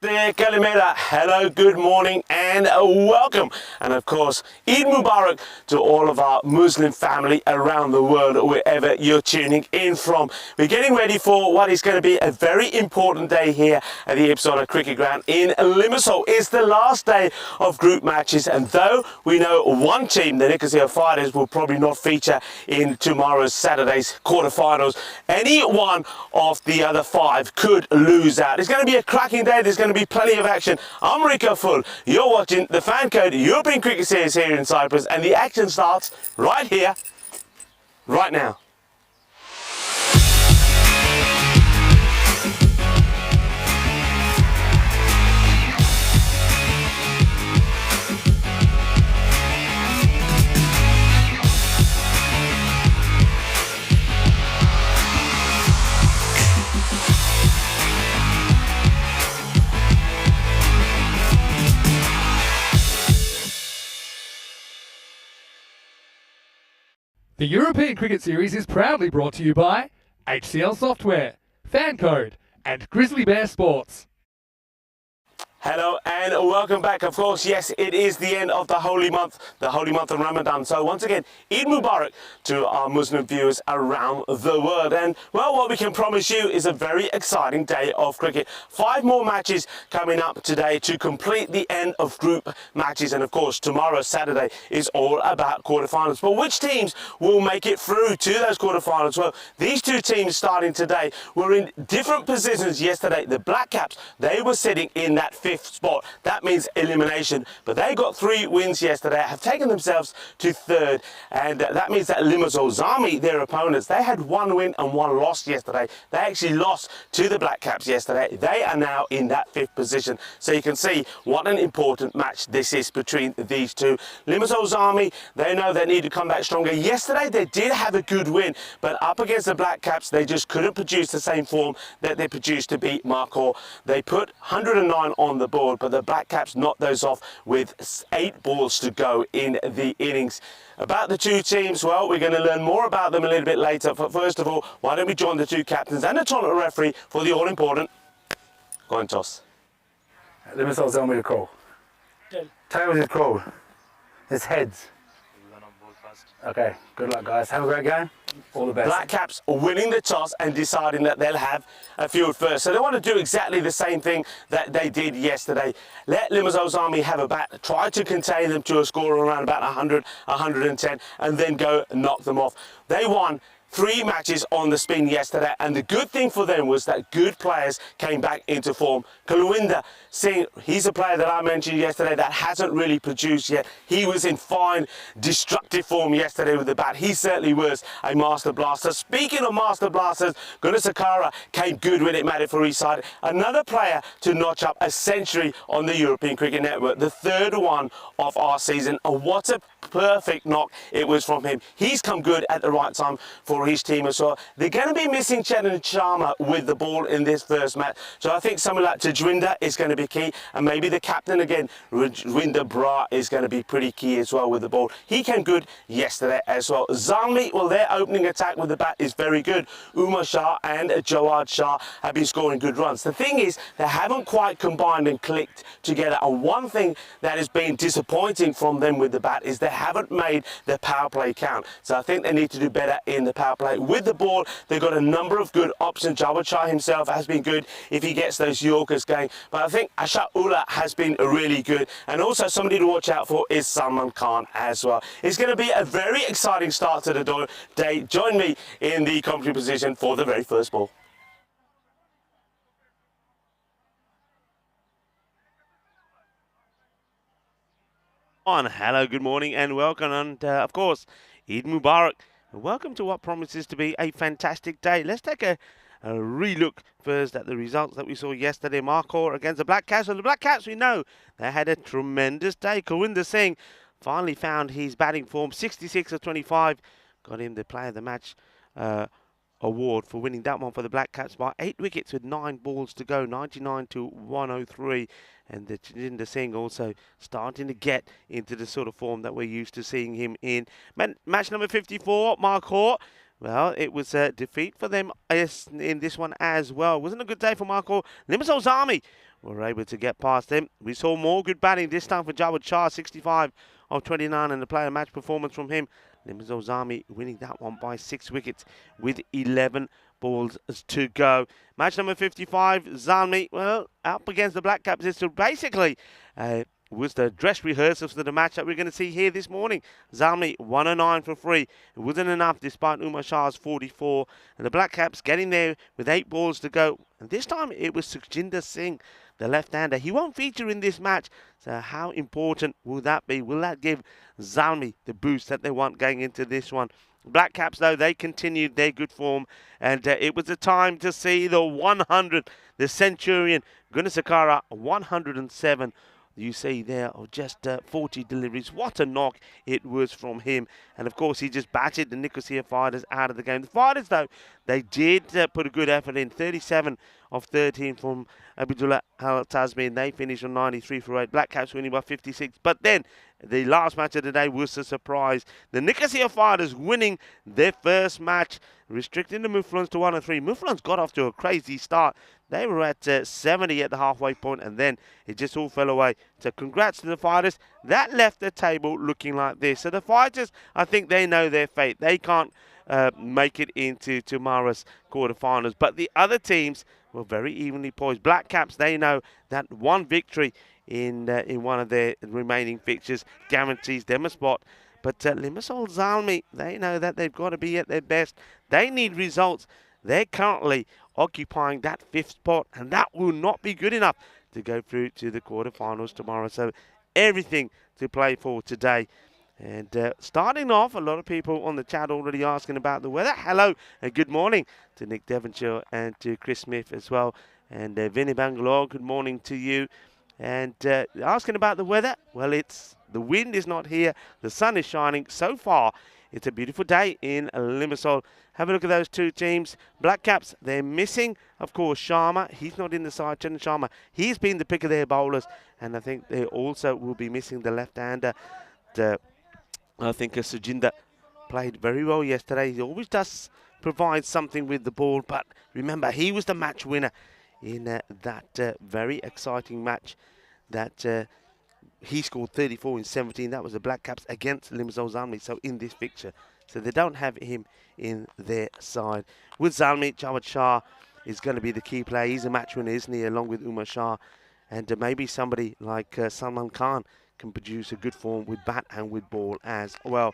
There, Kalimera. Hello, good morning, and welcome. And of course, Eid Mubarak to all of our Muslim family around the world, wherever you're tuning in from. We're getting ready for what is going to be a very important day here at the Ipswich Cricket Ground in Limassol. It's the last day of group matches, and though we know one team, the Nicosia Fighters, will probably not feature in tomorrow's Saturday's quarterfinals, any one of the other five could lose out. It's going to be a cracking day. There's going to be plenty of action. I'm Rico Full. You're watching the FanCode European Cricket Series here in Cyprus, and the action starts right here, right now. The European Cricket Series is proudly brought to you by HCL Software, FanCode, and Grizzly Bear Sports. Hello and welcome back. Of course, yes, it is the end of the holy month of Ramadan. So once again, Eid Mubarak to our Muslim viewers around the world. And well, what we can promise you is a very exciting day of cricket. 5 more matches coming up today to complete the end of group matches. And of course, tomorrow, Saturday, is all about quarterfinals. But which teams will make it through to those quarterfinals? Well, these two teams starting today were in different positions yesterday. The Black Caps, they were sitting in that 5th spot. That means elimination, but they got 3 wins yesterday, have taken themselves to 3rd, and that means that Limassol Zami, their opponents, they had 1 win and 1 loss yesterday. They actually lost to the Black Caps yesterday. They are now in that 5th position, so you can see what an important match this is between these two. Limassol Zami, they know they need to come back stronger. Yesterday they did have a good win, but up against the Black Caps they just couldn't produce the same form that they produced to beat Markhor. They put 109 on the board, but the Black Caps knocked those off with 8 balls to go in the innings. About the two teams, well, we're going to learn more about them a little bit later. But first of all, why don't we join the two captains and the tournament referee for the all-important coin toss. Limassol Zami to call. Tails is call. It's heads. Okay, good luck guys. Have a great game. All the best. Black Caps winning the toss and deciding that they'll have a field first. So they want to do exactly the same thing that they did yesterday. Let Limassol Zami have a bat, try to contain them to a score around about 100, 110, and then go and knock them off. They won 3 matches on the spin yesterday, and the good thing for them was that good players came back into form. Kulwinder Singh, he's a player that I mentioned yesterday that hasn't really produced yet. He was in fine destructive form yesterday with the bat. He certainly was a master blaster. Speaking of master blasters, Gunasakara came good when it mattered for his side. Another player to notch up a century on the European Cricket Network, the 3rd one of our season. And what a perfect knock it was from him. He's come good at the right time for his team as well. They're going to be missing Chetan Sharma with the ball in this first match, so I think someone like Tajwinder is going to be key, and maybe the captain again, Rajwinder Brar, is going to be pretty key as well with the ball. He came good yesterday as well. Zami, well, their opening attack with the bat is very good. Umar Shah and Jawad Shah have been scoring good runs. The thing is, they haven't quite combined and clicked together, and one thing that has been disappointing from them with the bat is they haven't made their power play count. So I think they need to do better in the power play. With the ball, they've got a number of good options. Jawad Shah himself has been good if he gets those Yorkers going. But I think Asha Ullah has been really good. And also somebody to watch out for is Salman Khan as well. It's going to be a very exciting start to the day. Join me in the commentary position for the very first ball. Hello, good morning and welcome, and of course, Eid Mubarak. Welcome to what promises to be a fantastic day. Let's take a re-look first at the results that we saw yesterday. Markhor against the Black Caps. And the Black Caps, we know, they had a tremendous day. Kulwinder Singh finally found his batting form. 66 of 25. Got him the player of the match award for winning that one for the Black Caps by 8 wickets with 9 balls to go. 99 to 103. And the Jinder Singh also starting to get into the sort of form that we're used to seeing him in. Match number 54, Markhor. Well, it was a defeat for them in this one as well. Wasn't a good day for Markhor. Limassol Zami, were able to get past him. We saw more good batting this time for Jawad Shah, 65 of 29, and the player match performance from him. Limbs Ozami winning that one by 6 wickets with 11 balls to go. Match number 55, Zalmi, well, up against the Black Caps. It's basically was the dress rehearsals for the match that we're going to see here this morning. Zalmi 109 for free. It wasn't enough despite Umar Shah's 44. And the Black Caps getting there with 8 balls to go. And this time it was Sukhjinder Singh, the left-hander. He won't feature in this match. So how important will that be? Will that give Zalmi the boost that they want going into this one? Black Caps, though, they continued their good form. And it was a time to see the 100, the Centurion, Gunasakara, 107. You see there, just 40 deliveries. What a knock it was from him. And, of course, he just batted the Nicosia Fighters out of the game. The Fighters, though, they did put a good effort in. 37 of 13 from Abdullah Al-Tazmin. They finished on 93 for 8. Black Caps winning by 56. But then, the last match of the day was a surprise. The Nicosia Fighters winning their first match, restricting the Muflons to 103. Muflons got off to a crazy start. They were at 70 at the halfway point, and then it just all fell away. So congrats to the Fighters. That left the table looking like this. So the Fighters, I think they know their fate. They can't make it into tomorrow's quarterfinals. But the other teams were very evenly poised. Black Caps, they know that one victory in one of their remaining fixtures guarantees them a spot. But Limassol Zalmi, they know that they've got to be at their best. They need results. They're currently occupying that 5th spot, and that will not be good enough to go through to the quarterfinals tomorrow. So everything to play for today. And starting off, a lot of people on the chat already asking about the weather. Hello and good morning to Nick Devonshire and to Chris Smith as well. And Vinny Bangalore, good morning to you. And asking about the weather, well, the wind is not here. The sun is shining. So far, it's a beautiful day in Limassol. Have a look at those two teams. Black Caps, they're missing, of course, Sharma. He's not in the side. Chandan Sharma, he's been the pick of their bowlers. And I think they also will be missing the left-hander. I think Sukhjinder played very well yesterday. He always does provide something with the ball. But remember, he was the match winner in that very exciting match that he scored 34 in 17. That was the Black Caps against Limassol Zalmi. So in this fixture, so they don't have him in their side. With Zalmi, Jawad Shah is going to be the key player. He's a match winner, isn't he, along with Umar Shah. And maybe somebody like Salman Khan can produce a good form with bat and with ball as well.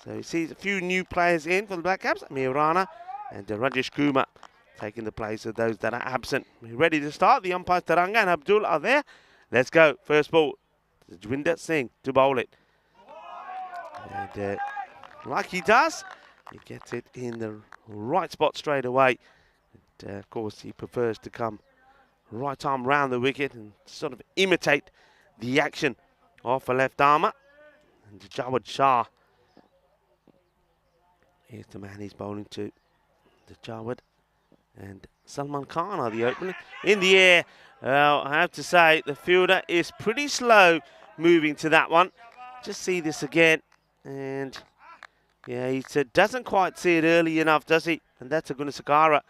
So you see a few new players in for the Black Caps. Amir Rana and Rajesh Kumar taking the place of those that are absent. We're ready to start. The umpires Taranga and Abdul are there. Let's go. First ball. Jwinder Singh to bowl it. And like he does, he gets it in the right spot straight away. And, of course, he prefers to come right arm round the wicket and sort of imitate the action of a left armer. And Jawad Shah is the man he's bowling to. The Jawad and Salman Khan are the opener. In the air, I have to say, the fielder is pretty slow moving to that one. Just see this again. And, yeah, he doesn't quite see it early enough, does he? And that's a Gunasakara.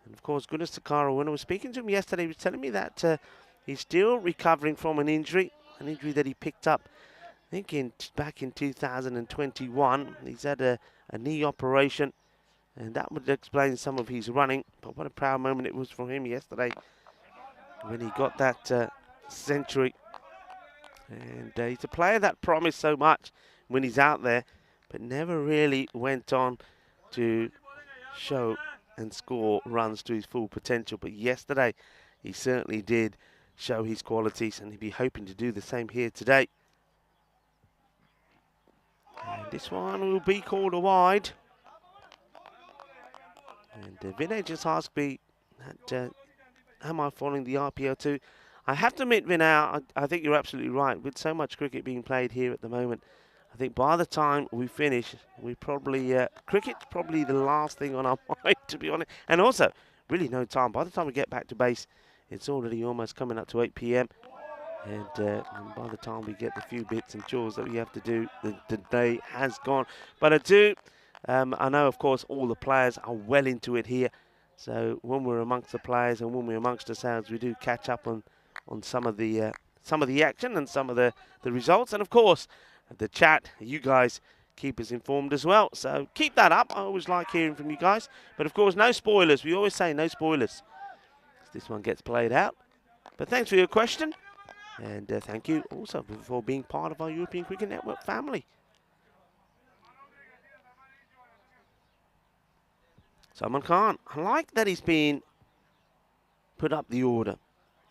And, of course, Gunasakara, when I was speaking to him yesterday, he was telling me that he's still recovering from an injury that he picked up, I think, back in 2021. He's had a knee operation. And that would explain some of his running. But what a proud moment it was for him yesterday when he got that century. And he's a player that promised so much when he's out there, but never really went on to show and score runs to his full potential. But yesterday, he certainly did show his qualities, and he'll be hoping to do the same here today. And this one will be called a wide. And Vinay just asked me, am I following the RPL too? I have to admit, Vinay, I think you're absolutely right. With so much cricket being played here at the moment, I think by the time we finish, we probably, cricket's probably the last thing on our mind, to be honest. And also, really no time. By the time we get back to base, it's already almost coming up to 8 p.m. And by the time we get the few bits and chores that we have to do, the day has gone. But I know, of course, all the players are well into it here. So when we're amongst the players and when we're amongst ourselves, we do catch up on on some of the action and some of the results. And of course, the chat, you guys keep us informed as well. So keep that up. I always like hearing from you guys. But of course, no spoilers. We always say no spoilers. This one gets played out. But thanks for your question. And thank you also for being part of our European Cricket Network family. Salman Khan, I like that he's been put up the order.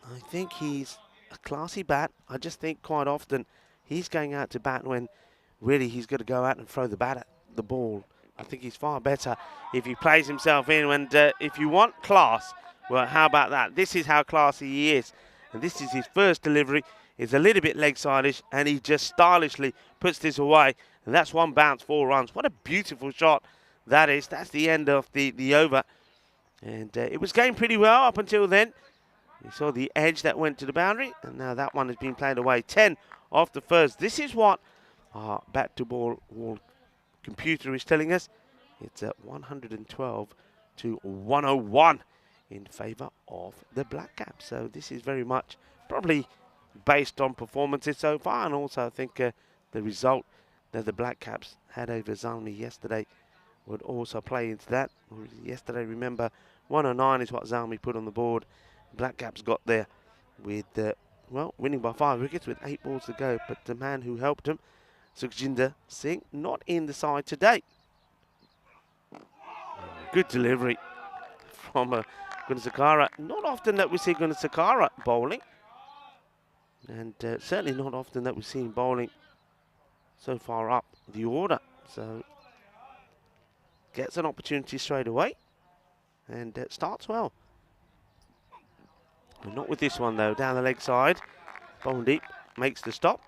I think he's a classy bat. I just think quite often he's going out to bat when really he's got to go out and throw the bat at the ball. I think he's far better if he plays himself in. And if you want class, well, how about that? This is how classy he is. And this is his first delivery. It's a little bit leg side-ish, and he just stylishly puts this away. And that's one bounce, 4 runs. What a beautiful shot that is. That's the end of the over. And it was going pretty well up until then. You saw the edge that went to the boundary, and now that one has been played away. 10 off the first. This is what our bat-to-ball computer is telling us. It's at 112 to 101 in favour of the Black Caps. So this is very much probably based on performances so far, and also I think the result that the Black Caps had over Zalmi yesterday would also play into that. Yesterday, remember, 109 is what Zalmi put on the board. Black Caps got there with, well, winning by 5 wickets with 8 balls to go. But the man who helped him, Sukhjinder Singh, not in the side today. Good delivery from Gunasakara. Not often that we see Gunasakara bowling. And certainly not often that we see him bowling so far up the order. So gets an opportunity straight away and starts well. But not with this one though. Down the leg side, bowling deep, makes the stop.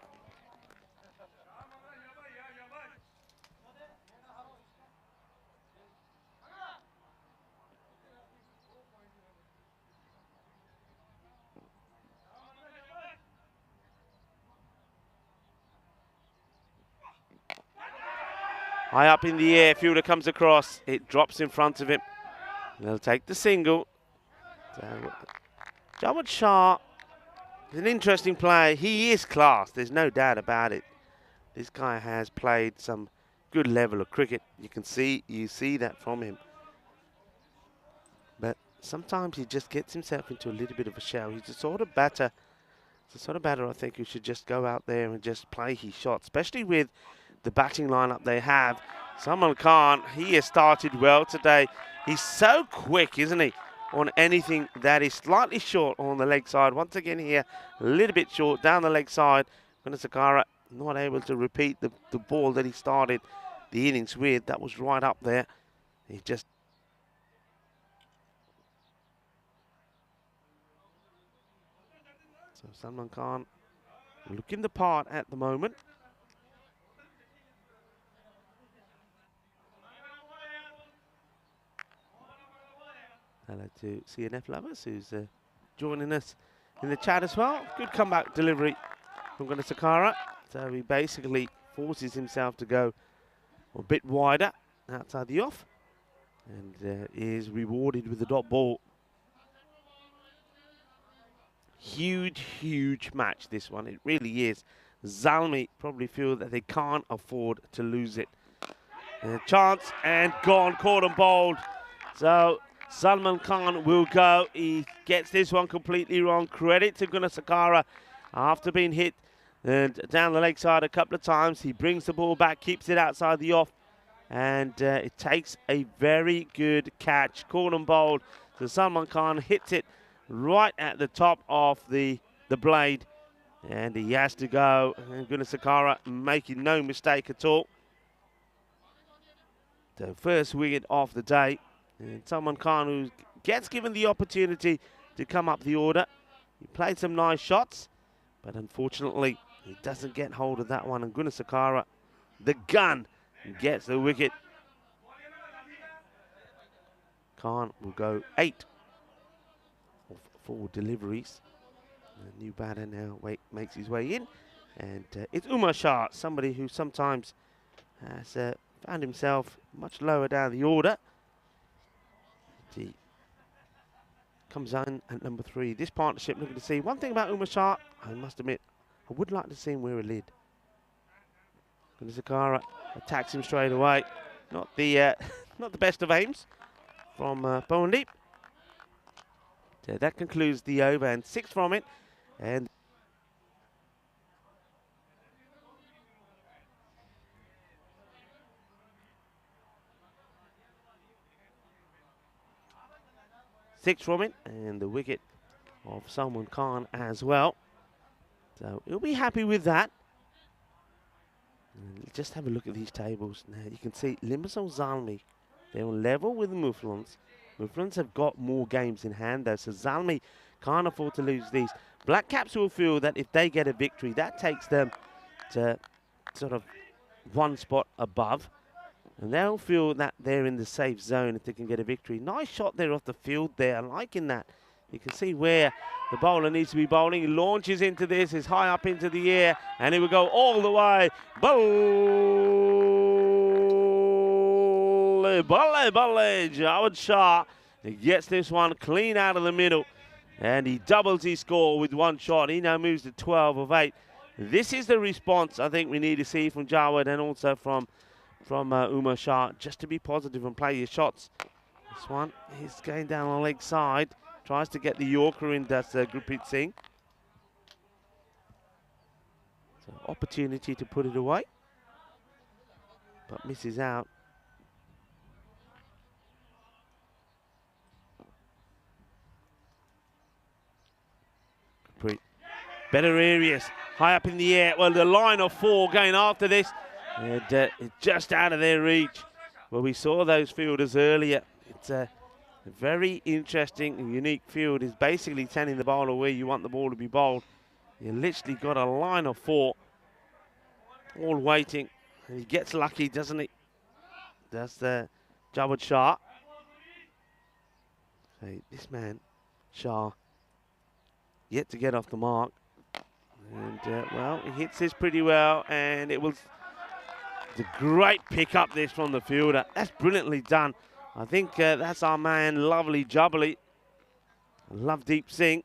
High up in the air, fielder comes across, it drops in front of him. They'll take the single. So, Jawad Shah is an interesting player. He is class, there's no doubt about it. This guy has played some good level of cricket. You see that from him. But sometimes he just gets himself into a little bit of a shell. He's the sort of batter, I think, who should just go out there and just play his shot, especially with the batting lineup they have. Salman Khan, he has started well today. He's so quick, isn't he, on anything that is slightly short on the leg side. Once again here, a little bit short down the leg side. Gunasakara not able to repeat the ball that he started the innings with. That was right up there. He just... So Salman Khan looking the part at the moment. Hello to CNF lovers who's joining us in the chat as well. Good comeback delivery from Gunasakara. So he basically forces himself to go a bit wider outside the off and is rewarded with the dot ball. Huge match, this one. It really is. Zalmi probably feel that they can't afford to lose it. Chance and gone, caught and bowled. So Salman Khan will go. He gets this one completely wrong. Credit to Gunasakara. After being hit and down the leg side a couple of times, he brings the ball back, keeps it outside the off, and it takes a very good catch. Caught and bowled. So Salman Khan hits it right at the top of the blade, and he has to go. And Gunasakara making no mistake at all. The first wicket of the day. And Salman Khan, who gets given the opportunity to come up the order. He played some nice shots, but unfortunately, he doesn't get hold of that one. And Gunasakara, the gun, gets the wicket. Khan will go 8 of 4 deliveries. The new batter now makes his way in. And it's Umar Shah, somebody who sometimes has found himself much lower down the order. comes in at number 3. This partnership looking to see. One thing about Umashar, I must admit, I would like to see him wear a lid. Zakara attacks him straight away. Not the not the best of aims from Bowendeep. So that concludes the over, and 6 from it. And and the wicket of Salman Khan as well. So he'll be happy with that. And just have a look at these tables. Now you can see Limassol Zalmi, they're on level with the Muflons. Muflons have got more games in hand though, so Zalmi can't afford to lose these. Black Caps will feel that if they get a victory, that takes them to sort of 1 spot above. And they'll feel that they're in the safe zone if they can get a victory. Nice shot there off the field there, I'm liking that. You can see where the bowler needs to be bowling. He launches into this, is high up into the air, and it will go all the way. Balle, Jawad Shah. He gets this one clean out of the middle, and he doubles his score with 1 shot. He now moves to 12 of 8. This is the response I think we need to see from Jawad and also from Umar Shah, just to be positive and play your shots. This one, he's going down on the leg side. Tries to get the Yorker in, does Gurpreet Singh. So opportunity to put it away, but misses out. Gurpreet. Better areas, high up in the air. Well, the line of 4 going after this. And it's just out of their reach. Well, we saw those fielders earlier. It's a very interesting and unique field. Is basically telling the bowler where you want the ball to be bowled. You literally got a line of 4, all waiting. And he gets lucky, doesn't he? That's the Jawad Shah. Hey, this man, Shah, yet to get off the mark. And, well, he hits this pretty well, and it's a great pick up this from the fielder. That's brilliantly done. I think that's our man, Lovely Jubbly. Lovedeep Singh.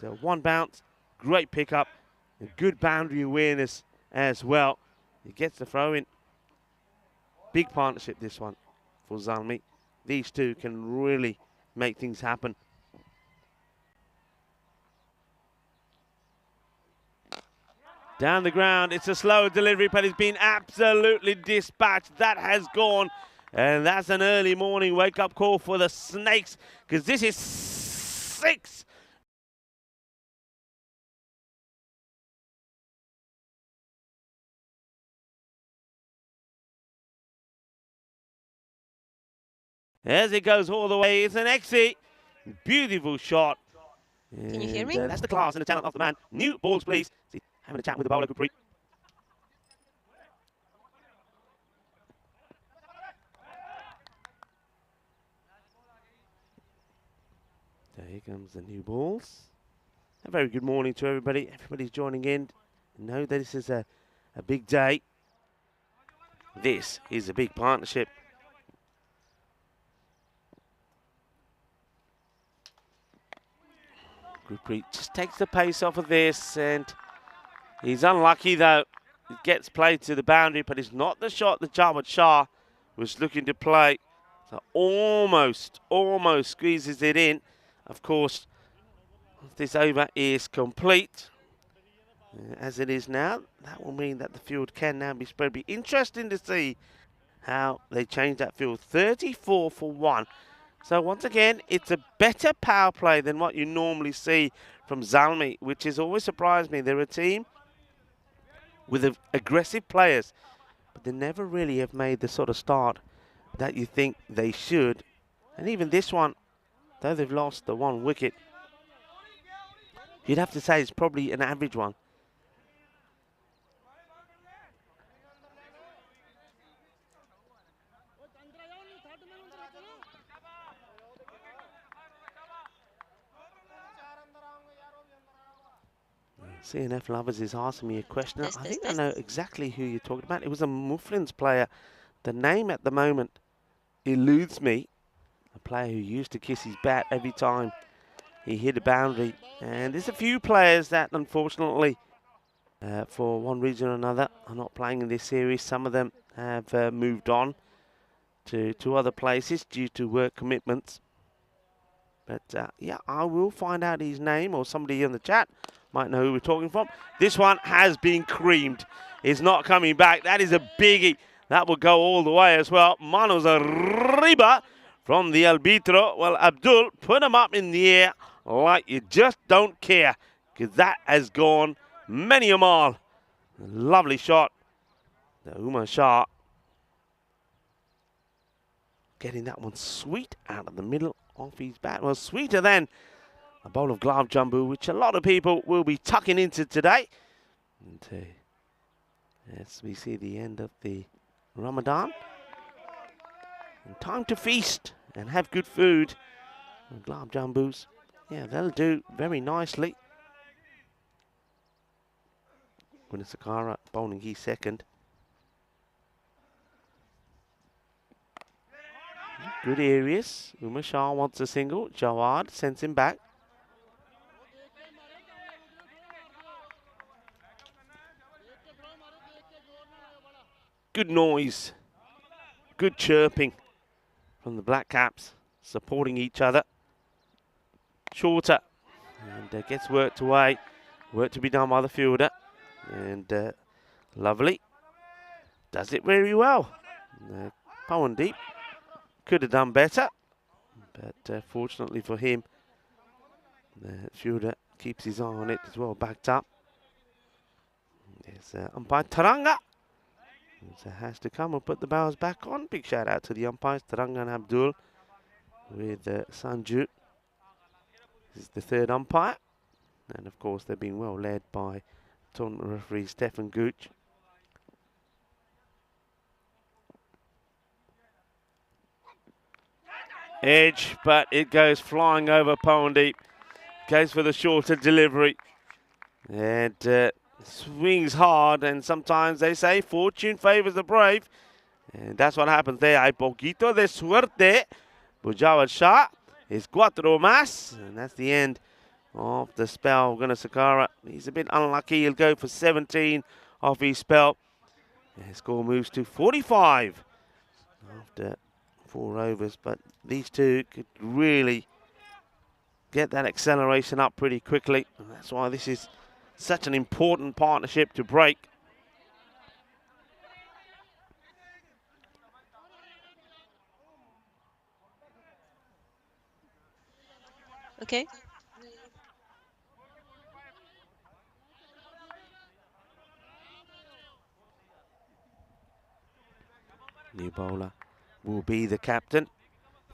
And, 1 bounce, great pick up, and good boundary awareness as well. He gets the throw in. Big partnership, this one, for Zalmi. These two can really make things happen. Down the ground, it's a slow delivery, but it's been absolutely dispatched. That has gone, and that's an early morning wake-up call for the Snakes, because this is 6. As it goes all the way, it's an exit. Beautiful shot. Can you hear me? That's the class and the talent of the man. New balls, please. See, having a chat with the bowler, Gurpreet. So here comes the new balls. A very good morning to everybody. Everybody's joining in. Know that this is a big day. This is a big partnership. Gurpreet just takes the pace off of this, and he's unlucky though. It gets played to the boundary, but it's not the shot that Jawad Shah was looking to play. So almost squeezes it in. Of course, this over is complete. As it is now, that will mean that the field can now be spread. It'll be interesting to see how they change that field. 34 for 1. So once again, it's a better power play than what you normally see from Zalmi, which has always surprised me. They're a team with aggressive players, but they never really have made the sort of start that you think they should. And even this one, though they've lost the 1 wicket, you'd have to say it's probably an average one. CNF Lovers is asking me a question. I think I know exactly who you're talking about. It was a Muflins player. The name at the moment eludes me. A player who used to kiss his bat every time he hit a boundary. And there's a few players that, unfortunately, for one reason or another, are not playing in this series. Some of them have moved on to other places due to work commitments. But yeah, I will find out his name, or somebody in the chat might know who we're talking from. This one has been creamed. It's not coming back. That is a biggie. That will go all the way as well. Manos arriba from the arbitro. Well, Abdul, put him up in the air like you just don't care, because that has gone many a mile. Lovely shot. The Umar Shah getting that one sweet out of the middle of his bat. Well, sweeter than a bowl of gulab jambu, which a lot of people will be tucking into today. And as we see the end of the Ramadan, and time to feast and have good food. And gulab jambus, yeah, they'll do very nicely. Sakara bowling his second. Good areas. Umar Shah wants a single. Jawad sends him back. Good noise. Good chirping from the Black Caps, supporting each other. Shorter. And gets worked away. Work to be done by the fielder. And lovely. Does it very well. Power deep. Could have done better, but fortunately for him, the fielder keeps his eye on it as well, backed up. There's umpire Taranga. So has to come and put the bows back on. Big shout out to the umpires, Taranga and Abdul, with Sanju. This is the third umpire. And of course, they've been well led by tournament referee Stefan Gooch. Edge, but it goes flying over Powendeep. Goes for the shorter delivery. And swings hard, and sometimes they say fortune favors the brave. And that's what happens there. Hay poquito de suerte. Jawad Shah is cuatro más. And that's the end of the spell. Sakara, he's a bit unlucky. He'll go for 17 off his spell. His score moves to 45 after 4 overs, but these two could really get that acceleration up pretty quickly. And that's why this is such an important partnership to break. Okay. New bowler will be the captain.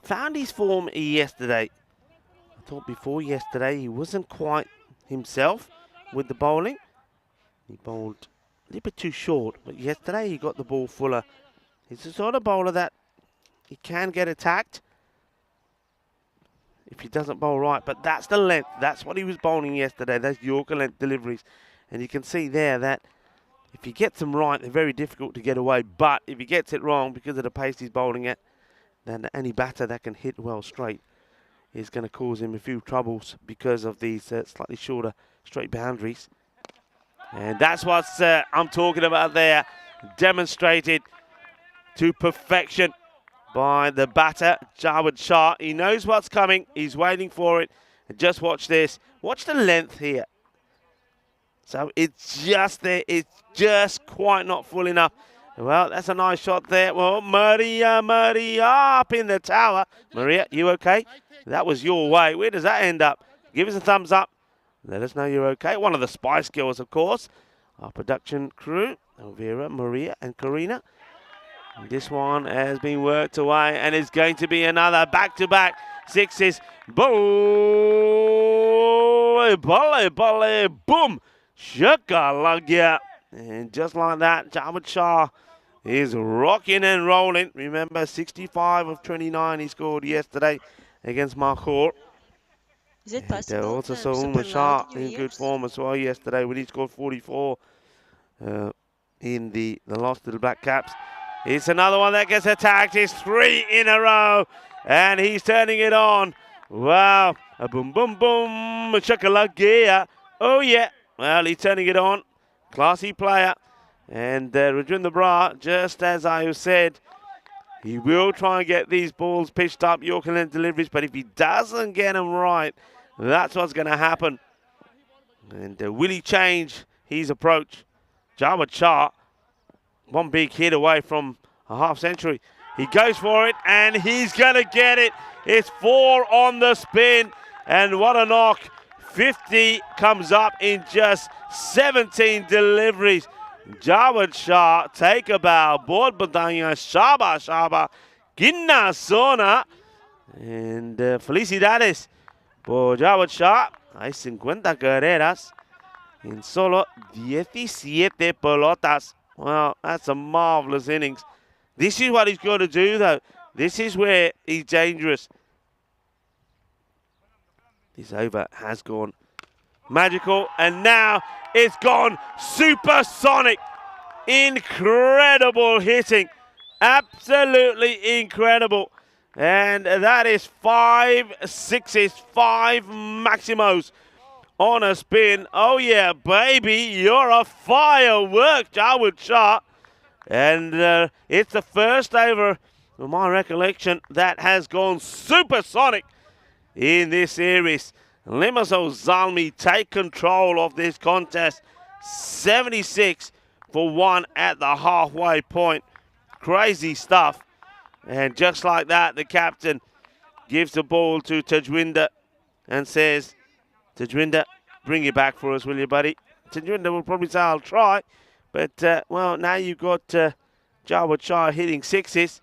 Found his form yesterday. I thought before yesterday he wasn't quite himself with the bowling. He bowled a little bit too short, but yesterday he got the ball fuller. He's the sort of bowler that he can get attacked if he doesn't bowl right, but that's the length. That's what he was bowling yesterday, those Yorker length deliveries. And you can see there that if he gets them right, they're very difficult to get away. But if he gets it wrong because of the pace he's bowling at, then any batter that can hit well straight is going to cause him a few troubles because of these slightly shorter straight boundaries. And that's what I'm talking about there. Demonstrated to perfection by the batter, Jawad Shah. He knows what's coming. He's waiting for it. And just watch this. Watch the length here. So it's just there. It's just quite not full enough. Well, that's a nice shot there. Well, Maria up in the tower. Maria, you okay? That was your way. Where does that end up? Give us a thumbs up. Let us know you're okay. One of the Spice Girls, of course. Our production crew, Elvira, Maria, and Karina. And this one has been worked away, and it's going to be another back-to-back sixes. Boom! Boom! Shakalagya. And just like that, Jawad Shah is rocking and rolling. Remember, 65 of 29 he scored yesterday against Mahor. Is it possible? Also saw Umar Shah in good form as well yesterday when he scored 44 in the loss to the Black Caps. It's another one that gets attacked. It's 3 in a row, and he's turning it on. Wow. A boom, boom, boom. Chakalagia. Oh, yeah. Well, he's turning it on. Classy player. And Rajendra Bra, just as I have said, he will try and get these balls pitched up, York and deliveries, but if he doesn't get them right, that's what's going to happen. And will he change his approach? Java Char, one big hit away from a half century. He goes for it, and he's going to get it. It's 4 on the spin, and what a knock. 50 comes up in just 17 deliveries. Jawad Shah, take a bow, board batanya, Shaba, Shaba, Ginna Sona, and felicidades por Jawad Shah. Hay 50 carreras in solo 17 pelotas. Well, that's a marvelous innings. This is what he's got to do, though. This is where he's dangerous. This over has gone magical, and now it's gone supersonic. Incredible hitting. Absolutely incredible. And that is 5 sixes, 5 maximos on a spin. Oh, yeah, baby, you're a firework, Jawad Shah. And it's the first over, from my recollection, that has gone supersonic in this series. Limassol Zalmi take control of this contest. 76 for 1 at the halfway point. Crazy stuff. And just like that, the captain gives the ball to Tajwinder and says, Tajwinder, bring it back for us, will you, buddy? Tajwinder will probably say, I'll try. But, well, now you've got Jawad Shah hitting sixes.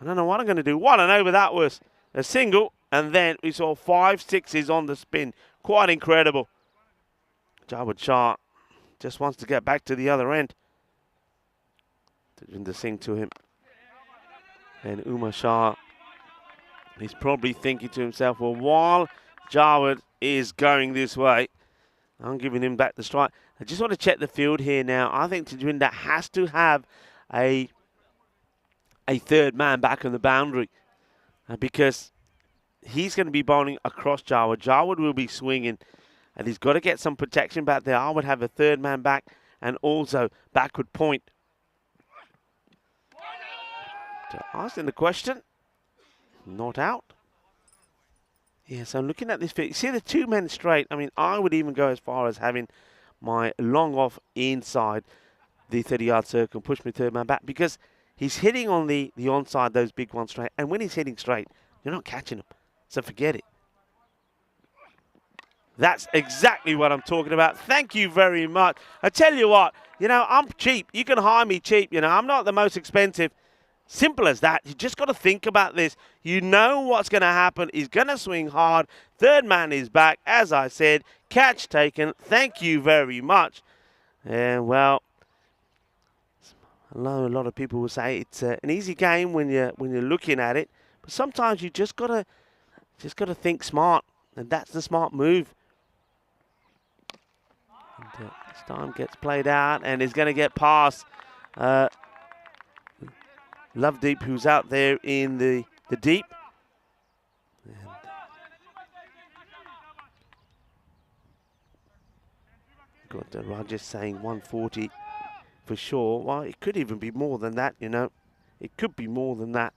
I don't know what I'm going to do. What an over that was. A single. And then we saw 5 sixes on the spin. Quite incredible. Jawad Shah just wants to get back to the other end. Tajwinder Singh to him. And Umar Shah, he's probably thinking to himself, well, while Jawad is going this way, I'm giving him back the strike. I just want to check the field here now. I think Tajwinder has to have a third man back on the boundary because he's going to be bowling across Jawad. Jawad will be swinging, and he's got to get some protection back there. I would have a third man back and also backward point. Asking the question, not out. Yeah, so looking at this fit, you see the 2 men straight. I mean, I would even go as far as having my long off inside the 30-yard circle, push my third man back, because he's hitting on the onside, those big ones straight. And when he's hitting straight, you're not catching him. So forget it. That's exactly what I'm talking about. Thank you very much. I tell you what, you know, I'm cheap. You can hire me cheap. You know, I'm not the most expensive. Simple as that. You just got to think about this. You know what's going to happen. He's going to swing hard. Third man is back. As I said, catch taken. Thank you very much. And, well, I know a lot of people will say it's an easy game when you're looking at it. But sometimes you just got to think smart. And that's the smart move. And, this time gets played out and is going to get past Lovedeep, who's out there in the deep. And got Rajesh saying 140 for sure. Well, it could even be more than that, you know. It could be more than that.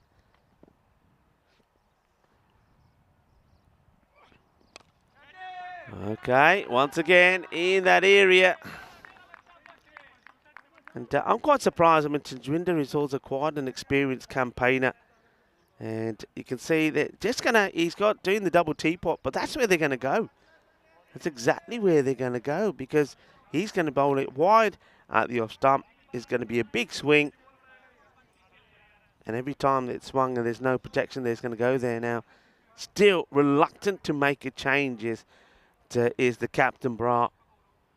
Okay, once again in that area. And I'm quite surprised. I mean, Tajwinder is also quite an experienced campaigner. And you can see that he's got doing the double teapot, but that's where they're going to go. That's exactly where they're going to go because he's going to bowl it wide at the off stump. It's going to be a big swing. And every time it's swung and there's no protection, there's going to go there now. Still reluctant to make a change is the captain, Bra.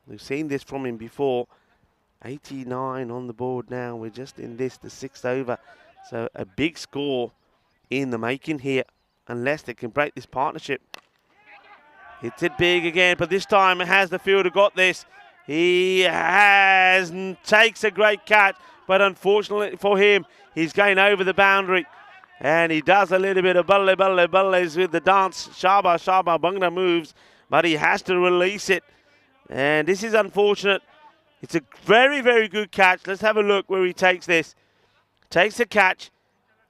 We've seen this from him before. 89 on the board now. We're just in the 6th over. So a big score in the making here, unless they can break this partnership. Hits it big again, but this time has the fielder got this? He takes a great catch, but unfortunately for him, he's going over the boundary. And he does a little bit of balles with the dance. Shaba Bangna moves, but he has to release it. And this is unfortunate. It's a very, very good catch. Let's have a look where he takes this. Takes the catch,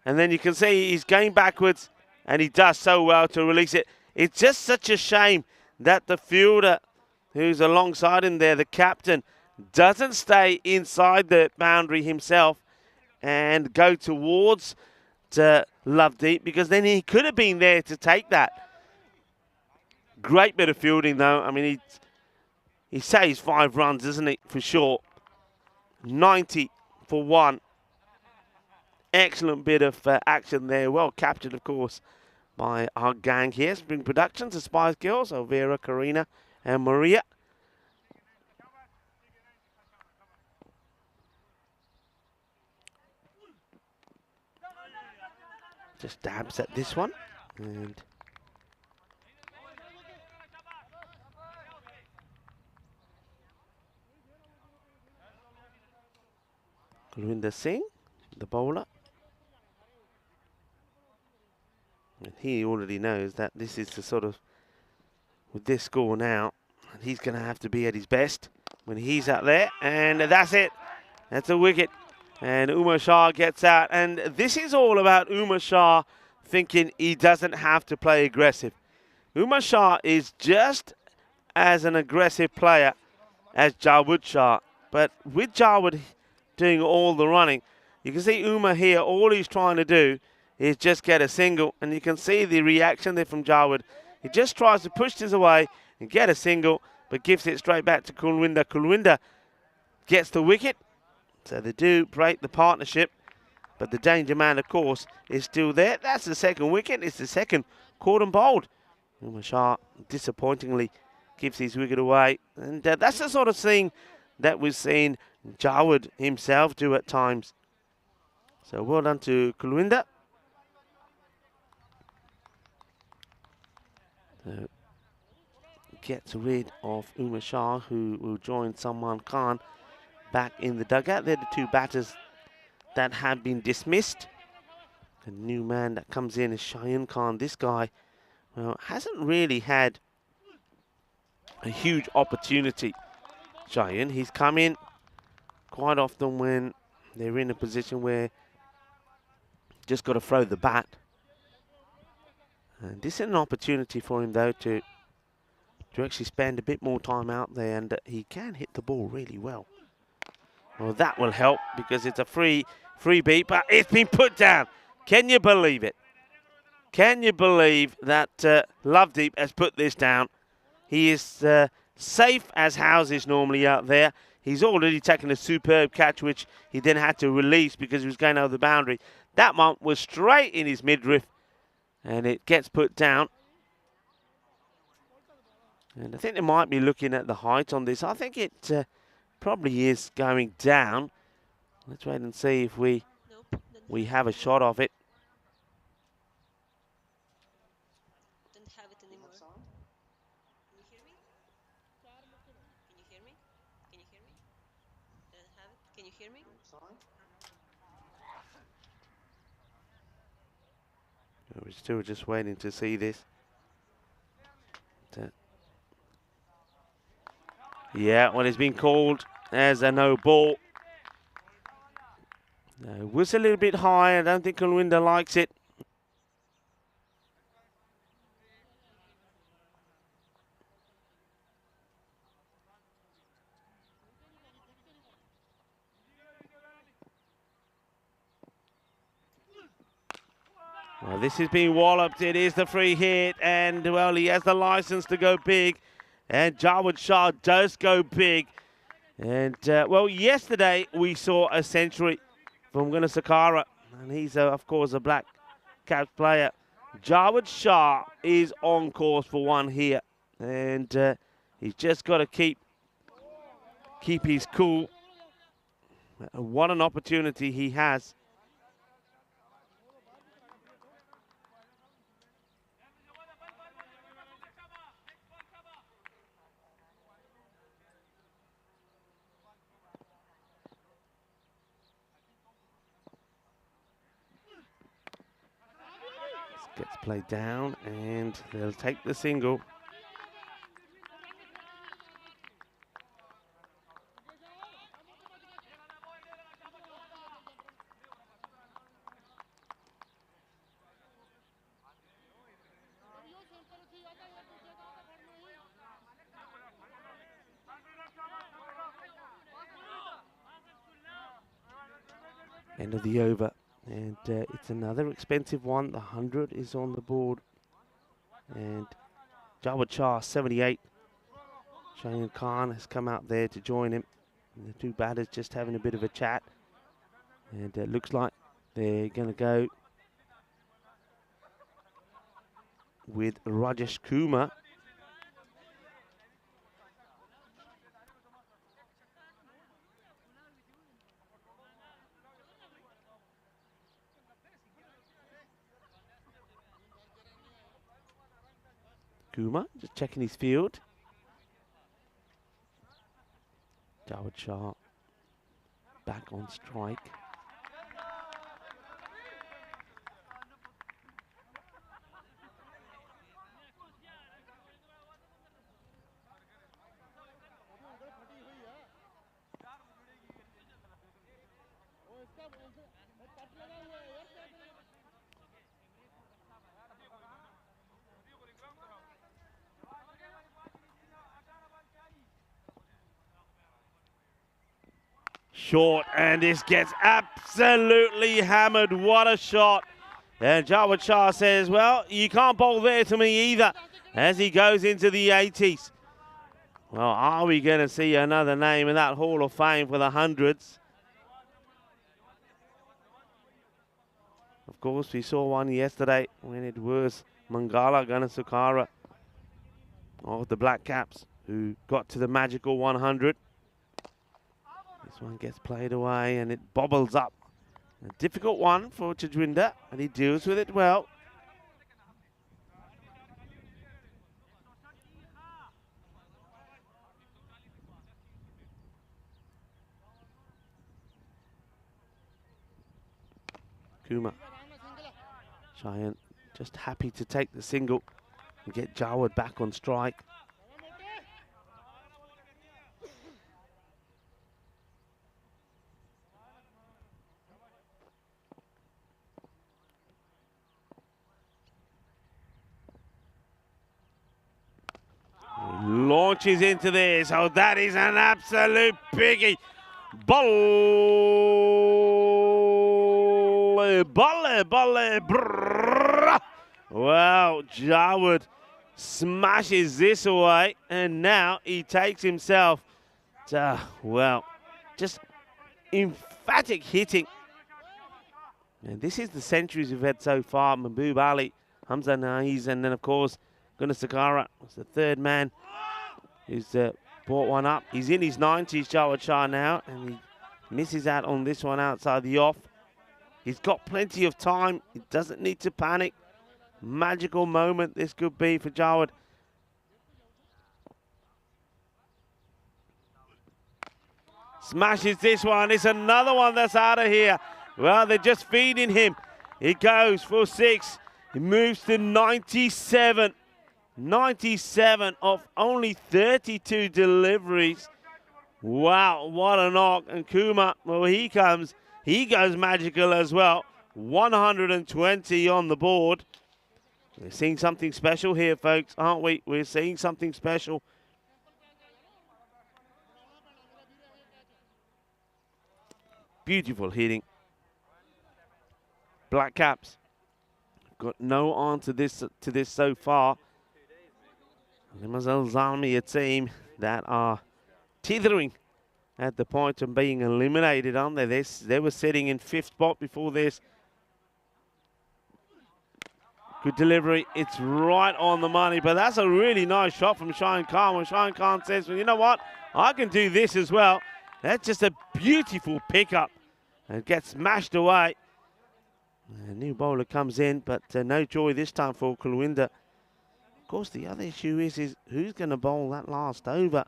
and then you can see he's going backwards, and he does so well to release it. It's just such a shame that the fielder who's alongside him there, the captain, doesn't stay inside the boundary himself and go towards Lovedeep, because then he could have been there to take that. Great bit of fielding, though. I mean, he saves 5 runs, isn't it, for sure. 90 for 1. Excellent bit of action there. Well captured, of course, by our gang here. Spring Productions, the Spice Girls, Elvira, Karina, and Maria. Just dabs at this one. And Gurvinder Singh, the bowler. And he already knows that this is the sort of, with this score now, he's going to have to be at his best when he's out there. And that's it. That's a wicket. And Umar Shah gets out. And this is all about Umar Shah thinking he doesn't have to play aggressive. Umar Shah is just as an aggressive player as Jawad Shah. But with Jawad doing all the running, you can see Umar here, all he's trying to do is just get a single. And you can see the reaction there from Jawad. He just tries to push this away and get a single, but gives it straight back to Kulwinder. Kulwinder gets the wicket. So they do break the partnership. But the danger man, of course, is still there. That's the second wicket. It's the second caught and bowled. Umar Shah disappointingly gives his wicket away. And that's the sort of thing that we've seen Jawad himself do at times. So well done to Kulwinder. So gets rid of Umar Shah, who will join Salman Khan back in the dugout. They're the 2 batters that have been dismissed. The new man that comes in is Shayan Khan. This guy, well, hasn't really had a huge opportunity. Shayan, he's come in quite often when they're in a position where just got to throw the bat. And this is an opportunity for him, though, to actually spend a bit more time out there, and he can hit the ball really well. Well, that will help because it's a free beat, but it's been put down. Can you believe it? Can you believe that Lovedeep has put this down? He is safe as houses normally out there. He's already taken a superb catch, which he then had to release because he was going over the boundary. That one was straight in his midriff, and it gets put down. And I think they might be looking at the height on this. I think it probably is going down. Let's wait and see if we have a shot of it. Don't have it anymore. Can you hear me? Can you hear me? Can you hear me? Don't have it. Can you hear me? We're still just waiting to see this. Yeah, well, it's been called as a no ball. It was a little bit high. I don't think Kulwinder likes it. Well, this has been walloped. It is the free hit, and, well, he has the license to go big. And Jawad Shah does go big. And, well, yesterday we saw a century from Gunasekara. And he's, of course, a black cap player. Jawad Shah is on course for one here. And he's just got to keep his cool. What an opportunity he has. gets played down and they'll take the single. End of the over, and it's another expensive one. The 100 is on the board, and Jawad Shah 78. Shayan Khan has come out there to join him. And the two batters just having a bit of a chat, and it looks like they're going to go with Rajesh Kumar. Kumar just checking his field. Jawad Shah back on strike. Short, and this gets absolutely hammered. What a shot. And Jawad Shah says, well, you can't bowl there to me either, as he goes into the 80s. Well, are we going to see another name in that Hall of Fame for the hundreds? Of course, we saw one yesterday when it was Mangala Ganasukara of the Black Caps who got to the magical 100. This one gets played away and it bobbles up. A difficult one for Chajwinder, and he deals with it well. Kumar. Shayan just happy to take the single and get Jawad back on strike. Launches into this. Oh, that is an absolute biggie. Balle, brrr. Wow, Jawad smashes this away, and now he takes himself to, well, just emphatic hitting. And this is the centuries we've had so far. Mahbub Ali, Hamza Naiz, and then, of course, Gunasakara was the third man who's brought one up. He's in his 90s, Jawad Shah now, and he misses out on this one outside the off. He's got plenty of time. He doesn't need to panic. Magical moment this could be for Jawad. Smashes this one. It's another one that's out of here. Well, they're just feeding him. He goes for 6. He moves to 97. 97 of only 32 deliveries. Wow, what a knock. And Kumar, well, he goes magical as well. 120 on the board. We're seeing something special here, folks, aren't we? We're seeing something special. Beautiful hitting. Black Caps got no answer to this so far. Limassol Zalmi, a team that are tethering at the point of being eliminated, aren't they? They were sitting in 5th spot before this. Good delivery. It's right on the money, but that's a really nice shot from Shayan Khan. When Shayan Khan says, well, you know what? I can do this as well. That's just a beautiful pickup and gets smashed away. A new bowler comes in, but no joy this time for Kulwinder. Of course, the other issue is who's going to bowl that last over?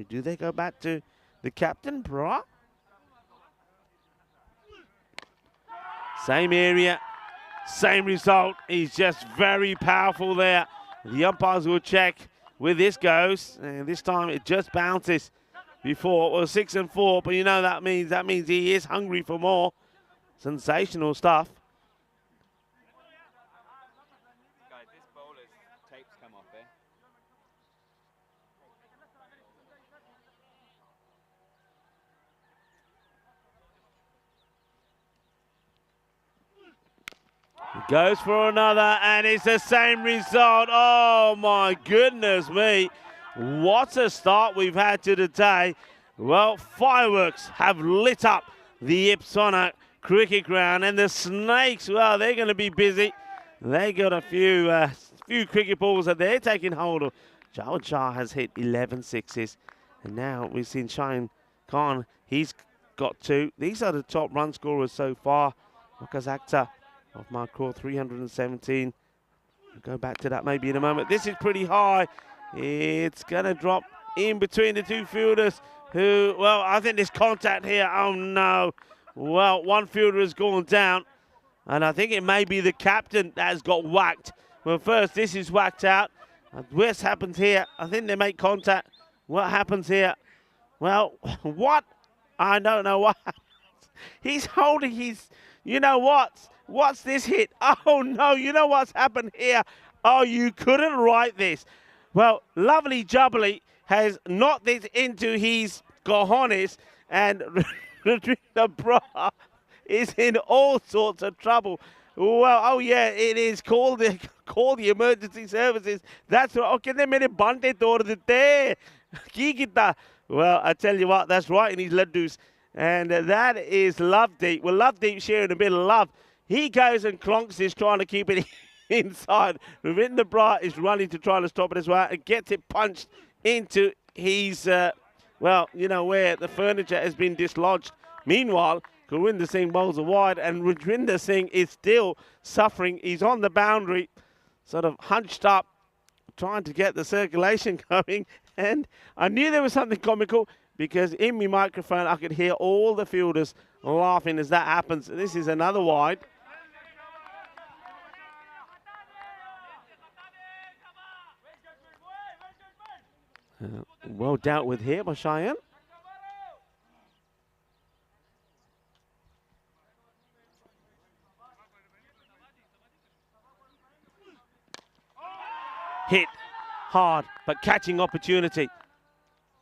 Do they go back to the captain, Bra? Same area, Same result. He's just very powerful there. The umpires will check where this goes, and this time it just bounces. Before it was 6 and 4, but you know that means he is hungry for more. Sensational stuff. Guys, this bowler's tapes come off there. He goes for another, and it's the same result. Oh my goodness me. What a start we've had to the day. Well, fireworks have lit up the Ipsona cricket ground, and the Snakes, well, they're going to be busy. They got a few cricket balls that they're taking hold of. Jawad Shah has hit 11 sixes, and now we've seen Shayan Khan. He's got 2. These are the top run scorers so far. Waqas Akhtar of Markor, 317. We'll go back to that maybe in a moment. This is pretty high. It's going to drop in between the 2 fielders who, well, I think there's contact here. Oh, no. Well, one fielder has gone down, and I think it may be the captain that has got whacked. Well, first, this is whacked out. What happens here? I think they make contact. What happens here? Well, what? I don't know what happens. He's holding his, you know what? What's this hit? Oh, no, you know what's happened here? Oh, you couldn't write this. Well, Lovely Jubbly has knocked this into his cojones, and the bra is in all sorts of trouble. Well, oh yeah, it is. Call the emergency services. That's right. Okay, they made a bante tod ditte. Ki kita? Well, I tell you what, that's right in his laddus. And that is Lovedeep. Well, Lovedeep sharing a bit of love. He goes and clonks this, trying to keep it inside. Ravinder Bra is running to try to stop it as well, and gets it punched into his, well, you know, where the furniture has been dislodged. Meanwhile, Gurinder Singh bowls a wide, and Rajinder Singh is still suffering. He's on the boundary, sort of hunched up, trying to get the circulation going. And I knew there was something comical, because in my microphone I could hear all the fielders laughing as that happens. This is another wide. Well dealt with here by Cheyenne. Hit hard, but catching opportunity.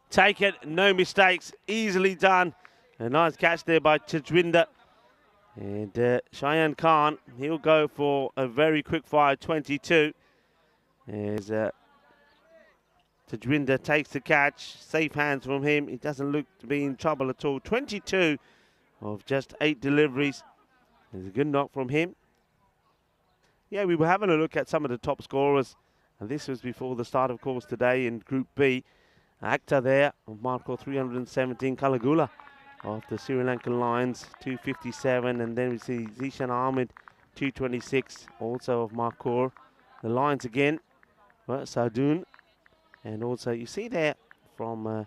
Take it, no mistakes, easily done. A nice catch there by Tajwinder. And Cheyenne Khan, he'll go for a very quick fire 22. As Tajwinder takes the catch, safe hands from him. He doesn't look to be in trouble at all. 22 of just 8 deliveries. There's a good knock from him. Yeah, we were having a look at some of the top scorers, and this was before the start, of course, today in Group B. Akhtar there of Marco 317, Kalagula of the Sri Lankan Lions 257, and then we see Zishan Ahmed 226, also of Markor. The Lions again, well, Sardoon, and also you see there from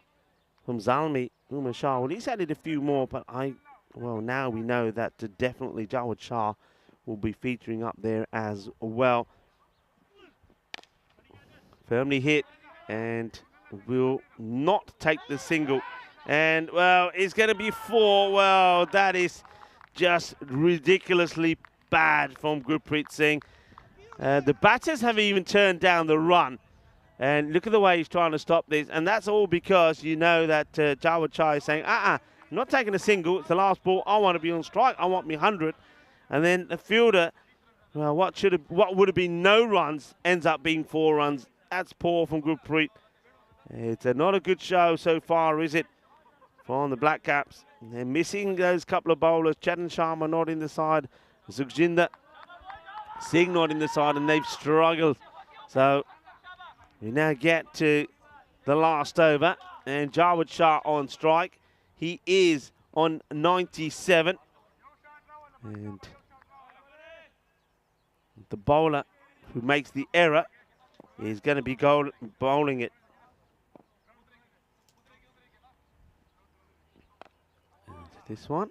Zalmi Umar Shah. Well, he's added a few more, but well, now we know that definitely Jawad Shah will be featuring up there as well. Firmly hit, and will not take the single. And, well, it's going to be 4. Well, that is just ridiculously bad from Gurpreet Singh. The batters have even turned down the run. And look at the way he's trying to stop this. And that's all because you know that Jawad Shah is saying, I'm not taking a single. It's the last ball. I want to be on strike. I want me 100. And then the fielder, well, what would have been no runs ends up being 4 runs. That's poor from Gurpreet. It's not a good show so far, is it, from the Black Caps? They're missing those couple of bowlers. Chetan Sharma not in the side. Sukhjinder Singh not in the side, and they've struggled. So we now get to the last over, and Jawad Shah on strike. He is on 97. And the bowler who makes the error is going to be bowling it. And this one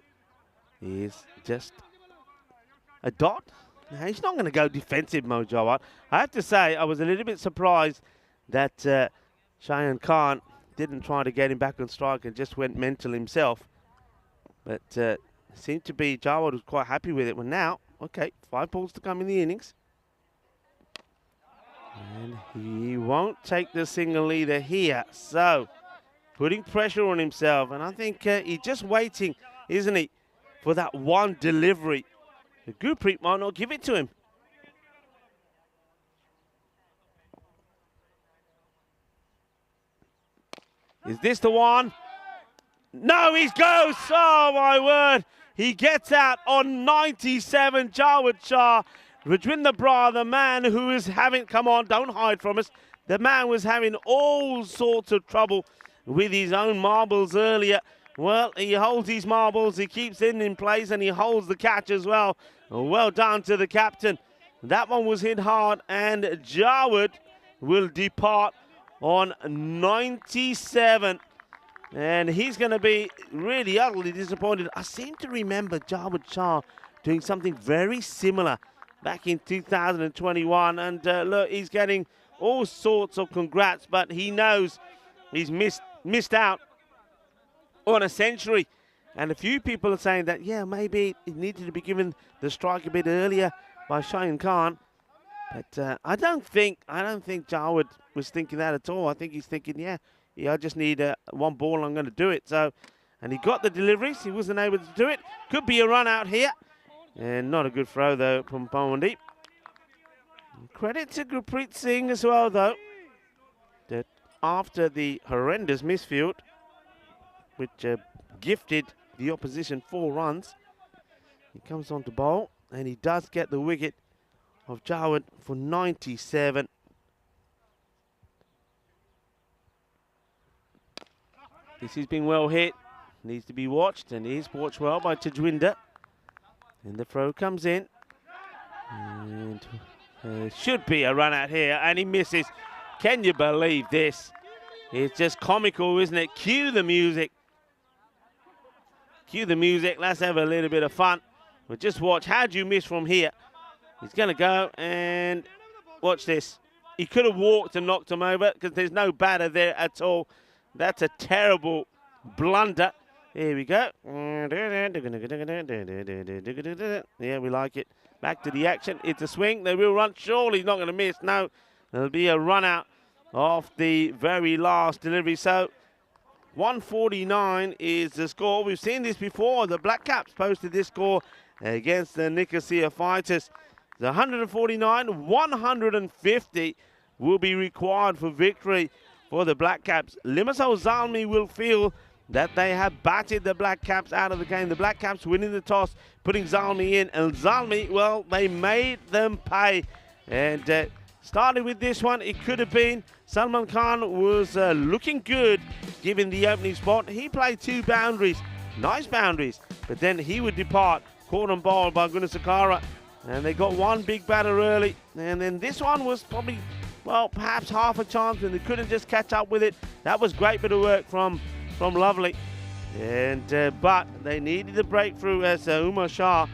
is just a dot. Now, he's not going to go defensive mode, Jawad. I have to say, I was a little bit surprised that Cheyenne Khan didn't try to get him back on strike and just went mental himself. But seemed to be Jawad was quite happy with it. Well, now, okay, 5 balls to come in the innings. And he won't take the single either here. So, putting pressure on himself. And I think he's just waiting, isn't he, for that one delivery. The Gurpreet might not give it to him. Is this the one? No, he goes. Oh, my word. He gets out on 97, Jawad Shah. Rajwinder Brar, the man who is having, come on, don't hide from us. The man was having all sorts of trouble with his own marbles earlier. Well, he holds his marbles, he keeps it in place, and he holds the catch as well. Well done to the captain. That one was hit hard, and Jawad will depart on 97. And he's going to be really ugly disappointed. I seem to remember Jawad Shah doing something very similar back in 2021. And look, he's getting all sorts of congrats, but he knows he's missed out on a century. And a few people are saying that, yeah, maybe he needed to be given the strike a bit earlier by Cheyenne Khan. But I don't think Jawad was thinking that at all. I think he's thinking, yeah, I just need one ball, I'm going to do it. So, and he got the deliveries. He wasn't able to do it. Could be a run out here. And not a good throw, though, from Pawandeep. Credit to Gurpreet Singh as well, though, that after the horrendous misfield, which gifted the opposition 4 runs, he comes on to bowl, and he does get the wicket of Jawad for 97. This has been well hit, needs to be watched, and is watched well by Tajwinder. And the throw comes in, and should be a run out here, and he misses. Can you believe this? It's just comical, isn't it? Cue the music. Cue the music. Let's have a little bit of fun. But just watch. How do you miss from here? He's going to go, and watch this. He could have walked and knocked him over because there's no batter there at all. That's a terrible blunder. Here we go. Yeah, we like it. Back to the action. It's a swing. They will run. Surely he's not going to miss. No, there'll be a run out off the very last delivery. So 149 is the score. We've seen this before. The Black Caps posted this score against the Nicosia Fighters. The 149, 150 will be required for victory for the Black Caps. Limassol Zalmi will feel that they have batted the Black Caps out of the game. The Black Caps winning the toss, putting Zalmi in. And Zalmi, well, they made them pay. And started with this one, it could have been. Salman Khan was looking good given the opening spot. He played 2 boundaries, nice boundaries. But then he would depart, caught on ball by Gunasakara. And they got one big batter early. And then this one was probably, well, perhaps half a chance, and they couldn't just catch up with it. That was great bit of work from Lovely. And but they needed the breakthrough as Umar Shah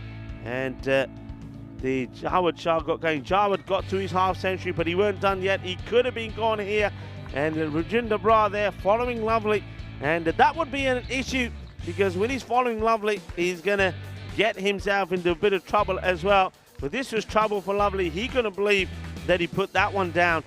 and the Jawad Shah got going. Jawad got to his half century, but he weren't done yet. He could have been gone here. And Rajwinder Brar there following Lovely. And that would be an issue because when he's following Lovely, he's going to get himself into a bit of trouble as well. But this was trouble for Lovely. He couldn't believe that he put that one down.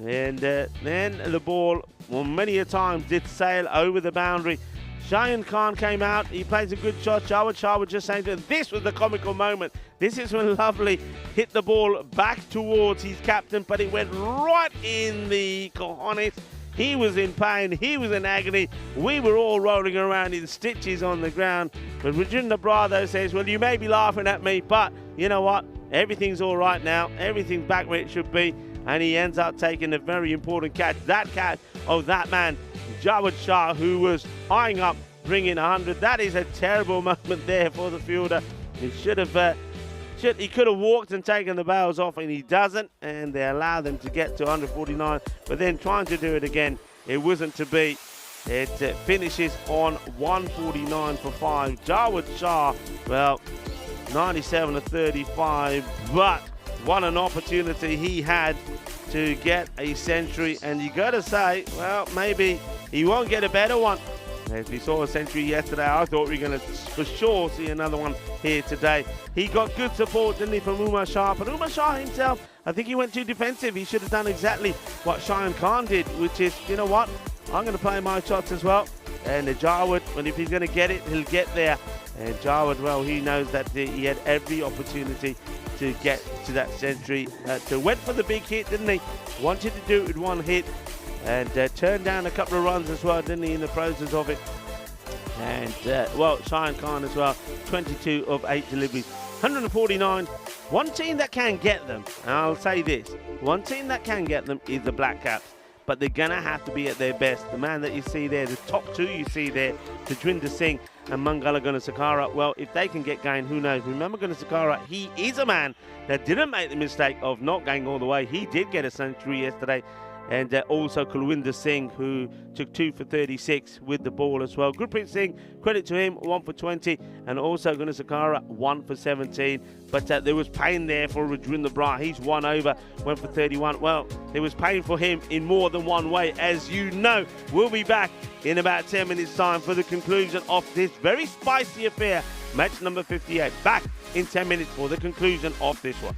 And then the ball, well, many a time did sail over the boundary. Cheyenne Khan came out. He plays a good shot. Jawad Shah was just saying to him, this was the comical moment. This is when Lovely hit the ball back towards his captain, but it went right in the cojones. He was in pain. He was in agony. We were all rolling around in stitches on the ground. But Rajwinder Brar, though, says, well, you may be laughing at me, but you know what? Everything's all right now. Everything's back where it should be. And he ends up taking a very important catch. That catch of that man, Jawad Shah, who was eyeing up bringing 100. That is a terrible moment there for the fielder. He should have, he could have walked and taken the bails off, and he doesn't. And they allow them to get to 149. But then trying to do it again, it wasn't to be. It finishes on 149 for 5. Jawad Shah, well, 97 to 35, but what an opportunity he had to get a century, and you got to say, well, maybe he won't get a better one. As we saw a century yesterday, I thought we were going to for sure see another one here today. He got good support, didn't he, from Umar Shah? But Umar Shah himself, I think he went too defensive. He should have done exactly what Shayan Khan did, which is, you know what, I'm going to play my shots as well. And Jawad, well, if he's going to get it, he'll get there. And Jawad, well, he knows that he had every opportunity to get to that century. Went for the big hit, didn't he? Wanted to do it with one hit. And turned down a couple of runs as well, didn't he, in the process of it. And, well, Shayan Khan as well, 22 of 8 deliveries, 149. One team that can get them, and I'll say this, one team that can get them is the Black Caps. But they're going to have to be at their best. The man that you see there, the top two you see there, Tajwinder Singh and Mangala Gunasekara, well, if they can get going, who knows? Remember Gunasekara, he is a man that didn't make the mistake of not going all the way. He did get a century yesterday. And also Kulwinder Singh, who took 2 for 36 with the ball as well. Gurpreet Singh, credit to him, 1 for 20. And also Gunasekara, 1 for 17. But there was pain there for Rajwinder Brar. He's 1 over, went for 31. Well, there was pain for him in more than one way, as you know. We'll be back in about 10 minutes' time for the conclusion of this very spicy affair. Match number 58. Back in 10 minutes for the conclusion of this one.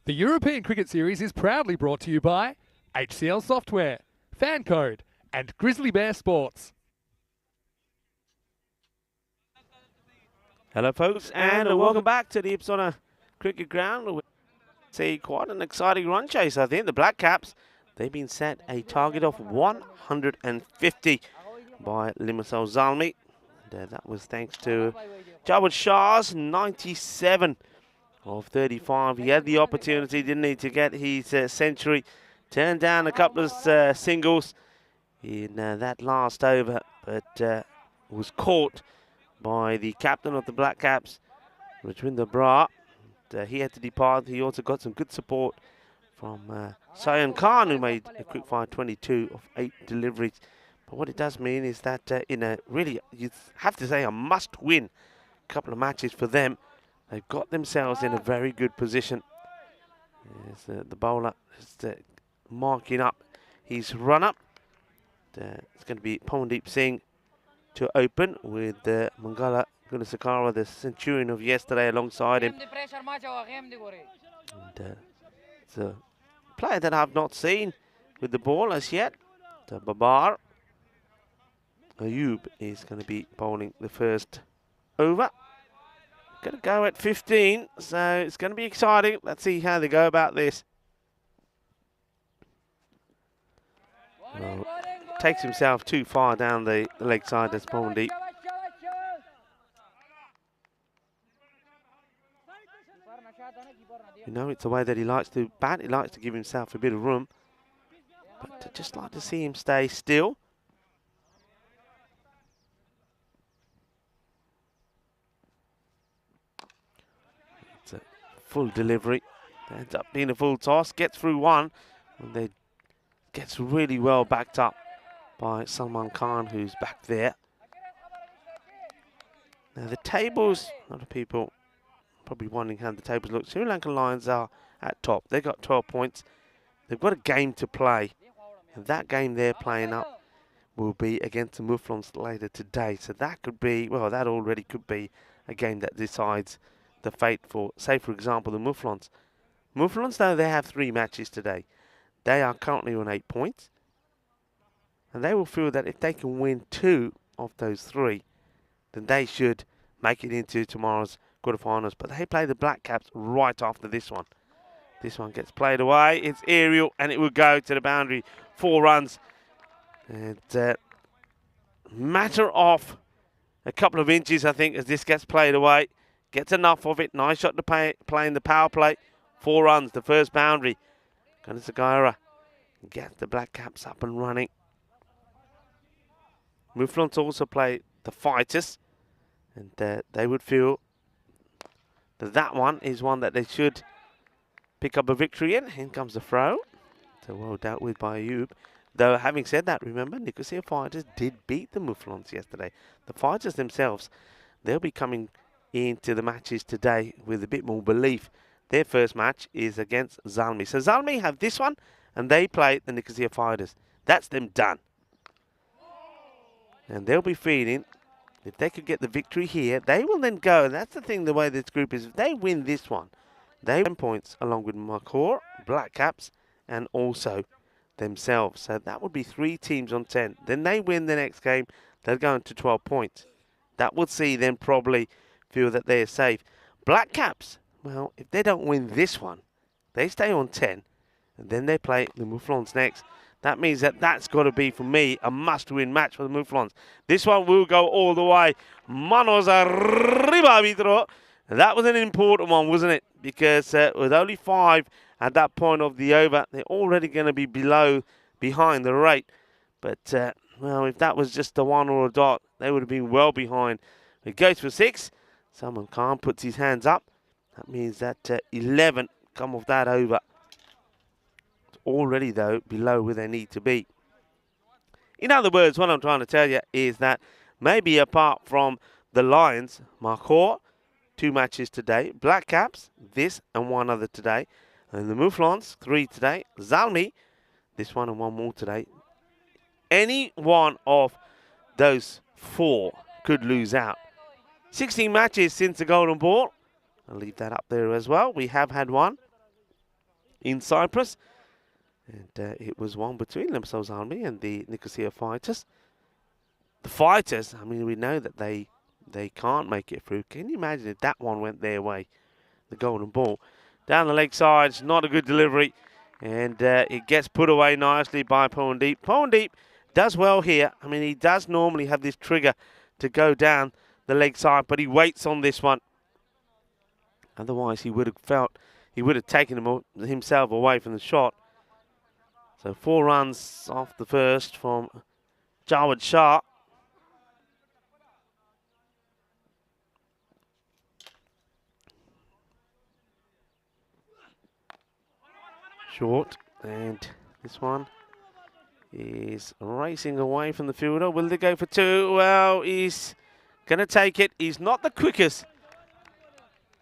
The European Cricket Series is proudly brought to you by HCL Software, FanCode, and Grizzly Bear Sports. Hello folks, and welcome back to the Ipsona Cricket Ground. We see quite an exciting run chase, I think. The Black Caps, they've been set a target of 150 by Limassol Zalmi. And, that was thanks to Jawad Shah's 97 of 35. He had the opportunity, didn't he, to get his century. Turned down a couple of singles in that last over, but was caught by the captain of the Black Caps, Rajwinder Brar. He had to depart. He also got some good support from Sayan Khan, who made a quick fire 22 of 8 deliveries. But what it does mean is that in a really, you have to say, a must-win couple of matches for them, they've got themselves in a very good position. There's the bowler just marking up his run-up. It's going to be Pawandeep Singh to open with Mangala Gunasakara, the centurion of yesterday, alongside him. And, it's a player that I've not seen with the ball as yet. Babar Ayub is going to be bowling the first over. Going to go at 15, so it's going to be exciting. Let's see how they go about this. Well, takes himself too far down the leg side, that's Pawandeep. You know, it's the way that he likes to bat. He likes to give himself a bit of room. But I'd just like to see him stay still. It's a full delivery. Ends up being a full toss. Gets through one. And they gets really well backed up by Salman Khan, who's back there. Now the tables, a lot of people probably wondering how the tables look. Sri Lankan Lions are at top. They've got 12 points. They've got a game to play. And that game they're playing up will be against the Muflons later today. So that could be, well, that already could be a game that decides the fate for, say, for example, the Muflons. Muflons, though, they have 3 matches today. They are currently on 8 points. And they will feel that if they can win 2 of those 3, then they should make it into tomorrow's quarterfinals. But they play the Black Caps right after this one. This one gets played away. It's aerial, and it will go to the boundary. 4 runs. And matter of a couple of inches, I think, as this gets played away. Gets enough of it. Nice shot to play in the power play. 4 runs, the first boundary. Gunasakara gets the Black Caps up and running. Muflons also play the Fighters, and they would feel that that one is one that they should pick up a victory in. In comes the throw. So well dealt with by Ayub. Though, having said that, remember, Nicosia Fighters did beat the Muflons yesterday. The Fighters themselves, they'll be coming into the matches today with a bit more belief. Their first match is against Zalmi. So Zalmi have this one, and they play the Nicosia Fighters. That's them done. And they'll be feeling, if they could get the victory here, they will then go. And that's the thing, the way this group is. If they win this one, they win points along with Makor, Black Caps, and also themselves. So that would be 3 teams on 10. Then they win the next game, they'll go into 12 points. That would see them probably feel that they're safe. Black Caps, well, if they don't win this one, they stay on 10, and then they play the Muflons next. That means that that's got to be, for me, a must-win match for the Muflons. This one will go all the way. Manos arriba, arbitro. That was an important one, wasn't it? Because with only 5 at that point of the over, they're already going to be behind the rate. But, well, if that was just a 1 or a dot, they would have been well behind. It goes for 6. Salman Khan puts his hands up. That means that 11 come off that over. Already, though, below where they need to be. In other words, what I'm trying to tell you is that maybe apart from the Lions, Makor, 2 matches today, Black Caps, this and 1 other today, and the Muflons, 3 today, Zalmi, this one and 1 more today. Any one of those 4 could lose out. 16 matches since the Golden Ball. I'll leave that up there as well. We have had one. in Cyprus. And it was one between Limasol's Army and the Nicosia Fighters. The Fighters, I mean, we know that they can't make it through. Can you imagine if that one went their way? The golden ball. Down the leg side, it's not a good delivery. And it gets put away nicely by Powandeep. Powandeep does well here. I mean, he does normally have this trigger to go down the leg side, but he waits on this one. Otherwise, he would have taken himself away from the shot. So 4 runs off the first from Jawad Shah. Short, and this one is racing away from the fielder. Will they go for 2? Well, he's going to take it. He's not the quickest.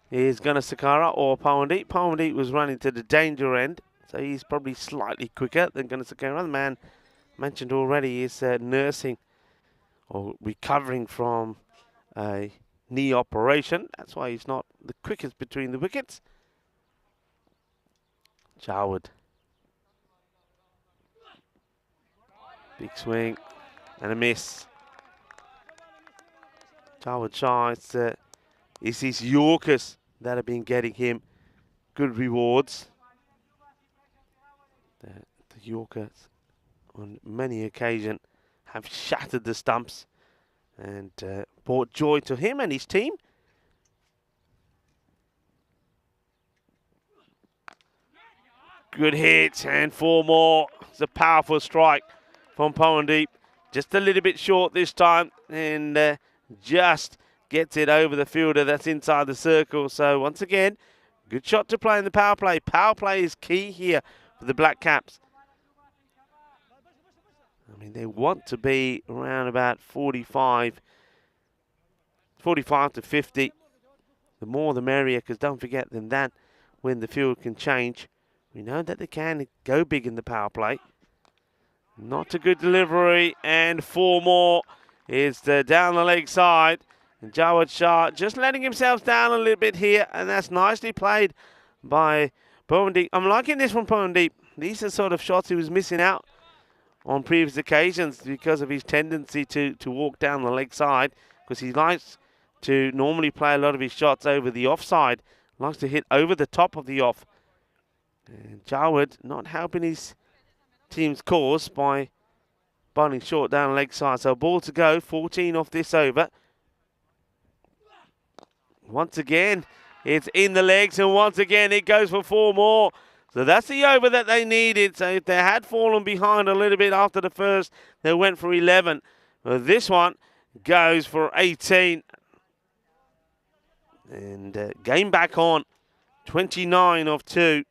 He's going to Sakara or Powandeep. Powandeep was running to the danger end, so he's probably slightly quicker than going to Sakara. The man mentioned already is nursing or recovering from a knee operation. That's why he's not the quickest between the wickets. Jawad. Big swing and a miss. Jawad Shah, it's his Yorkers that have been getting him good rewards. The Yorkers on many occasions have shattered the stumps and brought joy to him and his team. Good hit and 4 more. It's a powerful strike from Powandeep. Just a little bit short this time and just gets it over the fielder that's inside the circle. So once again, good shot to play in the power play. Power play is key here for the Black Caps. I mean, they want to be around about 45 to 50. The more the merrier, because don't forget than that, when the field can change. We know that they can go big in the power play. Not a good delivery, and 4 more is down the leg side. And Jawad Shah just letting himself down a little bit here, and that's nicely played by Powandeep. I'm liking this from Powandeep. These are sort of shots he was missing out on previous occasions because of his tendency to walk down the leg side, because he likes to normally play a lot of his shots over the offside, likes to hit over the top of the off. And Jawad not helping his team's cause by bowling short down the leg side. So ball to go, 14 off this over. Once again, it's in the legs, and once again it goes for 4 more. So that's the over that they needed. So if they had fallen behind a little bit after the first, they went for 11. Well, this one goes for 18. And game back on, 29 off 2.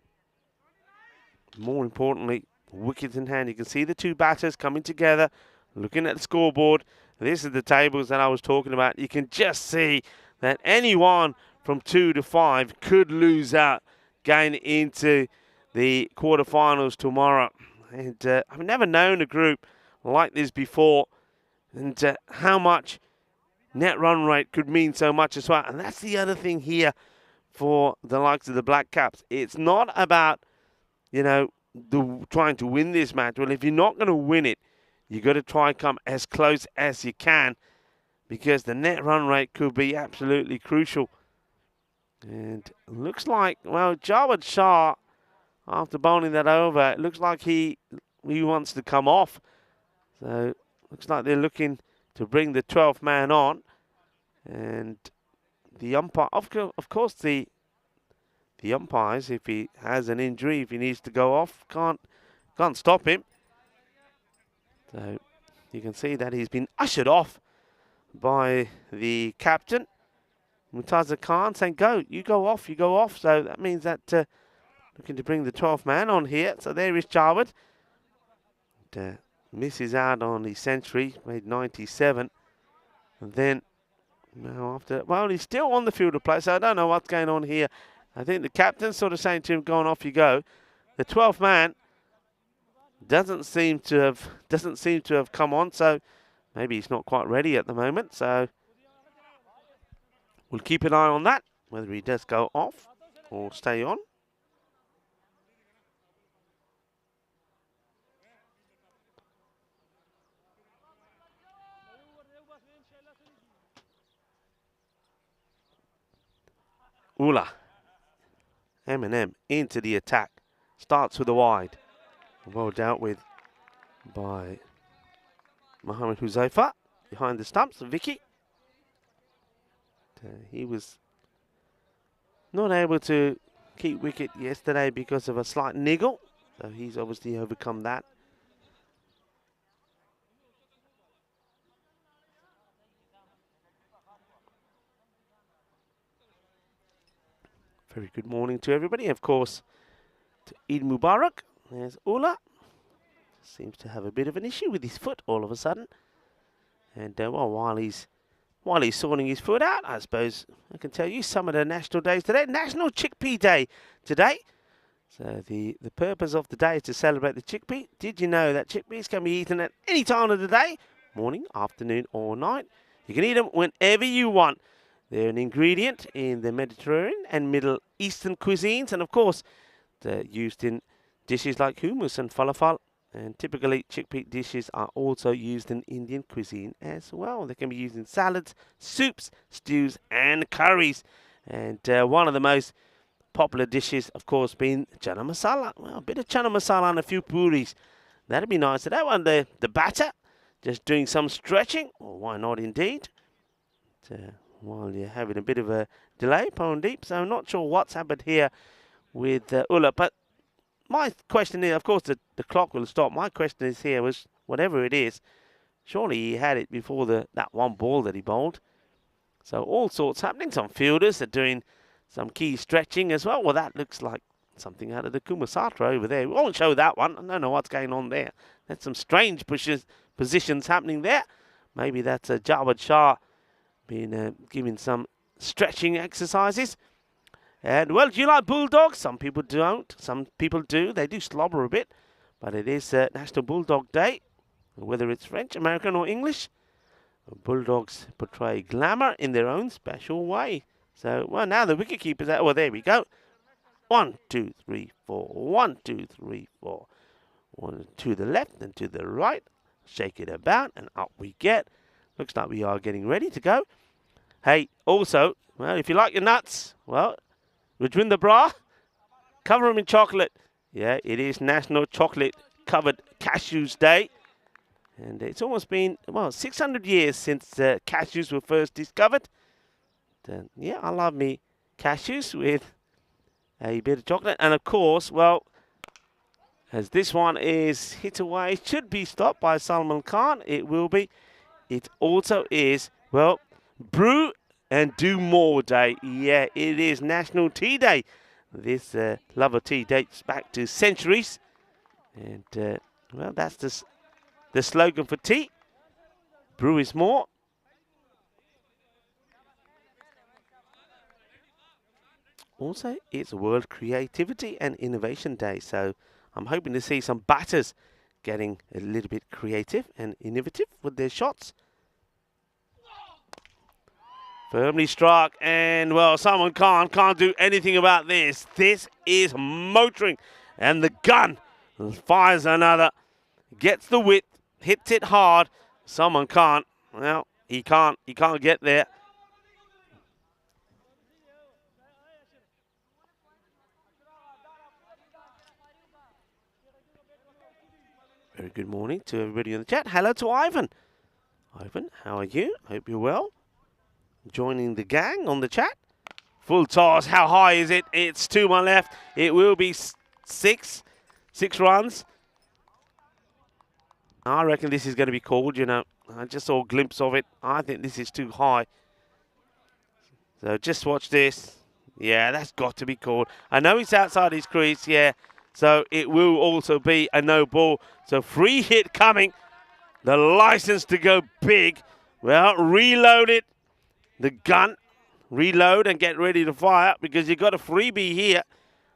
More importantly, wickets in hand. You can see the 2 batters coming together, looking at the scoreboard. This is the tables that I was talking about. You can just see that anyone from 2 to 5 could lose out going into the quarterfinals tomorrow. And I've never known a group like this before, and how much net run rate could mean so much as well. And that's the other thing here for the likes of the Black Caps. It's not about, trying to win this match. Well, if you're not going to win it, you got to try and come as close as you can, because the net run rate could be absolutely crucial. And looks like, well, Jawad Shah, after bowling that over, it looks like he wants to come off. So looks like they're looking to bring the 12th man on. And the umpire, of course, the umpires, if he has an injury, if he needs to go off, can't stop him. So you can see that he's been ushered off by the captain, Murtaza Khan, saying, go, you go off. So that means that looking to bring the 12th man on here. So there is Jawad. Misses out on the century, made 97. And then, now he's still on the field of play, so I don't know what's going on here. I think the captain's sort of saying to him, go on, off you go. The 12th man doesn't seem to have come on, so maybe he's not quite ready at the moment. So we'll keep an eye on that, whether he does go off or stay on. Ula. Eminem into the attack. Starts with a wide. Well dealt with by Mohamed Huzaifa. Behind the stumps, Vicky. He was not able to keep wicket yesterday because of a slight niggle. So he's obviously overcome that. Very good morning to everybody. Of course, to Eid Mubarak. There's Ula. Seems to have a bit of an issue with his foot all of a sudden. And well, while he's sorting his foot out, I suppose I can tell you some of the national days today. National Chickpea Day today. So the purpose of the day is to celebrate the chickpea. Did you know that chickpeas can be eaten at any time of the day? Morning, afternoon or night. You can eat them whenever you want. They're an ingredient in the Mediterranean and Middle Eastern cuisines. And of course, they're used in dishes like hummus and falafel. And typically, chickpea dishes are also used in Indian cuisine as well. They can be used in salads, soups, stews, and curries. And one of the most popular dishes, of course, being chana masala. Well, a bit of chana masala and a few puris. That'd be nice. So that one, the batter, just doing some stretching. Well, why not indeed? While you're having a bit of a delay, Pondeep. So I'm not sure what's happened here with Ula. But my question is, of course, the clock will stop. My question is here was, whatever it is, surely he had it before that one ball that he bowled. So all sorts happening. Some fielders are doing some key stretching as well. Well, that looks like something out of the Kumasatra over there. We won't show that one. I don't know what's going on there. There's some strange positions happening there. Maybe that's Jawad Shah being given some stretching exercises. And, well, do you like bulldogs? Some people don't. Some people do. They do slobber a bit. But it is National Bulldog Day. Whether it's French, American or English, bulldogs portray glamour in their own special way. So, well, now the wicketkeeper's out. Well, there we go. 1, 2, 3, 4. 1, 2, 3, 4. One to the left and to the right. Shake it about and up we get. Looks like we are getting ready to go. Hey, also, well, if you like your nuts, well, Rajwinder Bra, cover them in chocolate. Yeah, it is National Chocolate Covered Cashews Day. And it's almost been, well, 600 years since cashews were first discovered. Yeah, I love me cashews with a bit of chocolate. And, of course, well, as this one is hit away, it should be stopped by Salman Khan. It will be. It also is, well, Brew and Do More Day. Yeah, it is National Tea Day. This love of tea dates back to centuries. And, well, that's the slogan for tea. Brew is more. Also, it's World Creativity and Innovation Day. So I'm hoping to see some batters getting a little bit creative and innovative with their shots. Firmly struck, and, well, Salman Khan can't do anything about this. This is motoring, and the gun fires another, gets the width, hits it hard. Salman Khan, well, he can't get there. Very good morning to everybody in the chat. Hello to Ivan. Ivan, how are you? Hope you're well. Joining the gang on the chat. Full toss. How high is it? It's to my left. It will be six runs. I reckon this is going to be called, you know. I just saw a glimpse of it. I think this is too high. So just watch this. Yeah, that's got to be called. I know it's outside his crease, yeah. So it will also be a no ball. So free hit coming. The license to go big. Well, reload it. The gun. Reload and get ready to fire because you've got a freebie here.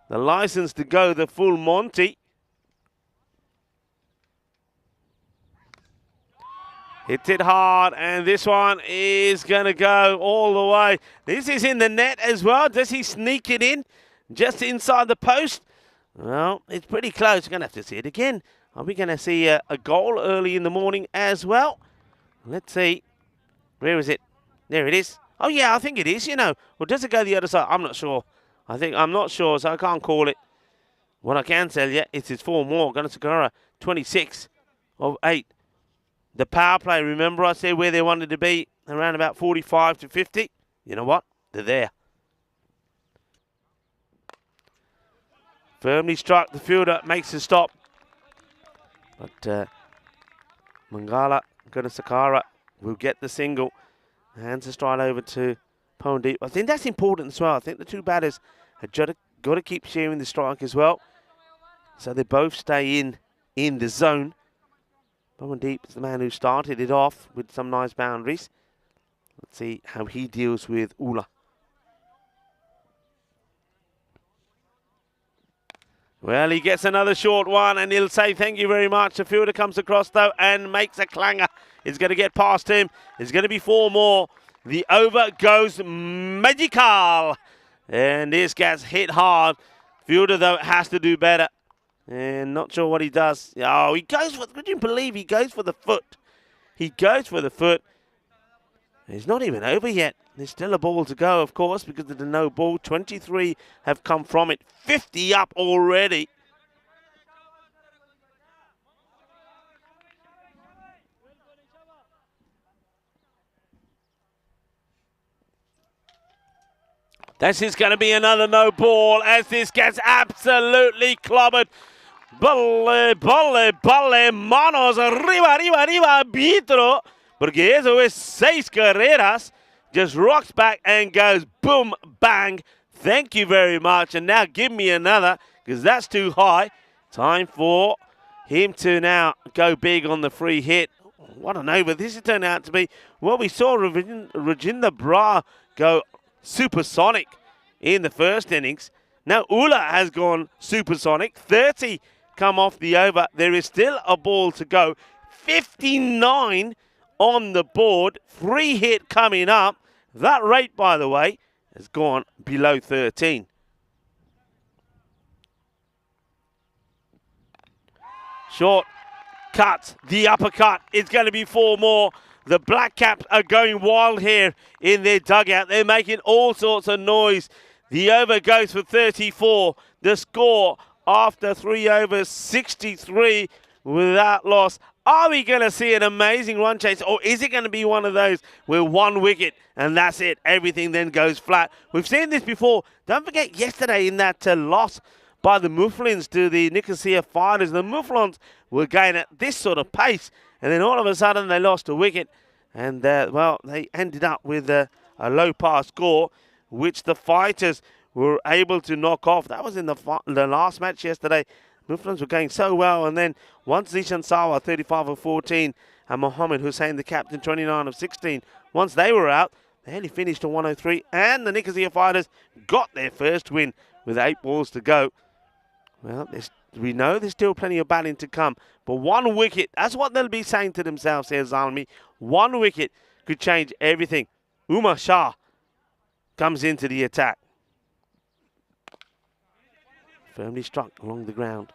The license to go the full Monty. Hits it hard, and this one is going to go all the way. This is in the net as well. Does he sneak it in just inside the post? Well, it's pretty close. We're going to have to see it again. Are we going to see a goal early in the morning as well? Let's see. Where is it? There it is. Oh, yeah, I think it is, you know. Or does it go the other side? I'm not sure. I'm not sure, so I can't call it. What I can tell you is it's 4 more. Gunnar Sakura, 26 of 8. The power play, remember I said where they wanted to be, around about 45 to 50? You know what? They're there. Firmly struck. The fielder makes a stop. But Mangala, Gunasakara will get the single. Hands a stride over to Pondeep. I think that's important as well. I think the two batters have got to keep sharing the strike as well. So they both stay in the zone. Pondeep is the man who started it off with some nice boundaries. Let's see how he deals with Ula. Well, he gets another short one, and he'll say thank you very much. The fielder comes across, though, and makes a clanger. It's going to get past him. It's going to be 4 more. The over goes magical. And this gets hit hard. Fielder, though, has to do better. And not sure what he does. Oh, he goes for, could you believe he goes for the foot? He goes for the foot. It's not even over yet. There's still a ball to go, of course, because of the no ball. 23 have come from it. 50 up already. This is going to be another no ball as this gets absolutely clobbered. Balle, balle, balle, manos, arriba, arriba, arriba, arbitro. Porque eso es 6 carreras. Just rocks back and goes boom, bang. Thank you very much. And now give me another, because that's too high. Time for him to now go big on the free hit. What an over this has turned out to be. Well, we saw Rajinder Brar go supersonic in the first innings. Now Ula has gone supersonic. 30 come off the over. There is still a ball to go. 59 on the board. Free hit coming up. That rate, by the way, has gone below 13. Short cut. The uppercut. It's going to be 4 more. The Black Caps are going wild here in their dugout. They're making all sorts of noise. The over goes for 34. The score after 3 overs, 63 without loss. Are we going to see an amazing run chase, or is it going to be one of those where 1 wicket and that's it? Everything then goes flat. We've seen this before. Don't forget yesterday in that loss by the Mufflins to the Nicosia Fighters. The Mufflins were going at this sort of pace, and then all of a sudden they lost a wicket, and well, they ended up with a low par score, which the Fighters were able to knock off. That was in the last match yesterday. Mufflins were going so well, and then once Zishan Sawa, 35 of 14, and Mohammed Hussain, the captain, 29 of 16, once they were out, they only finished on 103, and the Nicosia Fighters got their first win with 8 balls to go. Well, we know there's still plenty of batting to come, but 1 wicket, that's what they'll be saying to themselves here, Zalmi. 1 wicket could change everything. Umar Shah comes into the attack. Firmly struck along the ground.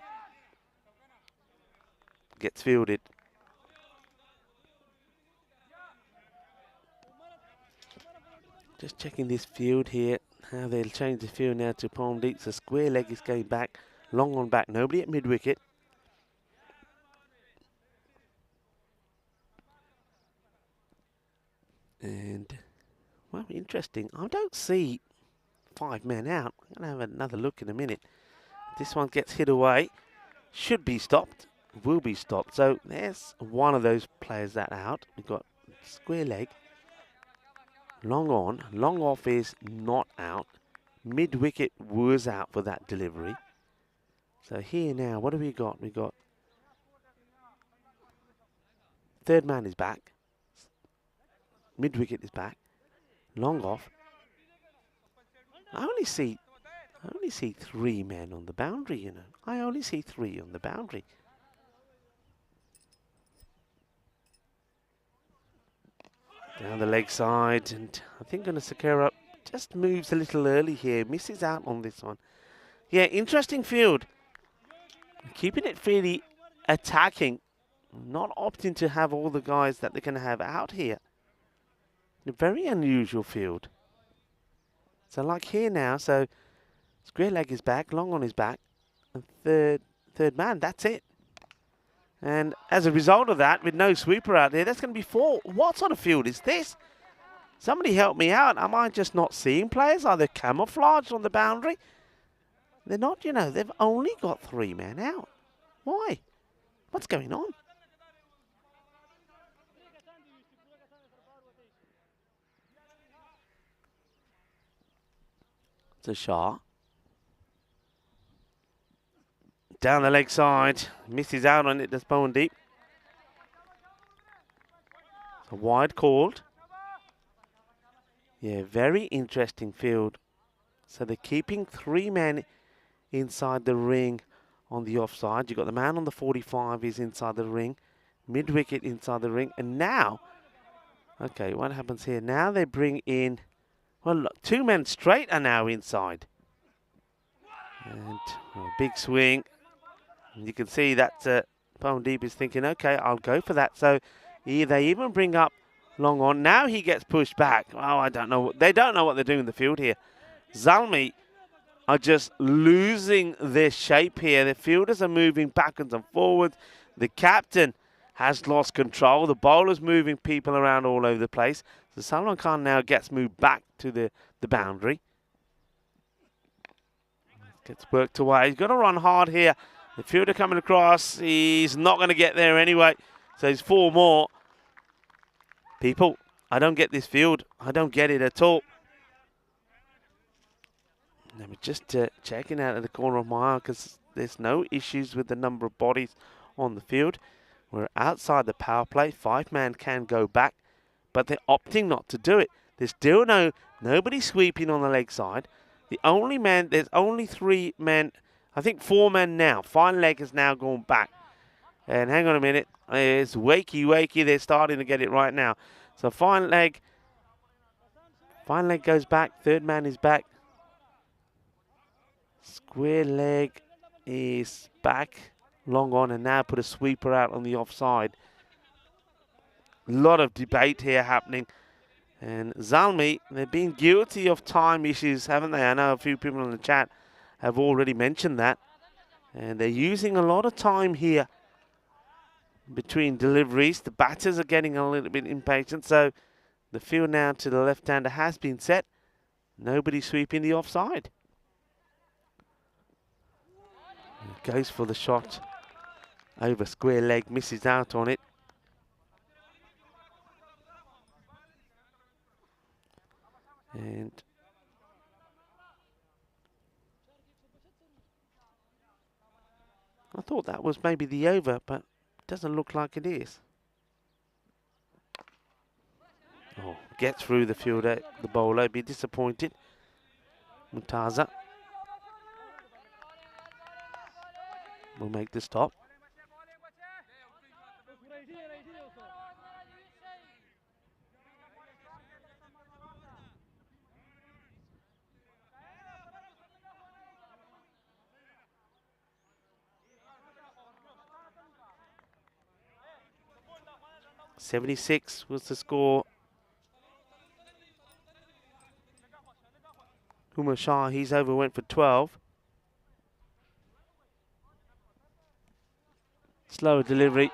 Gets fielded. Just checking this field here. How they'll change the field now to palm deep. So square leg is going back. Long on back. Nobody at mid wicket. And, well, interesting. I don't see 5 men out. I'm going to have another look in a minute. This one gets hit away. Should be stopped. Will be stopped. So there's one of those players that out. We've got square leg. Long on. Long off is not out. Mid wicket was out for that delivery. So here now, what have we got? We got third man is back. Mid wicket is back. Long off. I only see 3 men on the boundary, you know. I only see 3 on the boundary. Down the leg side, and I think Gunasakura just moves a little early here. Misses out on this one. Yeah, interesting field. Keeping it fairly attacking. Not opting to have all the guys that they're going to have out here. A very unusual field. So like here now, so square leg is back, long on his back, and third man, that's it. And as a result of that, with no sweeper out there, that's going to be 4. What sort of field is this? Somebody help me out. Am I just not seeing players? Are they camouflaged on the boundary? They're not, you know. They've only got 3 men out. Why? What's going on? It's a shot. Down the leg side. Misses out on it, that's bone deep. It's a wide called. Yeah, very interesting field. So they're keeping 3 men inside the ring on the offside. You've got the man on the 45 is inside the ring. Mid-wicket inside the ring. And now, okay, what happens here? Now they bring in, well, look, 2 men straight are now inside. And a big swing. And you can see that Powndeep is thinking, okay, I'll go for that. So they even bring up long on. Now he gets pushed back. Oh, I don't know. They don't know what they're doing in the field here. Zalmi are just losing their shape here. The fielders are moving backwards and forwards. The captain has lost control. The bowler's moving people around all over the place. So Salman Khan now gets moved back to the boundary. Gets worked away. He's got to run hard here. The fielder coming across. He's not going to get there anyway. So he's 4 more. People, I don't get this field. I don't get it at all. I'm just checking out at the corner of my eye because there's no issues with the number of bodies on the field. We're outside the power play. 5 man can go back, but they're opting not to do it. There's still nobody sweeping on the leg side. The only man, there's only 3 men, I think 4 men now. Fine leg has now gone back. And hang on a minute, it's wakey. They're starting to get it right now. So fine leg goes back. 3rd man is back. Square leg is back, long on, and now put a sweeper out on the offside. A lot of debate here happening. And Zalmi, they've been guilty of time issues, haven't they? I know a few people in the chat have already mentioned that. And they're using a lot of time here between deliveries. The batters are getting a little bit impatient. So the field now to the left-hander has been set. Nobody sweeping the offside. He goes for the shot over square leg, misses out on it. And I thought that was maybe the over, but it doesn't look like it is. Oh, gets through the fielder, the bowler, be disappointed. Mumtaza will make the stop. .76 was the score. Umar Shah, he's over, went for 12. Slower delivery.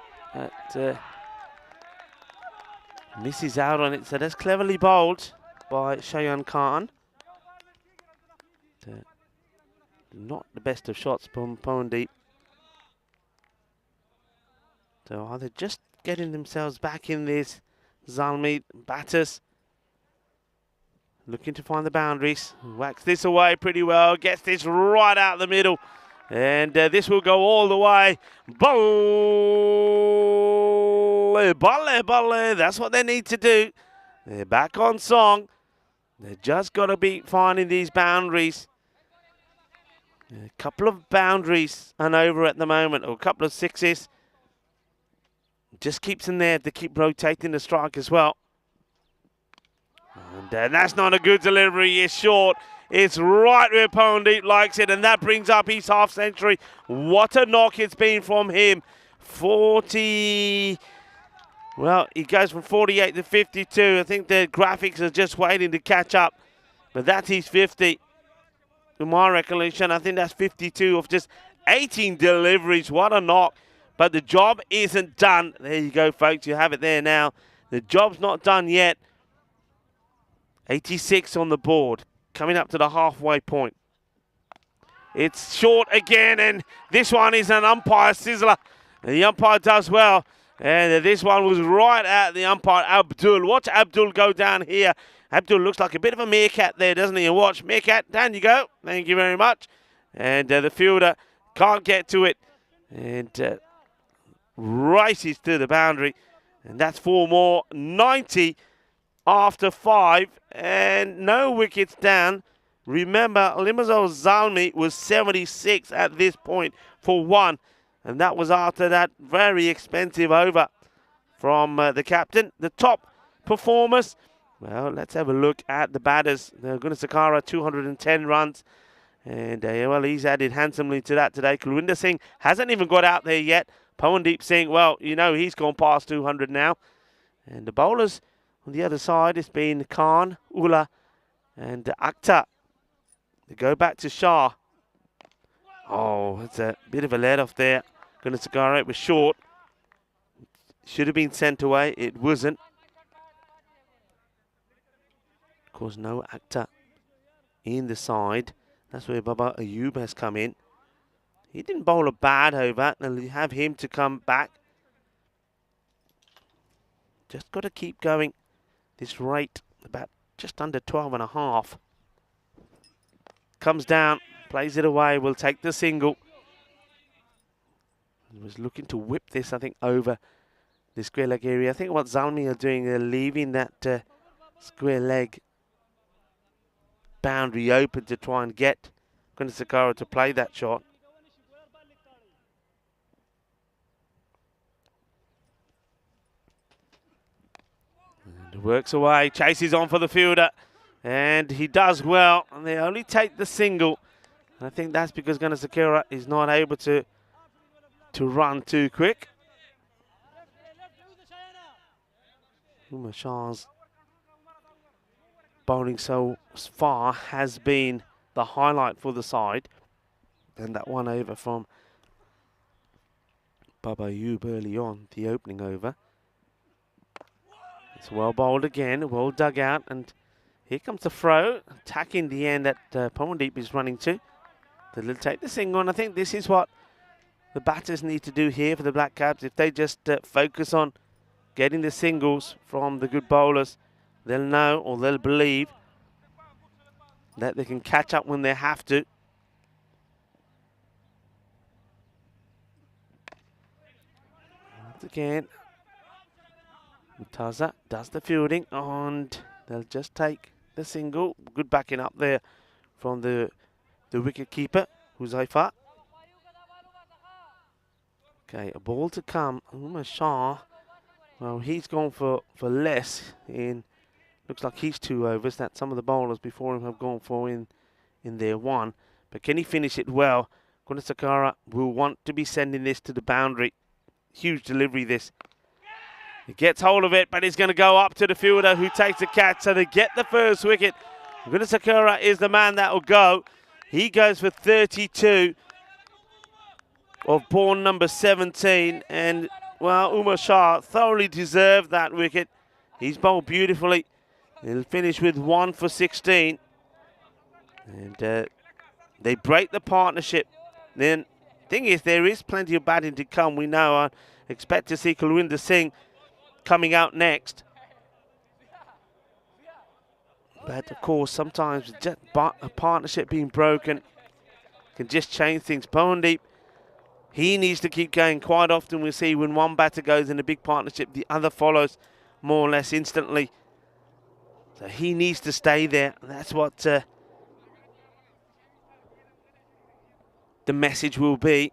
Misses out on it, so that's cleverly bowled by Shayan Khan. Not the best of shots from Powndeep. So are they just getting themselves back in this? Zalmi batters looking to find the boundaries. Whacks this away pretty well. Gets this right out the middle. And this will go all the way. Balle. That's what they need to do. They're back on song. They've just got to be finding these boundaries. A couple of boundaries and over at the moment, or a couple of 6s. Just keeps them there to keep rotating the strike as well. And that's not a good delivery. It's short. It's right where Powndeep likes it, and that brings up his half century. What a knock it's been from him. 40. Well, he goes from 48 to 52. I think the graphics are just waiting to catch up. But that's his 50. To my recollection, I think that's 52 of just 18 deliveries. What a knock. But the job isn't done. There you go, folks. You have it there now. The job's not done yet. 86 on the board. Coming up to the halfway point. It's short again, and this one is an umpire sizzler. The umpire does well. And this one was right at the umpire, Abdul. Watch Abdul go down here. Abdul looks like a bit of a meerkat there, doesn't he? And watch, meerkat, down you go. Thank you very much. And the fielder can't get to it. And races to the boundary. And that's 4 more. 90 after 5. And no wickets down. Remember, Limassol Zalmi was 76 at this point for 1. And that was after that very expensive over from the captain. The top performers, well, let's have a look at the batters. Guna Sakara, 210 runs. And, well, he's added handsomely to that today. Kulwinder Singh hasn't even got out there yet. Pawandeep Singh, well, you know, he's gone past 200 now. And the bowlers on the other side, it's been Khan, Ullah, and Akhtar. They go back to Shah. Oh, it's a bit of a let-off there. Guna Sakara, it was short. Should have been sent away. It wasn't. Of course, no Akhtar in the side. That's where Baba Ayub has come in. He didn't bowl a bad over. And you have him to come back. Just got to keep going. This rate, about just under 12.5. Comes down, plays it away. Will take the single. He was looking to whip this, I think, over the square leg area. I think what Zalmi are doing, they're leaving that square leg boundary open to try and get Guna Sakara to play that shot. And works away, chases on for the fielder, and he does well. And they only take the single. And I think that's because Guna Sakara is not able to run too quick. Umar Shah's bowling so far has been the highlight for the side. And that one over from Baba Ayub early on, the opening over. It's well bowled again, well dug out, and here comes the throw, attacking the end that Pawandeep is running to. They'll take the single, and I think this is what the batters need to do here for the Black Caps. If they just focus on getting the singles from the good bowlers, they'll know, or they'll believe, that they can catch up when they have to. Once again, Mutaza does the fielding, and they'll just take the single. Good backing up there from the wicket keeper, Huzaifa. Okay, a ball to come. Umar Shah, well, he's gone for less in. Looks like he's 2 overs that some of the bowlers before him have gone for in their 1. But can he finish it well? Guna Sakara will want to be sending this to the boundary. Huge delivery this. He gets hold of it, but he's going to go up to the fielder who takes the catch. So they get the first wicket. Guna Sakara is the man that will go. He goes for 32 of ball number 17. And, well, Umar Shah thoroughly deserved that wicket. He's bowled beautifully. He'll finish with 1 for 16. And they break the partnership. Then, thing is, there is plenty of batting to come. We know. I expect to see Kulwinder Singh coming out next. But, of course, sometimes just a partnership being broken can just change things. Pawandeep, he needs to keep going. Quite often we see when one batter goes in a big partnership, the other follows more or less instantly. So he needs to stay there. That's what the message will be.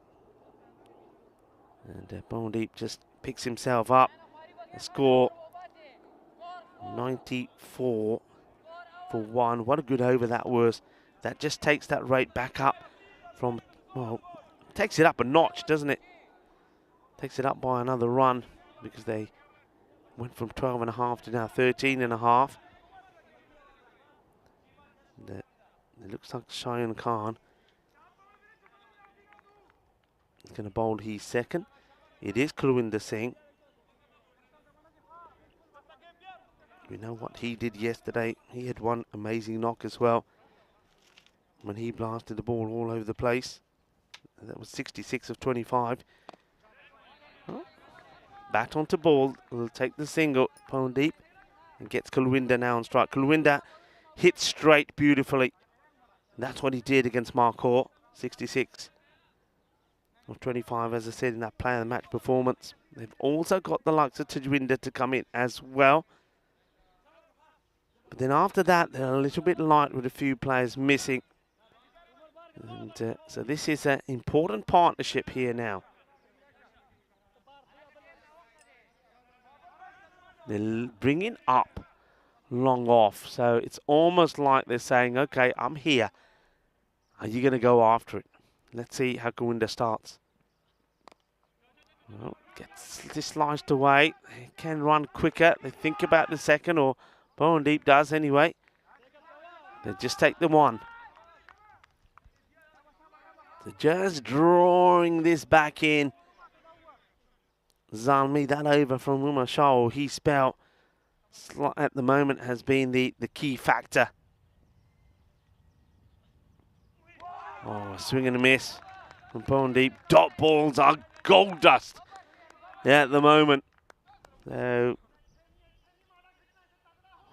And Pawandeep just picks himself up. The score 94 for 1. What a good over that was. That just takes that rate back up from, well, takes it up a notch, doesn't it? Takes it up by another run because they went from 12.5 to now 13.5. It looks like Cheyenne Khan is going to bowl his second. It is Kulwinder Singh. We know what he did yesterday. He had one amazing knock as well when he blasted the ball all over the place. That was 66 of 25. Oh. Bat onto ball. Will take the single. Powndeep and gets Kulwinder now on strike. Kulwinder hit straight beautifully. That's what he did against Marcourt. 66 of 25, as I said, in that player of the match performance. They've also got the likes of Tajwinder to come in as well. But then after that, they're a little bit light with a few players missing. And so this is an important partnership here now. They're bringing up long off. So it's almost like they're saying, okay, I'm here. Are you going to go after it? Let's see how Kulwinder starts. Well, gets this sliced away. They can run quicker. They think about the second, or Powndeep does anyway. They just take the one. So just drawing this back in. Zalmi, that over from Umar Shah, he spell at the moment has been the key factor. Oh, a swing and a miss from Powndeep. Dot balls are gold dust at the moment. So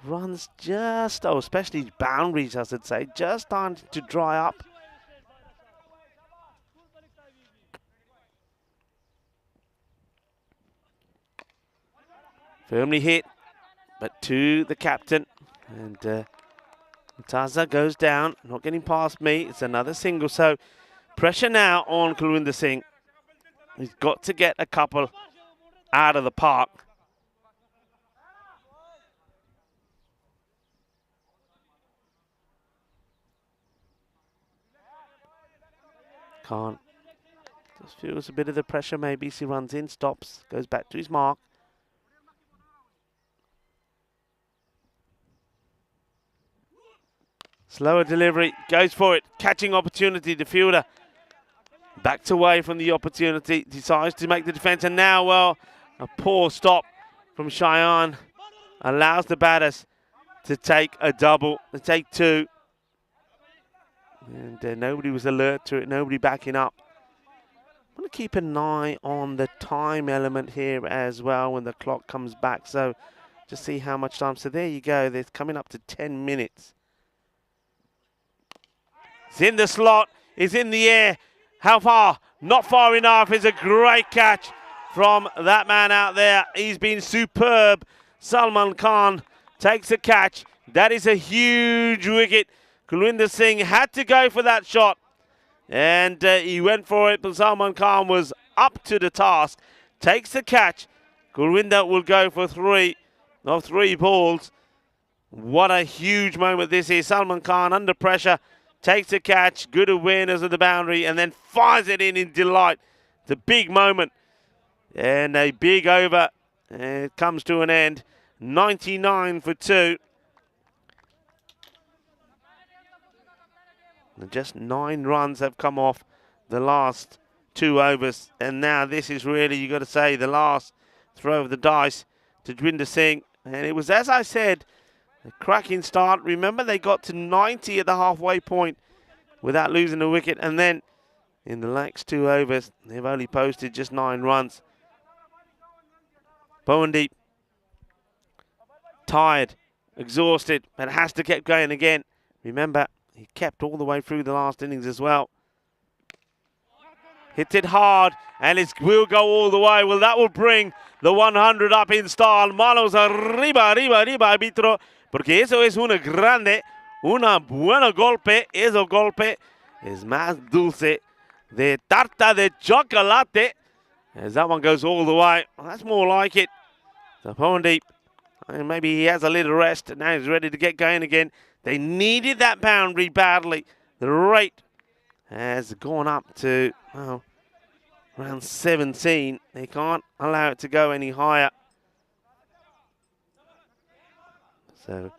runs just, especially boundaries, I should say, just starting to dry up. Firmly hit, but to the captain. And Taza goes down, not getting past me. It's another single. So pressure now on Kulwinder Singh. He's got to get a couple out of the park. Can't. Just feels a bit of the pressure maybe. He runs in, stops, goes back to his mark. Slower delivery, goes for it, catching opportunity, the fielder backed away from the opportunity, decides to make the defence, and now, well, a poor stop from Cheyenne allows the batters to take a double, to take two. And nobody was alert to it, nobody backing up. I'm going to keep an eye on the time element here as well when the clock comes back, so just see how much time. So there you go, they're coming up to 10 minutes. It's in the slot, it's in the air. How far? Not far enough. It's a great catch from that man out there. He's been superb. Salman Khan takes a catch. That is a huge wicket. Kulwinder Singh had to go for that shot. And he went for it, but Salman Khan was up to the task. Takes the catch. Kulwinder will go for 3 of 3 balls. What a huge moment this is. Salman Khan under pressure. Takes a catch, good awareness of the boundary, and then fires it in delight. It's a big moment. And a big over. And it comes to an end. 99 for 2. And just 9 runs have come off the last 2 overs. And now this is really, you got to say, the last throw of the dice to Tajwinder Singh. And it was, as I said, a cracking start. Remember, they got to 90 at the halfway point without losing a wicket. And then in the next 2 overs, they've only posted just 9 runs. Powndeep, tired, exhausted, but has to keep going again. Remember, he kept all the way through the last innings as well. Hits it hard, and it will go all the way. Well, that will bring the 100 up in style. Manos arriba, arriba, arriba, arbitro. Porque eso es una grande, una buena golpe. Ese golpe es más dulce de tarta de chocolate. As that one goes all the way. Well, that's more like it. So Powndeep, and maybe he has a little rest, and now he's ready to get going again. They needed that boundary badly. The rate has gone up to, well, around 17. They can't allow it to go any higher. So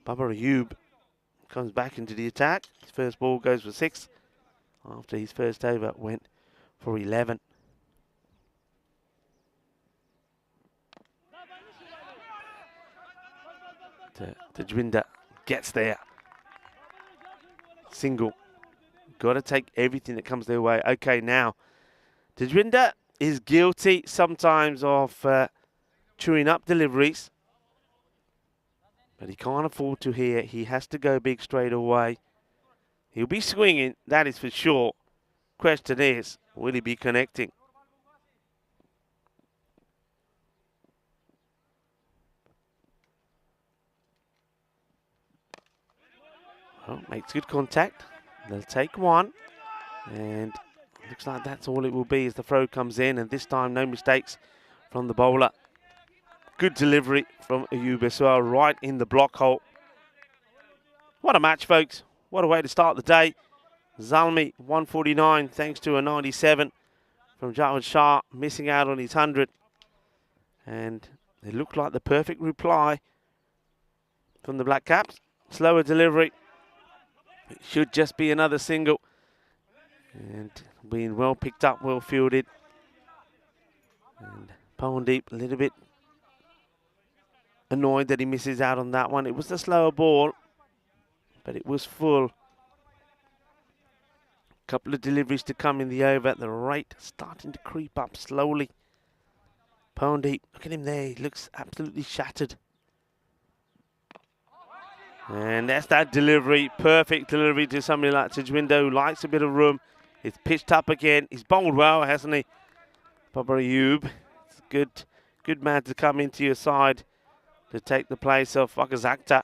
Baba Ayub comes back into the attack. His first ball goes for 6 after his first over went for 11. Tajwinder gets there. Single. Got to take everything that comes their way. Okay, now Tajwinder is guilty sometimes of chewing up deliveries, but he can't afford to here. He has to go big straight away. He'll be swinging, that is for sure. Question is, will he be connecting? Well, makes good contact. They'll take one, and looks like that's all it will be as the throw comes in, and this time no mistakes from the bowler. Good delivery from Ayub as well, right in the block hole. What a match, folks. What a way to start the day. Zalmi, 149, thanks to a 97 from Jawad Shah, missing out on his 100. And it looked like the perfect reply from the Black Caps. Slower delivery. It should just be another single. And being well picked up, well fielded. And Pawandeep a little bit annoyed that he misses out on that one. It was the slower ball, but it was full. Couple of deliveries to come in the over. The rate starting to creep up slowly. Pawandeep, look at him there. He looks absolutely shattered. And that's that delivery. Perfect delivery to somebody like Tajwinder, who likes a bit of room. It's pitched up again. He's bowled well, hasn't he? Baba Ayub. It's a good man to come into your side to take the place of Fakazakta.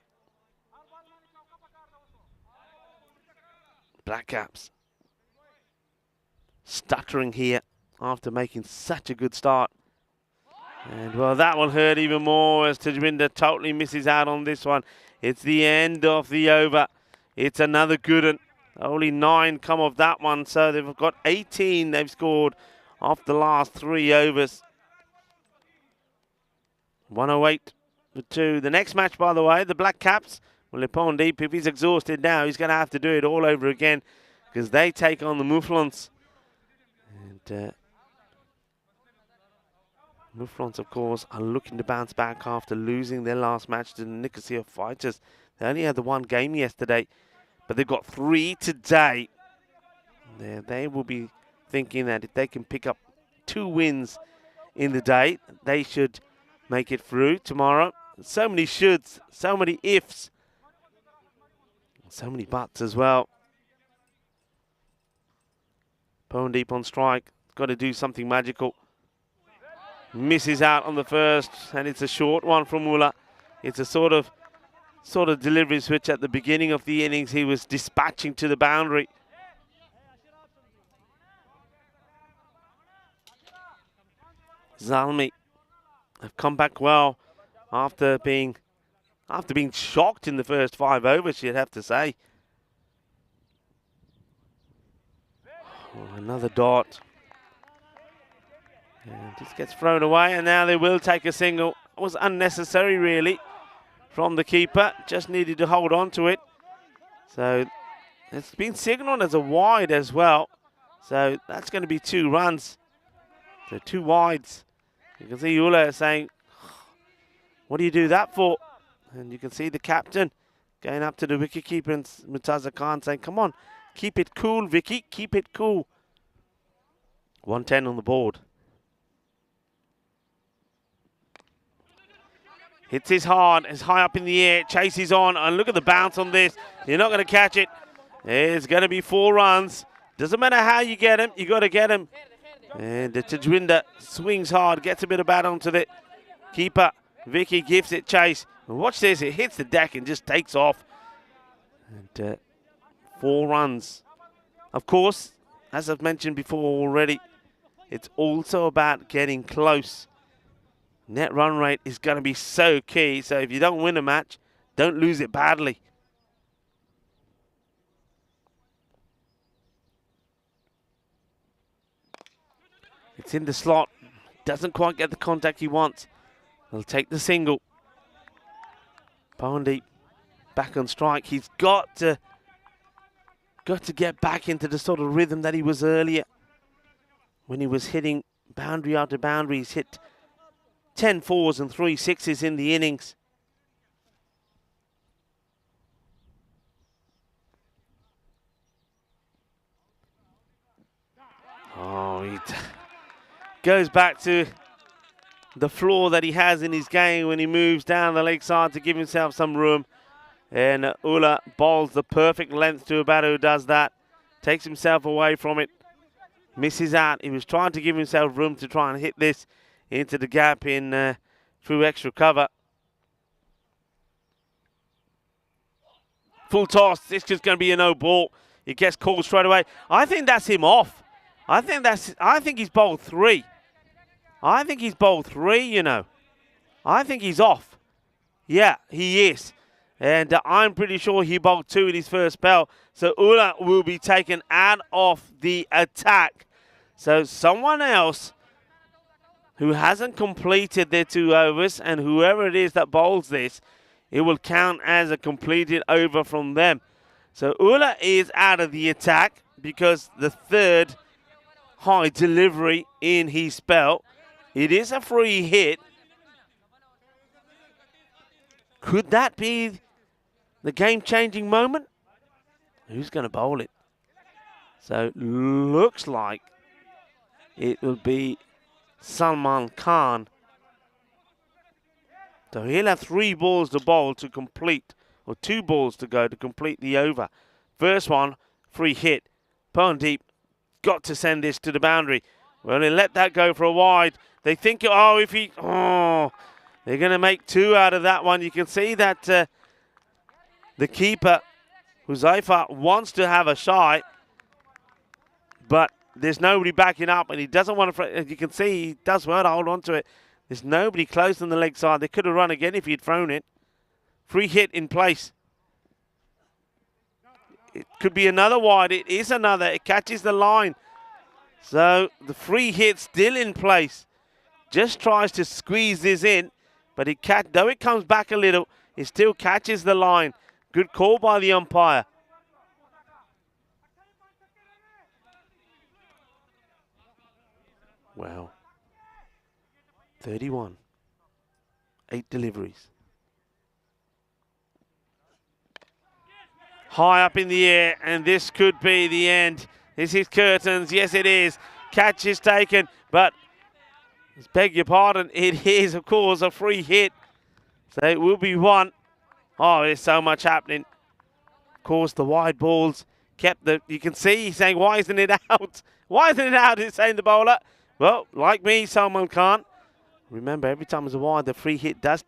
Black Caps stuttering here after making such a good start. And well, that one hurt even more as Tajwinder totally misses out on this one. It's the end of the over. It's another good one. Only 9 come of that one, so they've got 18 they've scored off the last 3 overs. 108 for 2. The next match, by the way, the Black Caps, well, Pawandeep, if he's exhausted now, he's going to have to do it all over again because they take on the Mouflons. And Mouflons, of course, are looking to bounce back after losing their last match to the Nicosia Fighters. They only had the 1 game yesterday, but they've got 3 today. They will be thinking that if they can pick up 2 wins in the day, they should make it through tomorrow. So many shoulds, so many ifs, so many buts as well. Pawandeep on strike, got to do something magical. Misses out on the first, and it's a short one from Muller. It's a sort of delivery switch at the beginning of the innings. He was dispatching to the boundary. Zalmi have come back well after being shocked in the first 5 overs, you'd have to say. Oh, another dot. And just gets thrown away, and now they will take a single. It was unnecessary, really, from the keeper. Just needed to hold on to it. So it's been signalled as a wide as well. So that's going to be 2 runs. So 2 wides. You can see Ula saying, what do you do that for? And you can see the captain going up to the wicketkeeper and Murtaza Khan saying, come on, keep it cool, Vicky, keep it cool. 110 on the board. Hits his hard, it's high up in the air, chases on, and look at the bounce on this. You're not going to catch it. It's going to be 4 runs. Doesn't matter how you get him, you got to get him. And Tajwinder swings hard, gets a bit of bat onto the keeper. Vicky gives it chase. And watch this, it hits the deck and just takes off. And 4 runs. Of course, as I've mentioned before already, it's also about getting close. Net run rate is going to be so key. So if you don't win a match, don't lose it badly. It's in the slot. Doesn't quite get the contact he wants. He'll take the single. Bondi back on strike. He's got to get back into the sort of rhythm that he was earlier when he was hitting boundary after boundary. He's hit 10 fours and 3 sixes in the innings. Oh, he goes back to the flaw that he has in his game when he moves down the leg side to give himself some room. And Ula bowls the perfect length to a batter who does that. Takes himself away from it. Misses out. He was trying to give himself room to try and hit this into the gap in through extra cover. Full toss. This is going to be a no ball. He gets called straight away. I think that's him off. I think he's bowled 3. I think he's bowled 3, you know. I think he's off. Yeah, he is. And I'm pretty sure he bowled 2 in his first spell. So Ula will be taken out of the attack. So someone else who hasn't completed their 2 overs, and whoever it is that bowls this, it will count as a completed over from them. So Ula is out of the attack because the 3rd high delivery in his spell. It is a free hit. Could that be the game-changing moment? Who's going to bowl it? So looks like it will be Salman Khan. So he'll have 3 balls to bowl to complete, or 2 balls to go to complete the over. First one, free hit. Deep got to send this to the boundary. Well, they let that go for a wide. They think, they're going to make 2 out of that one. You can see that the keeper, Huzaifa, wants to have a shot, but there's nobody backing up, and he doesn't want to. As you can see, he does well to hold on to it. There's nobody close on the leg side. They could have run again if he'd thrown it. Free hit in place. It could be another wide. It is another. It catches the line. So the free hit still in place. Just tries to squeeze this in, but though it comes back a little, it still catches the line. Good call by the umpire. Wow. 31. 8 deliveries. High up in the air, and this could be the end. This is curtains. Yes, it is. Catch is taken, but beg your pardon, it is, of course, a free hit. So it will be 1. Oh, there's so much happening. Of course, the wide balls kept you can see he's saying, why isn't it out? Why isn't it out? He's saying the bowler. Well, like me, someone can't. Remember, every time there's a wide, the free hit does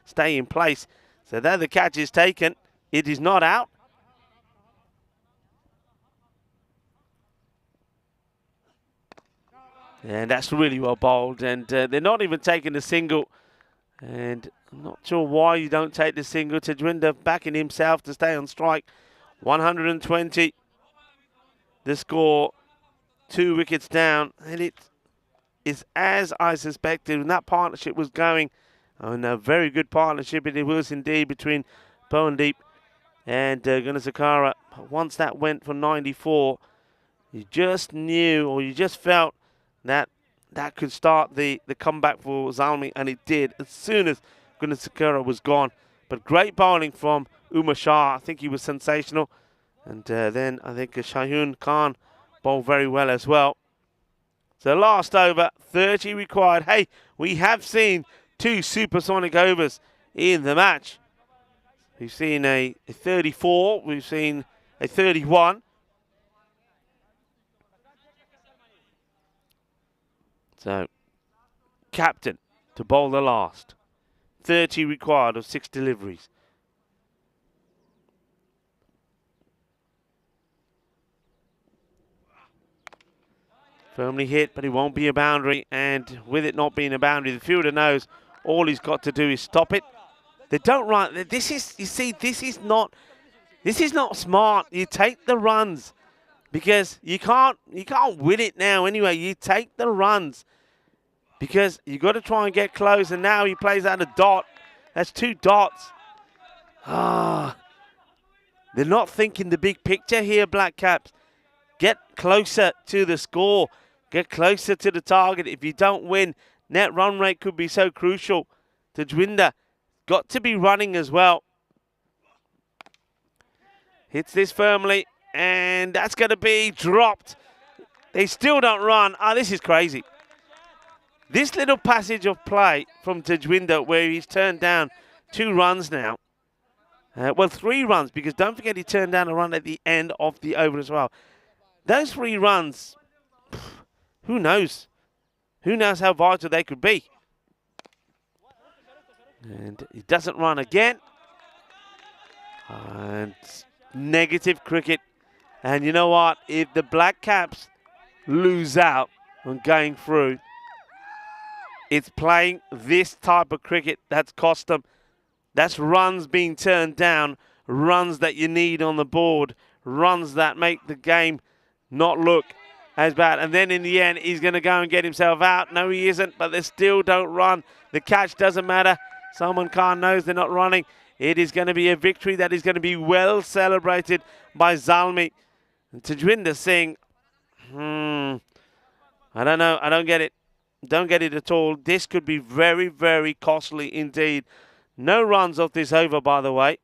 stay in place. So there the catch is taken. It is not out. And that's really well bowled. And they're not even taking the single. And I'm not sure why you don't take the single. Tajwinder backing himself to stay on strike. 120. The score. 2 wickets down. And it is as I suspected when that partnership was going. And a very good partnership it was indeed between Bowendeep and Gunasakara. Once that went for 94, you just knew, or you just felt that could start the comeback for Zalmi, and it did as soon as Gunasakara was gone. But great bowling from Umar Shah. I think he was sensational. And then I think Shahun Khan bowled very well as well. So last over, 30 required. Hey, we have seen 2 supersonic overs in the match. We've seen a 34, we've seen a 31. So, captain to bowl the last. 30 required of 6 deliveries. Firmly hit, but it won't be a boundary. And with it not being a boundary, the fielder knows all he's got to do is stop it. They don't run. This is not smart. You take the runs because you can't win it now anyway. You take the runs because you got to try and get close. And now he plays out a dot. That's 2 dots. They're not thinking the big picture here, Black Caps. Get closer to the score. Get closer to the target. If you don't win, net run rate could be so crucial. Tajwinder got to be running as well. Hits this firmly, and that's going to be dropped. They still don't run. This is crazy. This little passage of play from Tajwinder where he's turned down 2 runs now. Well, 3 runs, because don't forget he turned down a run at the end of the over as well. Those 3 runs, who knows? Who knows how vital they could be? And he doesn't run again. And negative cricket. And you know what? If the Black Caps lose out on going through, it's playing this type of cricket that's cost them. That's runs being turned down, runs that you need on the board, runs that make the game not look as bad. And then in the end, he's going to go and get himself out. No, he isn't, but they still don't run. The catch doesn't matter. Salman Khan knows they're not running. It is going to be a victory that is going to be well celebrated by Zalmi. And Tajwinder Singh, I don't know. I don't get it. Don't get it at all. This could be very, very costly indeed. No runs off this over, by the way.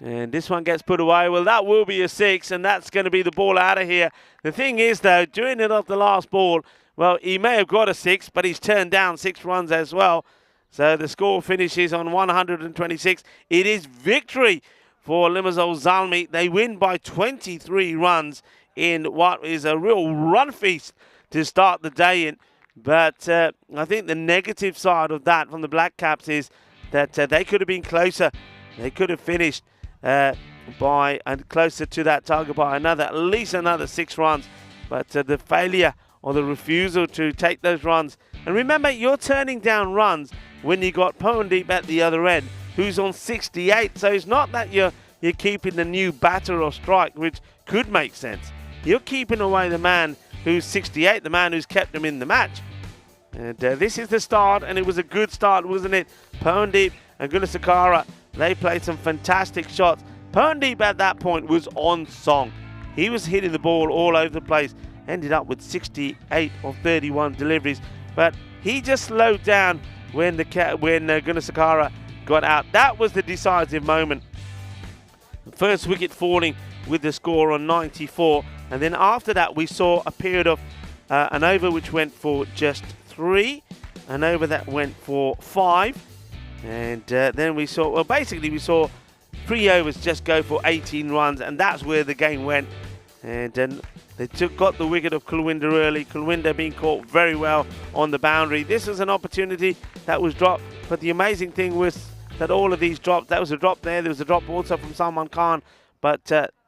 And this one gets put away. Well, that will be a 6, and that's going to be the ball out of here. The thing is, though, doing it off the last ball, well, he may have got a 6, but he's turned down 6 runs as well. So the score finishes on 126. It is victory for Limassol Zalmi. They win by 23 runs in what is a real run feast to start the day in. But I think the negative side of that from the Black Caps is that they could have been closer. They could have finished by and closer to that target by at least another 6 runs. But the failure or the refusal to take those runs. And remember, you're turning down runs when you got Powandeep at the other end, who's on 68. So it's not that you're keeping the new batter or strike, which could make sense. You're keeping away the man who's 68, the man who's kept them in the match. And this is the start, and it was a good start, wasn't it? Powandeep and Gunasakara, they played some fantastic shots. Powandeep at that point was on song. He was hitting the ball all over the place, ended up with 68 of 31 deliveries, but he just slowed down when Gunasakara got out. That was the decisive moment. First wicket falling with the score on 94, and then after that we saw a period of an over which went for just 3, an over that went for 5, and then we saw, well, basically we saw 3 overs just go for 18 runs, and that's where the game went. And then they got the wicket of Kulwinder early. Kulwinder being caught very well on the boundary. This was an opportunity that was dropped, but the amazing thing was that all of these drops, that was a drop there was a drop also from Salman Khan, but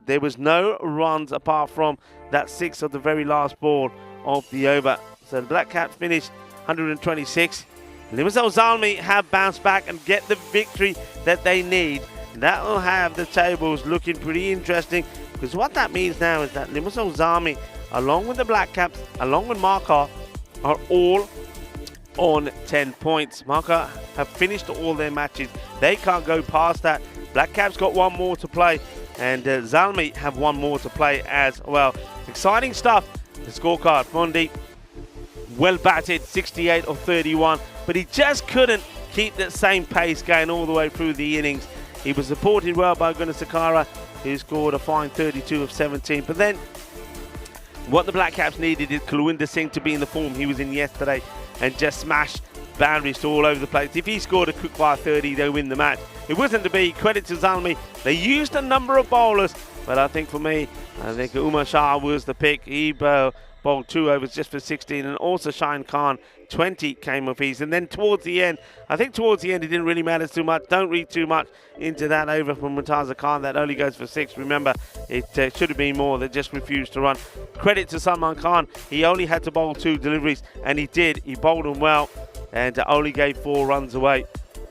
there was no runs apart from that 6 of the very last ball of the over. So the Black Caps finished 126. Limassol Zalmi have bounced back and get the victory that they need. That will have the tables looking pretty interesting, because what that means now is that Limassol Zalmi, along with the Black Caps, along with Markar, are all on 10 points. Markar have finished all their matches. They can't go past that. Black Caps got 1 more to play, and Zalmi have 1 more to play as well. Exciting stuff. The scorecard, Powandeep, well batted, 68 of 31, but he just couldn't keep that same pace going all the way through the innings. He was supported well by Gunasakara, who scored a fine 32 of 17. But then what the Black Caps needed is Kulwinder Singh to be in the form he was in yesterday and just smash boundaries all over the place. If he scored a quick fire 30, they win the match. It wasn't to be. Credit to Zalmi. They used a number of bowlers, but I think for me, I think Umar Shah was the pick. He bowled 2 overs just for 16, and also Shaheen Khan, 20 came of his. And then towards the end, I think towards the end it didn't really matter too much. Don't read too much into that over from Mumtaza Khan. That only goes for 6. Remember, it should have been more. They just refused to run. Credit to Salman Khan. He only had to bowl 2 deliveries, and he did. He bowled them well and only gave 4 runs away.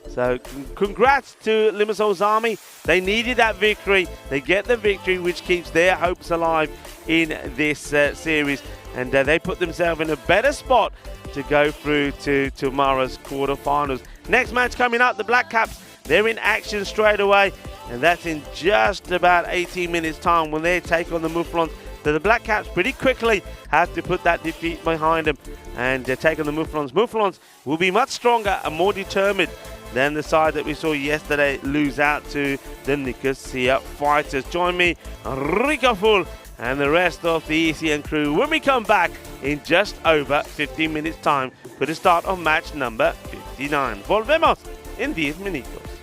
So congrats to Limassol Zalmi. They needed that victory. They get the victory, which keeps their hopes alive in this series. And they put themselves in a better spot to go through to tomorrow's quarterfinals. Next match coming up, the Black Caps They're in action straight away, and that's in just about 18 minutes time when they take on the Mouflons. So the Black Caps pretty quickly have to put that defeat behind them and take on the Mouflons. Mouflons will be much stronger and more determined than the side that we saw yesterday lose out to the Nicosia Fighters. Join me, Rico Full, and the rest of the ECN crew when we come back in just over 15 minutes time for the start of match number 59. Volvemos en 10 minutos.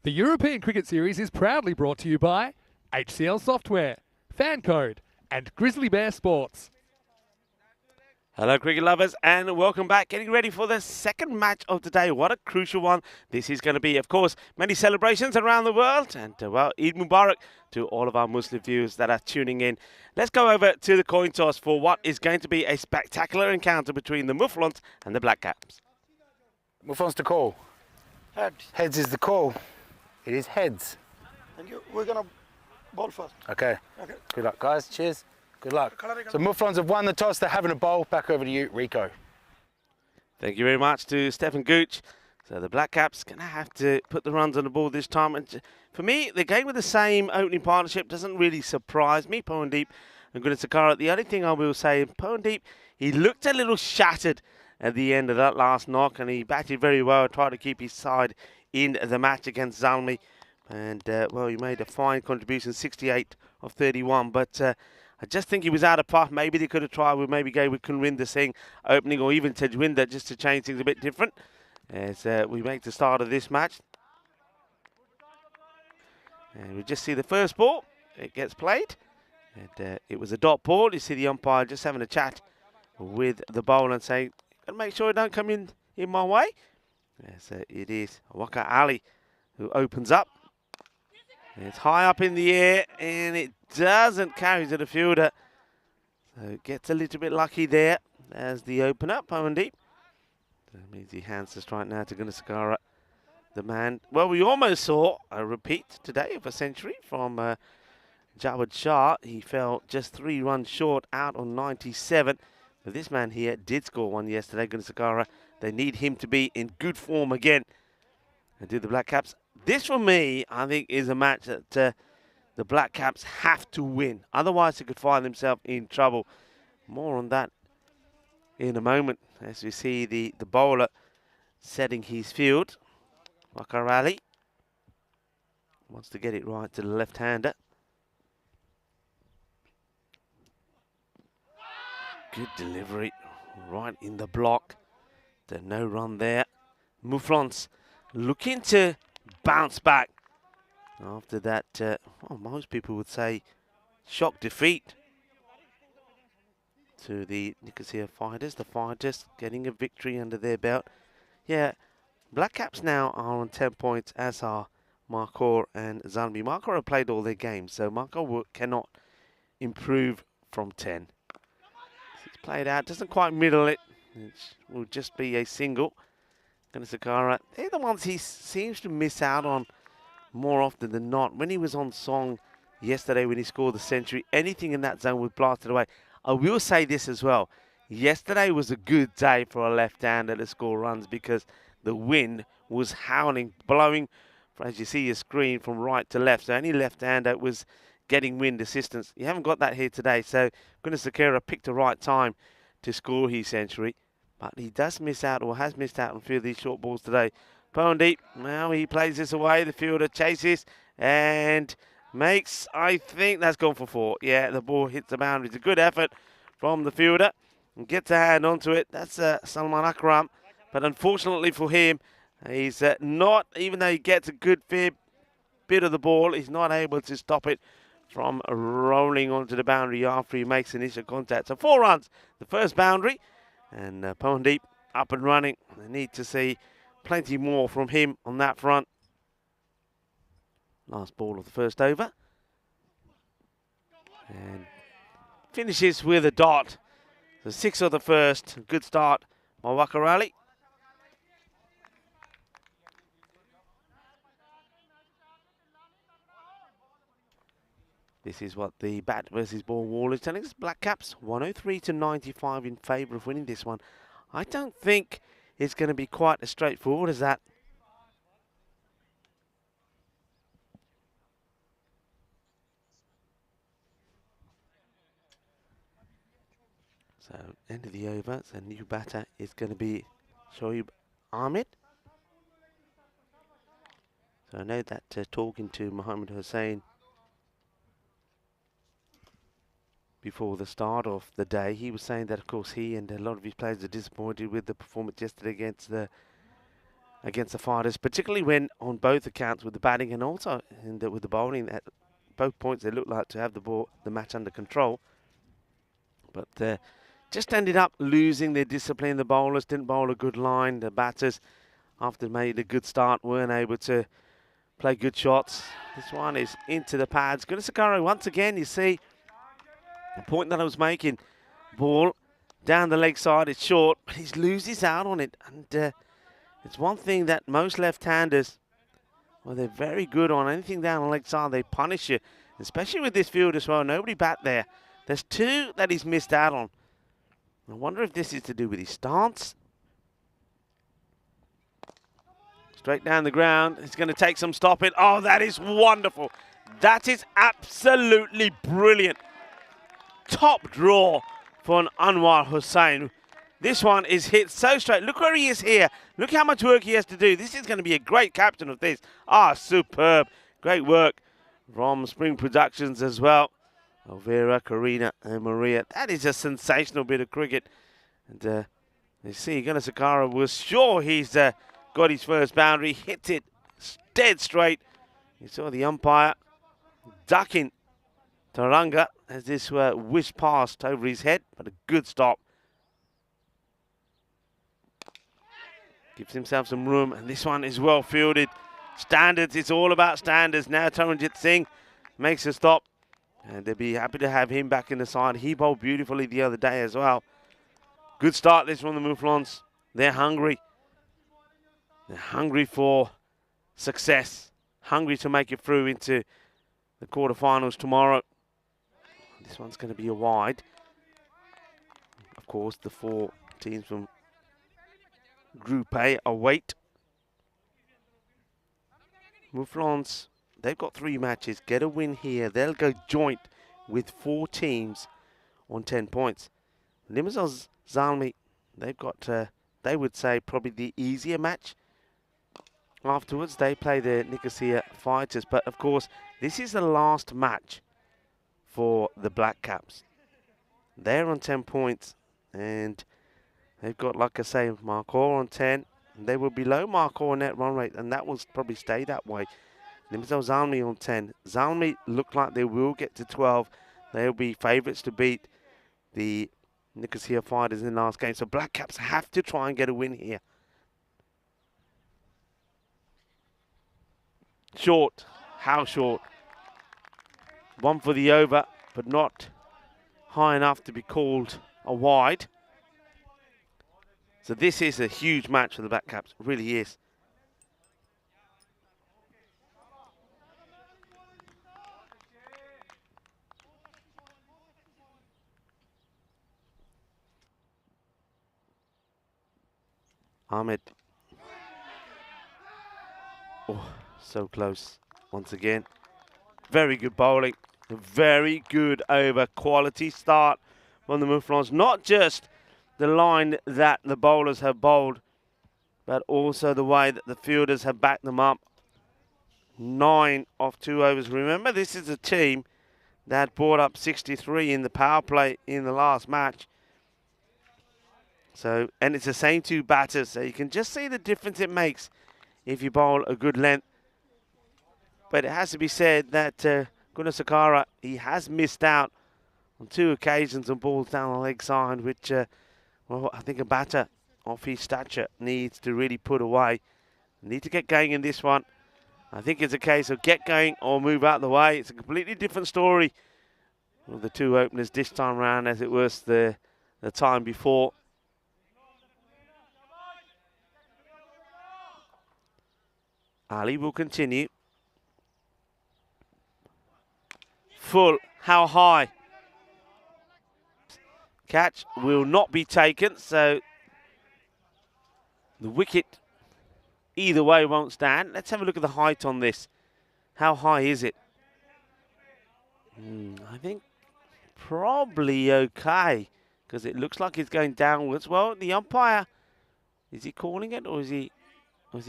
The European Cricket Series is proudly brought to you by HCL Software, FanCode, and Grizzly Bear Sports. Hello cricket lovers and welcome back. Getting ready for the second match of the day. What a crucial one this is going to be. Of course, many celebrations around the world and well, Eid Mubarak to all of our Muslim viewers that are tuning in. Let's go over to the coin toss for what is going to be a spectacular encounter between the Mufflons and the Black Caps. Which one's the call? Heads. Heads is the call. It is heads. And we're going to bowl first. Okay. Okay. Good luck, guys. Cheers. Good luck. So Mufflons have won the toss. They're having a bowl. Back over to you, Rico. Thank you very much to Stephen Gooch. So the Black Caps going to have to put the runs on the board this time. And for me, the game with the same opening partnership doesn't really surprise me. Powandeep and Gunasekara. The only thing I will say, Powandeep, he looked a little shattered at the end of that last knock, and he batted very well, tried to keep his side in the match against Zalmi. And, well, he made a fine contribution, 68 of 31. But I just think he was out of path. Maybe they could have tried with maybe go with Kunwinder Singh opening, or even Tejwinder, just to change things a bit different as we make the start of this match. And we just see the first ball. It gets played. And it was a dot ball. You see the umpire just having a chat with the bowler and saying, "Gotta make sure it don't come in my way." Yes, it is Waka Ali who opens up. It's high up in the air and it doesn't carry to the fielder. So it gets a little bit lucky there as the opener, Powandeep. That means he hands the strike now to Gunasekara, the man. Well, we almost saw a repeat today of a century from Jawad Shah. He fell just 3 runs short out on 97. But this man here did score one yesterday, Gunasekara. They need him to be in good form again. And do the Black Caps. This, for me, I think, is a match that the Black Caps have to win. Otherwise, they could find themselves in trouble. More on that in a moment. As we see the bowler setting his field. Wakarali wants to get it right to the left-hander. Good delivery. Right in the block. There's no run there. Mufflons looking to bounce back after that, well, most people would say shock defeat to the Nicosia Fighters. The Fighters getting a victory under their belt. Yeah, Black Caps now are on 10 points, as are Markor and Zalmi. Markor have played all their games, so Markor cannot improve from 10. It's played out, doesn't quite middle it. It will just be a single. Gunasekara, they're the ones he seems to miss out on more often than not. When he was on song yesterday, when he scored the century, anything in that zone was blasted away. I will say this as well. Yesterday was a good day for a left-hander to score runs because the wind was howling, blowing, as you see your screen, from right to left. So any left-hander was getting wind assistance. You haven't got that here today. So Gunasekara picked the right time to score his century. But he does miss out, or has missed out on a few of these short balls today. Powandeep, now he plays this away. The fielder chases and makes, I think that's gone for 4. Yeah, the ball hits the boundary. It's a good effort from the fielder. And gets a hand onto it. That's Salman Akram. But unfortunately for him, he's not, even though he gets a good fair bit of the ball, he's not able to stop it from rolling onto the boundary after he makes initial contact. So 4 runs, the first boundary. And Powandeep up and running. They need to see plenty more from him on that front. Last ball of the first over. And finishes with a dot. So 6 of the first. Good start by Wakarali. This is what the bat versus ball wall is telling us. Black Caps 103 to 95 in favour of winning this one. I don't think it's going to be quite as straightforward as that. So end of the over. So new batter is going to be Shoaib Ahmed. So I know that talking to Mohammed Hussain before the start of the day, he was saying that, of course, he and a lot of his players are disappointed with the performance yesterday against the against the fighters, particularly when on both accounts with the batting and also with the bowling. At both points, they looked like to have the match under control. But just ended up losing their discipline. The bowlers didn't bowl a good line. The batters, after made a good start, weren't able to play good shots. This one is into the pads. Gunasekara, once again, you see the point that I was making. Ball down the leg side, it's short, but he loses out on it. And it's one thing that most left-handers, well, they're very good on. Anything down the leg side, they punish you. Especially with this field as well. Nobody bat there. There's two that he's missed out on. I wonder if this is to do with his stance. Straight down the ground. It's going to take some stopping. Oh, that is wonderful. That is absolutely brilliant. Top draw for an Anwar Hussain. This one is hit so straight. Look where he is here. Look how much work he has to do. This is going to be a great captain of this. Ah, superb. Great work from Spring Productions as well. Elvira, Karina and Maria. That is a sensational bit of cricket. And you see, Gunasekara was sure he's got his first boundary. Hit it dead straight. You saw the umpire ducking Taranga as this whizzed past over his head, but a good stop. Gives himself some room, and this one is well fielded. Standards, it's all about standards. Now Taranjit Singh makes a stop, and they'll be happy to have him back in the side. He bowled beautifully the other day as well. Good start this from the Mouflons. They're hungry. They're hungry for success. Hungry to make it through into the quarterfinals tomorrow. This one's going to be a wide. Of course, the four teams from Group A await. Mouflons, they've got 3 matches. Get a win here. They'll go joint with 4 teams on 10 points. Limassol Zalmi, they've got, they would say, probably the easier match. Afterwards, they play the Nicosia Fighters. But, of course, this is the last match for the Black Caps. They're on 10 points. And they've got, like I say, Marcor on 10. They were below Marcor net run rate, and that will probably stay that way. Limassol Zalmi on 10. Zalmi look like they will get to 12. They'll be favourites to beat the Nicosia Fighters in the last game. So Black Caps have to try and get a win here. Short. How short? One for the over, but not high enough to be called a wide. So this is a huge match for the Black Caps. It really is. Ahmed. Oh, so close once again. Very good bowling. A very good over. Quality start from the Mouflons. Not just the line that the bowlers have bowled, but also the way that the fielders have backed them up. 9 off 2 overs. Remember, this is a team that brought up 63 in the power play in the last match. So, and it's the same 2 batters, so you can just see the difference it makes if you bowl a good length. But it has to be said that Gunasekara, he has missed out on 2 occasions on balls down the leg side, which well, I think a batter of his stature needs to really put away. Need to get going in this one. I think it's a case of get going or move out of the way. It's a completely different story with the 2 openers this time around as it was the time before. Ali will continue. Full. How high? Catch will not be taken, so the wicket either way won't stand. Let's have a look at the height on this. How high is it? I think probably okay, because it looks like it's going downwards. Well, the umpire, is he calling it, or is he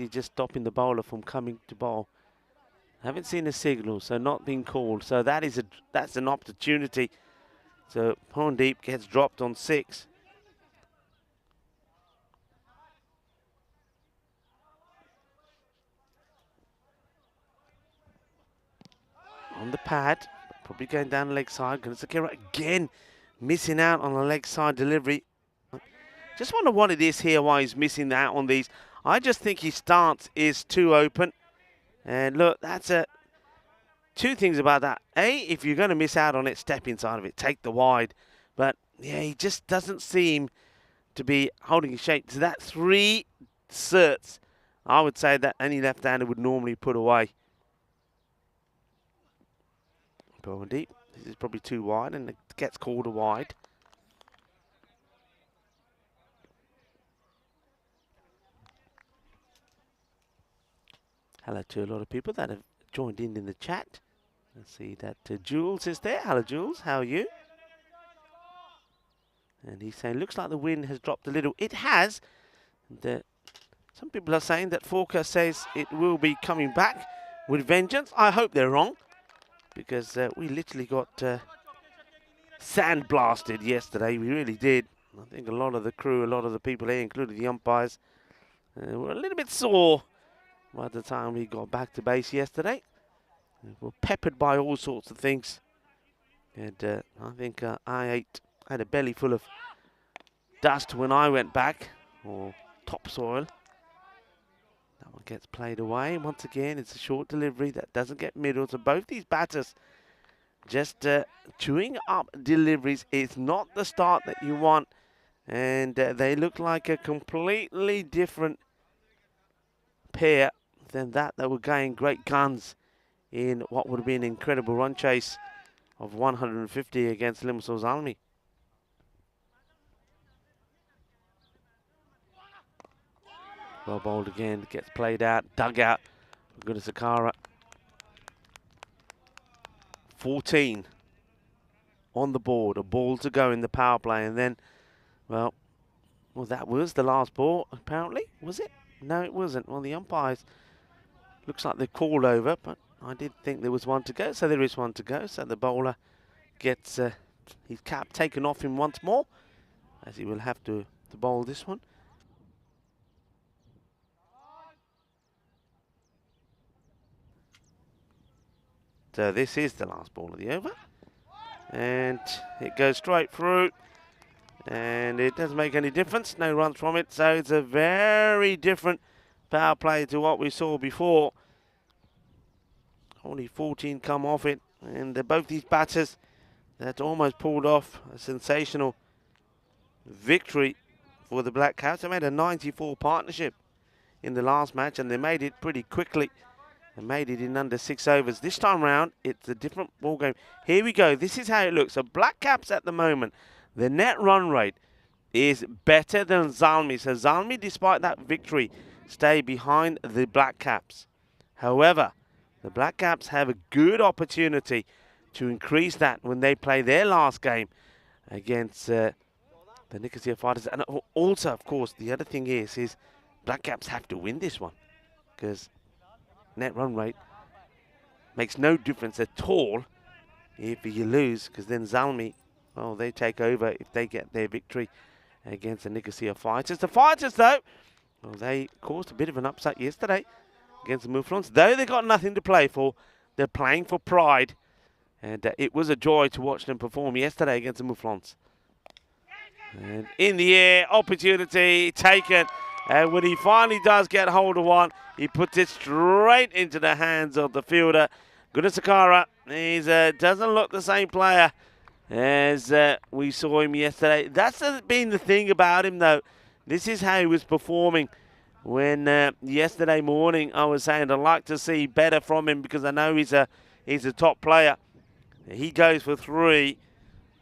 just stopping the bowler from coming to bowl? Haven't seen a signal, so not being called. So that's an opportunity. So Pondeep gets dropped on 6. on the pad, probably going down the leg side. Sakira again missing out on a leg side delivery. Just wonder what it is here, why he's missing out on these. I just think his stance is too open. And look, that's two things about that. A, if you're going to miss out on it, step inside of it, take the wide. But yeah, he just doesn't seem to be holding his shape. So that 3 certs, I would say that any left-hander would normally put away. Going deep. This is probably too wide, and it gets called a wide. Hello to a lot of people that have joined in the chat. Let's see that Jules is there. Hello, Jules. How are you? And he's saying, looks like the wind has dropped a little. It has. And, some people are saying that forecast says it will be coming back with vengeance. I hope they're wrong, because we literally got sand blasted yesterday. We really did. I think a lot of the crew, a lot of the people here, including the umpires, were a little bit sore by the time we got back to base yesterday. We were peppered by all sorts of things. And I think I had a belly full of dust when I went back, or topsoil. That one gets played away. Once again, it's a short delivery that doesn't get middle. So both these batters just chewing up deliveries. It's not the start that you want. And they look like a completely different pair than that were going great guns in what would have been an incredible run chase of 150 against Limassol Zalmi. Well bowled again, gets played out, dug out. Goodness, Sakara. 14 on the board, a ball to go in the power play, and then, well, that was the last ball, apparently, was it? No, it wasn't. Well, the umpires, looks like they've called over, but I did think there was one to go, so there is one to go. So the bowler gets his cap taken off him once more, as he will have to bowl this one. So this is the last ball of the over. And it goes straight through. And it doesn't make any difference. No runs from it. So it's a very different power play to what we saw before. Only 14 come off it. And both these batters that almost pulled off a sensational victory for the Black Caps. They made a 94 partnership in the last match, and they made it pretty quickly. They made it in under 6 overs. This time round, it's a different ball game. Here we go. This is how it looks. So Black Caps at the moment, the net run rate is better than Zalmi. So Zalmi, despite that victory, stay behind the Black Caps. However, the Black Caps have a good opportunity to increase that when they play their last game against the Nicosia Fighters. And also, of course, the other thing is Black Caps have to win this one, because net run rate makes no difference at all if you lose, because then Zalmi, well, they take over if they get their victory against the Nicosia Fighters. The Fighters, though, well, they caused a bit of an upset yesterday against the Mouflons. Though they got nothing to play for, they're playing for pride. And it was a joy to watch them perform yesterday against the Mouflons. And in the air, opportunity taken. And when he finally does get hold of one, he puts it straight into the hands of the fielder. Gunasakara, he doesn't look the same player as we saw him yesterday. That's been the thing about him, though. This is how he was performing when yesterday morning I was saying I'd like to see better from him, because I know he's a top player. He goes for 3,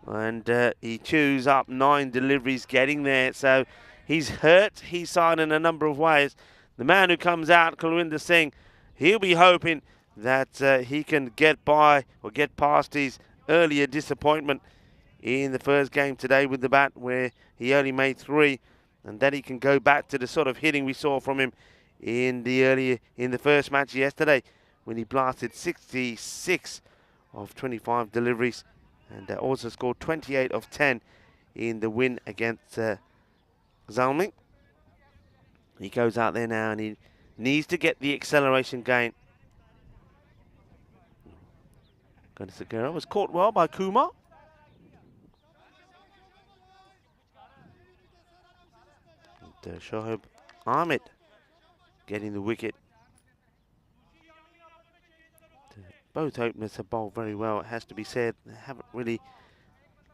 and he chews up 9 deliveries getting there. So he's hurt his side in a number of ways. The man who comes out, Kulwinder Singh, he'll be hoping that he can get by or get past his earlier disappointment in the first game today with the bat, where he only made 3, and then he can go back to the sort of hitting we saw from him in the first match yesterday, when he blasted 66 of 25 deliveries, and also scored 28 of 10 in the win against Zalmi. He goes out there now and he needs to get the acceleration gain. Segura was caught well by Kuma. And Shoaib Ahmed getting the wicket. Both openers have bowled very well, it has to be said. They haven't really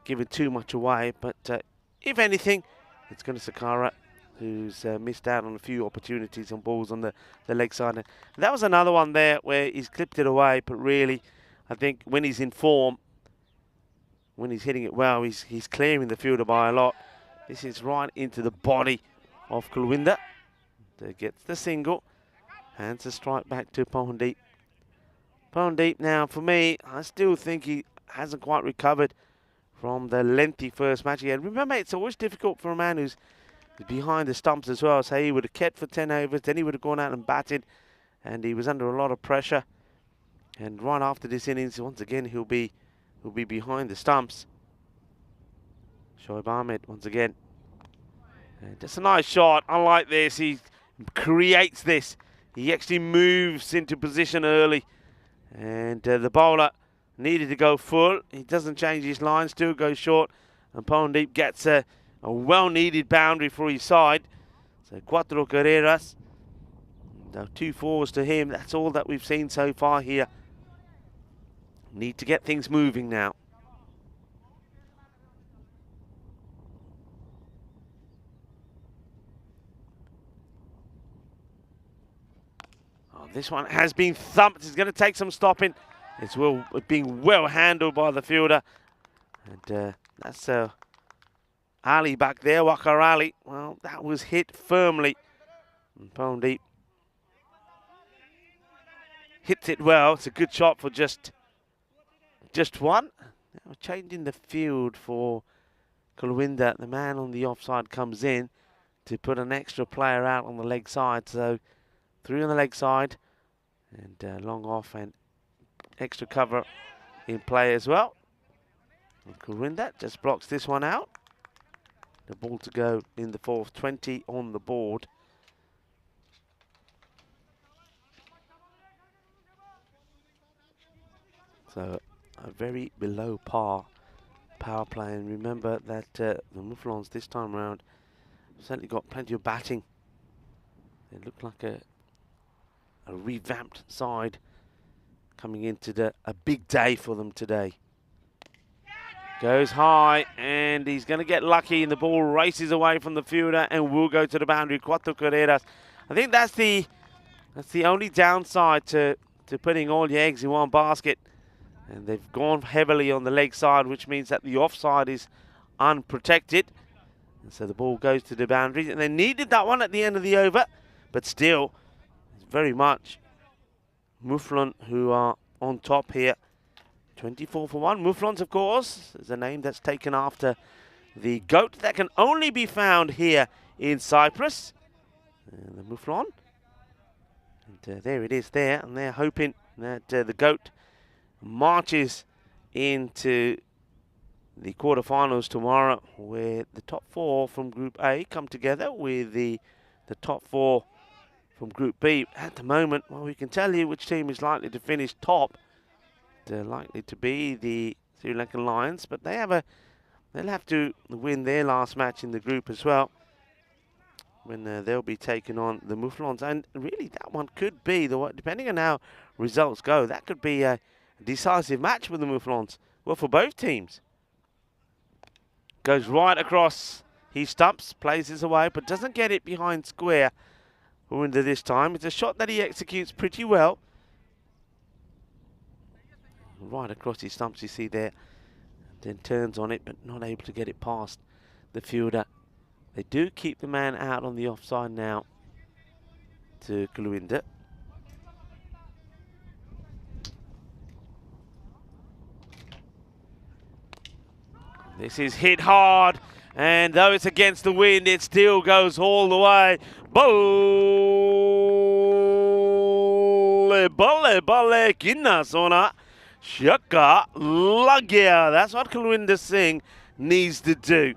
given too much away, but if anything, it's Sakara who's missed out on a few opportunities on balls on the leg side. And that was another one there where he's clipped it away, but really, I think when he's in form, when he's hitting it well, he's clearing the fielder by a lot. This is right into the body of Kulwinder. Gets the single, hands a strike back to Pawandeep. Pawandeep now, for me, I still think he hasn't quite recovered from the lengthy first match he had. Remember, it's always difficult for a man who's behind the stumps as well. So he would have kept for 10 overs, then he would have gone out and batted, and he was under a lot of pressure. And right after this innings, once again, he'll be behind the stumps. Shoaib Ahmed once again. And just a nice shot. I like this. He creates this. He actually moves into position early. And the bowler needed to go full. He doesn't change his line, still goes short. And Pawandeep gets a well-needed boundary for his side. So 4 carreras. 2 fours to him. That's all that we've seen so far here. Need to get things moving now. This one has been thumped. It's going to take some stopping. It's being well handled by the fielder. And that's Ali back there, Wakar Ali. Well, that was hit firmly. And Pawandeep hits it well. It's a good shot for just one. Now changing the field for Kulwinder. The man on the offside comes in to put an extra player out on the leg side. So 3 on the leg side, and long off and extra cover in play as well. And Kulwinder just blocks this one out. The ball to go in the 4th, 20 on the board. So a very below par power play, and remember that the Mufflons this time around certainly got plenty of batting. They look like a revamped side coming into a big day for them today. Goes high, and he's going to get lucky, and the ball races away from the fielder and will go to the boundary. 4 carreras. I think that's the only downside to putting all your eggs in one basket. And they've gone heavily on the leg side, which means that the offside is unprotected. And so the ball goes to the boundary, and they needed that one at the end of the over, but still, very much Mufflon who are on top here. 24 for 1. Mufflons, of course, is a name that's taken after the goat that can only be found here in Cyprus. And the Mufflon. And there it is there. And they're hoping that the goat marches into the quarterfinals tomorrow, where the top 4 from Group A come together with the top 4 from Group B. At the moment, well, we can tell you which team is likely to finish top. They're likely to be the Sri Lankan Lions, but they'll have to win their last match in the group as well, when they'll be taking on the Mufflons. And really, that one could be, depending on how results go, that could be a decisive match with the Mufflons. Well, for both teams. Goes right across. He stumps, plays this away, but doesn't get it behind square. Into this time. It's a shot that he executes pretty well. Right across his stumps, you see there. Then turns on it, but not able to get it past the fielder. They do keep the man out on the offside now to Kulwinder. This is hit hard, and though it's against the wind, it still goes all the way. Bole, bole, bole, kinna sona, shaka, lagya. That's what Kulwinder Singh needs to do.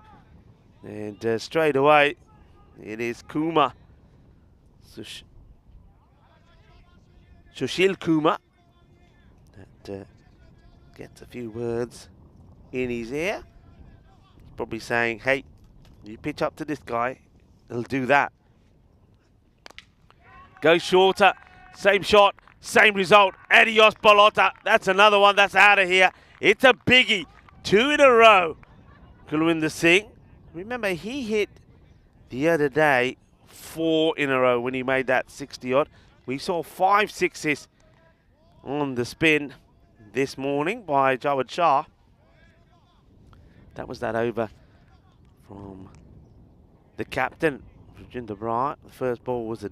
And straight away, it is Kuma. Sushil Kuma. That gets a few words in his ear. He's probably saying, hey, you pitch up to this guy, he'll do that. Go shorter, same shot, same result. Adios Bolota, that's another one that's out of here. It's a biggie, 2 in a row. Kulwinder Singh, remember he hit the other day 4 in a row when he made that 60 odd. We saw 5 sixes on the spin this morning by Jawad Shah. That was that over from the captain, Rajinder Brar. The first ball was a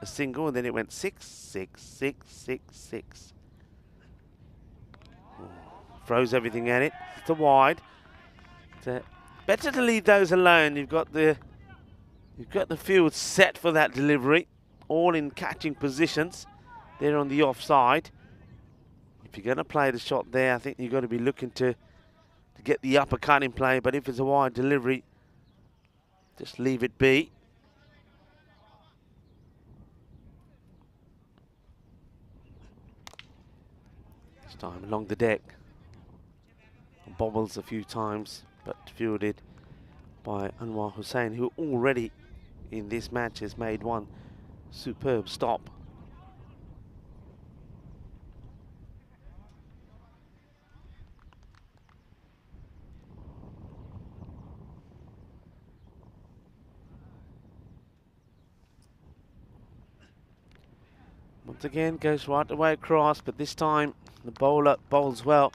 single, and then it went 6, 6, 6, 6, 6. Throws everything at it. It's a wide. It's better to leave those alone. You've got the field set for that delivery, all in catching positions. They're on the offside. If you're going to play the shot there, I think you've got to be looking to get the uppercut in play. But if it's a wide delivery, just leave it be. This time along the deck. Bobbles a few times, but fielded by Anwar Hussain, who already in this match has made one superb stop. Once again, goes right the way across, but this time the bowler bowls well.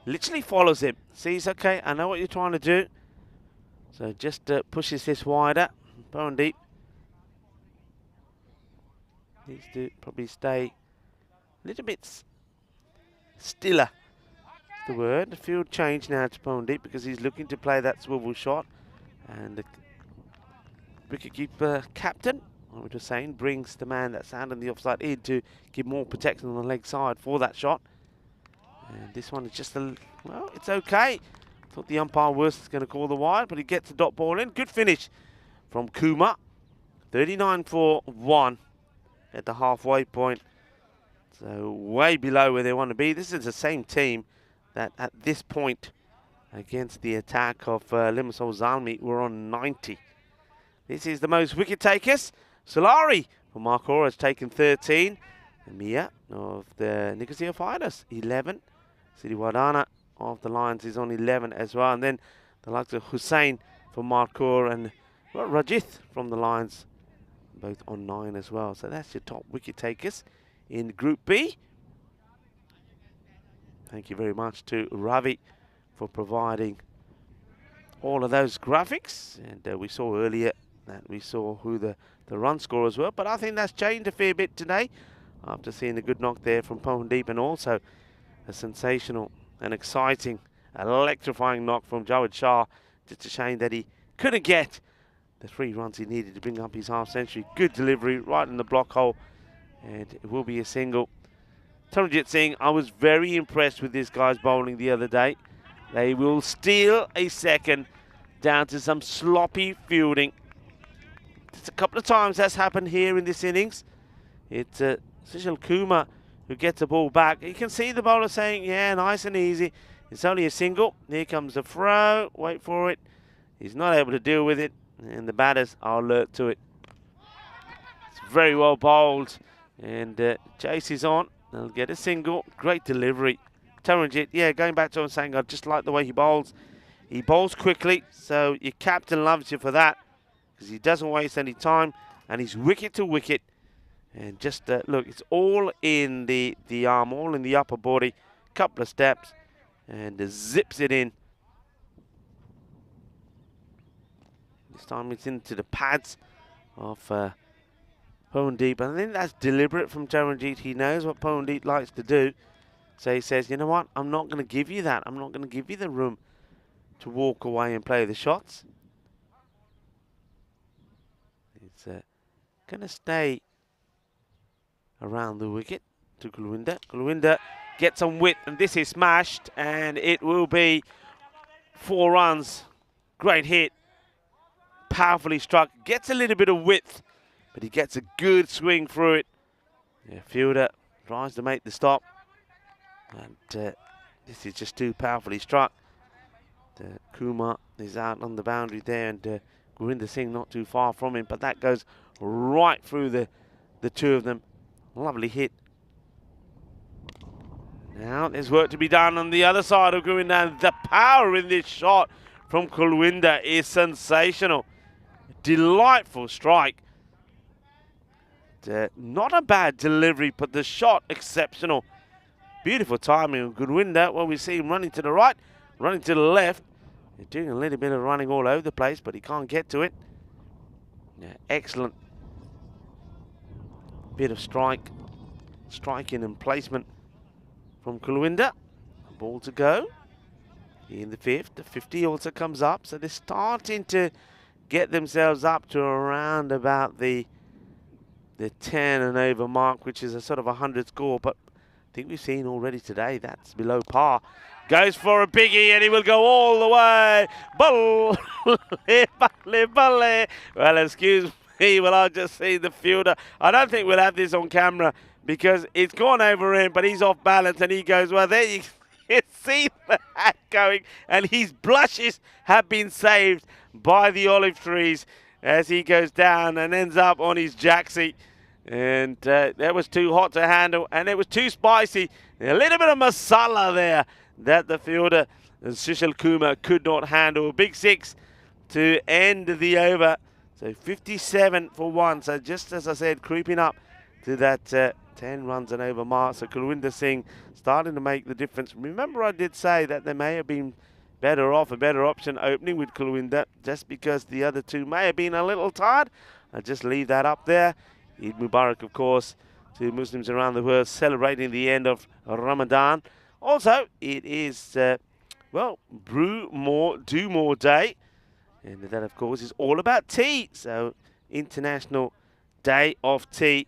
Literally follows him. Sees, okay, I know what you're trying to do. So just pushes this wider. Bowendeep needs to probably stay a little bit stiller. The word. The field change now to Bowendeep because he's looking to play that swivel shot. And the wicketkeeper captain, I was just saying, brings the man that's out on the offside in to give more protection on the leg side for that shot. And this one is just well, it's okay. Thought the umpire was going to call the wide, but he gets the dot ball in. Good finish from Kumar. 39 for 1 at the halfway point. So way below where they want to be. This is the same team that at this point against the attack of Limassol Zalmi were on 90. This is the most wicket takers. Solari from Marcor has taken 13. And Mia of the Nicosia Fighters, 11. Siri Wadana of the Lions is on 11 as well. And then the likes of Hussain from Marcor and Rajith from the Lions, both on 9 as well. So that's your top wicket takers in Group B. Thank you very much to Ravi for providing all of those graphics. And we saw earlier that we saw who the run scorers were. But I think that's changed a fair bit today after seeing a good knock there from Powendeep and also a sensational and exciting, electrifying knock from Jawad Shah. Just a shame that he couldn't get the 3 runs he needed to bring up his half century. Good delivery right in the block hole, and it will be a single. Taranjit Singh, I was very impressed with this guy's bowling the other day. They will steal a second down to some sloppy fielding. Just a couple of times that's happened here in this innings. It's Sushil Kumar who gets the ball back. You can see the bowler saying, yeah, nice and easy. It's only a single. Here comes the throw. Wait for it. He's not able to deal with it. And the batters are alert to it. It's very well bowled. And Chase is on. They'll get a single. Great delivery. Taranjit, yeah, going back to what I'm saying, I just like the way he bowls. He bowls quickly, so your captain loves you for that because he doesn't waste any time. And he's wicket to wicket. And just look, it's all in the arm, all in the upper body. Couple of steps, and zips it in. This time it's into the pads of Powendeep. I think that's deliberate from Taranjit. He knows what Powendeep likes to do. So he says, you know what, I'm not going to give you that. I'm not going to give you the room to walk away and play the shots. It's going to stay around the wicket to Kulwinder. Kulwinder gets some width, and this is smashed, and it will be 4 runs. Great hit. Powerfully struck. Gets a little bit of width, but he gets a good swing through it. Yeah, fielder tries to make the stop. And This is just too powerfully struck. Kumar is out on the boundary there, and Gurinder Singh not too far from him, but that goes right through the two of them. Lovely hit. Now there's work to be done on the other side of Gurinder, and the power in this shot from Kulwinder is sensational. Delightful strike. Not a bad delivery, but the shot exceptional. Beautiful timing of Gurinder. Well, we see him running to the right, running to the left. He's doing a little bit of running all over the place, but he can't get to it. Yeah, excellent bit of striking and placement from Kulwinder. Ball to go in the fifth. The 50 also comes up, so they're starting to get themselves up to around about the 10 and over mark, which is a sort of 100 score, but I think we've seen already today that's below par. Goes for a biggie, and he will go all the way. Balle, balle, balle. Well, excuse me, well, I've just seen the fielder. I don't think we'll have this on camera because it's gone over him, but he's off balance, and he goes, well, there you see the hat going, and his blushes have been saved by the olive trees as he goes down and ends up on his jacksie. And that was too hot to handle, and it was too spicy. A little bit of masala there that the fielder, Sushil Kumar, could not handle. A big 6 to end the over. So 57 for 1. So just as I said, creeping up to that 10 runs and over mark. So Kulwinder Singh starting to make the difference. Remember, I did say that they may have been better off, a better option opening with Kulwinder, just because the other two may have been a little tired. I'll just leave that up there. Eid Mubarak, of course, to Muslims around the world celebrating the end of Ramadan. Also, it is, well, Brew More, Do More Day. And that, of course, is all about tea. So, International Day of Tea.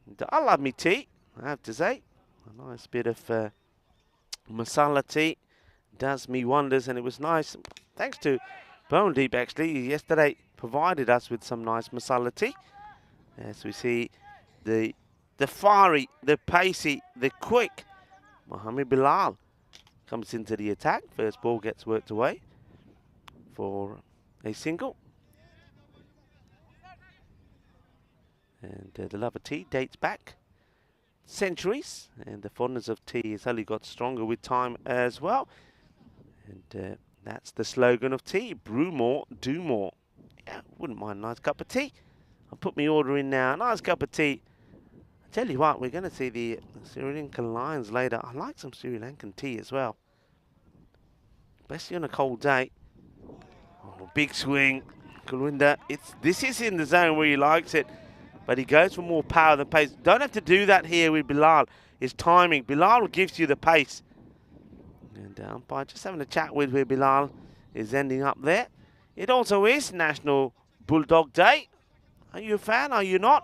And I love me tea, I have to say. A nice bit of masala tea does me wonders. And it was nice. Thanks to Bowendeep, actually, yesterday provided us with some nice masala tea. As we see the fiery, the pacey, the quick Mohammed Bilal comes into the attack. First ball gets worked away for a single. And the love of tea dates back centuries, and the fondness of tea has only got stronger with time as well. And that's the slogan of tea: brew more, do more. Yeah, wouldn't mind a nice cup of tea. I'll put my order in now. A nice cup of tea. I tell you what, we're going to see the Sri Lankan Lions later. I like some Sri Lankan tea as well, especially on a cold day. Oh, big swing, Kulwinder. This is in the zone where he likes it, but he goes for more power than pace. Don't have to do that here with Bilal. His timing. Bilal gives you the pace. And umpire just having a chat with where Bilal is ending up there. It also is National Bulldog Day. Are you a fan? Are you not?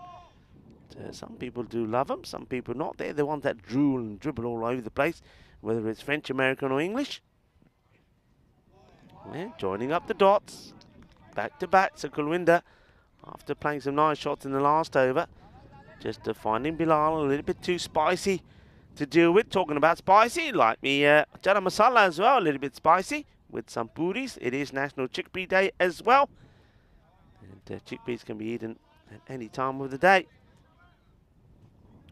Some people do love them, some people not. They're the ones that drool and dribble all over the place, whether it's French, American or English. Yeah, joining up the dots. Back to back. So Kulwinder, after playing some nice shots in the last over, just finding Bilal a little bit too spicy to deal with. Talking about spicy, like me chana masala as well, a little bit spicy with some puris. It is National Chickpea Day as well. And chickpeas can be eaten at any time of the day.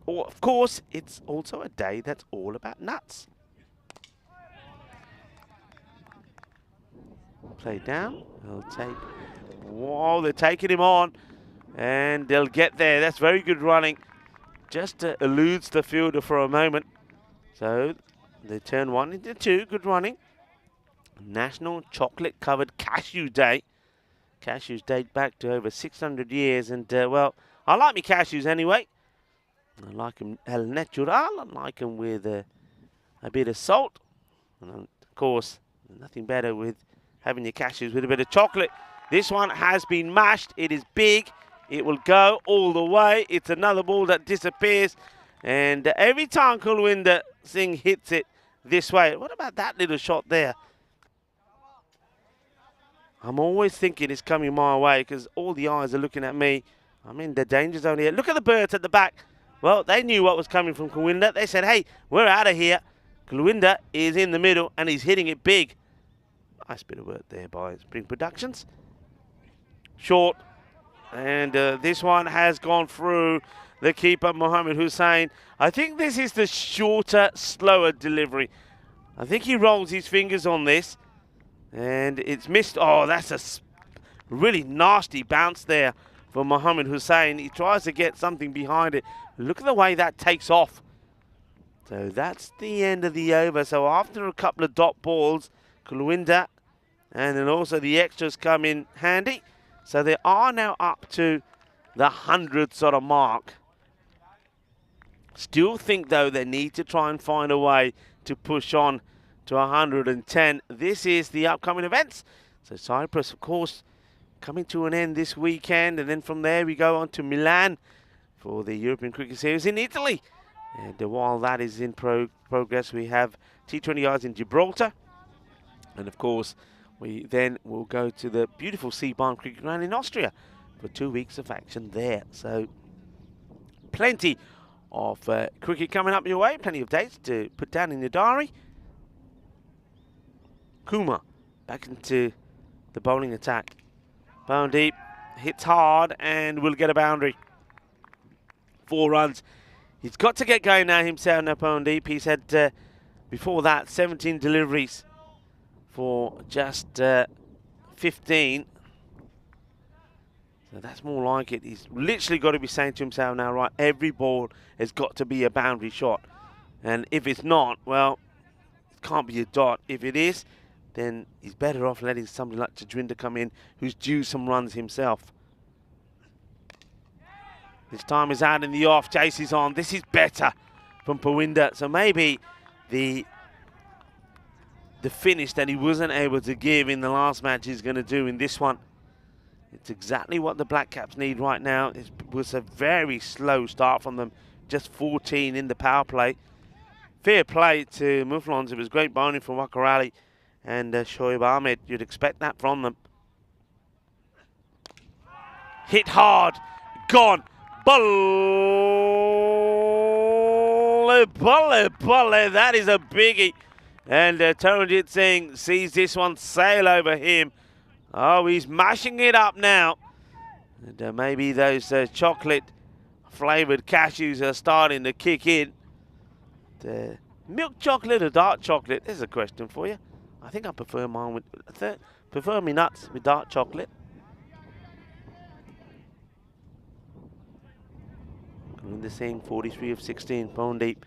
Or, of course, it's also a day that's all about nuts. Play down. They'll take. Whoa, they're taking him on. And they'll get there. That's very good running. Just eludes the fielder for a moment. So they turn 1 into 2. Good running. National Chocolate Covered Cashew Day. Cashews date back to over 600 years. And, well, I like me cashews anyway. I like them el natural. I like them with a bit of salt. And, of course, nothing better with having your cashews with a bit of chocolate. This one has been mashed. It is big. It will go all the way. It's another ball that disappears. And every time Kulwinder Singh hits it this way. What about that little shot there? I'm always thinking it's coming my way because all the eyes are looking at me. I'm in the danger zone here. Look at the birds at the back. Well, they knew what was coming from Kulwinder. They said, hey, we're out of here. Kulwinder is in the middle and he's hitting it big. Nice bit of work there by Spring Productions. Short. And this one has gone through the keeper, Mohammed Hussain. I think this is the shorter, slower delivery. I think he rolls his fingers on this. And it's missed. Oh, that's a really nasty bounce there for Mohammed Hussain. He tries to get something behind it. Look at the way that takes off. So that's the end of the over. So after a couple of dot balls, Kulwinder and then also the extras come in handy. So they are now up to the 100 sort of mark. Still think, though, they need to try and find a way to push on to 110. This is the upcoming events. So Cyprus, of course, coming to an end this weekend. And then from there we go on to Milan for the European Cricket Series in Italy. And while that is in progress, we have T20 yards in Gibraltar. And, of course, we then will go to the beautiful Seabarn Cricket Ground in Austria for 2 weeks of action there. So plenty of cricket coming up your way, plenty of dates to put down in your diary. Kumar back into the bowling attack. Bone deep, hits hard and will get a boundary. 4 runs. He's got to get going now himself, Napone Deep. He's had, before that, 17 deliveries for just 15. So that's more like it. He's literally got to be saying to himself now, right, every ball has got to be a boundary shot. And if it's not, well, it can't be a dot. If it is, then he's better off letting somebody like Tajwinder come in who's due some runs himself. This time is out in the off, chase is on. This is better from Pawinder. So maybe the finish that he wasn't able to give in the last match is going to do in this one. It's exactly what the Black Caps need right now. It was a very slow start from them, just 14 in the power play. Fair play to Muflons. It was great bowling from Wakarali and Shoaib Ahmed. You'd expect that from them. Hit hard, gone. Balle, balle, balle. That is a biggie. And Taranjit Singh sees this one sail over him. Oh, he's mashing it up now. And maybe those chocolate-flavoured cashews are starting to kick in. Milk chocolate or dark chocolate? There's a question for you. I think I prefer mine with prefer me nuts with dark chocolate. Kulwinder Singh, 43 of 16, bone deep.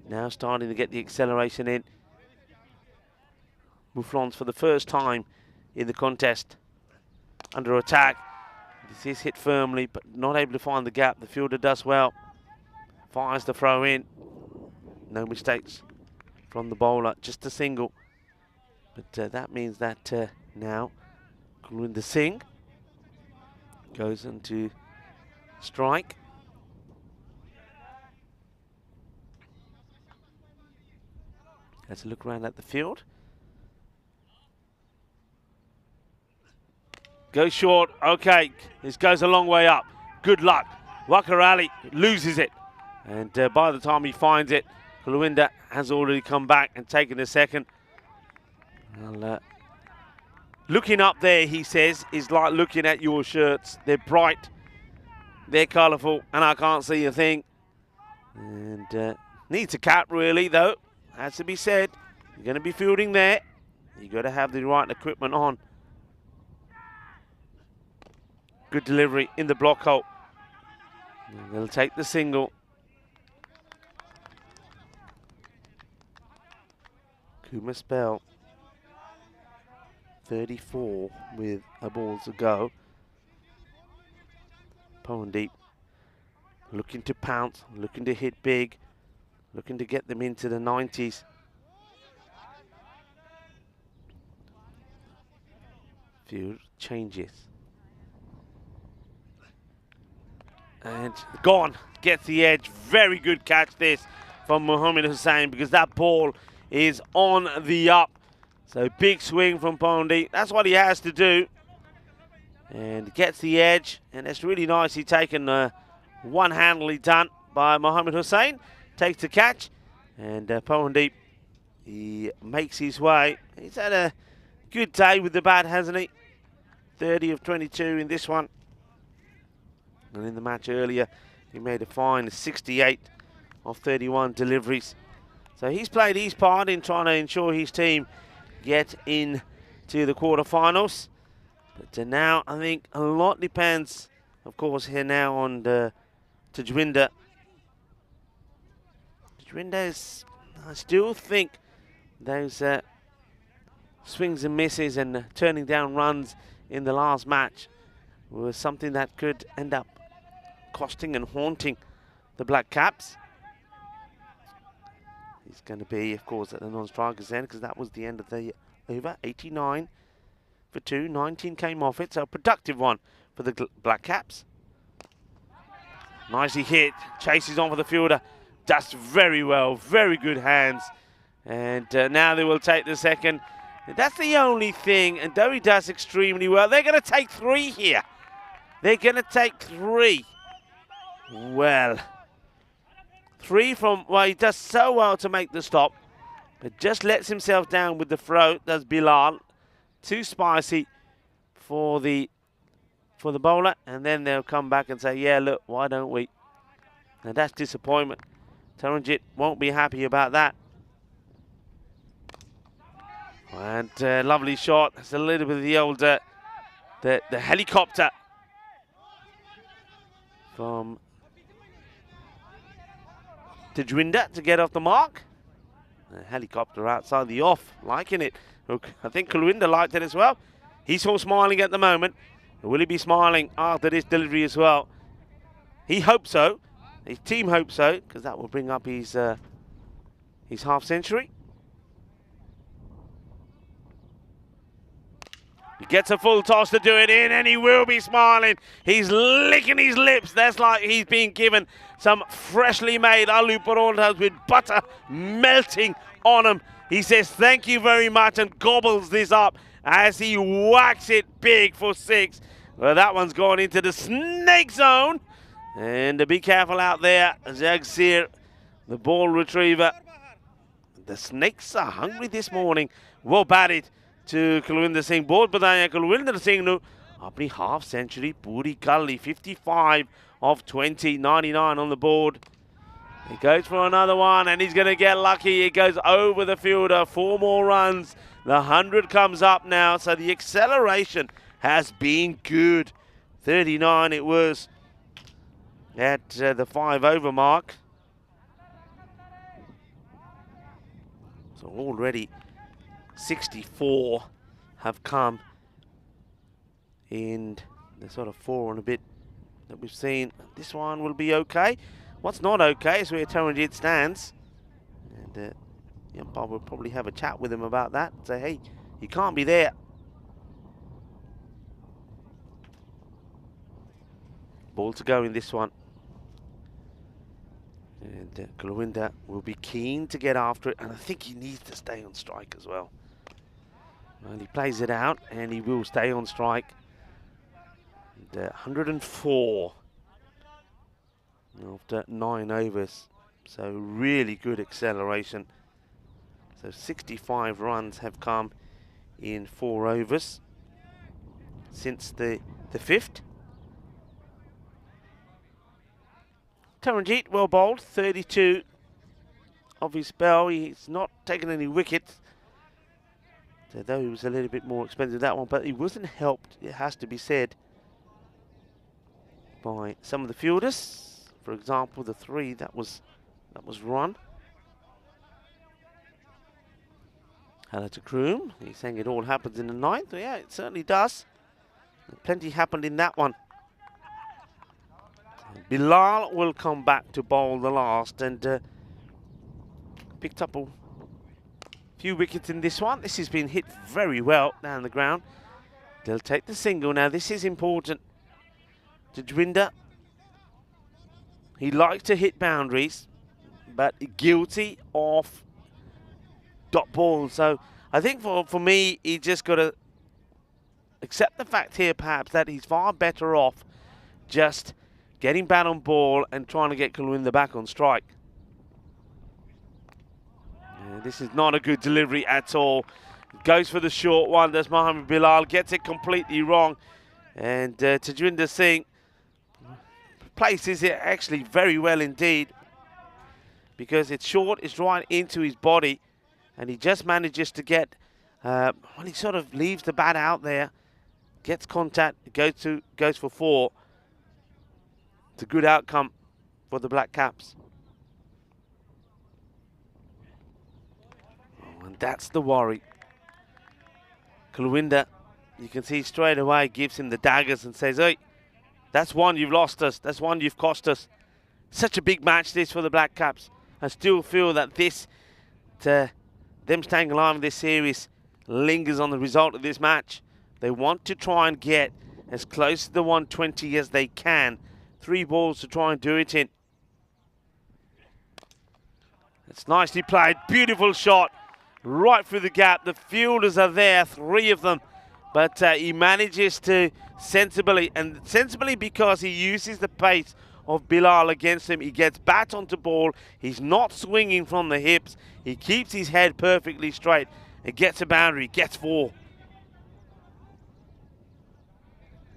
Now starting to get the acceleration in. Mouflons for the first time in the contest under attack. This is hit firmly, but not able to find the gap. The fielder does well. Fires the throw in. No mistakes from the bowler, just a single. But that means that now Kulwinder Singh goes into strike. Let's look around at the field. Goes short. Okay, this goes a long way up. Good luck. Wakarali loses it. And by the time he finds it, Kulwinder has already come back and taken a second. Well, looking up there, he says, is like looking at your shirts. They're bright, they're colourful, and I can't see a thing. And needs a cap, really, though. Has to be said. You're going to be fielding there. You've got to have the right equipment on. Good delivery in the block hole. And they'll take the single. Kuma Spell. 34 with a ball to go. Pawandeep looking to pounce, looking to hit big, looking to get them into the 90s. Field changes. And gone, gets the edge. Very good catch this from Mohammed Hussain, because that ball is on the up. So big swing from Pondi. That's what he has to do. And gets the edge. And it's really nicely taken, one-handedly done by Mohammed Hussain. Takes the catch. And Pondi he makes his way. He's had a good day with the bat, hasn't he? 30 of 22 in this one. And in the match earlier, he made a fine 68 of 31 deliveries. So he's played his part in trying to ensure his team get into the quarterfinals. But now I think a lot depends, of course, here now on Tajwinder. Tajwinder is, I still think those swings and misses and turning down runs in the last match was something that could end up costing and haunting the Black Caps. He's going to be, of course, at the non-strikers end because that was the end of the over. 89 for 2, 19 came off it, so a productive one for the Black Caps. Nicely hit, chases on for the fielder, does very well, very good hands. And now they will take the second. That's the only thing, and though he does extremely well, they're going to take 3 here. They're going to take 3. Well, 3 from, well, he does so well to make the stop, but just lets himself down with the throat, does Bilal. Too spicy for the bowler, and then they'll come back and say, yeah, look, why don't we? And that's disappointment. Taranjit won't be happy about that. And lovely shot. It's a little bit of the old the helicopter from Tajwinder to get off the mark. A helicopter outside the off, liking it. I think Kulwinder liked it as well. He's all smiling at the moment. Will he be smiling after this delivery as well? He hopes so. His team hopes so, because that will bring up his half century. He gets a full toss to do it in, and he will be smiling. He's licking his lips. That's like he's being given some freshly made aloo paranthas with butter melting on them. He says thank you very much and gobbles this up as he whacks it big for 6. Well, that one's gone into the snake zone. And be careful out there, Jagsir, the ball retriever. The Snakes are hungry this morning. Well batted to Kulwinder Singh. Both बताया Kulwinder Singh nu apni half century puri kar li. 55 of 20, 99 on the board. He goes for another one and he's going to get lucky. He goes over the fielder. 4 more runs. The 100 comes up now. So the acceleration has been good. 39 it was at the 5 over mark. So already 64 have come in the sort of 4 and a bit that we've seen. This one will be okay. What's not okay is where Taranjit stands. And the umpire will probably have a chat with him about that. Say, hey, you can't be there. Ball to go in this one. And Kulwinder will be keen to get after it. And I think he needs to stay on strike as well. Well, he plays it out and he will stay on strike. And, 104 after 9 overs. So really good acceleration. So 65 runs have come in 4 overs since the 5th. Taranjit, well bowled, 32 of his spell. He's not taken any wickets. So though he was a little bit more expensive that one, but he wasn't helped, it has to be said, by some of the fielders. For example, the 3 that was run. Hello to Kroom. He's saying it all happens in the 9th. Yeah, it certainly does. Plenty happened in that one. Bilal will come back to bowl the last and picked up a few wickets in this one. This has been hit very well down the ground. They'll take the single now. This is important. Tajwinder, he likes to hit boundaries, but guilty of dot balls. So I think for me, he just got to accept the fact here perhaps that he's far better off just getting bat on ball and trying to get Kulwinder back on strike. This is not a good delivery at all. Goes for the short one. That's Mohammed Bilal. Gets it completely wrong. And Tajwinder Singh places it actually very well indeed, because it's short, it's right into his body, and he just manages to get, well, he sort of leaves the bat out there, gets contact, goes for 4. It's a good outcome for the Black Caps. Oh, and that's the worry. Kulwinder, you can see straight away, gives him the daggers and says, hey, that's one you've lost us. That's one you've cost us. Such a big match this for the Black Caps. I still feel that this, them staying alive in this series, lingers on the result of this match. They want to try and get as close to the 120 as they can. 3 balls to try and do it in. It's nicely played. Beautiful shot. Right through the gap. The fielders are there, 3 of them. But he manages to sensibly because he uses the pace of Bilal against him. He gets bat onto ball. He's not swinging from the hips. He keeps his head perfectly straight and gets a boundary, gets 4.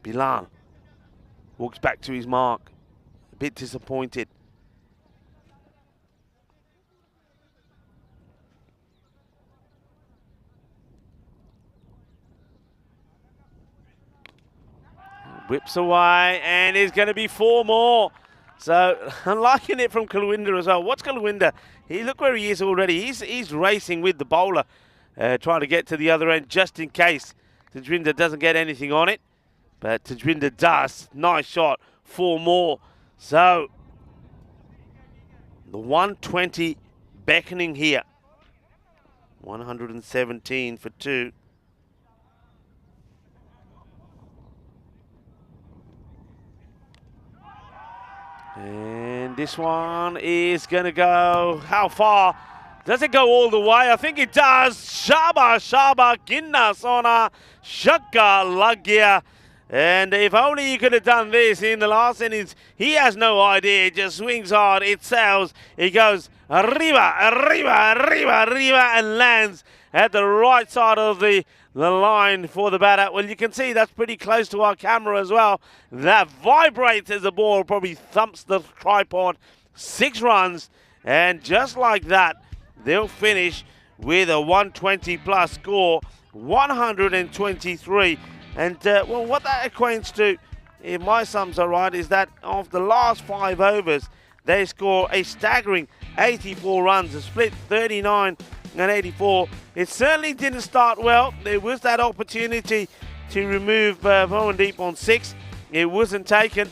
Bilal walks back to his mark, a bit disappointed. Whips away, and there's going to be 4 more. So I'm liking it from Kulwinder as well. What's Kulwinder? Look where he is already. He's racing with the bowler, trying to get to the other end just in case Tajwinder doesn't get anything on it. But Tajwinder does. Nice shot. 4 more. So the 120 beckoning here. 117 for 2. And this one is going to go, how far? Does it go all the way? I think it does. Shaba Ginna Sona Shakka Lagya. And if only he could have done this in the last innings. He has no idea. It just swings hard. It sails. It goes arriba, and lands at the right side of the line for the batter. Well, you can see that's pretty close to our camera as well. That vibrates as the ball probably thumps the tripod. 6 runs, and just like that, they'll finish with a 120 plus score, 123. And well, what that equates to, if my sums are right, is that of the last 5 overs, they score a staggering 84 runs, a split 39 and 84. It certainly didn't start well. There was that opportunity to remove Mohandeep on 6. It wasn't taken,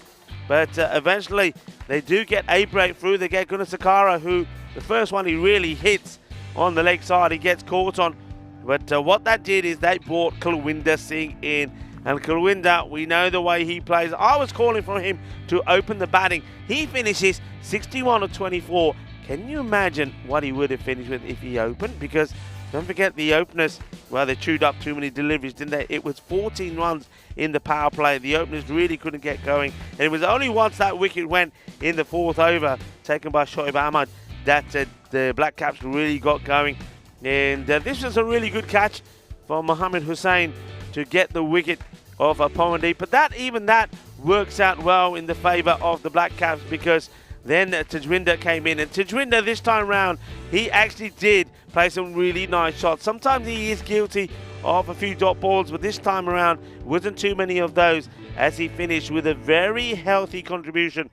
but eventually they do get a breakthrough. They get Gunasakara, who the first one he really hits on the leg side, he gets caught on. But what that did is they brought Kulwinder Singh in. And Kulwinder, we know the way he plays. I was calling for him to open the batting. He finishes 61 of 24. Can you imagine what he would have finished with if he opened? Because don't forget the openers, well, they chewed up too many deliveries, didn't they? It was 14 runs in the power play. The openers really couldn't get going. And it was only once that wicket went in the 4th over, taken by Shoaib Ahmad, that the Black Caps really got going. And this was a really good catch for Mohammad Hussain to get the wicket of Mohandeep. But even that works out well in the favour of the Black Caps, because then Tajwinder came in. And Tajwinder this time round, he actually did play some really nice shots. Sometimes he is guilty of a few dot balls, but this time around wasn't too many of those, as he finished with a very healthy contribution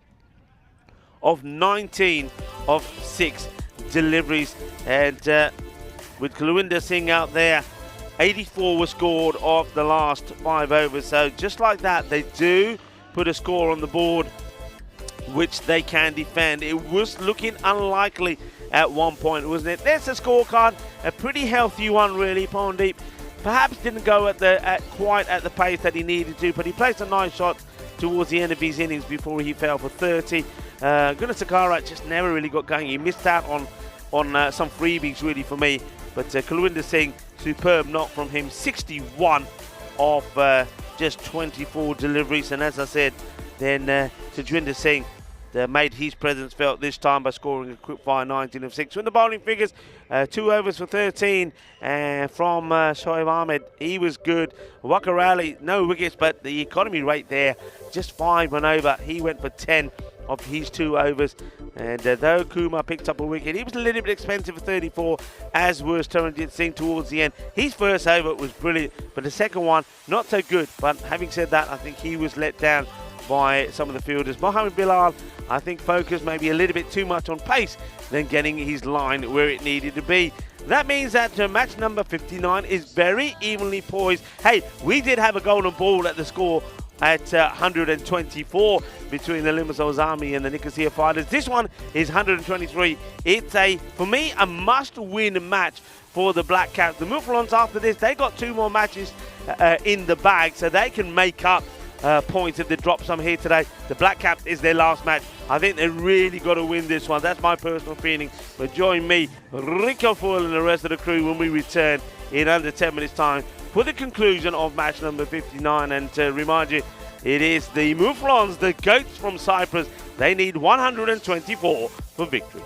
of 19 of 6 deliveries. And with Kulwinder Singh out there, 84 was scored of the last 5 overs. So just like that, they do put a score on the board, which they can defend. It was looking unlikely at one point, wasn't it? There's a scorecard, a pretty healthy one really. Mohandeep perhaps didn't go quite at the pace that he needed to, but he placed a nice shot towards the end of his innings before he fell for 30. Gunasakara just never really got going. He missed out on some freebies really for me. But Kulwinder Singh, superb knock from him. 61 of just 24 deliveries. And as I said, then Tajwinder Singh made his presence felt this time by scoring a quick fire 19 of 6. When the bowling figures, 2 overs for 13 from Shoaib Ahmed. He was good. Wakarali, no wickets, but the economy rate there, just 5 and over. He went for 10 of his 2 overs. And though Kumar picked up a wicket, he was a little bit expensive for 34, as was Taranjit Singh towards the end. His first over was brilliant, but the second one, not so good. But having said that, I think he was let down by some of the fielders. Mohamed Bilal, I think, focused maybe a little bit too much on pace than getting his line where it needed to be. That means that match number 59 is very evenly poised. Hey, we did have a golden ball at the score at 124 between the Limassol Army and the Nicosia Fighters. This one is 123. It's for me, a must-win match for the Black Caps. The Mouflons, after this, they got 2 more matches in the bag, so they can make up points if they drop some here today. The Black Caps is their last match. I think they really got to win this one. That's my personal feeling. But join me, Rico Foyle, and the rest of the crew when we return in under 10 minutes time for the conclusion of match number 59. And to remind you, it is the Mouflons, the goats from Cyprus. They need 124 for victory.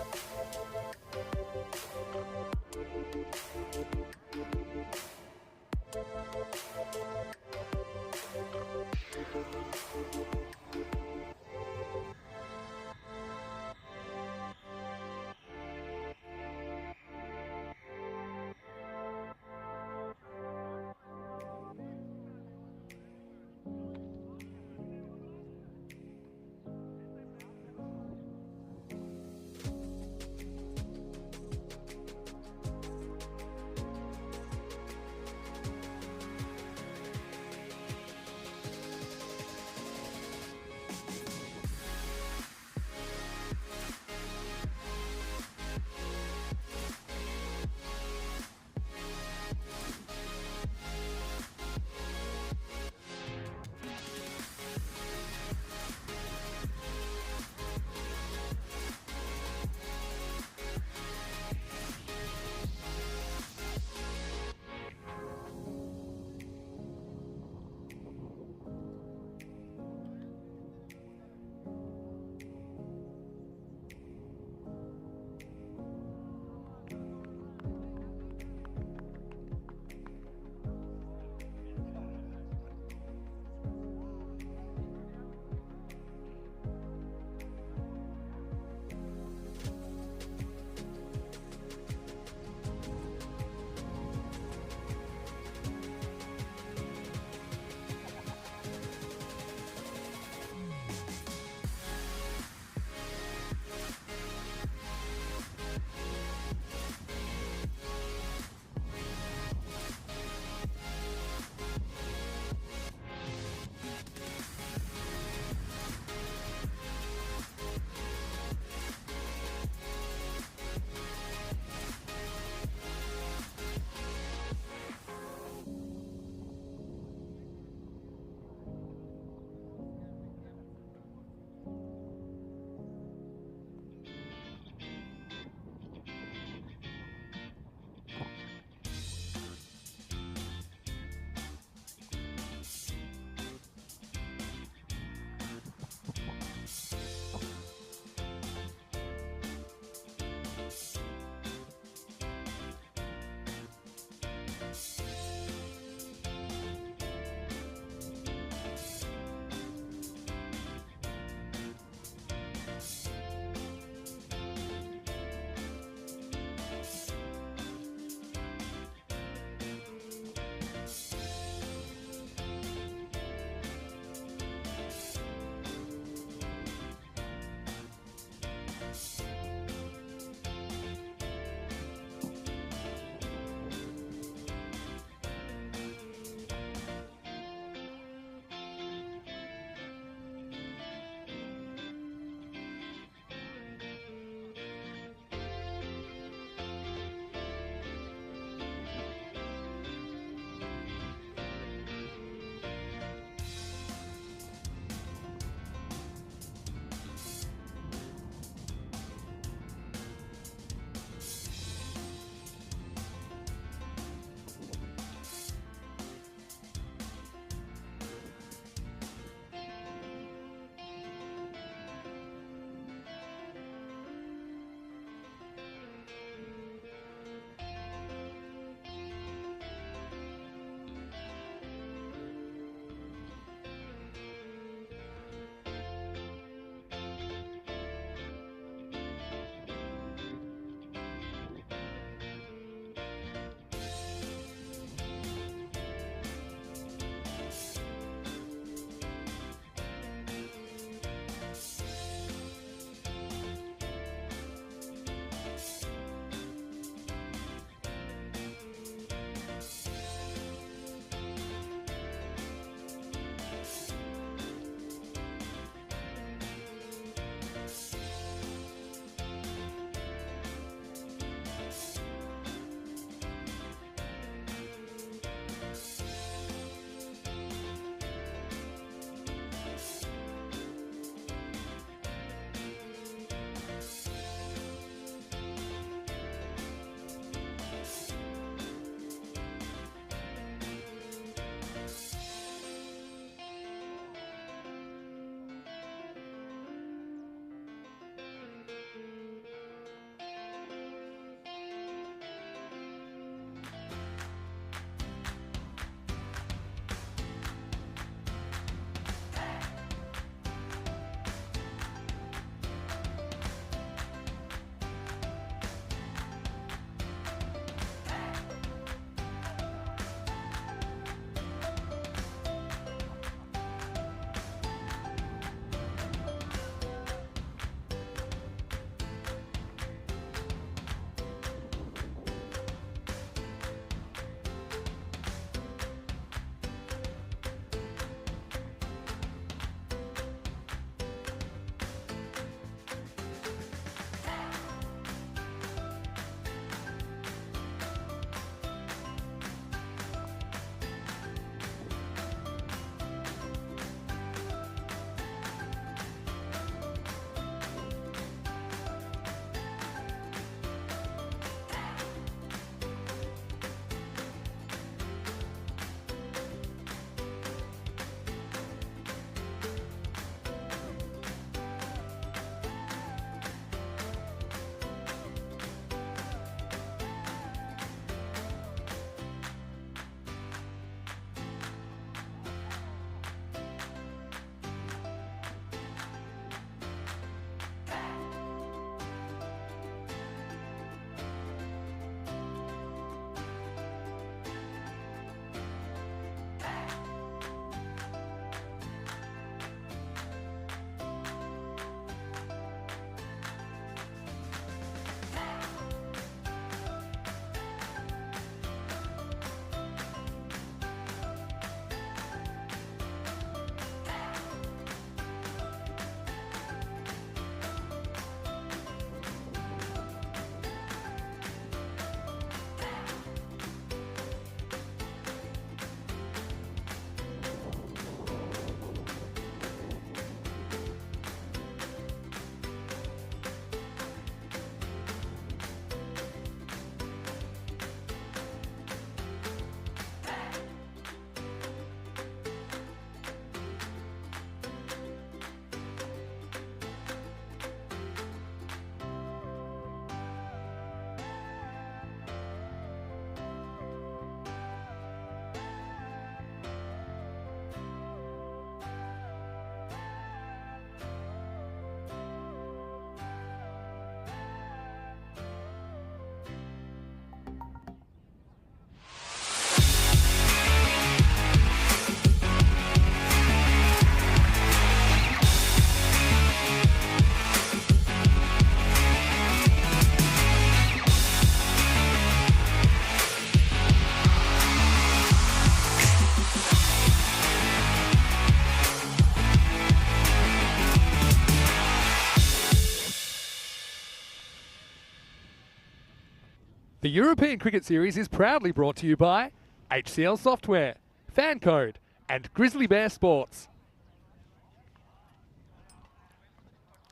The European Cricket Series is proudly brought to you by HCL Software, FanCode, and Grizzly Bear Sports.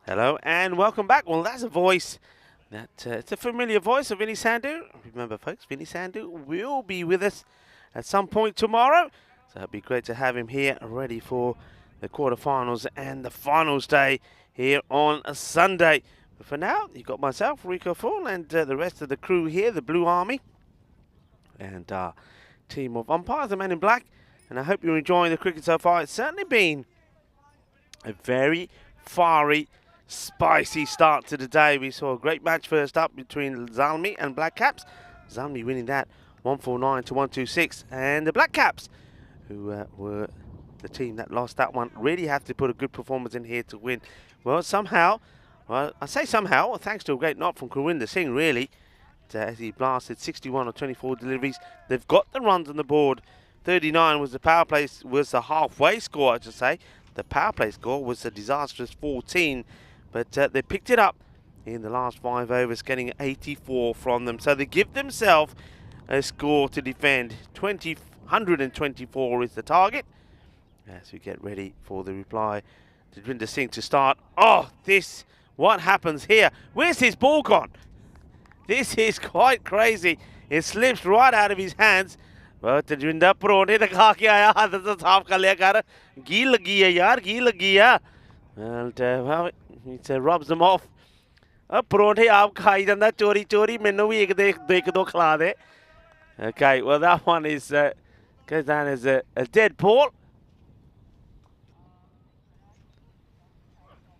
Hello and welcome back. Well, that's a voice that it's a familiar voice of Vinny Sandhu. Remember, folks, Vinny Sandhu will be with us at some point tomorrow, so it'd be great to have him here ready for the quarterfinals and the finals day here on a Sunday. But for now, you've got myself, Rico Full, and the rest of the crew here, the Blue Army, and our team of umpires, the Men in Black. And I hope you're enjoying the cricket so far. It's certainly been a very fiery, spicy start to the day. We saw a great match first up between Zalmi and Black Caps. Zalmi winning that 149 to 126, and the Black Caps, who were the team that lost that one, really have to put a good performance in here to win. Well, somehow, well, I say somehow, thanks to a great knock from Kurinder Singh, really, as he blasted 61 or 24 deliveries. They've got the runs on the board. 39 was the power play, was the halfway score, I should say. The power play score was a disastrous 14, but they picked it up in the last 5 overs, getting 84 from them. So they give themselves a score to defend. 124 is the target. As we get ready for the reply to Dwinder Singh to start. Oh, what happens here? Where's his ball gone? This is quite crazy. It slips right out of his hands. Well, Tajwinder Prone दिखा के आया, हाथ से साफ कर लिया कर. गी लगी है यार, गी लगी है. And well, it rubs them off. Prone आप खाई जांदा चोरी चोरी, मैनू भी एक दो खिला दे. Okay, well that one is goes down as a dead ball.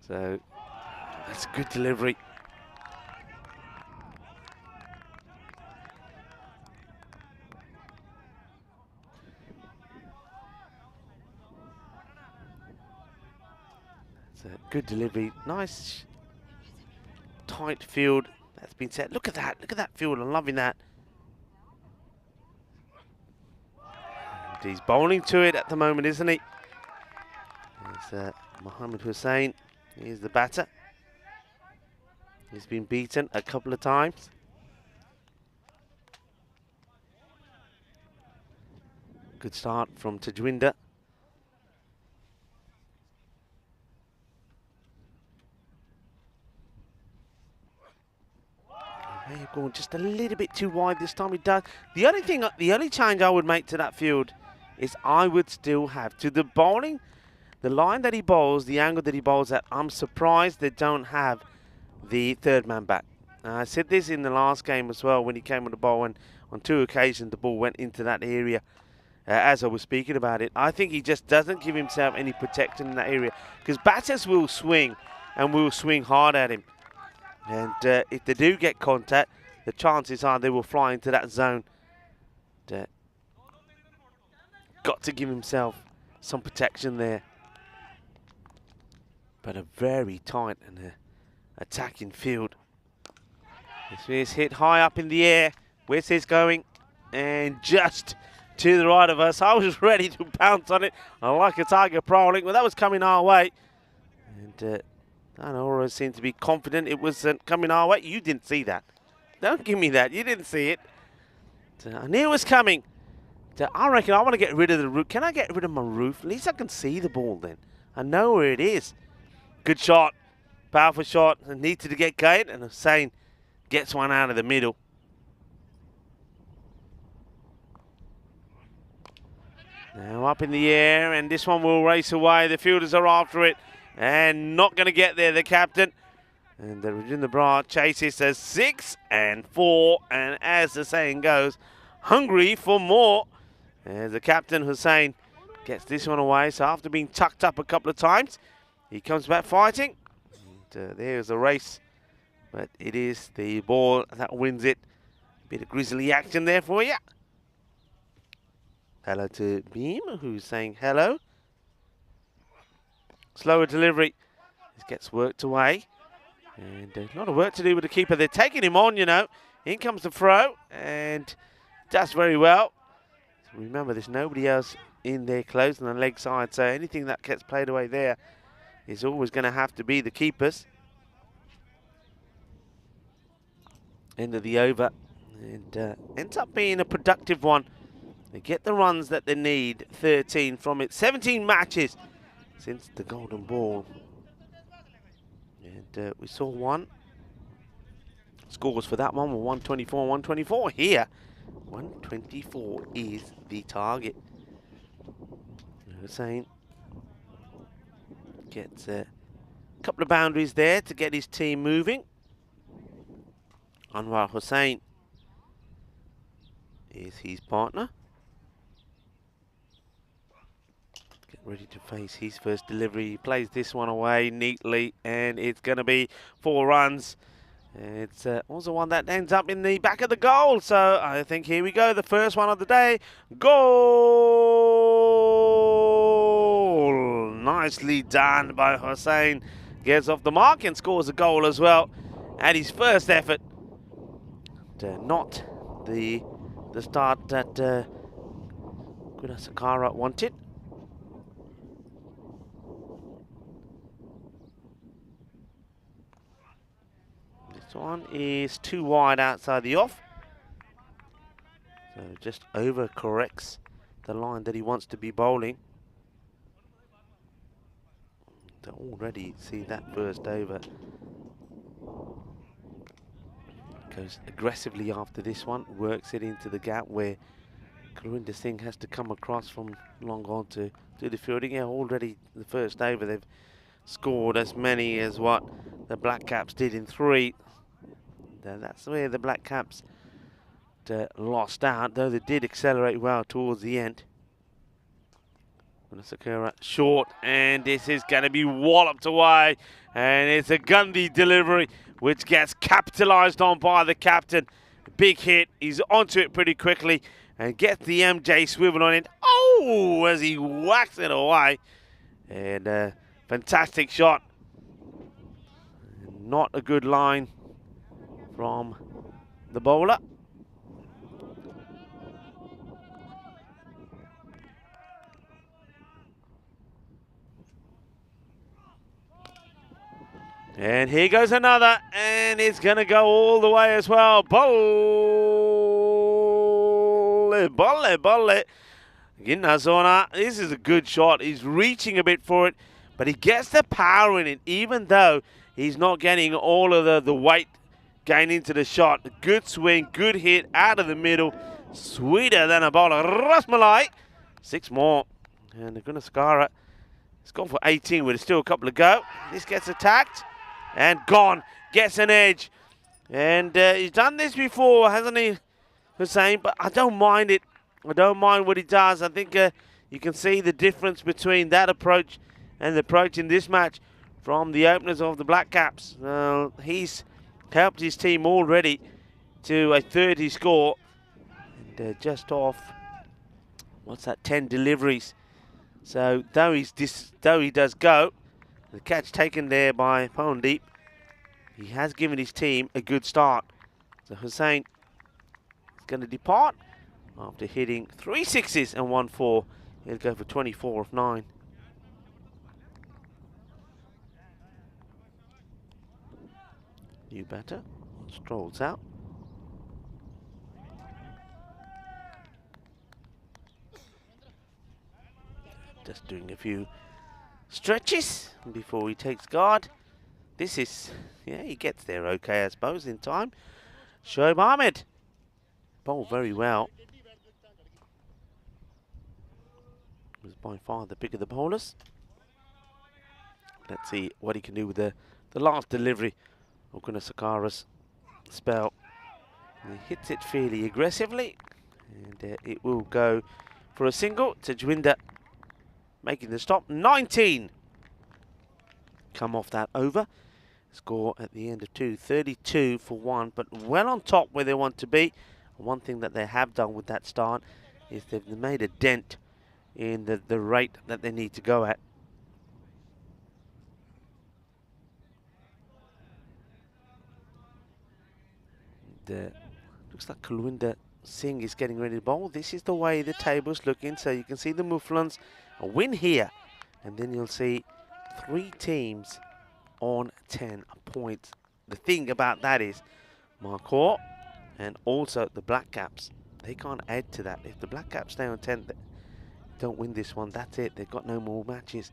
So that's a good delivery. It's a good delivery. Nice tight field that's been set. Look at that field. I'm loving that. And he's bowling to it at the moment, isn't he? It's Mohammed Hussain. He's the batter. He's been beaten a couple of times. Good start from Tajwinder. May have gone just a little bit too wide this time. He does. The only change I would make to that field is I would still have to the bowling. The line that he bowls, the angle that he bowls at, I'm surprised they don't have the third man back. I said this in the last game as well when he came on the ball, and on 2 occasions the ball went into that area as I was speaking about it. I think he just doesn't give himself any protection in that area because batters will swing and will swing hard at him. And if they do get contact, the chances are they will fly into that zone. Got to give himself some protection there. But a very tight and attacking field. This is hit high up in the air. Where's this going? And just to the right of us. I was ready to pounce on it. I like a tiger prowling. Well, that was coming our way. And I always seemed to be confident it wasn't coming our way. You didn't see that. Don't give me that. You didn't see it. I knew it was coming. I reckon I want to get rid of the roof. Can I get rid of my roof? At least I can see the ball then. I know where it is. Good shot. Powerful shot. And needed to get going. And Hussain gets one out of the middle. Now up in the air. And this one will race away. The fielders are after it. And not going to get there, the captain. And Rajendra Brar chases a 6 and 4. And as the saying goes, hungry for more. As the captain, Hussain, gets this one away. So after being tucked up a couple of times, he comes back fighting. And there's a race. But it is the ball that wins it. Bit of grizzly action there for you. Hello to Beam, who's saying hello. Slower delivery. This gets worked away. And a lot of work to do with the keeper. They're taking him on, you know. In comes the throw. And does very well. So remember, there's nobody else in there close on the leg side. So anything that gets played away there is always going to have to be the keepers. End of the over. And ends up being a productive one. They get the runs that they need, 13 from it. 17 matches since the golden ball. And we saw one. Scores for that one were 124, 124 here. 124 is the target. Hussein gets a couple of boundaries there to get his team moving. Anwar Hussein is his partner. Get ready to face his first delivery. He plays this one away neatly, and it's going to be 4 runs. It's also one that ends up in the back of the goal. So I think here we go, the first one of the day. Goal! Nicely done by Hussein. Gets off the mark and scores a goal as well at his first effort. Not the start that Sakara wanted. This one is too wide outside the off. So just overcorrects the line that he wants to be bowling. To already see that first over. Goes aggressively after this one, works it into the gap where Kulwinder Singh has to come across from long on to do the fielding. Yeah, already the first over they've scored as many as what the Black Caps did in 3. That's where the Black Caps lost out, though they did accelerate well towards the end. Sakura short, and this is going to be walloped away, and it's a Gandhi delivery which gets capitalized on by the captain. Big hit, he's onto it pretty quickly and gets the MJ swivel on it. Oh, as he whacks it away, and fantastic shot. Not a good line from the bowler. And here goes another, and it's going to go all the way as well. Bolle, bolle, bolle. Ginnazona, this is a good shot. He's reaching a bit for it, but he gets the power in it, even though he's not getting all of the weight going into the shot. Good swing, good hit out of the middle. Sweeter than a bowler. Rasmalai. 6 more. And the Gunaskara has gone for 18 with still a couple to go. This gets attacked. And gone, gets an edge. And he's done this before, hasn't he, Hussein? But I don't mind it. I don't mind what he does. I think you can see the difference between that approach and the approach in this match from the openers of the Black Caps. He's helped his team already to a 30 score. And just off, 10 deliveries. So though he does go, the catch taken there by Pondeep, he has given his team a good start. So Hussein is going to depart after hitting 3 sixes and 1 4. He'll go for 24 of 9. New batter strolls out. Just doing a few stretches before he takes guard. This is, yeah, he gets there okay, I suppose, in time. Shoaib Ahmed bowled very well. Was by far the bigger the bowlers. Let's see what he can do with the last delivery of Gunasakara's spell. And he hits it fairly aggressively, and it will go for a single. Tajwinder making the stop. 19 come off that over. Score at the end of 2, 32 for 1, but well on top where they want to be. One thing that they have done with that start is they've made a dent in the rate that they need to go at. Looks like Kulwinder Singh is getting ready to bowl. This is the way the table's looking, so you can see the Muflons a win here, and then you'll see 3 teams on 10 points. The thing about that is Markor And also the Black Caps, they can't add to that. If the Black Caps stay on 10, they don't win this one, that's it. They've got no more matches.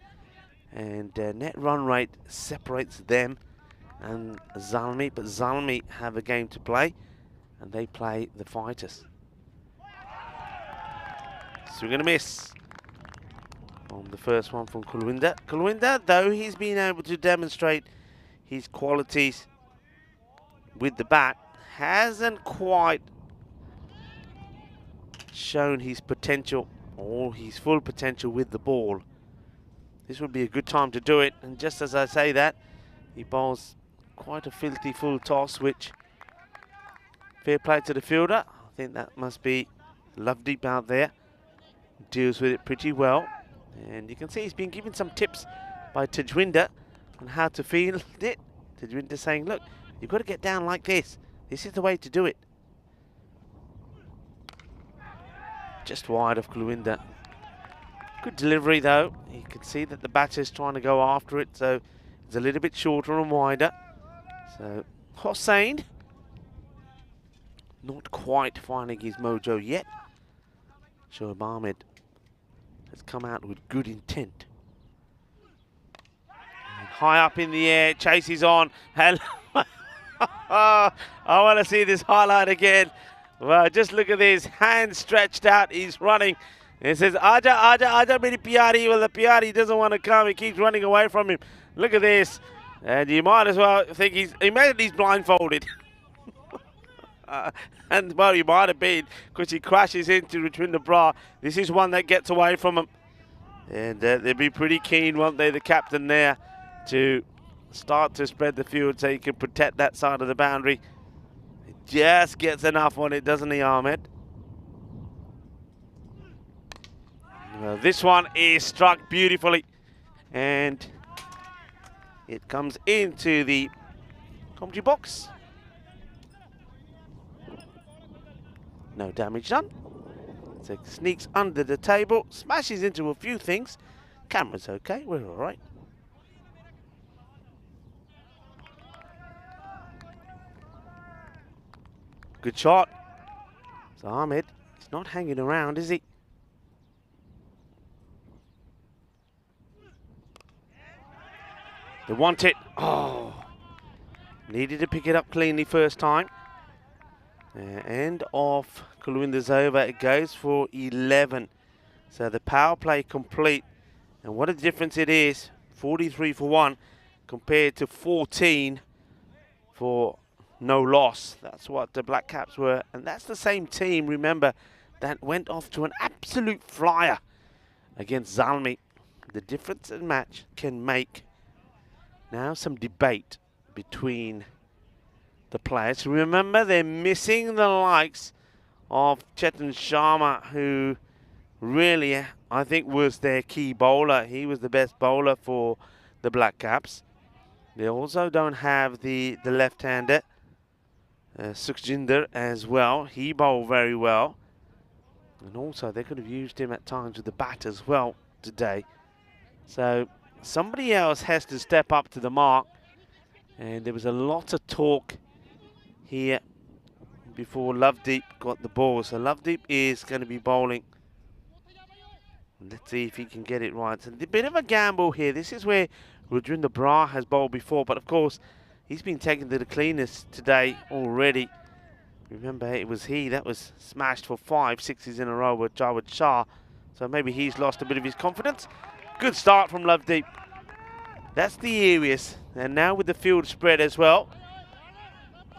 And net run rate separates them and Zalmi, but Zalmi have a game to play, and they play the Fighters. Swing and a miss on the first one from Kulwinder. Kulwinder, though, he's been able to demonstrate his qualities with the bat, hasn't quite shown his potential or his full potential with the ball. This would be a good time to do it, and just as I say that, he bowls quite a filthy full toss, which fair play to the fielder. I think that must be Lovedeep out there. Deals with it pretty well, and you can see he's been given some tips by Tajwinder on how to field it. Tajwinder saying, look, you've got to get down like this. This is the way to do it. Just wide of Kulwinder. Good delivery though. You can see that the batter's trying to go after it, so it's a little bit shorter and wider. So Hossain not quite finding his mojo yet. Shoaib Ahmed has come out with good intent. And high up in the air, chase is on. And I want to see this highlight again. Well, just look at this, hands stretched out, he's running. It says, Aja, Aja, Aja, meri pyari. Well, the pyari doesn't want to come, he keeps running away from him. Look at this. And you might as well think imagine he's blindfolded. And well, he might have been, because he crashes into Rajwinder Brar. This is one that gets away from him. And they'll be pretty keen, won't they, the captain there, to start to spread the field so he can protect that side of the boundary. It just gets enough on it, doesn't he, Ahmed? Well, this one is struck beautifully, and it comes into the commentary box. No damage done. So it sneaks under the table, smashes into a few things. Camera's okay, we're all right. Good shot. So Ahmed is not hanging around, is he? They want it. Oh, needed to pick it up cleanly first time. End of Kulwinder's over. It goes for 11. So the power play complete. And what a difference it is. 43 for 1 compared to 14 for no loss. That's what the Black Caps were. And that's the same team, remember, that went off to an absolute flyer against Zalmi. The difference in match can make now some debate between the players. Remember, they're missing the likes of Chetan Sharma, who really, I think, was their key bowler. He was the best bowler for the Black Caps. They also don't have the left-hander, Sukhjinder, as well. He bowled very well. And also, they could have used him at times with the bat as well today. So somebody else has to step up to the mark. And there was a lot of talk here before Lovedeep got the ball. So Lovedeep is going to be bowling. Let's see if he can get it right. So a bit of a gamble here. This is where Rajwinder Brar has bowled before, but of course he's been taken to the cleaners today already. Remember, it was he that was smashed for 5 sixes in a row with Jawad Shah. So maybe he's lost a bit of his confidence. Good start from Lovedeep. That's the areas. And now with the field spread as well,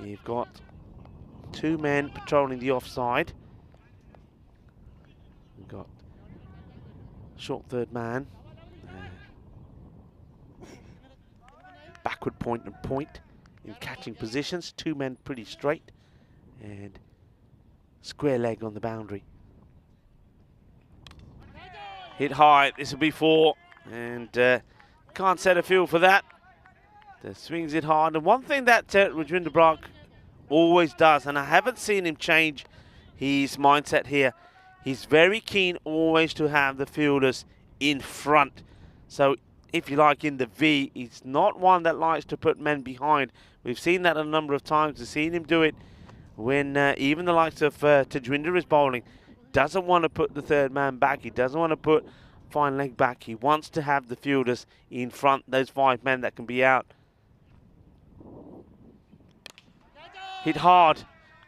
you've got 2 men patrolling the offside. We've got short third man. Backward point and point in catching positions. 2 men pretty straight. And square leg on the boundary. Hit high. This will be 4. And can't set a field for that. Swings it hard. And one thing that Rajwinder Brar always does, and I haven't seen him change his mindset here, he's very keen always to have the fielders in front. So if you like, in the V, he's not one that likes to put men behind. We've seen that a number of times. We've seen him do it when even the likes of Tajwinder is bowling. Doesn't want to put the third man back. He doesn't want to put fine leg back. He wants to have the fielders in front, those 5 men that can be out. Hit hard.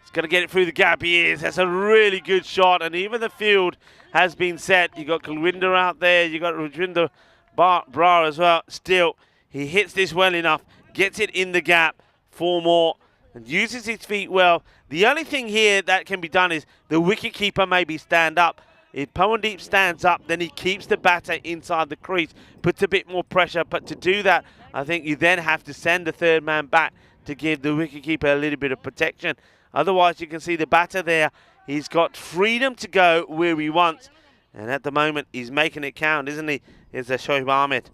He's going to get it through the gap. He is. That's a really good shot. And even the field has been set. You got Kulwinder out there. You got Rajwinder Brar as well. Still, he hits this well enough. Gets it in the gap. 4 more. And uses his feet well. The only thing here that can be done is the wicketkeeper maybe stand up. If Pawandeep stands up, then he keeps the batter inside the crease, puts a bit more pressure. But to do that, I think you then have to send the third man back to give the wicketkeeper a little bit of protection. Otherwise, you can see the batter there. He's got freedom to go where he wants. And at the moment, he's making it count, isn't he? It's Shoaib Ahmed.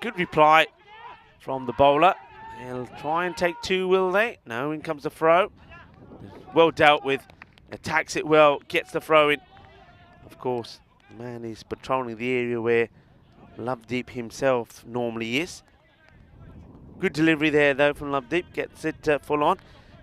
Good reply from the bowler. He'll try and take 2, will they? No, in comes the throw. Well dealt with. Attacks it well, gets the throw in. Of course, the man is patrolling the area where Lovedeep himself normally is. Good delivery there, though, from Lovedeep. Gets it full on.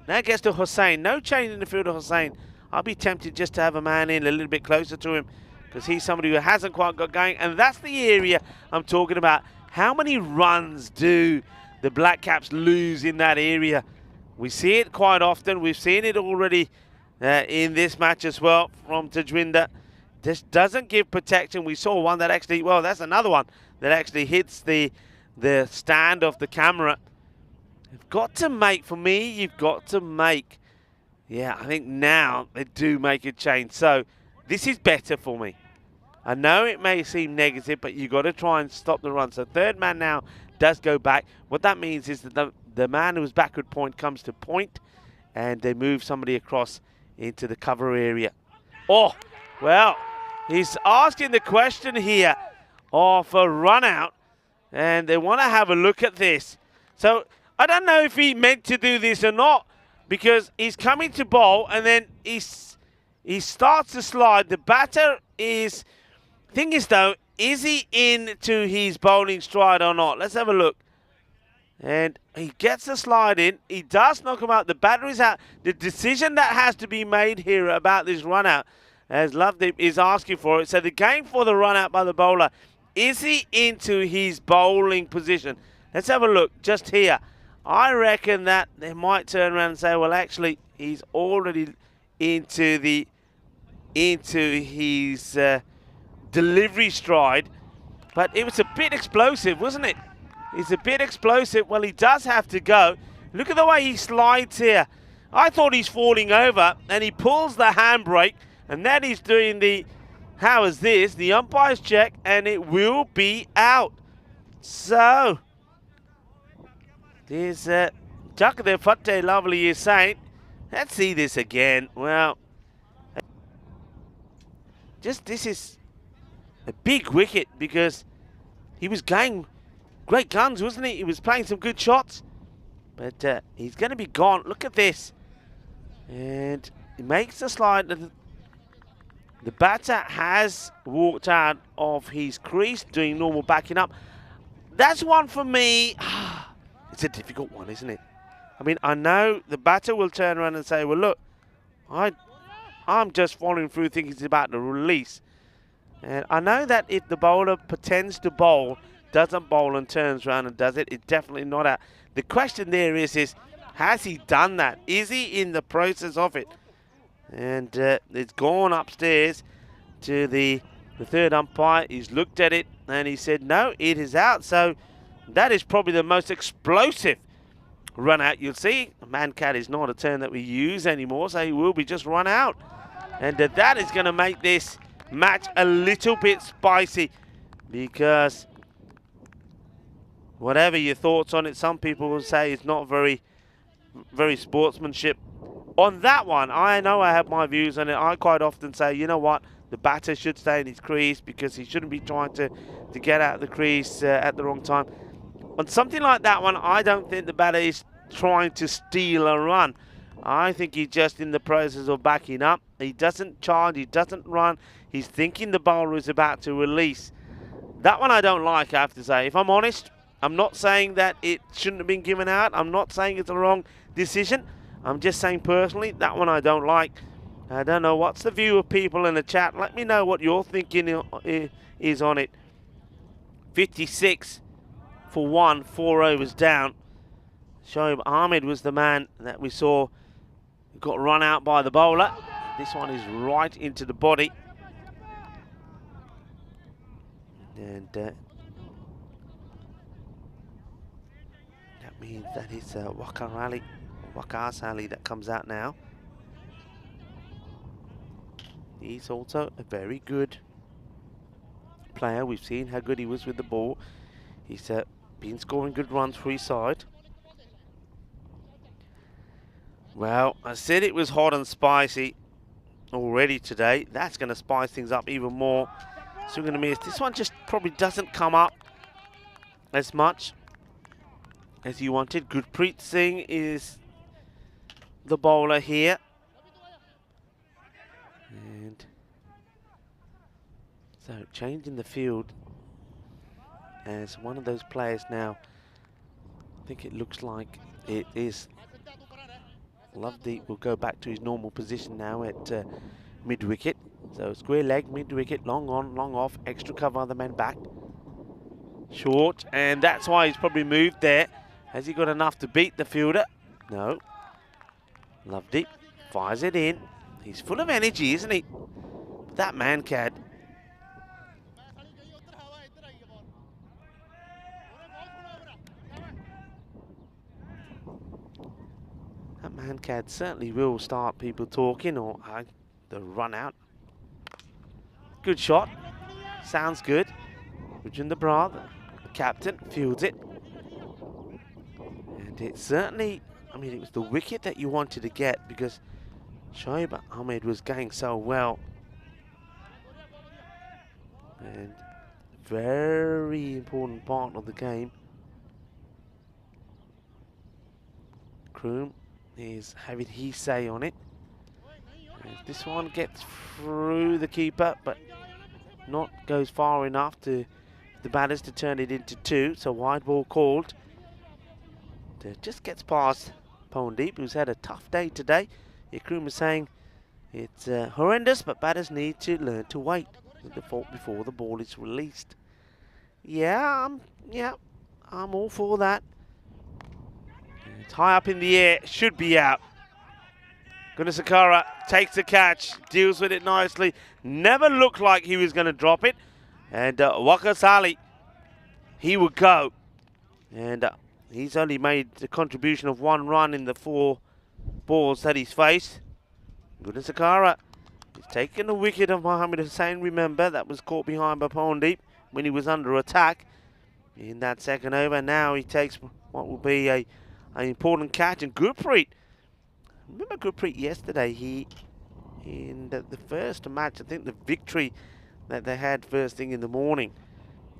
Now it gets to Hussain. No change in the field of Hussain. I'll be tempted just to have a man in a little bit closer to him because he's somebody who hasn't quite got going. And that's the area I'm talking about. How many runs do the Black Caps lose in that area? We see it quite often. We've seen it already in this match as well from Tajwinder. This doesn't give protection. We saw one that actually, well, that's another one that actually hits the stand of the camera. You've got to make, for me, you've got to make, yeah, I think now they do make a change. So this is better for me. I know it may seem negative, but you've got to try and stop the run. So third man now does go back. What that means is that the man who was backward point comes to point, and they move somebody across into the cover area. Oh, well, he's asking the question here of a run out, and they want to have a look at this. So I don't know if he meant to do this or not, because he's coming to bowl, and then he starts to slide. The batter is... Thing is, though, is he into his bowling stride or not? Let's have a look. And he gets the slide in. He does knock him out. The batter is out. The decision that has to be made here about this run out, as Lovedeep is asking for it. So the game for the run out by the bowler, is he into his bowling position? Let's have a look just here. I reckon that they might turn around and say, well, actually, he's already into his delivery stride. But it was a bit explosive, wasn't it? It's a bit explosive. Well, he does have to go. Look at the way he slides here. I thought he's falling over, and he pulls the handbrake, and then he's doing the, how is this? The umpire's check, and it will be out. So, there's Jakadev Fateh Lovely is saying, let's see this again. Well, just this is a big wicket because he was going great guns, wasn't he? He was playing some good shots, but he's going to be gone. Look at this. And he makes the slide. The batter has walked out of his crease, doing normal backing up. That's one for me. It's a difficult one, isn't it? I mean, I know the batter will turn around and say, well, look, I'm just following through thinking he's about to release. And I know that if the bowler pretends to bowl, doesn't bowl and turns around and does it, it's definitely not out. The question there is has he done that? Is he in the process of it? And it's gone upstairs to the third umpire. He's looked at it and he said, no, it is out. So that is probably the most explosive run out you'll see. A man-cat is not a term that we use anymore, so he will be just run out. And that is going to make this match a little bit spicy, because whatever your thoughts on it, some people will say it's not very sportsmanship. On that one, I know I have my views on it. I quite often say, you know what, the batter should stay in his crease because he shouldn't be trying to get out of the crease at the wrong time. On something like that one, I don't think the batter is trying to steal a run. I think he's just in the process of backing up. He doesn't charge, he doesn't run. He's thinking the bowler is about to release. That one I don't like, I have to say. If I'm honest, I'm not saying that it shouldn't have been given out. I'm not saying it's a wrong decision. I'm just saying personally, that one I don't like. I don't know. What's the view of people in the chat? Let me know what your thinking is on it. 56 for 1, 4 overs down. Shoaib Ahmed was the man that we saw got run out by the bowler. This one is right into the body. And that means that it's Waqar Ali that comes out now. He's also a very good player. We've seen how good he was with the ball. He's been scoring good runs for his side. Well, I said it was hot and spicy already today. That's going to spice things up even more. So we're going to miss. This one just probably doesn't come up as much as you wanted. Gurpreet Singh is the bowler here. And so changing the field as one of those players now. I think it looks like it is Lovedeep will go back to his normal position now at mid-wicket. So square leg, mid-wicket, long on, long off, extra cover, other man back. Short, and that's why he's probably moved there. Has he got enough to beat the fielder? No. Lovedeep fires it in. He's full of energy, isn't he? That man can. That man-cad certainly will start people talking or the run out. Good shot. Sounds good. Rajinder Brar, the captain, fields it. And it certainly, I mean, it was the wicket that you wanted to get because Shoaib Ahmed was going so well. And very important part of the game. Kroom is having his say on it. And this one gets through the keeper, but not goes far enough to the batters to turn it into 2. So wide ball called. It just gets past Pawandeep, who's had a tough day today. Kroom is saying it's horrendous, but batters need to learn to wait before the ball is released. Yeah, I'm all for that. It's high up in the air, should be out. Gunasakara takes the catch, deals with it nicely. Never looked like he was going to drop it. And Waqar Ali, he would go. And he's only made the contribution of 1 run in the 4 balls that he's faced. Gunasakara is taking the wicket of Mohammad Hussain. Remember, that was caught behind by Pawandeep when he was under attack in that second over. Now he takes what will be an important catch. And Gurpreet, remember Gurpreet yesterday, in the first match, I think the victory that they had first thing in the morning,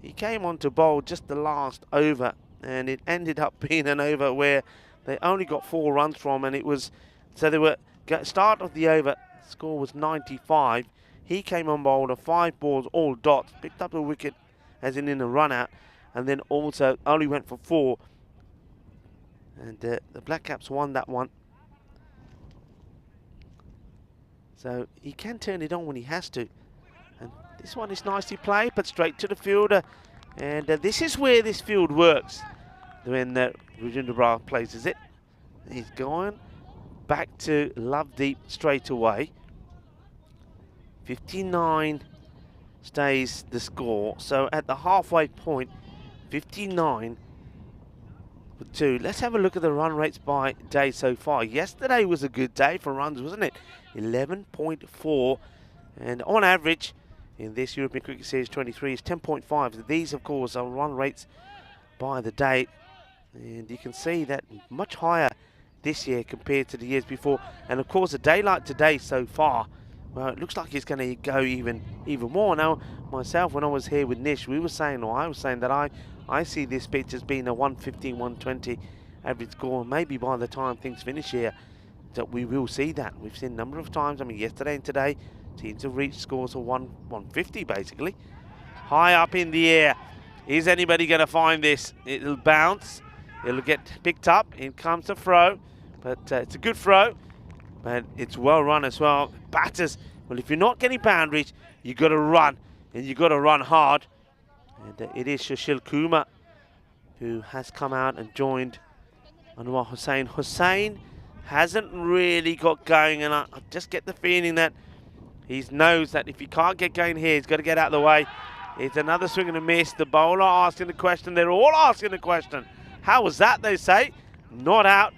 he came on to bowl just the last over, and it ended up being an over where they only got 4 runs from, and it was, so they were, start of the over, score was 95. He came on bowled 5 balls, all dots, picked up a wicket as in a run out, and then also only went for 4. And the Black Caps won that one. So he can turn it on when he has to. And this one is nicely played, but straight to the fielder. And this is where this field works. When Rajinder Brar places it. He's going back to Lovedeep straight away. 59 stays the score. So at the halfway point, 59 for 2. Let's have a look at the run rates by day so far. Yesterday was a good day for runs, wasn't it? 11.4. And on average, in this European Cricket Series 23 is 10.5. These, of course, are run rates by the day. And you can see that much higher this year compared to the years before. And, of course, a day like today so far, well, it looks like it's going to go even more. Now, myself, when I was here with Nish, we were saying, or I was saying that I see this pitch as being a 115, 120 average score. Maybe by the time things finish here, that we will see that. We've seen a number of times, I mean, yesterday and today, teams have reached scores of 150, basically. High up in the air. Is anybody going to find this? It'll bounce. It'll get picked up. In comes the throw. But it's a good throw. But it's well run as well. Batters. Well, if you're not getting boundaries, you've got to run. And you've got to run hard. And it is Shashil Kumar who has come out and joined Anwar Hussain. Hussain hasn't really got going, and I just get the feeling that he knows that if he can't get going here, he's got to get out of the way. It's another swing and a miss. The bowler asking the question. They're all asking the question. How was that, they say? Not out,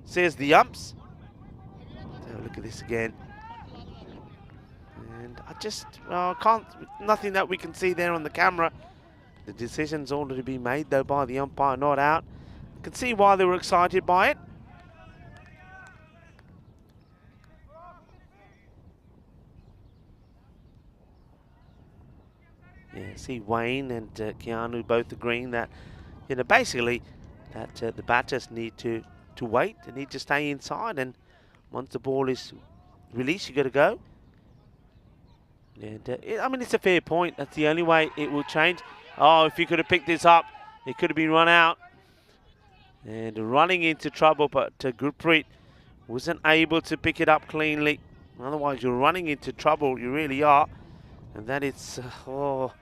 says the umps. Let's have a look at this again. And I just, well, I can't, nothing that we can see there on the camera. The decision's already been made, though, by the umpire, not out. You can see why they were excited by it. Yeah, see Wayne and Keanu both agreeing that, you know, basically that the batters need to wait. They need to stay inside, and once the ball is released, you got to go. And I mean, it's a fair point. That's the only way it will change. Oh, if he could have picked this up, it could have been run out. And running into trouble, but Gurpreet wasn't able to pick it up cleanly. Otherwise, you're running into trouble. You really are. And that is, oh,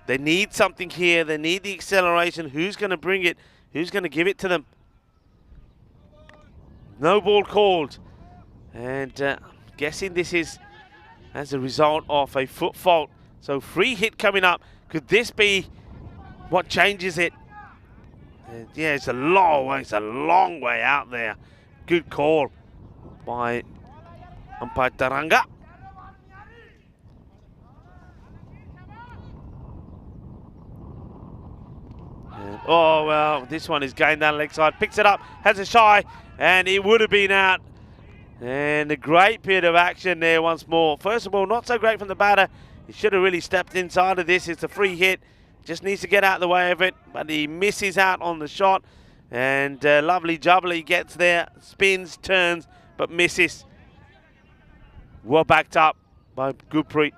they need something here. They need the acceleration. Who's going to bring it? Who's going to give it to them? No ball called. And I'm guessing this is as a result of a foot fault. So free hit coming up. Could this be what changes it? Yeah, it's a long way out there. Good call by umpire Taranga. And, oh, well, this one is going down the leg side. Picks it up, has a shy, and it would have been out. And a great bit of action there once more. First of all, not so great from the batter. He should have really stepped inside of this. It's a free hit. Just needs to get out of the way of it. But he misses out on the shot. And lovely jubbly gets there. Spins, turns, but misses. Well backed up by Gurpreet.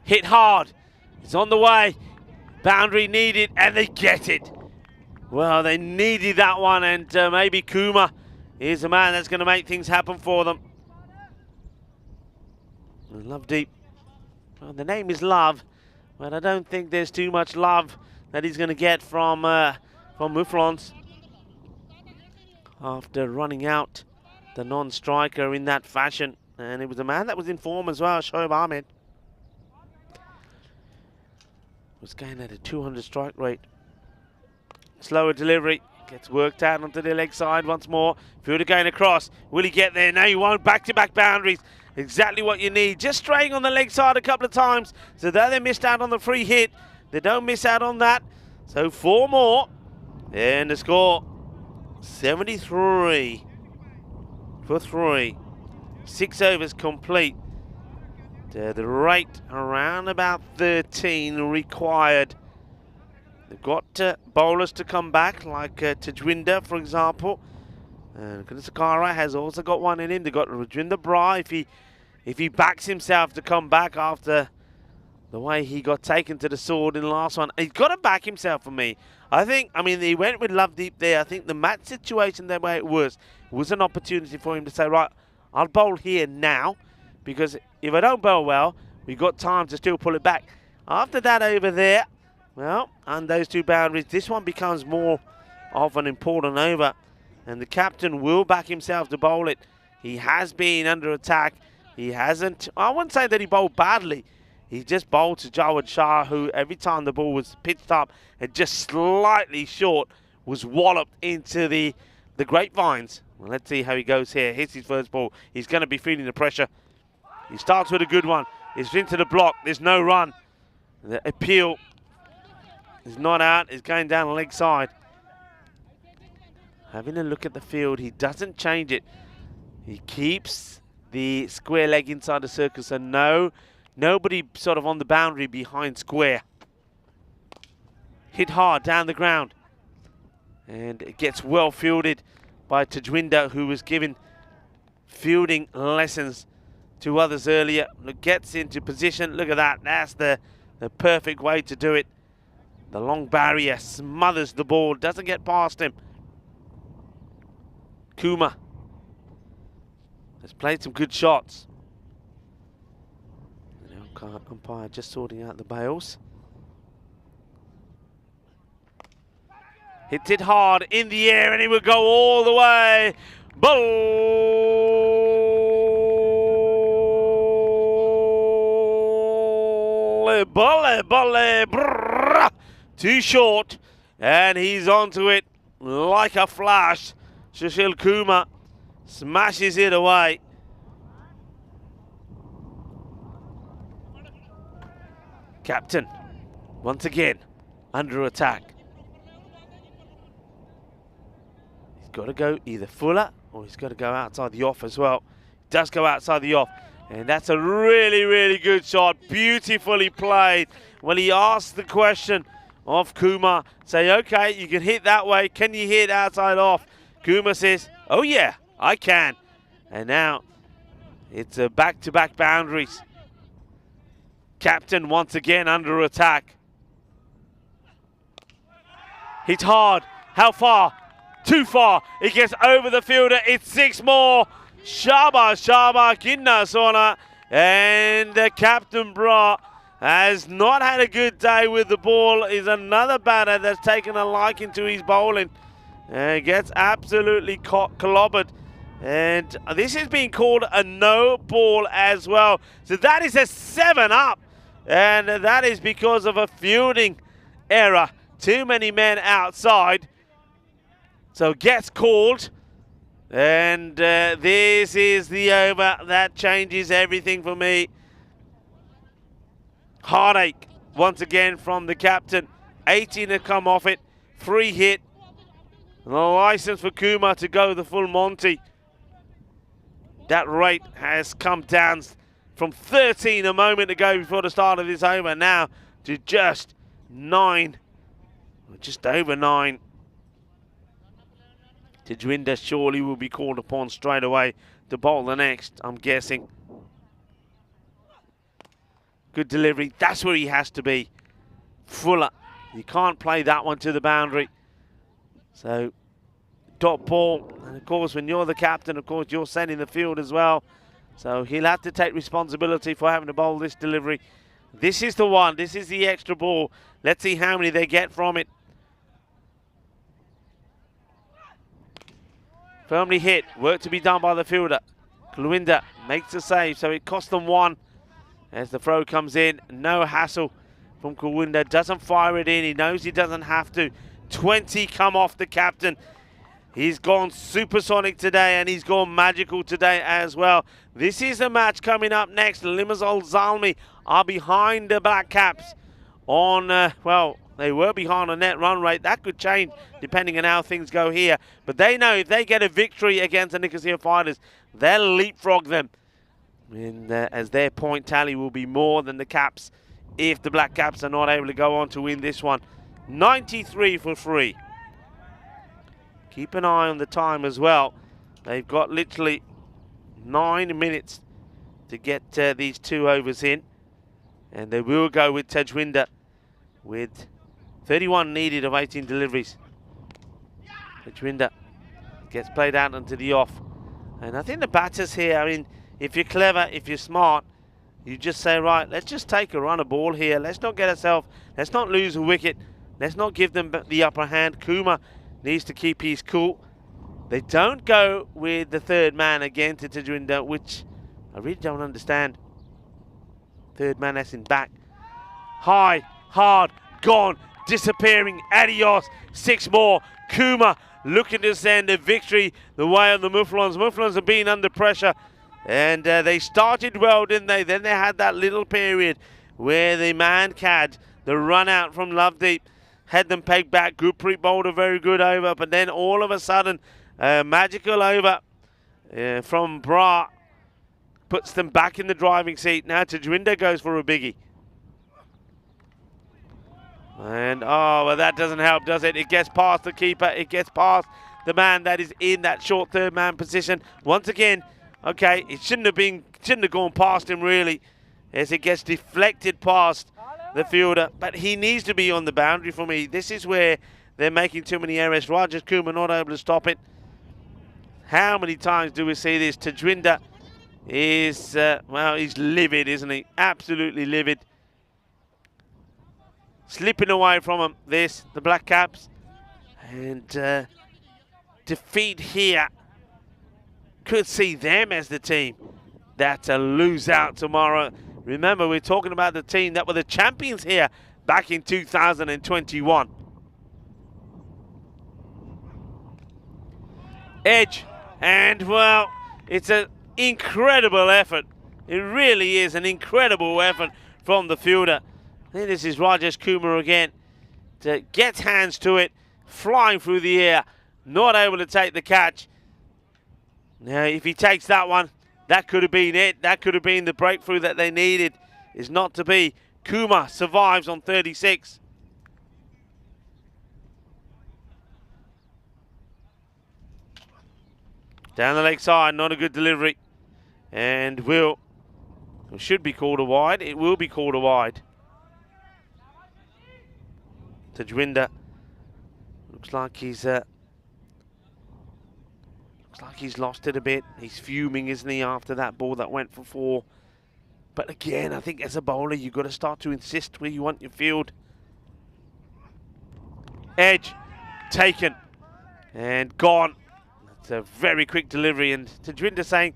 Hit hard. It's on the way. Boundary needed, and they get it. Well, they needed that one, and maybe Kumar is the man that's going to make things happen for them. And Lovedeep, well, the name is Love, but I don't think there's too much love that he's going to get from Muflons after running out the non-striker in that fashion. And it was a man that was in form as well, Shoaib Ahmed. Was going at a 200 strike rate. Slower delivery, gets worked out onto the leg side once more. Fielder going across, will he get there? No, he won't. Back-to-back boundaries, exactly what you need. Just straying on the leg side a couple of times, so though they missed out on the free hit, they don't miss out on that. So 4 more, and the score, 73 for 3. 6 overs complete. The rate around about 13 required. They've got bowlers to come back, like Tajwinder, for example. And Sakara has also got one in him. They've got Rajwinder Bra, if he backs himself to come back after the way he got taken to the sword in the last one. He's got to back himself for me. I mean, he went with Lovedeep there. I think the match situation, the way it was an opportunity for him to say, right, I'll bowl here now, because if I don't bowl well, we've got time to still pull it back. After that over there, well, and those 2 boundaries, this one becomes more of an important over. And the captain will back himself to bowl it. He has been under attack. He hasn't, I wouldn't say that he bowled badly. He just bowled to Jawad Shah, who every time the ball was pitched up and just slightly short, was walloped into the grapevines. Well, let's see how he goes here. Hits his first ball. He's going to be feeling the pressure. He starts with a good one. He's into the block. There's no run. The appeal is not out. It's going down the leg side. Having a look at the field, he doesn't change it. He keeps the square leg inside the circle, so nobody sort of on the boundary behind square. Hit hard down the ground. And it gets well fielded by Tajwinder, who was given fielding lessons two others earlier. Look, gets into position. Look at that. That's the perfect way to do it. The long barrier smothers the ball. Doesn't get past him. Kuma has played some good shots. The umpire just sorting out the bails. Hits it hard in the air and he will go all the way. Volley. Too short. And he's onto it like a flash. Sushil Kuma smashes it away. Captain, once again, under attack. He's got to go either fuller or he's got to go outside the off as well. He does go outside the off. And that's a really, really good shot. Beautifully played. When he asked the question of Kuma, say, okay, you can hit that way. Can you hit outside off? Kuma says, oh yeah, I can. And now it's a back-to-back boundaries. Captain once again under attack. Hit hard. How far? Too far. It gets over the fielder. It's 6 more. Shaba, Kinna Sona. And Captain Bra has not had a good day with the ball. Is another batter that's taken a liking to his bowling. And gets absolutely clobbered. And this is being called a no ball as well. So that is a 7 up. And that is because of a fielding error. Too many men outside. So gets called. And this is the over. That changes everything for me. Heartache once again from the captain. 18 to come off it. 3 hit. And a license for Kuma to go the full Monty. That rate has come down from 13 a moment ago before the start of this over now to just 9. Just over 9. Tejwinder surely will be called upon straight away to bowl the next, I'm guessing. Good delivery. That's where he has to be. Fuller. You can't play that one to the boundary. So, dot ball. And of course, when you're the captain, of course, you're sending the field as well. So he'll have to take responsibility for having to bowl this delivery. This is the one. This is the extra ball. Let's see how many they get from it. Firmly hit. Work to be done by the fielder. Kulwinder makes the save, so it cost them 1. As the throw comes in, no hassle from Kulwinder. Doesn't fire it in. He knows he doesn't have to. 20 come off the captain. He's gone supersonic today and he's gone magical today as well. This is the match coming up next. Limassol Zalmi are behind the Black Caps on, well, they were behind on net run rate. That could change depending on how things go here. But they know if they get a victory against the Nicosia Fighters, they'll leapfrog them. And, as their point tally will be more than the Caps if the Black Caps are not able to go on to win this one. 93 for 3. Keep an eye on the time as well. They've got literally 9 minutes to get these 2 overs in. And they will go with Tejwinder with 31 needed of 18 deliveries. Tejwinder gets played out onto the off. And I think the batters here, I mean, if you're clever, if you're smart, you just say, right, let's just take a run of ball here. Let's not get ourselves, let's not lose a wicket. Let's not give them the upper hand. Kuma needs to keep his cool. They don't go with the third man again to Tejwinder, which I really don't understand. Third man as in back. High, hard, gone, disappearing, adios. 6 more. Kuma looking to send a victory the way of the Mufflons. Mufflons have been under pressure. And they started well, didn't they? Then they had that little period where the man Cad, the run out from Lovedeep, had them pegged back. Gurpreet bowled a very good over, but then all of a sudden, a magical over from Bra puts them back in the driving seat. Now Tejwinder goes for a biggie. And, oh, well, that doesn't help, does it? It gets past the keeper. It gets past the man that is in that short third man position. Once again, Okay, it shouldn't have gone past him really, as it gets deflected past the fielder. But he needs to be on the boundary for me. This is where they're making too many errors. Rajesh Kumar not able to stop it. How many times do we see this? Tajwinder is, well, he's livid, isn't he? Absolutely livid. Slipping away from him, the Black Caps. And defeat here could see them as the team that lose out tomorrow. Remember, we're talking about the team that were the champions here back in 2021. Edge, and well, it's an incredible effort. It really is an incredible effort from the fielder. I think this is Rajesh Kumar again, to get hands to it, flying through the air, not able to take the catch. Now, if he takes that one, that could have been it. That could have been the breakthrough that they needed. Is not to be. Kumar survives on 36. Down the leg side, not a good delivery. And should be called a wide. It will be called a wide. Tajwinder looks like he's lost it a bit. He's fuming, isn't he, after that ball that went for 4. But again, I think as a bowler, you've got to start to insist where you want your field. Edge, taken, and gone. That's a very quick delivery, and Tajwinder saying,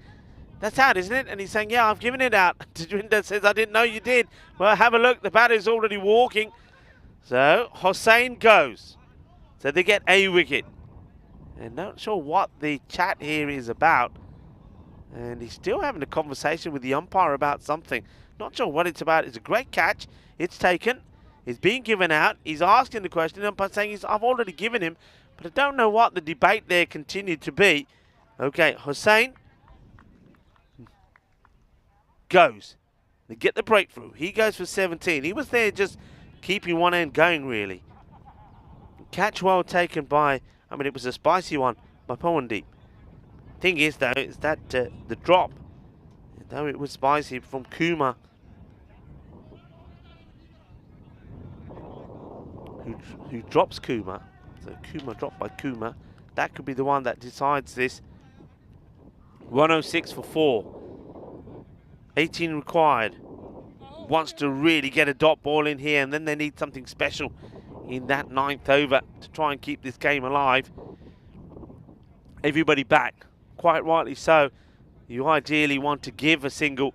that's out, isn't it? And he's saying, yeah, I've given it out. Tajwinder says, I didn't know you did. Well, have a look, the batter's already walking. So, Hossain goes. So they get a wicket. And not sure what the chat here is about. And he's still having a conversation with the umpire about something. Not sure what it's about. It's a great catch. It's taken. It's being given out. He's asking the question. The umpire saying, I've already given him. But I don't know what the debate there continued to be. Okay, Hossain goes. They get the breakthrough. He goes for 17. He was there just keeping one end going, really. Catch well taken by, I mean, it was a spicy one by Pawandeep. Thing is, though, is that the drop, though it was spicy from Kumar, who drops Kumar. So Kumar dropped by Kumar. That could be the one that decides this. 106 for 4. 18 required. Wants to really get a dot ball in here, and then they need something special in that 9th over to try and keep this game alive. Everybody back, quite rightly so. You ideally want to give a single.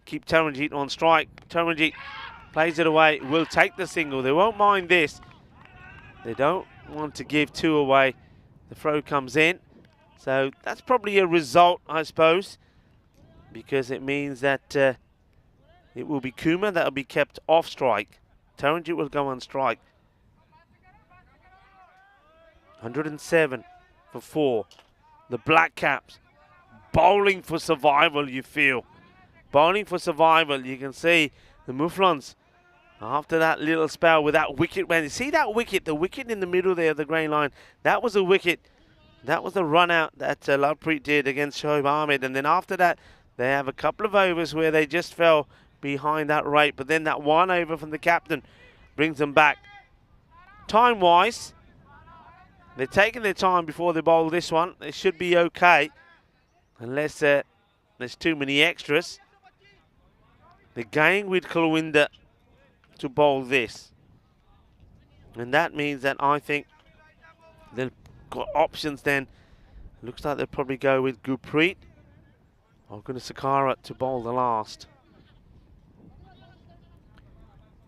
Keep Taranjeet on strike. Taranjeet plays it away, will take the single. They won't mind this. They don't want to give 2 away. The throw comes in. So that's probably a result, I suppose, because it means that it will be Kumar that will be kept off strike. Taranjeet will go on strike. 107 for 4. The Black Caps bowling for survival, you feel. Bowling for survival. You can see the Muflons, after that little spell with that wicket. When you see that wicket, the wicket in the middle there, the grey line, that was a wicket. That was the run out that Lovepreet did against Shoaib Ahmed. And then after that, they have a couple of overs where they just fell behind that rate. But then that 1 over from the captain brings them back. Time-wise, they're taking their time before they bowl this one. They should be okay, unless there's too many extras. They're going with Kulwinder to bowl this. And that means that I think they've got options then. Looks like they'll probably go with Gurpreet or Gunasakara to bowl the last.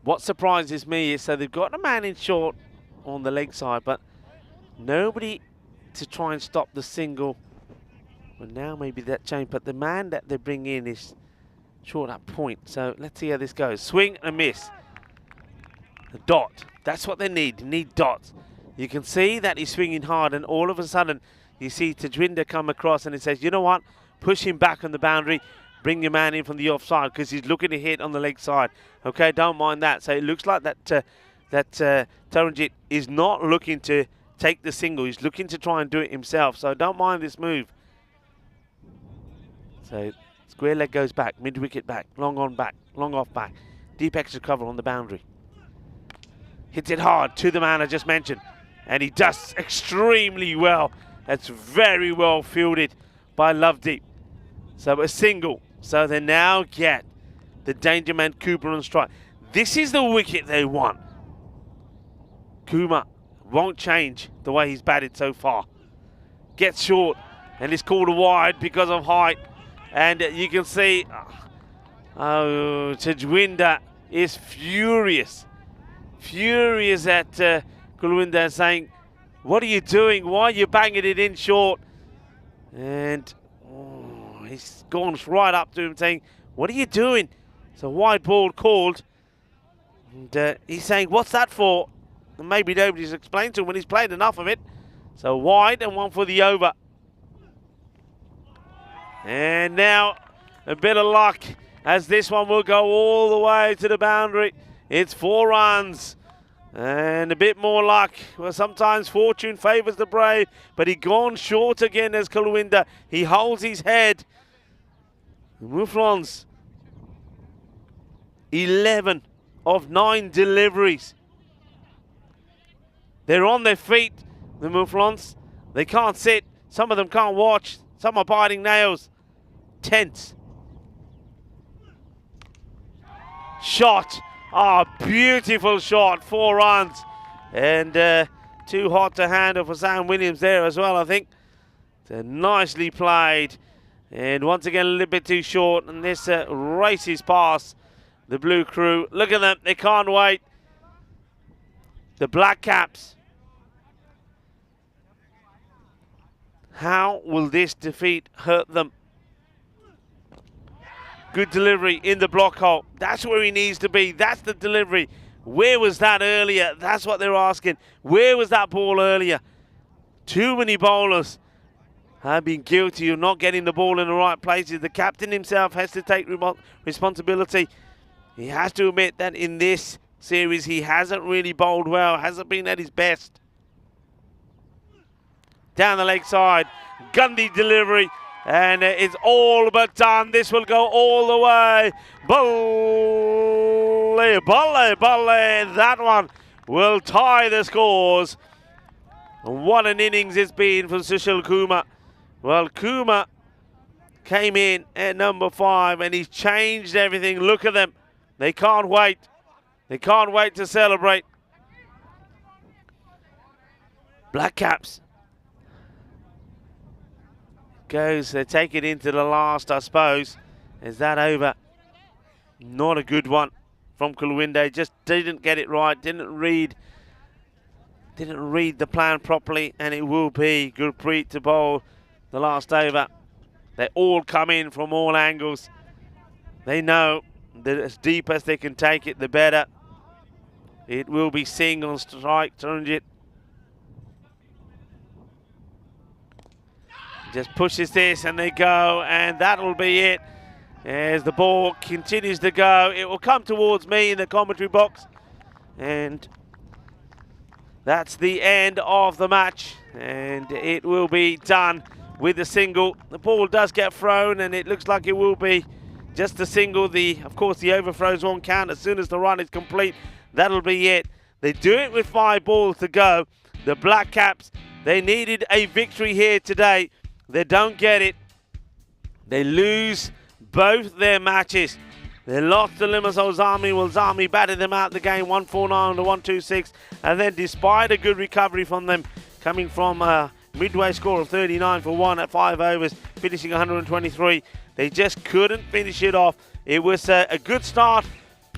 What surprises me is, so they've got a man in short on the leg side, but nobody to try and stop the single. Well, now maybe that changed, but the man that they bring in is short at point. So let's see how this goes. Swing and a miss. A dot. That's what they need. They need dots. You can see that he's swinging hard, and all of a sudden you see Tajwinder come across and he says, you know what? Push him back on the boundary. Bring your man in from the offside because he's looking to hit on the leg side. Okay, don't mind that. So it looks like that Taranjeet is not looking to take the single. He's looking to try and do it himself. So don't mind this move. So square leg goes back, mid-wicket back, long on back, long off back. Deep extra cover on the boundary. Hits it hard to the man I just mentioned. And he does extremely well. That's very well fielded by Lovedeep. So a single. So they now get the danger man Cooper on strike. This is the wicket they want. Kumar won't change the way he's batted so far. Gets short and is called wide because of height. And you can see Tajwinder is furious. Furious at Kulwinder, saying, what are you doing? Why are you banging it in short? And he's gone right up to him saying, what are you doing? It's a wide ball called. And he's saying, what's that for? And maybe nobody's explained to him when he's played enough of it. So wide and one for the over. And now a bit of luck as this one will go all the way to the boundary. It's 4 runs. And a bit more luck. Well, sometimes fortune favours the brave, but he gone short again as Kulwinder. He holds his head. Mouflons, 11 of 9 deliveries. They're on their feet, the Mouflons. They can't sit. Some of them can't watch. Some are biting nails. Tense. Shot. Beautiful shot. 4 runs. And too hot to handle for Sam Williams there as well, I think. Nicely played. And once again, a little bit too short. And this races past the blue crew. Look at them. They can't wait. The Black Caps. How will this defeat hurt them? Good delivery in the block hole. That's where he needs to be. That's the delivery. Where was that earlier? That's what they're asking. Where was that ball earlier? Too many bowlers have been guilty of not getting the ball in the right places. The captain himself has to take responsibility. He has to admit that in this series he hasn't really bowled well, hasn't been at his best. Down the leg side, Gandhi delivery. And it's all but done. This will go all the way. Balle, balle, balle. That one will tie the scores. And what an innings it's been for Sushil Kumar. Well, Kumar came in at number 5 and he's changed everything. Look at them. They can't wait. They can't wait to celebrate. Black Caps. Goes, they take it into the last, I suppose. Is that over? Not a good one from Kulwinder. Just didn't get it right. Didn't read the plan properly, and it will be Gurpreet to bowl the last over. They all come in from all angles. They know that as deep as they can take it, the better. It will be Singh on strike, Taranjit. Just pushes this and they go, and that'll be it. As the ball continues to go, it will come towards me in the commentary box. And that's the end of the match. And it will be done with the single. The ball does get thrown and it looks like it will be just a single. Of course, the overthrows won't count as soon as the run is complete. That'll be it. They do it with 5 balls to go. The Black Caps, they needed a victory here today. They don't get it. They lose both their matches. They lost to Limassol Zami. Well, Zami batted them out the game 149 to 126. And then despite a good recovery from them, coming from a midway score of 39 for 1 at 5 overs, finishing 123, they just couldn't finish it off. It was a good start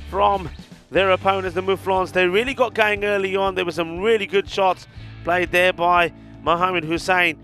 from their opponents, the Mouflons. They really got going early on. There were some really good shots played there by Mohammed Hussain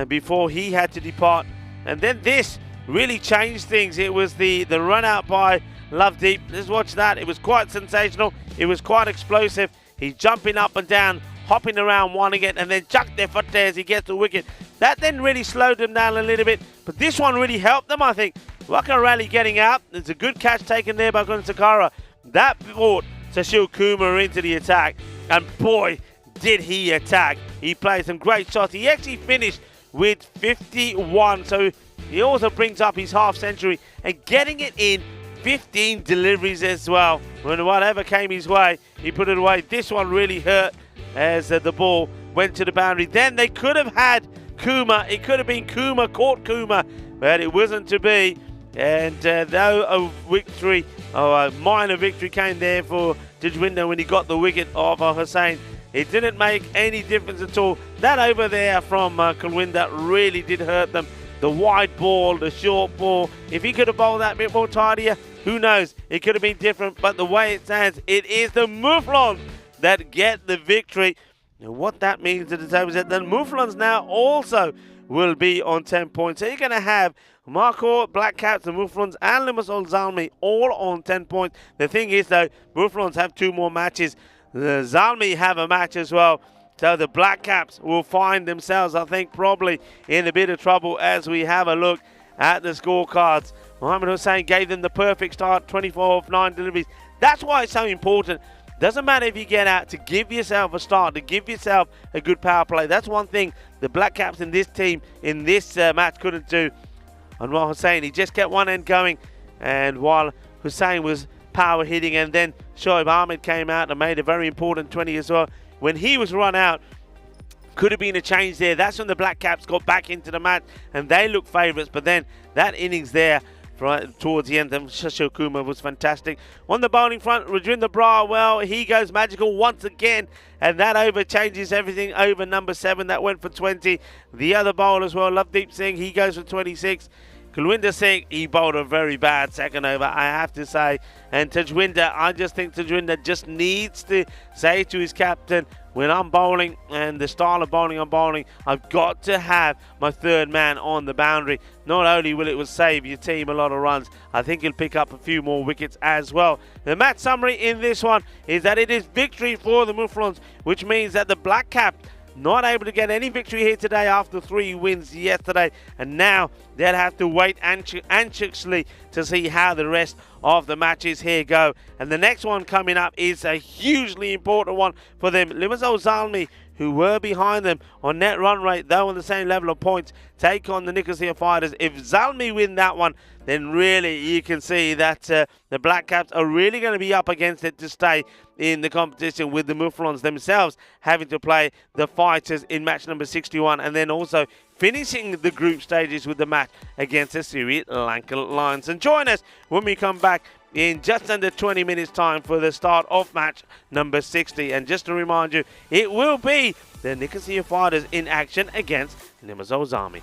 before he had to depart. And then this really changed things. It was the run out by Lovedeep. Let's watch that. It was quite sensational. It was quite explosive. He's jumping up and down, hopping around, wanting it, and then chucked their foot there as he gets the wicket. That then really slowed them down a little bit, but this one really helped them, I think. Waka Rally getting out. There's a good catch taken there by Gunsakara. That brought Sushil Kumar into the attack, and boy, did he attack. He played some great shots. He actually finished with 51, so He also brings up his half century and getting it in 15 deliveries as well. When whatever came his way, he put it away. This one really hurt as the ball went to the boundary. Then they could have had Kuma. It could have been Kuma, caught Kuma, but it wasn't to be. And though a victory, or a minor victory came there for Tajwinder when he got the wicket off of Hussain, it didn't make any difference at all. That over there from Kulwinder really did hurt them. The wide ball, the short ball, if he could have bowled that a bit more tidier, who knows? It could have been different, but the way it stands, it is the Mouflons that get the victory. And what that means to the table is that the Mouflons now also will be on 10 points. So you're going to have Marco, Black Caps, the Mouflons, and Limassol Zalmi all on 10 points. The thing is, though, Mouflons have 2 more matches. The Zalmi have a match as well. So the Black Caps will find themselves, I think, probably in a bit of trouble as we have a look at the scorecards. Mohammed Hussain gave them the perfect start, 24 of 9 deliveries. That's why it's so important. Doesn't matter if you get out, to give yourself a start, to give yourself a good power play. That's one thing the Black Caps in this team, in this match, couldn't do. Anwar Hussain, he just kept one end going, and while Hussain was power hitting, and then Shoaib Ahmed came out and made a very important 20 as well. When he was run out, could have been a change there. That's when the Black Caps got back into the match, and they looked favourites. But then that innings there, right towards the end, Shasho Kuma was fantastic. On the bowling front, Rajendra Brar, well, he goes magical once again, and that over changes everything over number 7. That went for 20. The other bowler as well, Lovedeep Singh, he goes for 26. Kulwinder Singh, he bowled a very bad second over, I have to say. And Tajwinder, I just think Tajwinder just needs to say to his captain, when I'm bowling and the style of bowling I'm bowling, I've got to have my third man on the boundary. Not only will it save your team a lot of runs, I think he'll pick up a few more wickets as well. The match summary in this one is that it is victory for the Mouflons, which means that the Black Cap not able to get any victory here today after 3 wins yesterday, and now they'll have to wait anxiously to see how the rest of the matches here go. And the next one coming up is a hugely important one for them. Limassol Zalmi, who were behind them on net run rate, though on the same level of points, take on the Nicosia Fighters. If Zalmi win that one, then really you can see that the Black Caps are really going to be up against it to stay in the competition, with the Mouflons themselves having to play the Fighters in match number 61, and then also finishing the group stages with the match against the Sri Lanka Lions. And join us when we come back in just under 20 minutes time for the start of match number 60. And just to remind you, it will be the Nicosia Fighters in action against Limassol Zalmi.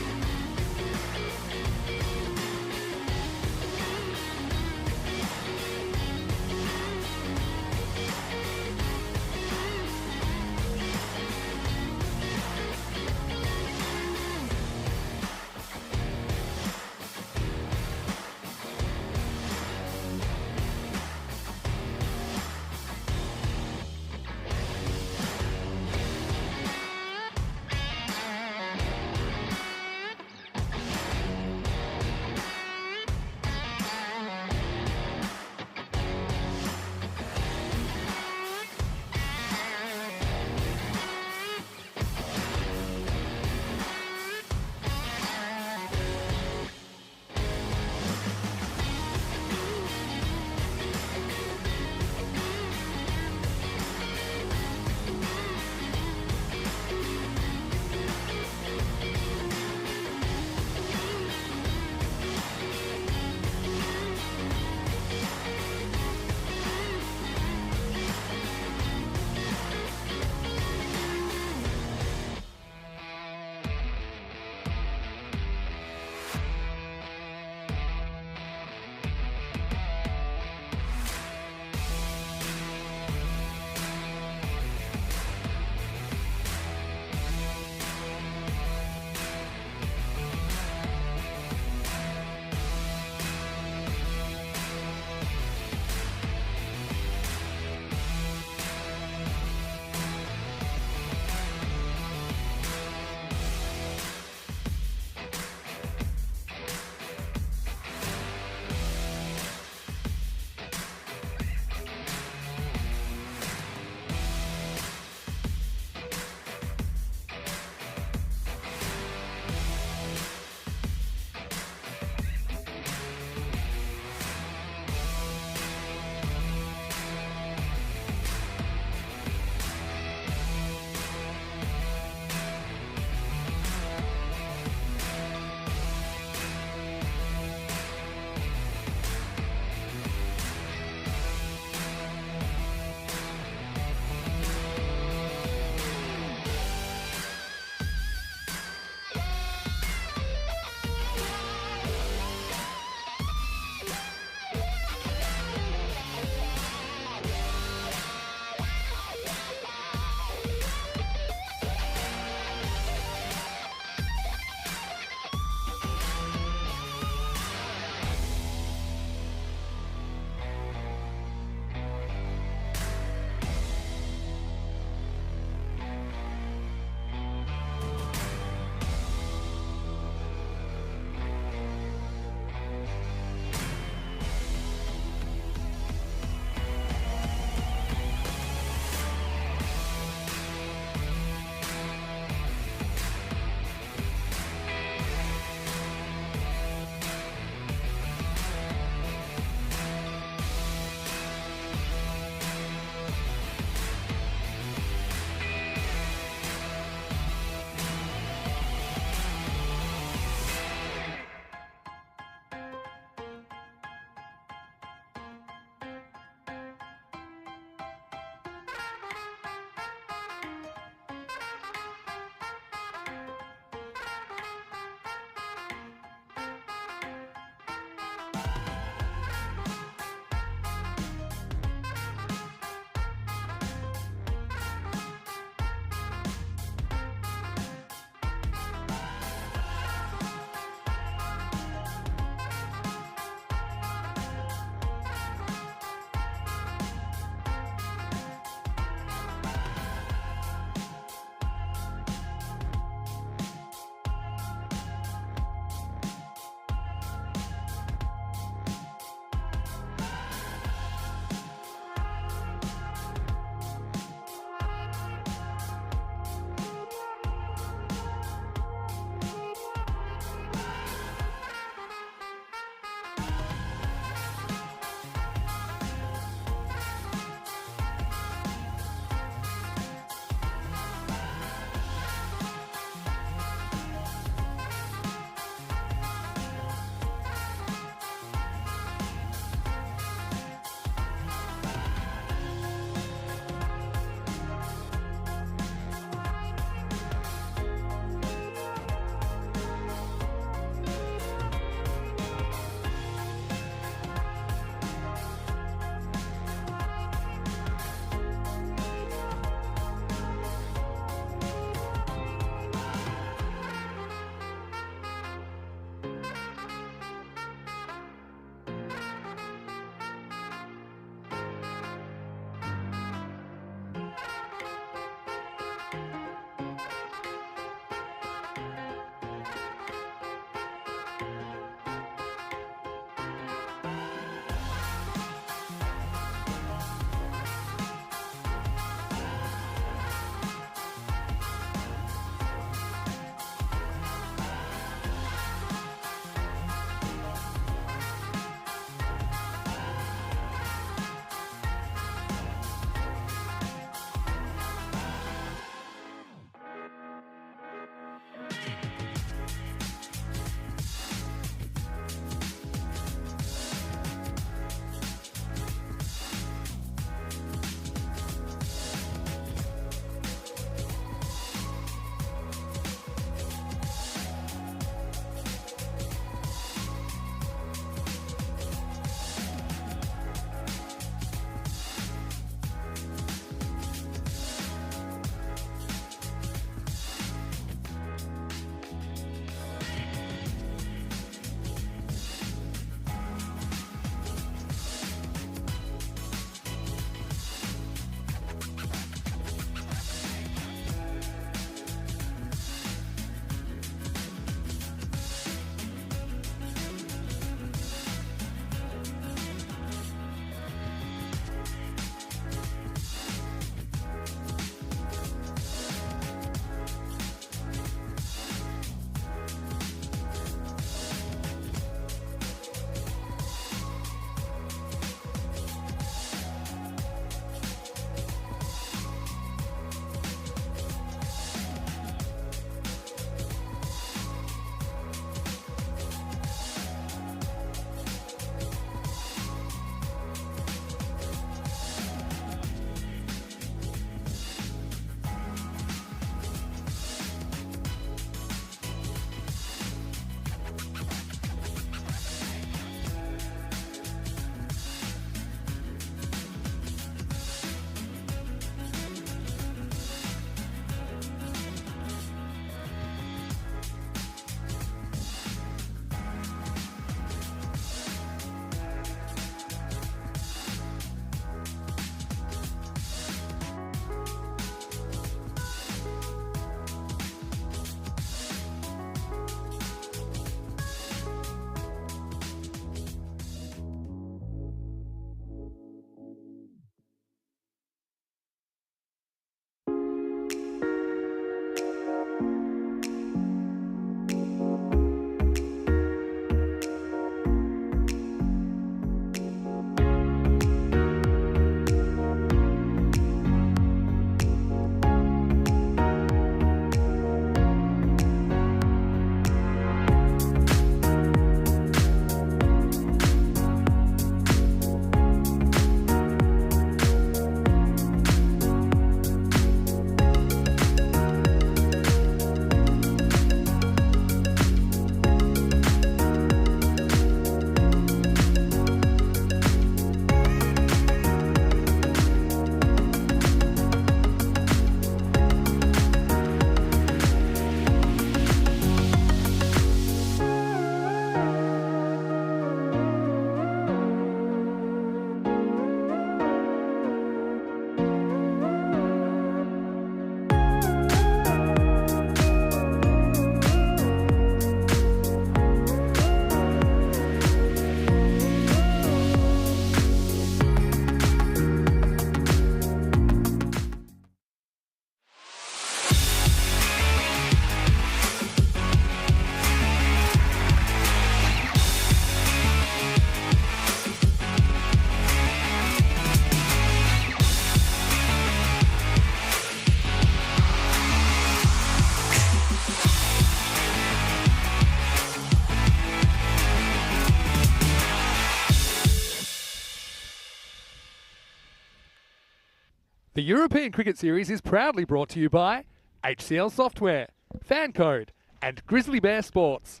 The European Cricket Series is proudly brought to you by HCL Software, FanCode, and Grizzly Bear Sports.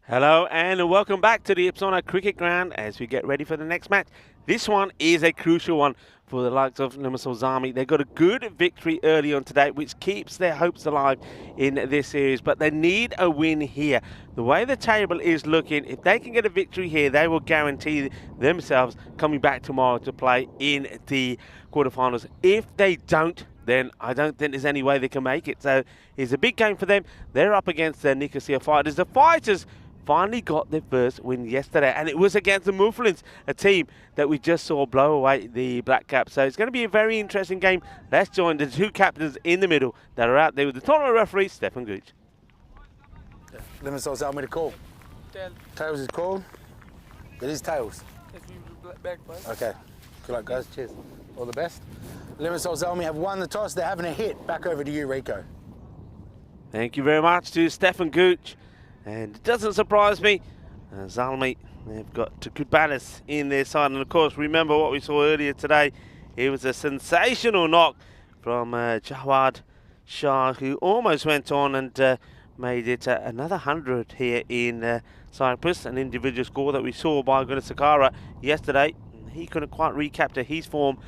Hello and welcome back to the Ipsona Cricket Ground as we get ready for the next match. This one is a crucial one for the likes of Limassol Zami. They got a good victory early on today, which keeps their hopes alive in this series, but they need a win here. The way the table is looking, if they can get a victory here, they will guarantee themselves coming back tomorrow to play in the quarterfinals. If they don't, then I don't think there's any way they can make it. So it's a big game for them. They're up against the Nicosia Fighters. The Fighters finally got their first win yesterday, and it was against the Mufflins, a team that we just saw blow away the Black Caps. So it's going to be a very interesting game. Let's join the two captains in the middle that are out there with the tournament referee, Stefan Gooch. Limassol tell me to call. Tails is called. It is tails. Okay. Good luck, guys. Cheers. All the best. Limassol Zalmi have won the toss. They're having a hit. Back over to you, Rico. Thank you very much to Stefan Gooch. And it doesn't surprise me, Zalmi, they've got good batters in their side. And of course, remember what we saw earlier today. It was a sensational knock from Jawad Shah, who almost went on and made it another 100 here in Cyprus. An individual score that we saw by Gunasakara yesterday. He couldn't quite recapture his form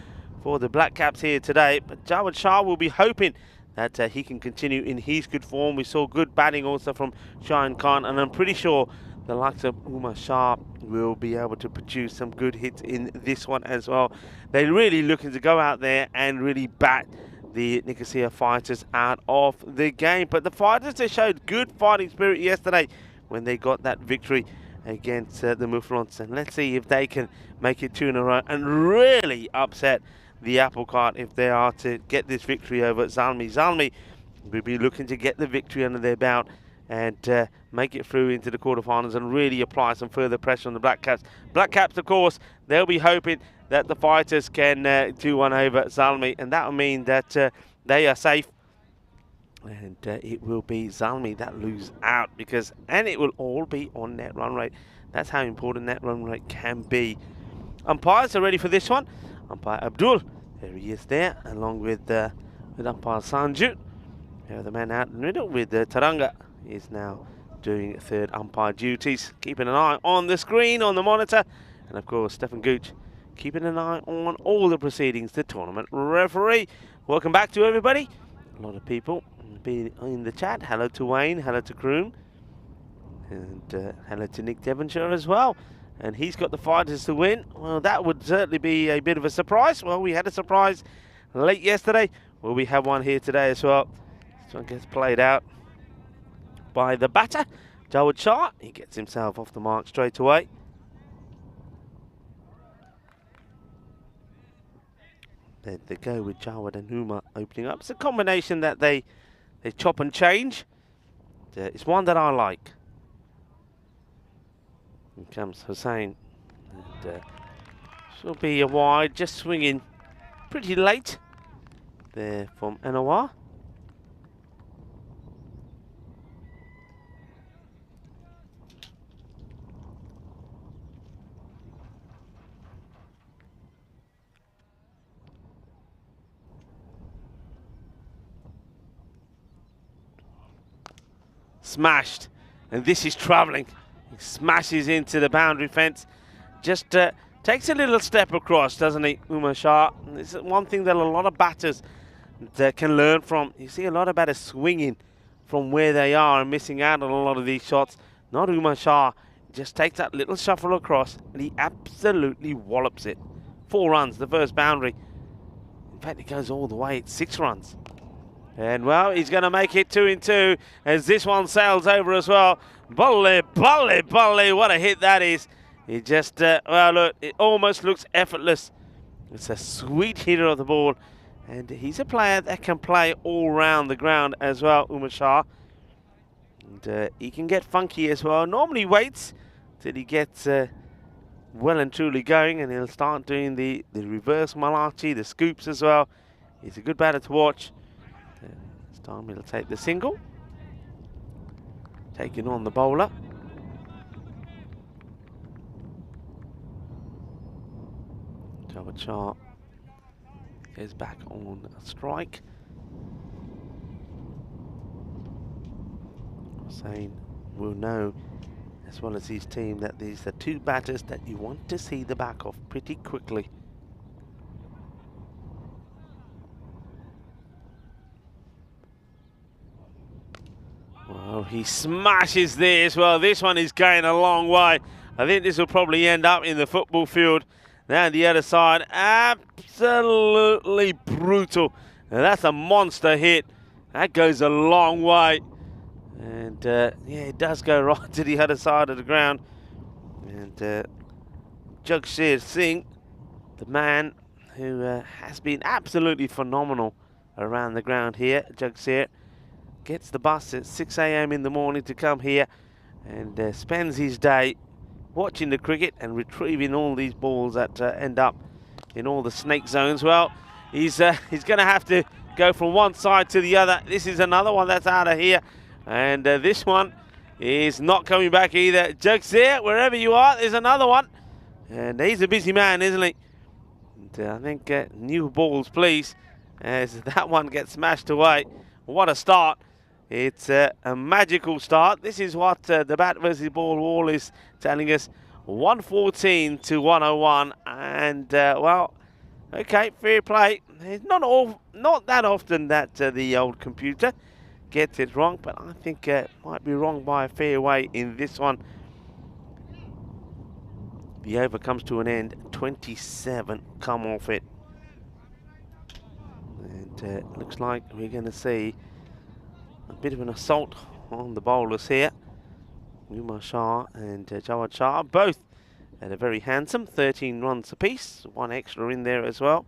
for the Black Caps here today. But Jawad Shah will be hoping that he can continue in his good form. We saw good batting also from Shahin Khan, and I'm pretty sure the likes of Umar Shah will be able to produce some good hits in this one as well. They're really looking to go out there and really bat the Nicosia Fighters out of the game. But the Fighters, they showed good fighting spirit yesterday when they got that victory against the Mufflons. And let's see if they can make it 2 in a row and really upset the apple cart if they are to get this victory over Zalmi. Zalmi will be looking to get the victory under their belt and make it through into the quarterfinals and really apply some further pressure on the Black Caps. Black Caps, of course, they'll be hoping that the Fighters can do one over Zalmi, and that will mean that they are safe. And it will be Zalmi that lose out and it will all be on net run rate. That's how important net run rate can be. Umpires are ready for this one. Umpire Abdul, there he is there, along with umpire Sanju. The man out in the middle with Taranga is now doing third umpire duties, keeping an eye on the screen, on the monitor, and of course Stefan Gooch keeping an eye on all the proceedings, the tournament referee. Welcome back to everybody. A lot of people being in the chat. Hello to Wayne, hello to Kroom, and hello to Nick Devonshire as well. And he's got the Fighters to win. Well, that would certainly be a bit of a surprise. Well, we had a surprise late yesterday. Well, we have one here today as well. This one gets played out by the batter, Jawad Shah. He gets himself off the mark straight away. There they go with Jawad and Huma opening up. It's a combination that they chop and change. It's one that I like. Here comes Hussain, and this will be a wide, just swinging pretty late there from Anwar. Smashed, and this is travelling. He smashes into the boundary fence. Just takes a little step across, doesn't he, Umar Shah? This is one thing that a lot of batters can learn from. You see a lot of batters swinging from where they are and missing out on a lot of these shots. Not Umar Shah. Just takes that little shuffle across and he absolutely wallops it. 4 runs, the first boundary. In fact, it goes all the way. It's 6 runs. And, well, he's going to make it 2 in 2 as this one sails over as well. Bully, bully, bully. What a hit that is. He just, well, look, it almost looks effortless. It's a sweet hitter of the ball. And he's a player that can play all round the ground as well, Umar Shah. And he can get funky as well. Normally waits till he gets well and truly going. And he'll start doing the reverse malachi, the scoops as well. He's a good batter to watch. This time he'll take the single. Taking on the bowler. Jawad Shah goes back on strike. Saying we'll know as well as his team that these are two batters that you want to see the back of pretty quickly. Well, he smashes this. Well, this one is going a long way. I think this will probably end up in the football field. Down the other side, absolutely brutal. Now, that's a monster hit. That goes a long way. And yeah, it does go right to the other side of the ground. And Jagsir Singh, the man who has been absolutely phenomenal around the ground here, Jagsir, gets the bus at 6 a.m. in the morning to come here and spends his day watching the cricket and retrieving all these balls that end up in all the snake zones. Well, he's going to have to go from one side to the other. This is another one that's out of here. And this one is not coming back either. Jagsir, wherever you are, there's another one. And he's a busy man, isn't he? And, I think new balls, please, as that one gets smashed away. What a start. It's a magical start. This is what the bat versus ball wall is telling us. 114 to 101. And, well, okay, fair play. It's not that often that the old computer gets it wrong, but I think it might be wrong by a fair way in this one. The over comes to an end. 27 come off it. And looks like we're going to see a bit of an assault on the bowlers here. Umar Shah and Jawad Shah both at a very handsome 13 runs apiece. One extra in there as well.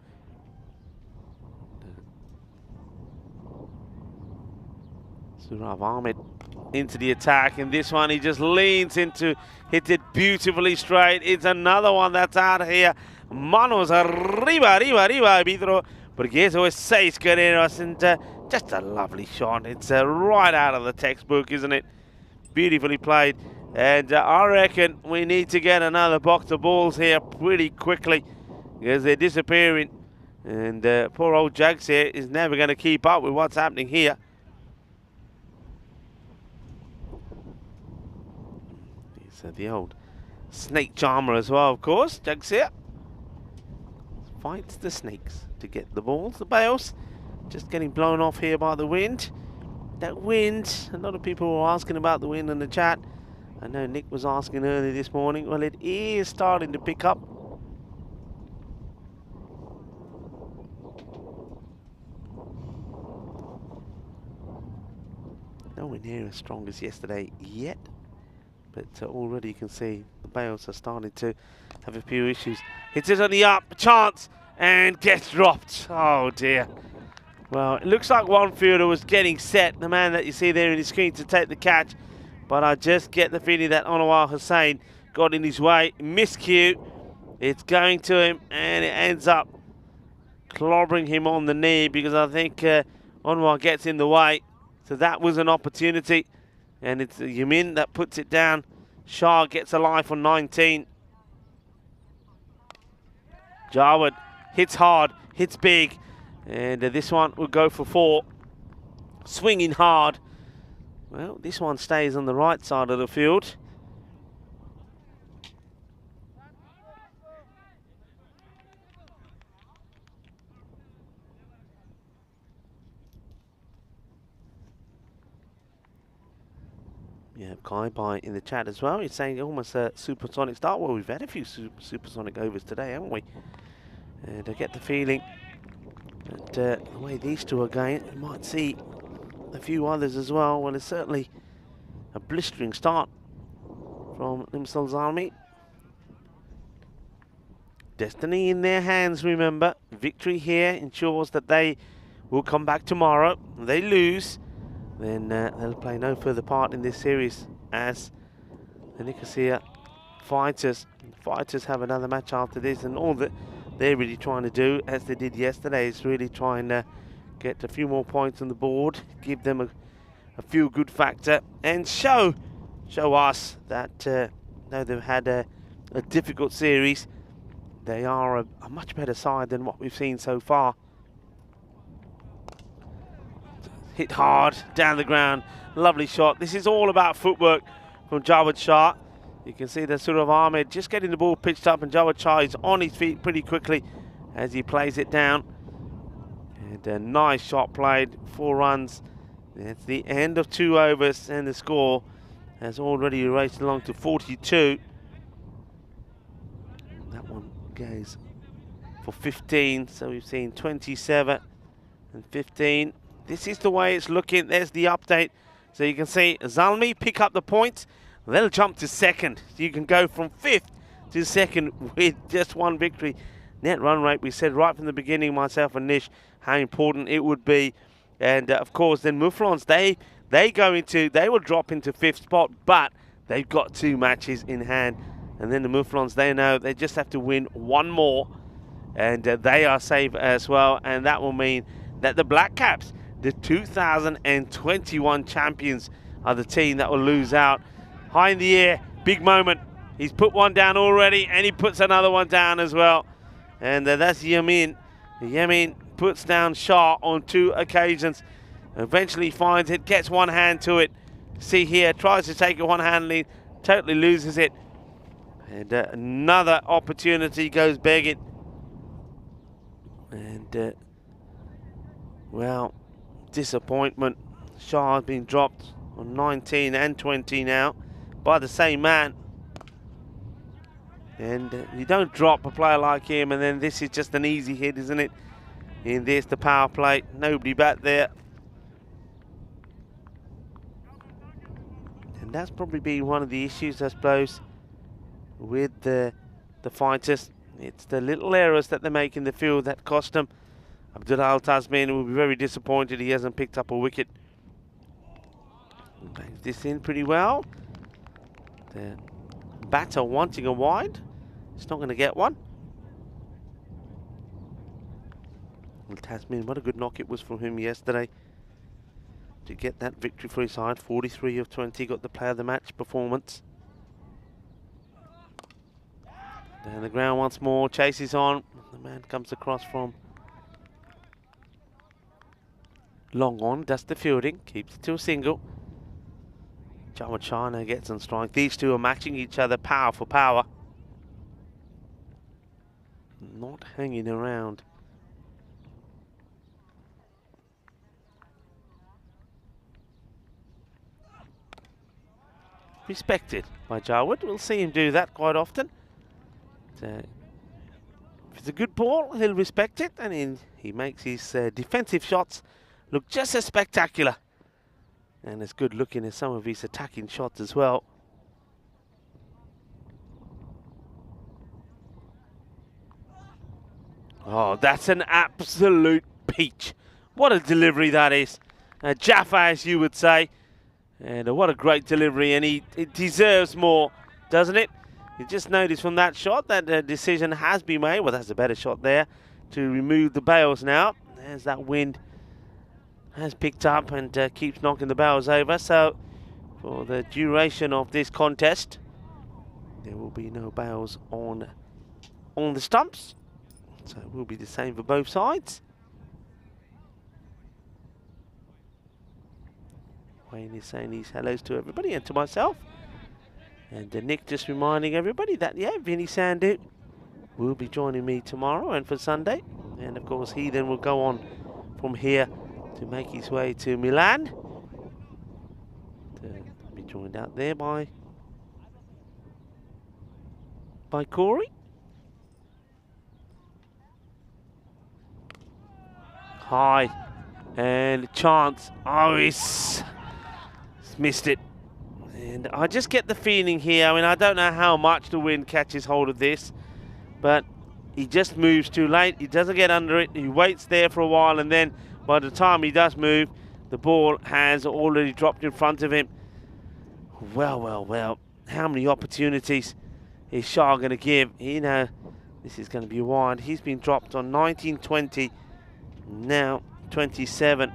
Surab Ahmed into the attack, and this one he just leans into, hits it beautifully straight. It's another one that's out of here. Manos arriba, Vidro, porque eso es 6 carreras, and just a lovely shot. It's right out of the textbook, isn't it? Beautifully played, and I reckon we need to get another box of balls here pretty quickly because they're disappearing, and poor old Jags here is never going to keep up with what's happening here. The old snake charmer as well, of course. Jagsir fights the snakes to get the balls. The bails just getting blown off here by the wind. That wind, a lot of people were asking about the wind in the chat. I know Nick was asking earlier this morning. Well, it is starting to pick up. Nowhere near as strong as yesterday yet. But already you can see the bails are starting to have a few issues. Hits it on the up, chance, and gets dropped. Oh dear. Well, it looks like one fielder was getting set, the man that you see there in the screen, to take the catch. But I just get the feeling that Anwar Hussain got in his way. Miscue. It's going to him, and it ends up clobbering him on the knee because I think Anwar gets in the way. So that was an opportunity. And it's Yamin that puts it down. Shah gets a life on 19. Jawad hits hard, hits big. And this one will go for 4. Swinging hard. Well, this one stays on the right side of the field. Yeah, Kai Bai in the chat as well. He's saying almost a supersonic start. Well, we've had a few supersonic overs today, haven't we? And I get the feeling that the way these two are going, you might see a few others as well. Well, it's certainly a blistering start from Limsal's army. Destiny in their hands, remember. Victory here ensures that they will come back tomorrow. They lose, then they'll play no further part in this series as the Nicosia fighters have another match after this, and all that they're really trying to do, as they did yesterday, is really trying to get a few more points on the board, give them a feel good factor, and show us that though they've had a difficult series, they are a much better side than what we've seen so far hit hard down the ground. Lovely shot. This is all about footwork from Jawad Shah. You can see that Surab Ahmed just getting the ball pitched up, and Jawad Shah is on his feet pretty quickly as he plays it down. And a nice shot played, 4 runs. It's the end of 2 overs, and the score has already raced along to 42. That one goes for 15, so we've seen 27 and 15. This is the way it's looking. There's the update. So you can see Zalmi pick up the points. They'll jump to second. So you can go from 5th to 2nd with just 1 victory. Net run rate, we said right from the beginning, myself and Nish, how important it would be. And of course, then Mouflons, they will drop into 5th spot, but they've got 2 matches in hand. And then the Mouflons, they know they just have to win 1 more, and they are safe as well. And that will mean that the Black Caps, the 2021 champions, are the team that will lose out. High in the air, big moment. He's put one down already, and he puts another one down as well. And that's Yamin. Yamin puts down Shah on 2 occasions. Eventually finds it, gets one hand to it. See here, tries to take it one-handedly, totally loses it. And another opportunity goes begging. And, well, disappointment. Shah has been dropped on 19 and 20 now by the same man. And you don't drop a player like him, and then this is just an easy hit, isn't it? And there's the power play. Nobody back there. And that's probably been one of the issues, I suppose, with the fighters. It's the little errors that they make in the field that cost them. Abdullah Al Tasmin will be very disappointed he hasn't picked up a wicket. Bangs this in pretty well. The batter wanting a wide. It's not going to get one. Well, Tasmin, what a good knock it was from him yesterday to get that victory for his side. 43 of 20, got the player of the match performance. Down the ground once more, chases on. The man comes across from long on, does the fielding, keeps it to a single. Jawad Shah now gets on strike. These two are matching each other power for power. Not hanging around. Respected by Jawad. We'll see him do that quite often. If it's a good ball, he'll respect it, and he makes his defensive shots look just as spectacular and as good looking as some of his attacking shots as well. Oh, that's an absolute peach. What a delivery that is. Jaffa, as you would say. And what a great delivery, and it deserves more, doesn't it? You just noticed from that shot that the decision has been made. Well, that's a better shot there to remove the bails now. There's that wind has picked up and keeps knocking the bails over. So for the duration of this contest, there will be no bails on the stumps. So it will be the same for both sides. Wayne is saying his hellos to everybody and to myself. And Nick just reminding everybody that, yeah, Vinny Sandu will be joining me tomorrow and for Sunday. And of course, he then will go on from here to make his way to Milan. To be joined out there by Corey. High. And chance. Oh, he's missed it. And I just get the feeling here, I mean, I don't know how much the wind catches hold of this, but he just moves too late. He doesn't get under it. He waits there for a while, and then by the time he does move, the ball has already dropped in front of him. Well, well, well. How many opportunities is Shah going to give? You know, this is going to be wide. He's been dropped on 19, 20, now 27.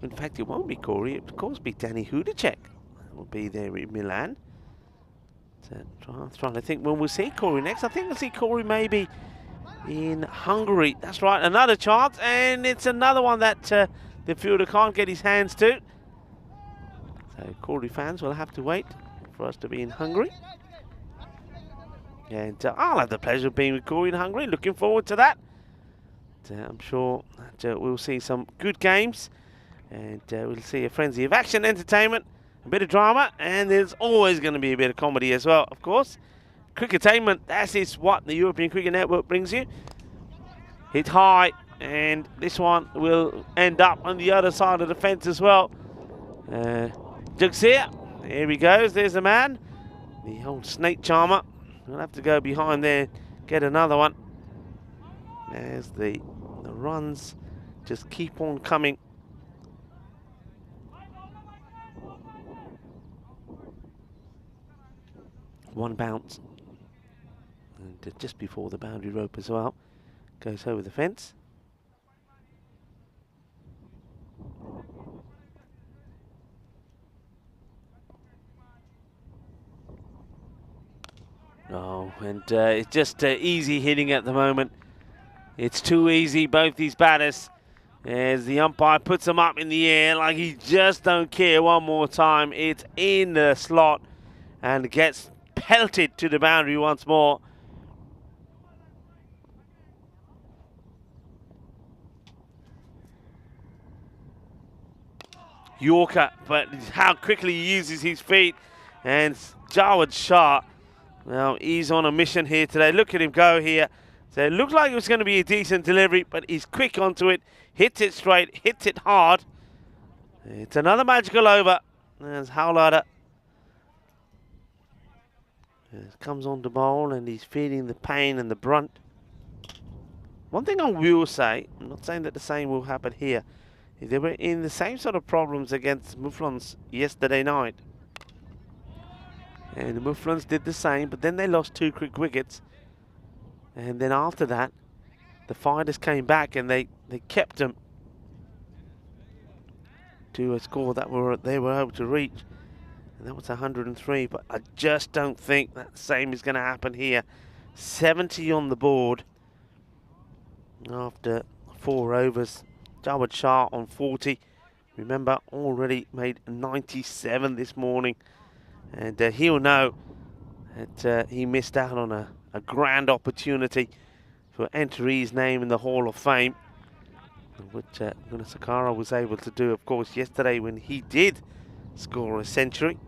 In fact, it won't be Corey. It will, of course, be Danny Hudacek. Will be there in Milan. So, trying to think when we'll see Corey next. I think we'll see Corey maybe in Hungary. That's right, another chance, and it's another one that the fielder can't get his hands to. So Corey fans will have to wait for us to be in Hungary. And I'll have the pleasure of being with Corey in Hungary. Looking forward to that. I'm sure that we'll see some good games, and we'll see a frenzy of action, entertainment, a bit of drama, and there's always going to be a bit of comedy as well, of course. Cricketainment, that is what the European Cricket Network brings you. Hit high, and this one will end up on the other side of the fence as well. Jugsir, here he goes, there's the man, the old snake charmer. We'll have to go behind there, get another one. As the runs just keep on coming. One bounce. And just before the boundary rope as well. Goes over the fence. Oh, and it's just easy hitting at the moment. It's too easy, both these batters, as the umpire puts them up in the air like he just don't care one more time. It's in the slot and gets pelted to the boundary once more. Yorker, but how quickly he uses his feet. And Jawad Shah, well, he's on a mission here today. Look at him go here. So it looked like it was going to be a decent delivery, but he's quick onto it, hits it straight, hits it hard. It's another magical over. There's Howlader. Comes on to bowl, and he's feeling the pain and the brunt. One thing I will say, I'm not saying that the same will happen here. They were in the same sort of problems against Mufflons yesterday night. And the Mufflons did the same, but then they lost 2 quick wickets. And then after that, the fighters came back and they kept them to a score that they were able to reach. And that was 103, but I just don't think that same is going to happen here. 70 on the board after 4 overs. Jawad Shah on 40. Remember, already made 97 this morning. And he'll know that he missed out on a grand opportunity to enter his name in the Hall of Fame, which Gunasakara was able to do, of course, yesterday when he did score a century.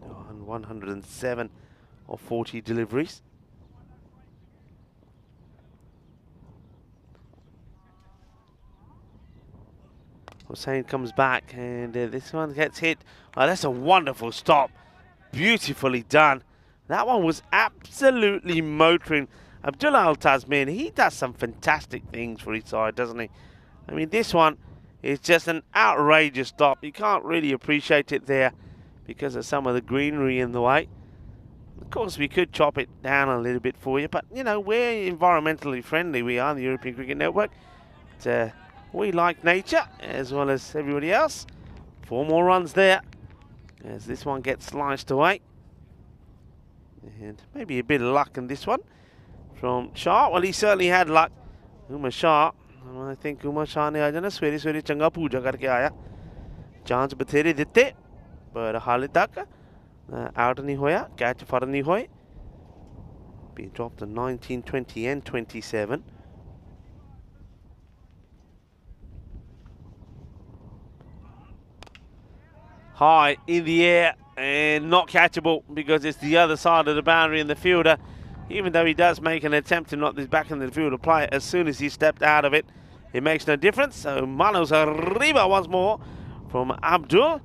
107 of 40 deliveries. Hussain comes back, and this one gets hit. Oh, that's a wonderful stop. Beautifully done. That one was absolutely motoring. Abdullah Al-Tasmin, he does some fantastic things for his side, doesn't he? I mean, this one is just an outrageous stop. You can't really appreciate it there because of some of the greenery in the way. Of course, we could chop it down a little bit for you, but, you know, we're environmentally friendly. We are the European Cricket Network. We like nature as well as everybody else. 4 more runs there as this one gets sliced away. And maybe a bit of luck in this one from Shah. Well, he certainly had luck. Umar Shah. I think Umar Shah ne aaj na swere changa pooja karke aaya. Chance bathere ditte, par hale tak out nahi hoya, catch far nahi hoye. Being dropped in 19, 20 and 27. High in the air and not catchable because it's the other side of the boundary, and the fielder, even though he does make an attempt to knock this back in the field of play, as soon as he stepped out of it, it makes no difference. So Manos Arriba once more from Abdul.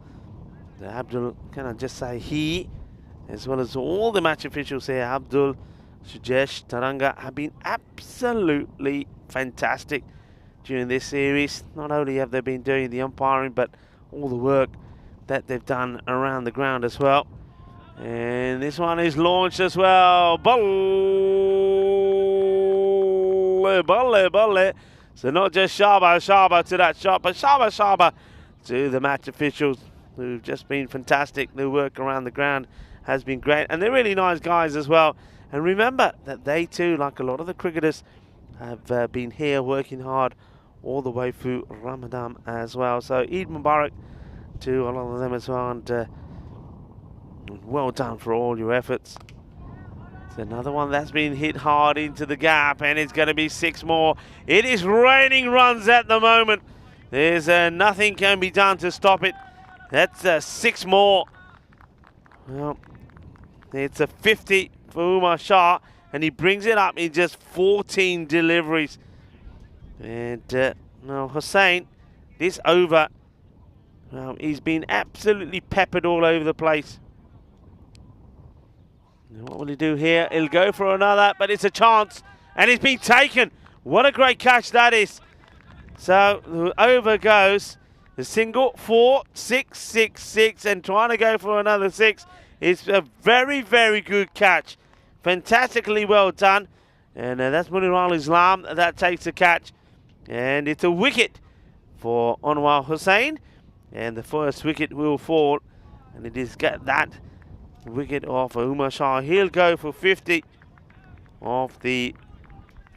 Abdul, can I just say he, as well as all the match officials here, Abdul, Sujesh, Taranga, have been absolutely fantastic during this series. Not only have they been doing the umpiring, but all the work that they've done around the ground as well. And this one is launched as well. Balle, balle, balle. So not just Shaba to that shot, but Shaba to the match officials who've just been fantastic. Their work around the ground has been great. And they're really nice guys as well. And remember that they too, like a lot of the cricketers, have been here working hard all the way through Ramadan as well. So Eid Mubarak to a lot of them as well. And well done for all your efforts. It's another one that's been hit hard into the gap, and it's going to be 6 more. It is raining runs at the moment. There's nothing can be done to stop it. That's 6 more. Well, it's a 50 for Umar Shah, and he brings it up in just 14 deliveries. And now Hussain, this over, well, he's been absolutely peppered all over the place. And what will he do here? He'll go for another, but it's a chance, and it's been taken. What a great catch that is. So the over goes. The single, 4, 6, 6, 6, and trying to go for another 6. It's a very, very good catch. Fantastically well done. And that's Munir al-Islam that takes the catch. And it's a wicket for Anwar Hussain. And the first wicket will fall. And it is that wicket off Umar Shah. He'll go for 50 of the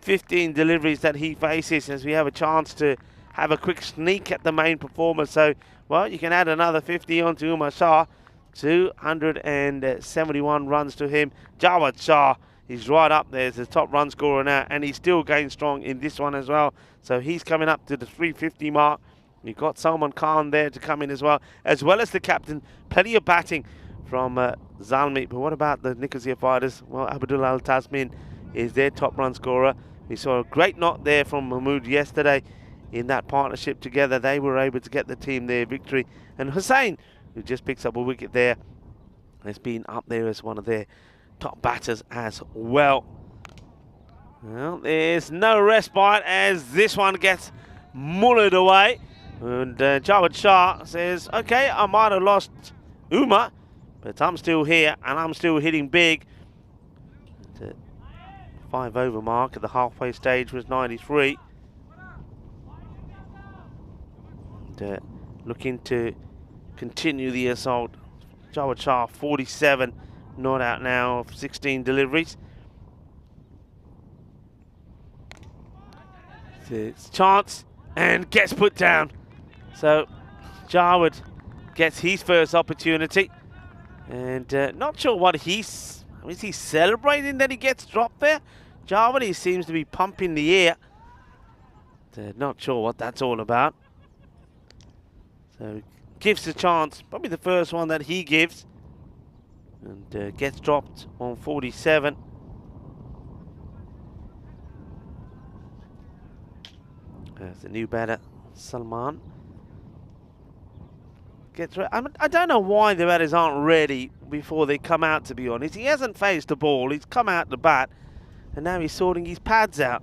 15 deliveries that he faces, as we have a chance to have a quick sneak at the main performer. So, well, you can add another 50 onto Umar Shah. 271 runs to him. Jawad Shah is right up there as the top run scorer now, and he's still going strong in this one as well. So he's coming up to the 350 mark. You've got Salman Khan there to come in as well as the captain. Plenty of batting from Zalmi. But what about the Nicosia fighters? Well, Abdul Al Tasmin is their top run scorer. We saw a great knock there from Mahmood yesterday in that partnership together. They were able to get the team their victory. And Hussain, who just picks up a wicket there, has been up there as one of their top batters as well. Well, there's no respite as this one gets mullered away. And Jawad Shah says, okay, I might have lost Umar, but I'm still here and I'm still hitting big. The 5 over mark at the halfway stage was 93. And, looking to continue the assault. Jawad Shah, 47, not out now of 16 deliveries. It's a chance and gets put down. So Jawad gets his first opportunity. And not sure what is he celebrating that he gets dropped there? Jawad, he seems to be pumping the air. Not sure what that's all about. So gives a chance, probably the first one that he gives, and gets dropped on 47. There's the new batter, Salman. I don't know why the batters aren't ready before they come out, to be honest. He hasn't faced the ball, he's come out to bat, and now he's sorting his pads out.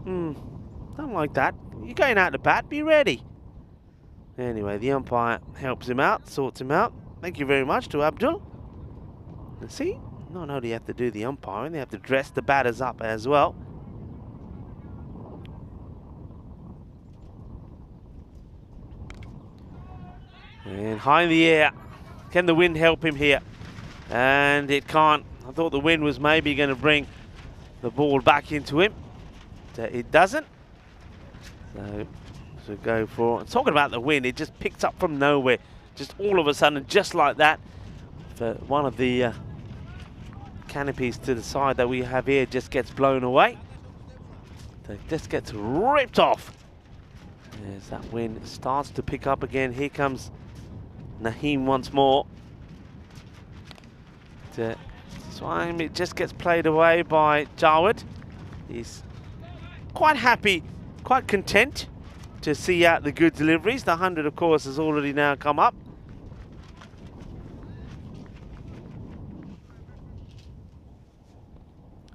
Don't like that. You're going out to bat, be ready. Anyway, the umpire helps him out, sorts him out. Thank you very much to Abdul. And see, not only have to do the umpiring, they have to dress the batters up as well. And high in the air. Can the wind help him here? And it can't. I thought the wind was maybe going to bring the ball back into him. It doesn't. So go for, talking about the wind, it just picked up from nowhere, just all of a sudden, just like that. One of the canopies to the side that we have here just gets blown away. So it just gets ripped off. As that wind starts to pick up again. Here comes Naheem once more. Swine, it just gets played away by Jawad. He's quite happy, quite content to see out the good deliveries. The 100, of course, has already now come up.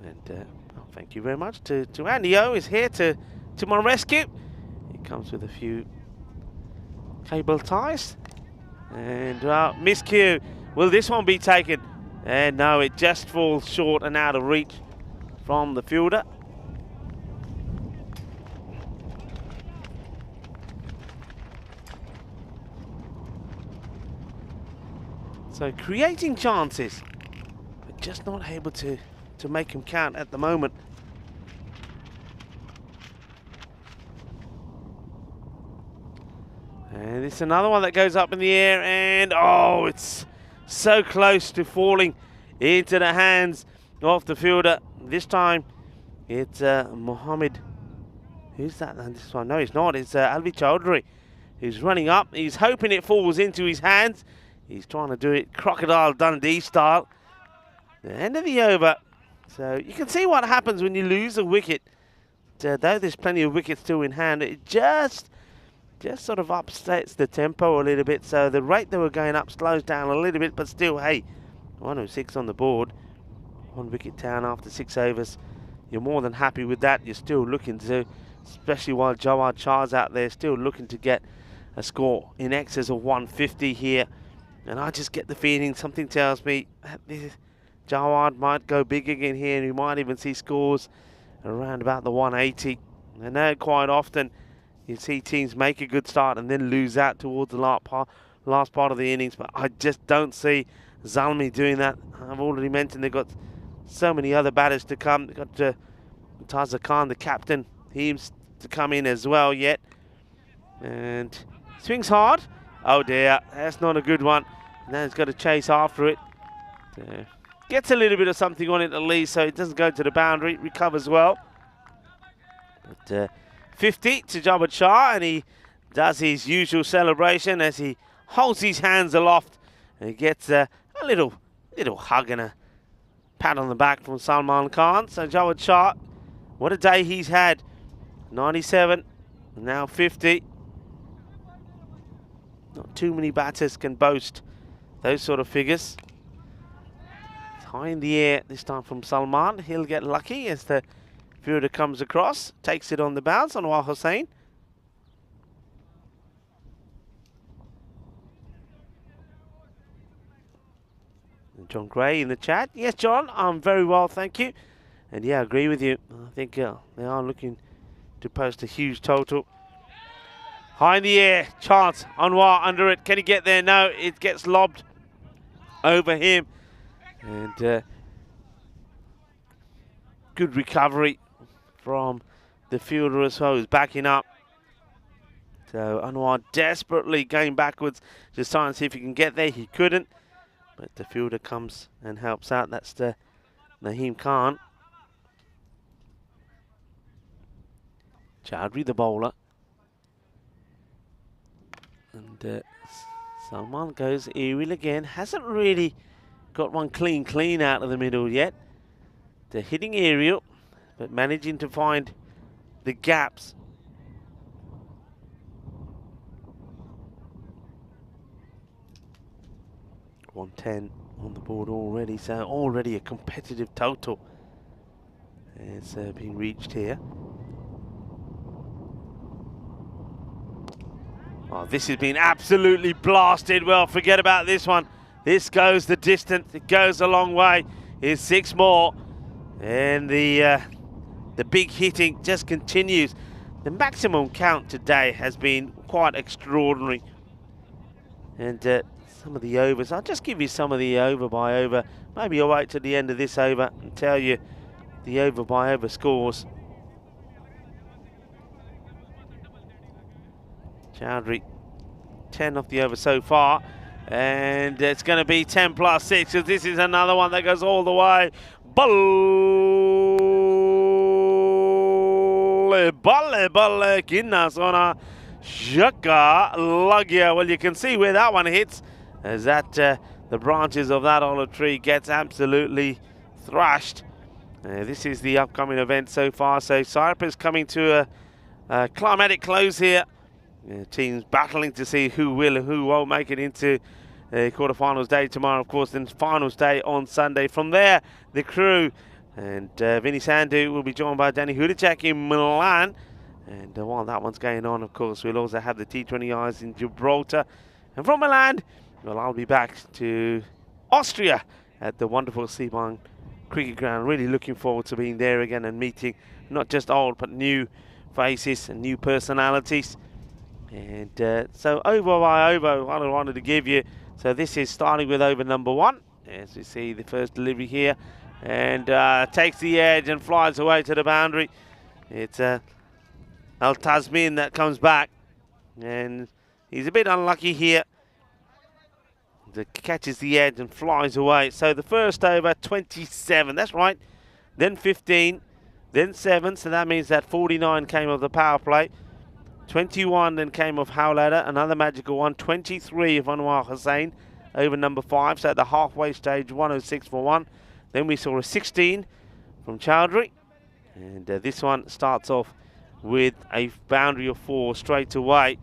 And thank you very much to Andy O, is here to my rescue. He comes with a few cable ties. And miscue. Will this one be taken? And no, it just falls short and out of reach from the fielder. So creating chances, but just not able to make them count at the moment. And it's another one that goes up in the air, and oh, it's so close to falling into the hands of the fielder. This time it's Mohammed. Who's that then this one? No, it's not. It's Alvi Chowdhury who's running up. He's hoping it falls into his hands. He's trying to do it Crocodile Dundee style. The end of the over. So you can see what happens when you lose a wicket. Though there's plenty of wickets still in hand, it just sort of upsets the tempo a little bit. So the rate they were going up slows down a little bit, but still, hey, 106 on the board. 1 wicket down after 6 overs. You're more than happy with that. You're still looking to, especially while Jawad Shah's out there, still looking to get a score in excess of 150 here. And I just get the feeling, something tells me Jawad might go big again here, and we might even see scores around about the 180. I know quite often you see teams make a good start and then lose out towards the last part of the innings, but I just don't see Zalmi doing that. I've already mentioned they've got so many other batters to come. They've got Taza Khan, the captain, he's to come in as well yet. And swings hard. Oh dear, that's not a good one. Now he's got to chase after it. Gets a little bit of something on it at least, so it doesn't go to the boundary. Recovers well. But 50 to Jawad Shah, and he does his usual celebration as he holds his hands aloft and he gets a little hug and a pat on the back from Salman Khan. So Jawad Shah, what a day he's had. 97, now 50. Not too many batters can boast those sort of figures. It's high in the air this time from Salman. He'll get lucky as the fielder comes across, takes it on the bounce. Anwar Hussain. And John Gray in the chat. Yes, John, I'm very well, thank you. And yeah, I agree with you. I think they are looking to post a huge total. High in the air, chance. Anwar under it. Can he get there? No, it gets lobbed over him. And good recovery from the fielder as well, who's backing up. So Anwar desperately going backwards, just trying to see if he can get there. He couldn't, but the fielder comes and helps out. That's the Naheem Khan. Chowdhury, the bowler. And Salman goes aerial again. Hasn't really got one clean out of the middle yet. They're hitting aerial, but managing to find the gaps. .110 on the board already, so already a competitive total has been reached here. Oh, this has been absolutely blasted. Well, forget about this one. This goes the distance. It goes a long way. Here's 6 more. And the big hitting just continues. The maximum count today has been quite extraordinary. And some of the overs, I'll just give you some of the over by over. Maybe I'll wait till the end of this over and tell you the over by over scores. Chowdhury, 10 off the over so far. And it's going to be 10 plus 6, because this is another one that goes all the way. Balle, Kinnasona, Shaka, Lagya. Well, you can see where that one hits, as that the branches of that olive tree gets absolutely thrashed. This is the upcoming event so far. So Cyprus coming to a climatic close here. Teams battling to see who will and who won't make it into quarterfinals day tomorrow, of course, then finals day on Sunday. From there, the crew and Vinny Sandhu will be joined by Danny Hudacek in Milan. And while that one's going on, of course, we'll also have the T20Is in Gibraltar. And from Milan, well, I'll be back to Austria at the wonderful Seaborn Cricket Ground. Really looking forward to being there again and meeting not just old but new faces and new personalities. And so over by over, what I wanted to give you So this is starting with over number 1. As you see the first delivery here. And takes the edge and flies away to the boundary. It's Al Tasmin that comes back. And he's a bit unlucky here. Catches the edge and flies away. So the first over, 27. That's right. Then 15. Then 7. So that means that 49 came off the power play. 21 then came off Howlader. Another magical one. 23 of Anwar Hussain over number 5. So at the halfway stage, 106 for 1. Then we saw a 16 from Chowdhury. And this one starts off with a boundary of 4 straight away.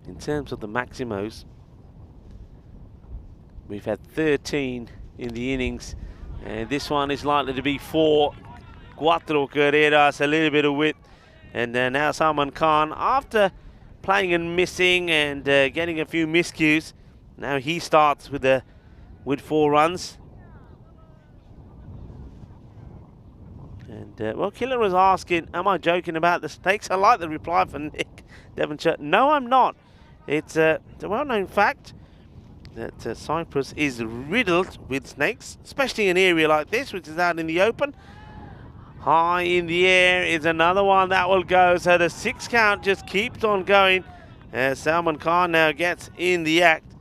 In terms of the Maximos, we've had 13 in the innings. And this one is likely to be 4. Cuatro carreras, a little bit of width. And now Salman Khan, after playing and missing and getting a few miscues, now he starts with 4 runs. And well, Killer was asking, am I joking about the snakes? I like the reply from Nick Devonshire. No, I'm not. It's a well-known fact that Cyprus is riddled with snakes, especially in an area like this, which is out in the open. High in the air is another one that will go. So the 6 count just keeps on going as Salman Khan now gets in the act.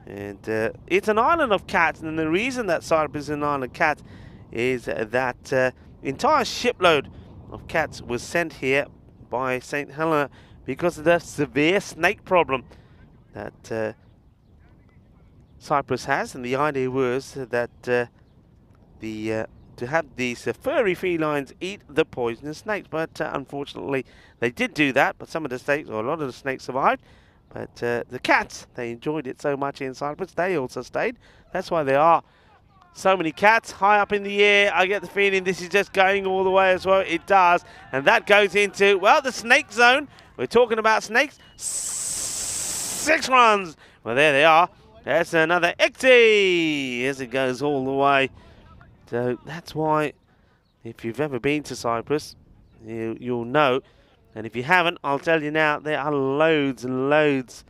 And it's an island of cats, and the reason that Cyprus is an island of cats is that entire shipload of cats was sent here by St. Helena because of the severe snake problem that Cyprus has. And the idea was that to have these furry felines eat the poisonous snakes, but unfortunately they did do that. But some of the snakes, or a lot of the snakes, survived. But the cats, they enjoyed it so much in Cyprus, they also stayed. That's why there are so many cats high up in the air. I get the feeling this is just going all the way as well. It does. And that goes into, well, the snake zone. We're talking about snakes. 6 runs. Well, there they are. That's another 80 as it goes all the way. So that's why, if you've ever been to Cyprus, you'll know. And if you haven't, I'll tell you now, there are loads and loads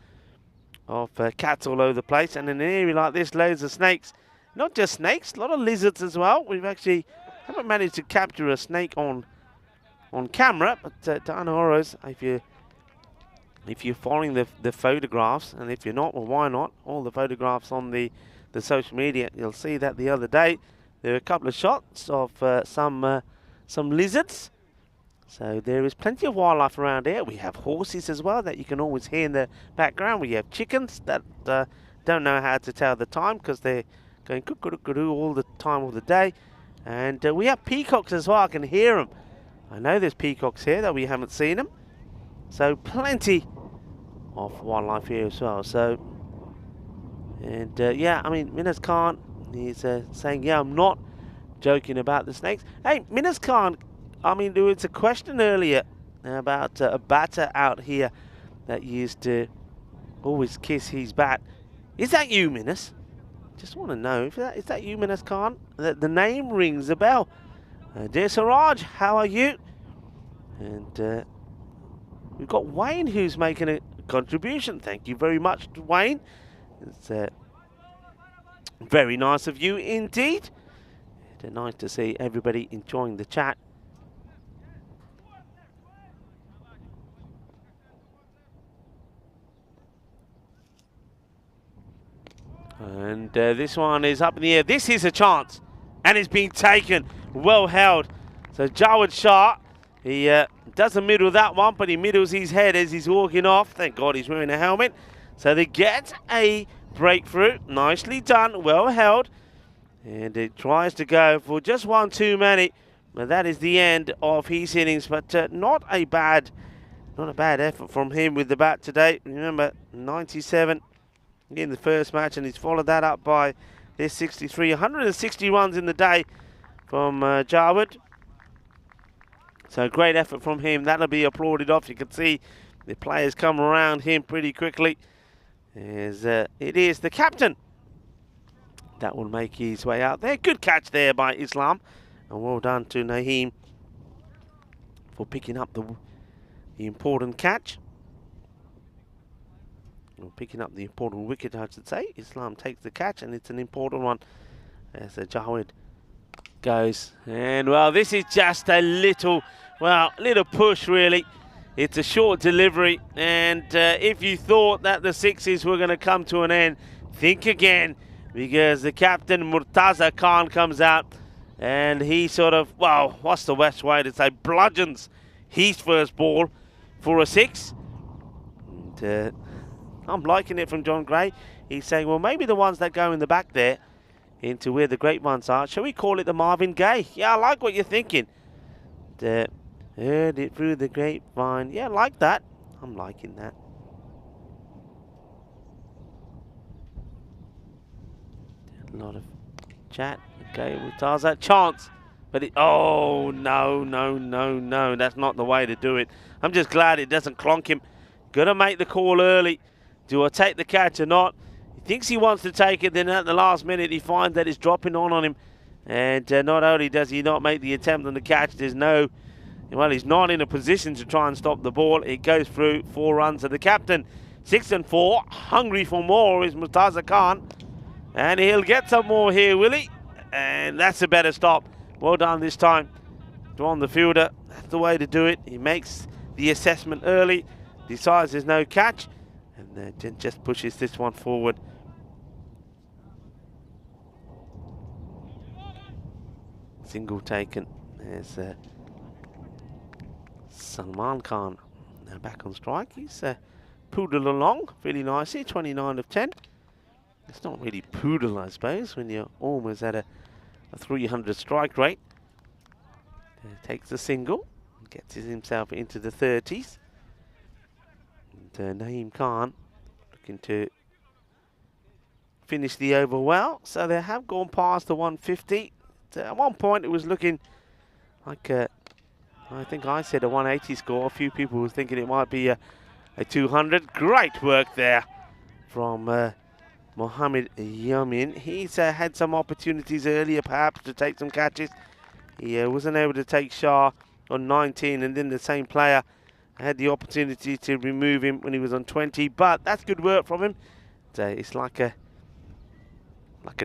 of cats all over the place. And in an area like this, loads of snakes. Not just snakes, a lot of lizards as well. We've actually haven't managed to capture a snake on camera. But Diana Oros, if you're following the photographs, and if you're not, well, why not? All the photographs on the social media, you'll see that the other day there were a couple of shots of some lizards. So there is plenty of wildlife around here. We have horses as well that you can always hear in the background. We have chickens that don't know how to tell the time because they're going cuckoo all the time of the day. And we have peacocks as well. I can hear them. I know there's peacocks here that we haven't seen them. So plenty of wildlife here as well. So, and yeah, I mean, Minas Khan, he's saying, yeah, I'm not joking about the snakes. Hey, Minas Khan, I mean, there was a question earlier about a batter out here that used to always kiss his bat. Is that you, Minas? Just want to know, is that you, Minas Khan? The name rings a bell. Dear Siraj, how are you? And we've got Wayne who's making a contribution. Thank you very much, Wayne. It's very nice of you indeed. It's nice to see everybody enjoying the chat. And this one is up in the air. This is a chance. And it's being taken. Well held. So Jawad Shah, he doesn't middle that one, but he middles his head as he's walking off. Thank God he's wearing a helmet. So they get a breakthrough. Nicely done. Well held. And it tries to go for just 1 too many. But that is the end of his innings. But not a bad effort from him with the bat today. Remember, 97 in the first match, and he's followed that up by this 63. 160 runs in the day from Jawad. So great effort from him. That'll be applauded off. You can see the players come around him pretty quickly. As it is the captain that will make his way out there. Good catch there by Islam. And well done to Naheem for picking up the important catch. Well, picking up the important wicket, I should say. Islam takes the catch, and it's an important one as Jawed goes. And, well, this is just a little push, really. It's a short delivery, and if you thought that the sixes were going to come to an end, think again, because the captain, Murtaza Khan, comes out, and he sort of, well, what's the best way to say, bludgeons his first ball for a six. And I'm liking it from John Gray. He's saying, well, maybe the ones that go in the back there into where the great ones are, shall we call it the Marvin Gaye? Yeah, I like what you're thinking. Heard it through the grapevine. Yeah, I like that. I'm liking that. A lot of chat. Okay, with Tarzan. Chance. But oh, no. That's not the way to do it. I'm just glad it doesn't clonk him. Gotta make the call early. Do I take the catch or not? He thinks he wants to take it, then at the last minute he finds that it's dropping on him. And not only does he not make the attempt on the catch, he's not in a position to try and stop the ball. It goes through. 4 runs to the captain. 6 and 4. Hungry for more is Murtaza Khan. And he'll get some more here, will he? And that's a better stop. Well done this time. On the fielder. That's the way to do it. He makes the assessment early. Decides there's no catch. And then just pushes this one forward. Single taken. There's Salman Khan now back on strike. He's poodled along really nicely, 29 of 10. It's not really poodle, I suppose, when you're almost at a 300 strike rate. Takes a single, gets himself into the 30s. And Naeem Khan looking to finish the over well. So they have gone past the 150. At one point it was looking like I think I said a 180 score. A few people were thinking it might be a 200. Great work there from Mohammed Yamin. He's had some opportunities earlier perhaps to take some catches. He wasn't able to take Shah on 19, and then the same player had the opportunity to remove him when he was on 20. But that's good work from him. It's like a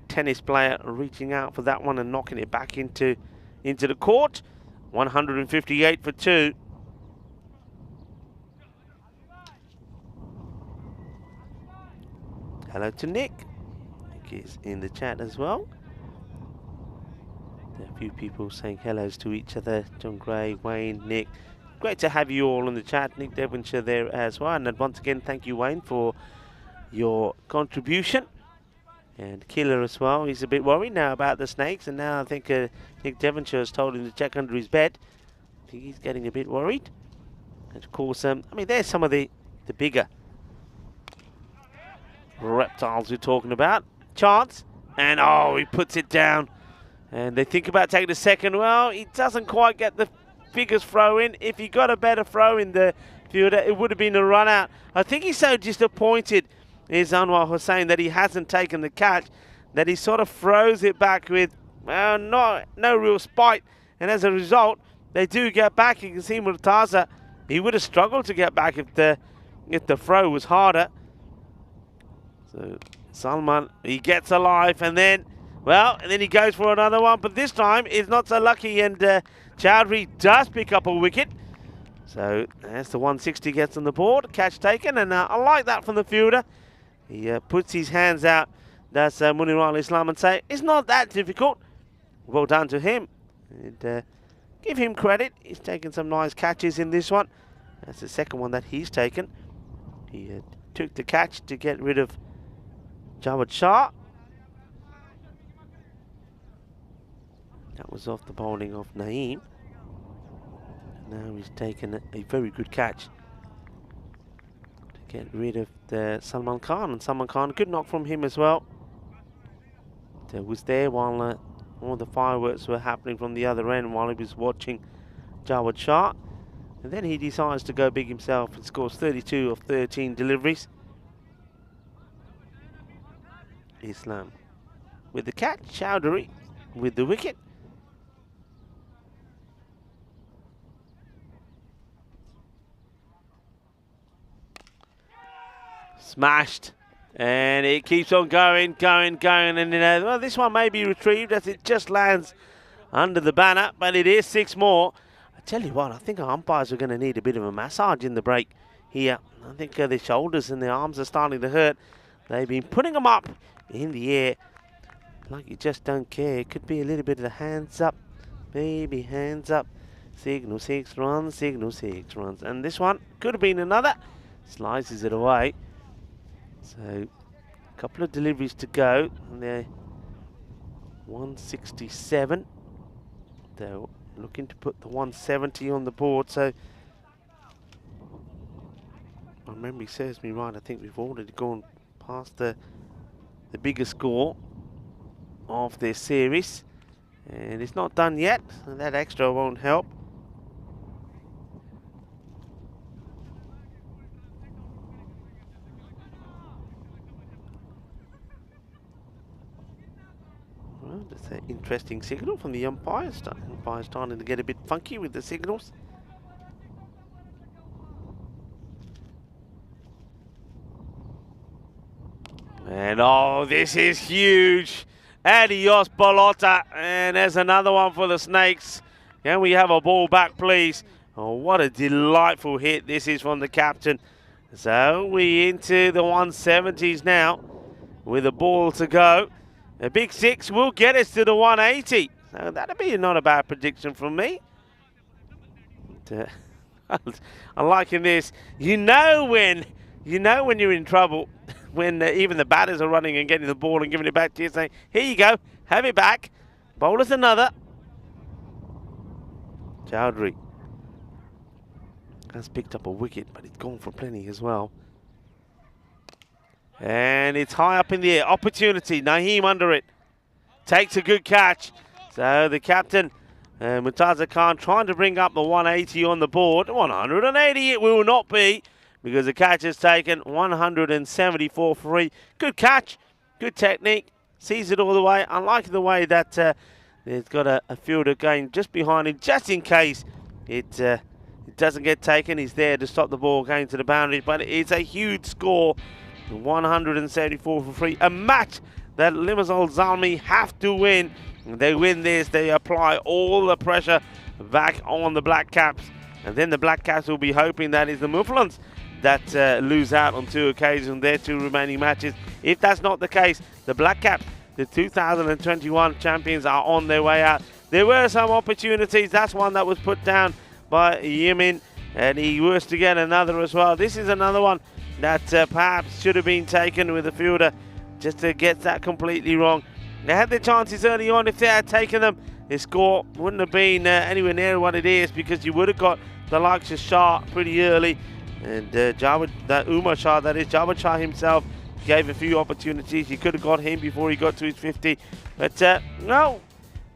tennis player reaching out for that one and knocking it back into the court. 158 for 2. Hello to Nick. Nick is in the chat as well. There are a few people saying hellos to each other. John Gray, Wayne, Nick. Great to have you all in the chat. Nick Devonshire there as well. And once again, thank you, Wayne, for your contribution. And Killer as well. He's a bit worried now about the snakes. And now I think Nick Devonshire has told him to check under his bed. I think he's getting a bit worried. And of course, I mean, there's some of the bigger reptiles we're talking about. Chance. And oh, he puts it down. And they think about taking a second. Well, he doesn't quite get the biggest throw in. If he got a better throw in the fielder, it would have been a run out. I think he's so disappointed, is Anwar Hussain, that he hasn't taken the catch, that he sort of throws it back with no real spite. And as a result, they do get back. You can see Murtaza, he would have struggled to get back if the throw was harder. So Salman, he gets a life, and then he goes for another one, but this time he's not so lucky, and Chowdhury does pick up a wicket. So as the 160 gets on the board, catch taken, and I like that from the fielder. He puts his hands out, does Munir al-Islam, and say, it's not that difficult. Well done to him. And give him credit. He's taken some nice catches in this one. That's the second one that he's taken. He took the catch to get rid of Jawad Shah. That was off the bowling of Naeem. Now he's taken a very good catch to get rid of the Salman Khan. And Salman Khan, good knock from him as well. Was there while all the fireworks were happening from the other end while he was watching Jawad Shah. And then he decides to go big himself and scores 32 of 13 deliveries. Islam with the catch, Chowdhury with the wicket. Smashed. And it keeps on going, and well, this one may be retrieved as it just lands under the banner, but it is 6 more. I tell you what, I think our umpires are going to need a bit of a massage in the break here. I think their shoulders and their arms are starting to hurt. They've been putting them up in the air like you just don't care. It could be a little bit of the hands up, maybe hands up. Signal 6 runs, signal 6 runs. And this one could have been another. Slices it away. So, a couple of deliveries to go, and they're 167. They're looking to put the 170 on the board, so my memory serves me right. I think we've already gone past the bigger score of their series, and it's not done yet, so that extra won't help. Well, that's an interesting signal from the umpires. Umpires starting to get a bit funky with the signals. And oh, this is huge. Adios, Bolota. And there's another one for the Snakes. Can we have a ball back, please? Oh, what a delightful hit this is from the captain. So we into the 170s now with a ball to go. A big 6 will get us to the 180. So that'll be not a bad prediction from me. But, I'm liking this. You know when you're in trouble, when even the batters are running and getting the ball and giving it back to you, saying, here you go, have it back. Bowl us another. Chowdhury has picked up a wicket, but it's gone for plenty as well. And it's high up in the air. Opportunity. Naheem under it. Takes a good catch. So the captain, Murtaza Khan, trying to bring up the 180 on the board. 180 it will not be, because the catch is taken. 174 free. Good catch. Good technique. Sees it all the way. I like the way that there's got a fielder going just behind him, just in case it doesn't get taken. He's there to stop the ball going to the boundary. But it's a huge score. 174 for free. A match that Limassol Zalmi have to win. They win this, they apply all the pressure back on the Black Caps. And then the Black Caps will be hoping that is the Mufflons that lose out on 2 occasions, their 2 remaining matches. If that's not the case, the Black Caps, the 2021 champions, are on their way out. There were some opportunities. That's one that was put down by Yemin, and he was to get another as well. This is another one that perhaps should have been taken with the fielder, just to get that completely wrong. They had their chances early on. If they had taken them, their score wouldn't have been anywhere near what it is, because you would have got the likes of Shah pretty early. And Umar Shah, that is, Jawad Shah himself, gave a few opportunities. You could have got him before he got to his 50. But no,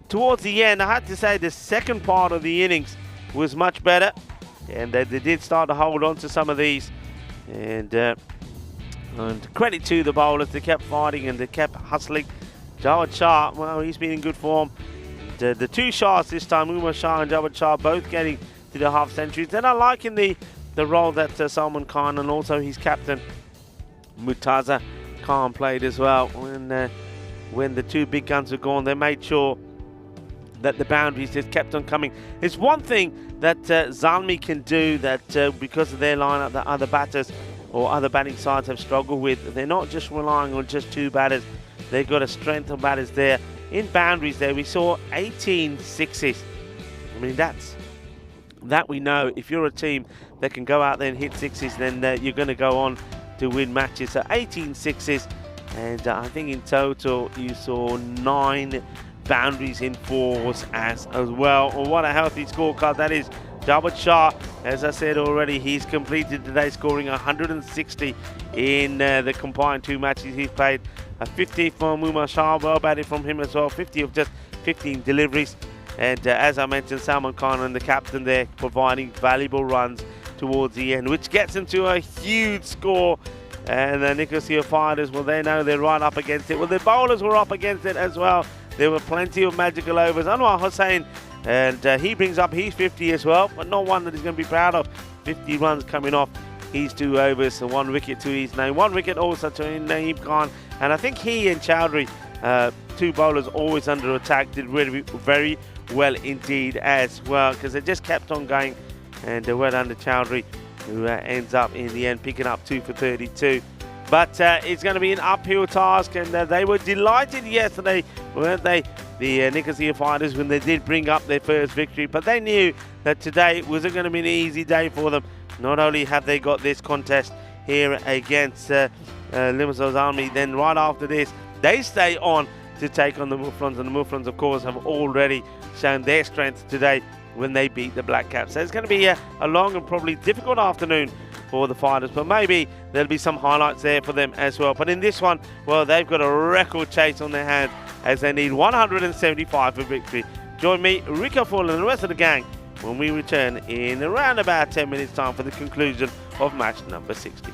towards the end, I had to say the second part of the innings was much better. And they did start to hold on to some of these. And credit to the bowlers, they kept fighting and they kept hustling. Jawad Shah, well, he's been in good form. The 2 Shahs this time, Umar Shah and Jawad Shah, both getting to the half centuries. And I'm liking the role that Salman Khan and also his captain Murtaza Khan played as well. When the 2 big guns were gone, they made sure that the boundaries just kept on coming. It's one thing that Zalmi can do that because of their lineup that other batters or other batting sides have struggled with. They're not just relying on just 2 batters. They've got a strength of batters there. In boundaries there, we saw 18 sixes. I mean, that we know. If you're a team that can go out there and hit sixes, then you're going to go on to win matches. So 18 sixes, and I think in total you saw 9 boundaries in 4s as well. Well, what a healthy scorecard that is. Jawad Shah, as I said already, he's completed today, scoring 160 in the combined 2 matches he's played. A 50 from Umar Shah, well batted from him as well. 50 of just 15 deliveries. And as I mentioned, Salman Khan and the captain there providing valuable runs towards the end, which gets them to a huge score. And the Nicosia Fighters, well, they know they're right up against it. Well, the bowlers were up against it as well. There were plenty of magical overs. Anwar Hussain, and he brings up his 50 as well, but not one that he's going to be proud of. 50 runs coming off his 2 overs. So 1 wicket to his name. 1 wicket also to Naeem Khan. And I think he and Chowdhury, 2 bowlers always under attack, did really very well indeed as well, because they just kept on going. And well done to Chowdhury, who ends up in the end picking up 2 for 32. But it's going to be an uphill task, and they were delighted yesterday, weren't they, the Nicosia Fighters, when they did bring up their first victory. But they knew that today wasn't going to be an easy day for them. Not only have they got this contest here against Limassol Army, then right after this, they stay on to take on the Muflons, and the Muflons, of course, have already shown their strength today when they beat the Black Caps. So it's going to be a long and probably difficult afternoon for the Fighters, but maybe there'll be some highlights there for them as well. But in this one, well, they've got a record chase on their hands as they need 175 for victory. Join me, Rico Full, and the rest of the gang when we return in around about 10 minutes time for the conclusion of match number 60.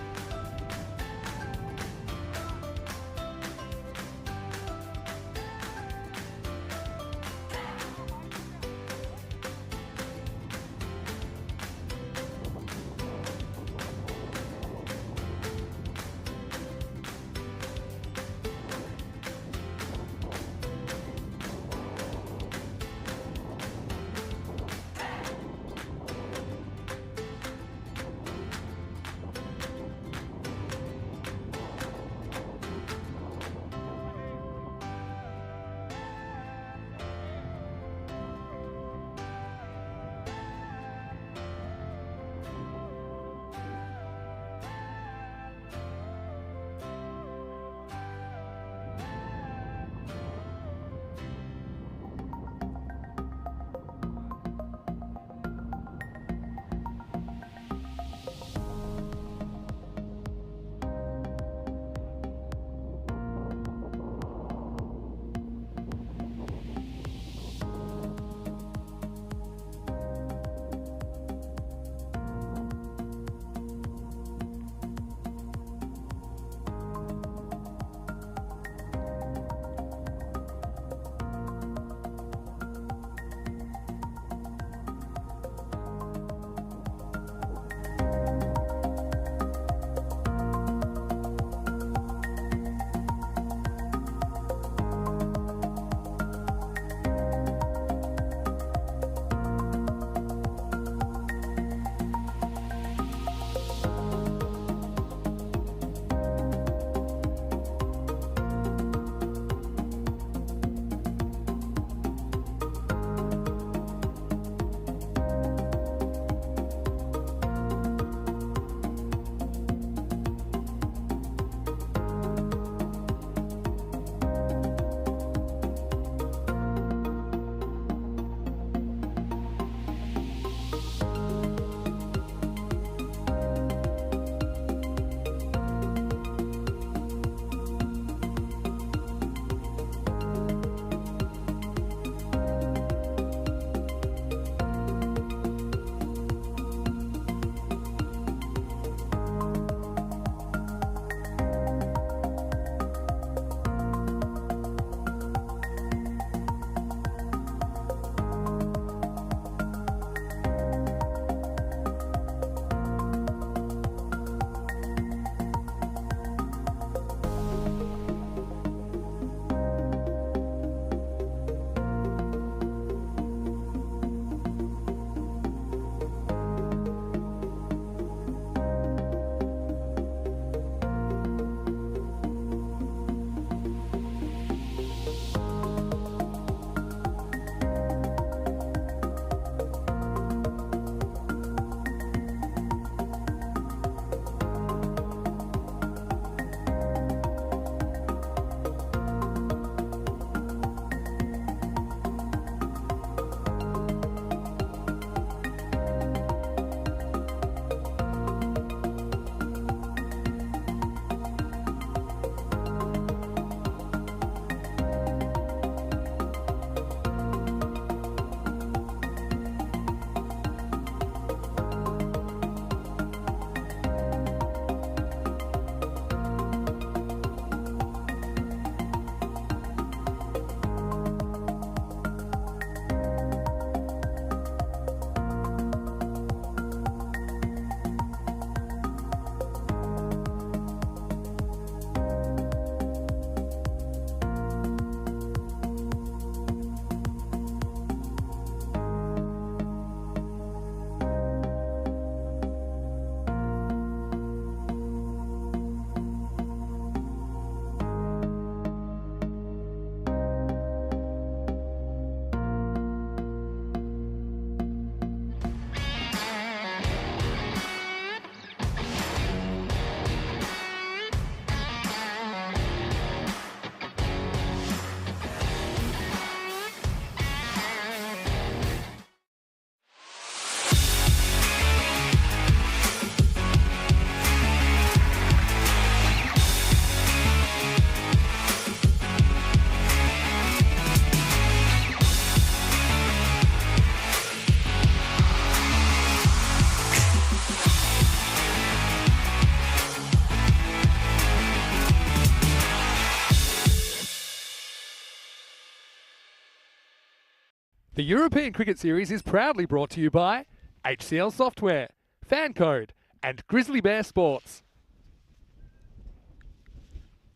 The European Cricket Series is proudly brought to you by HCL Software, FanCode, and Grizzly Bear Sports.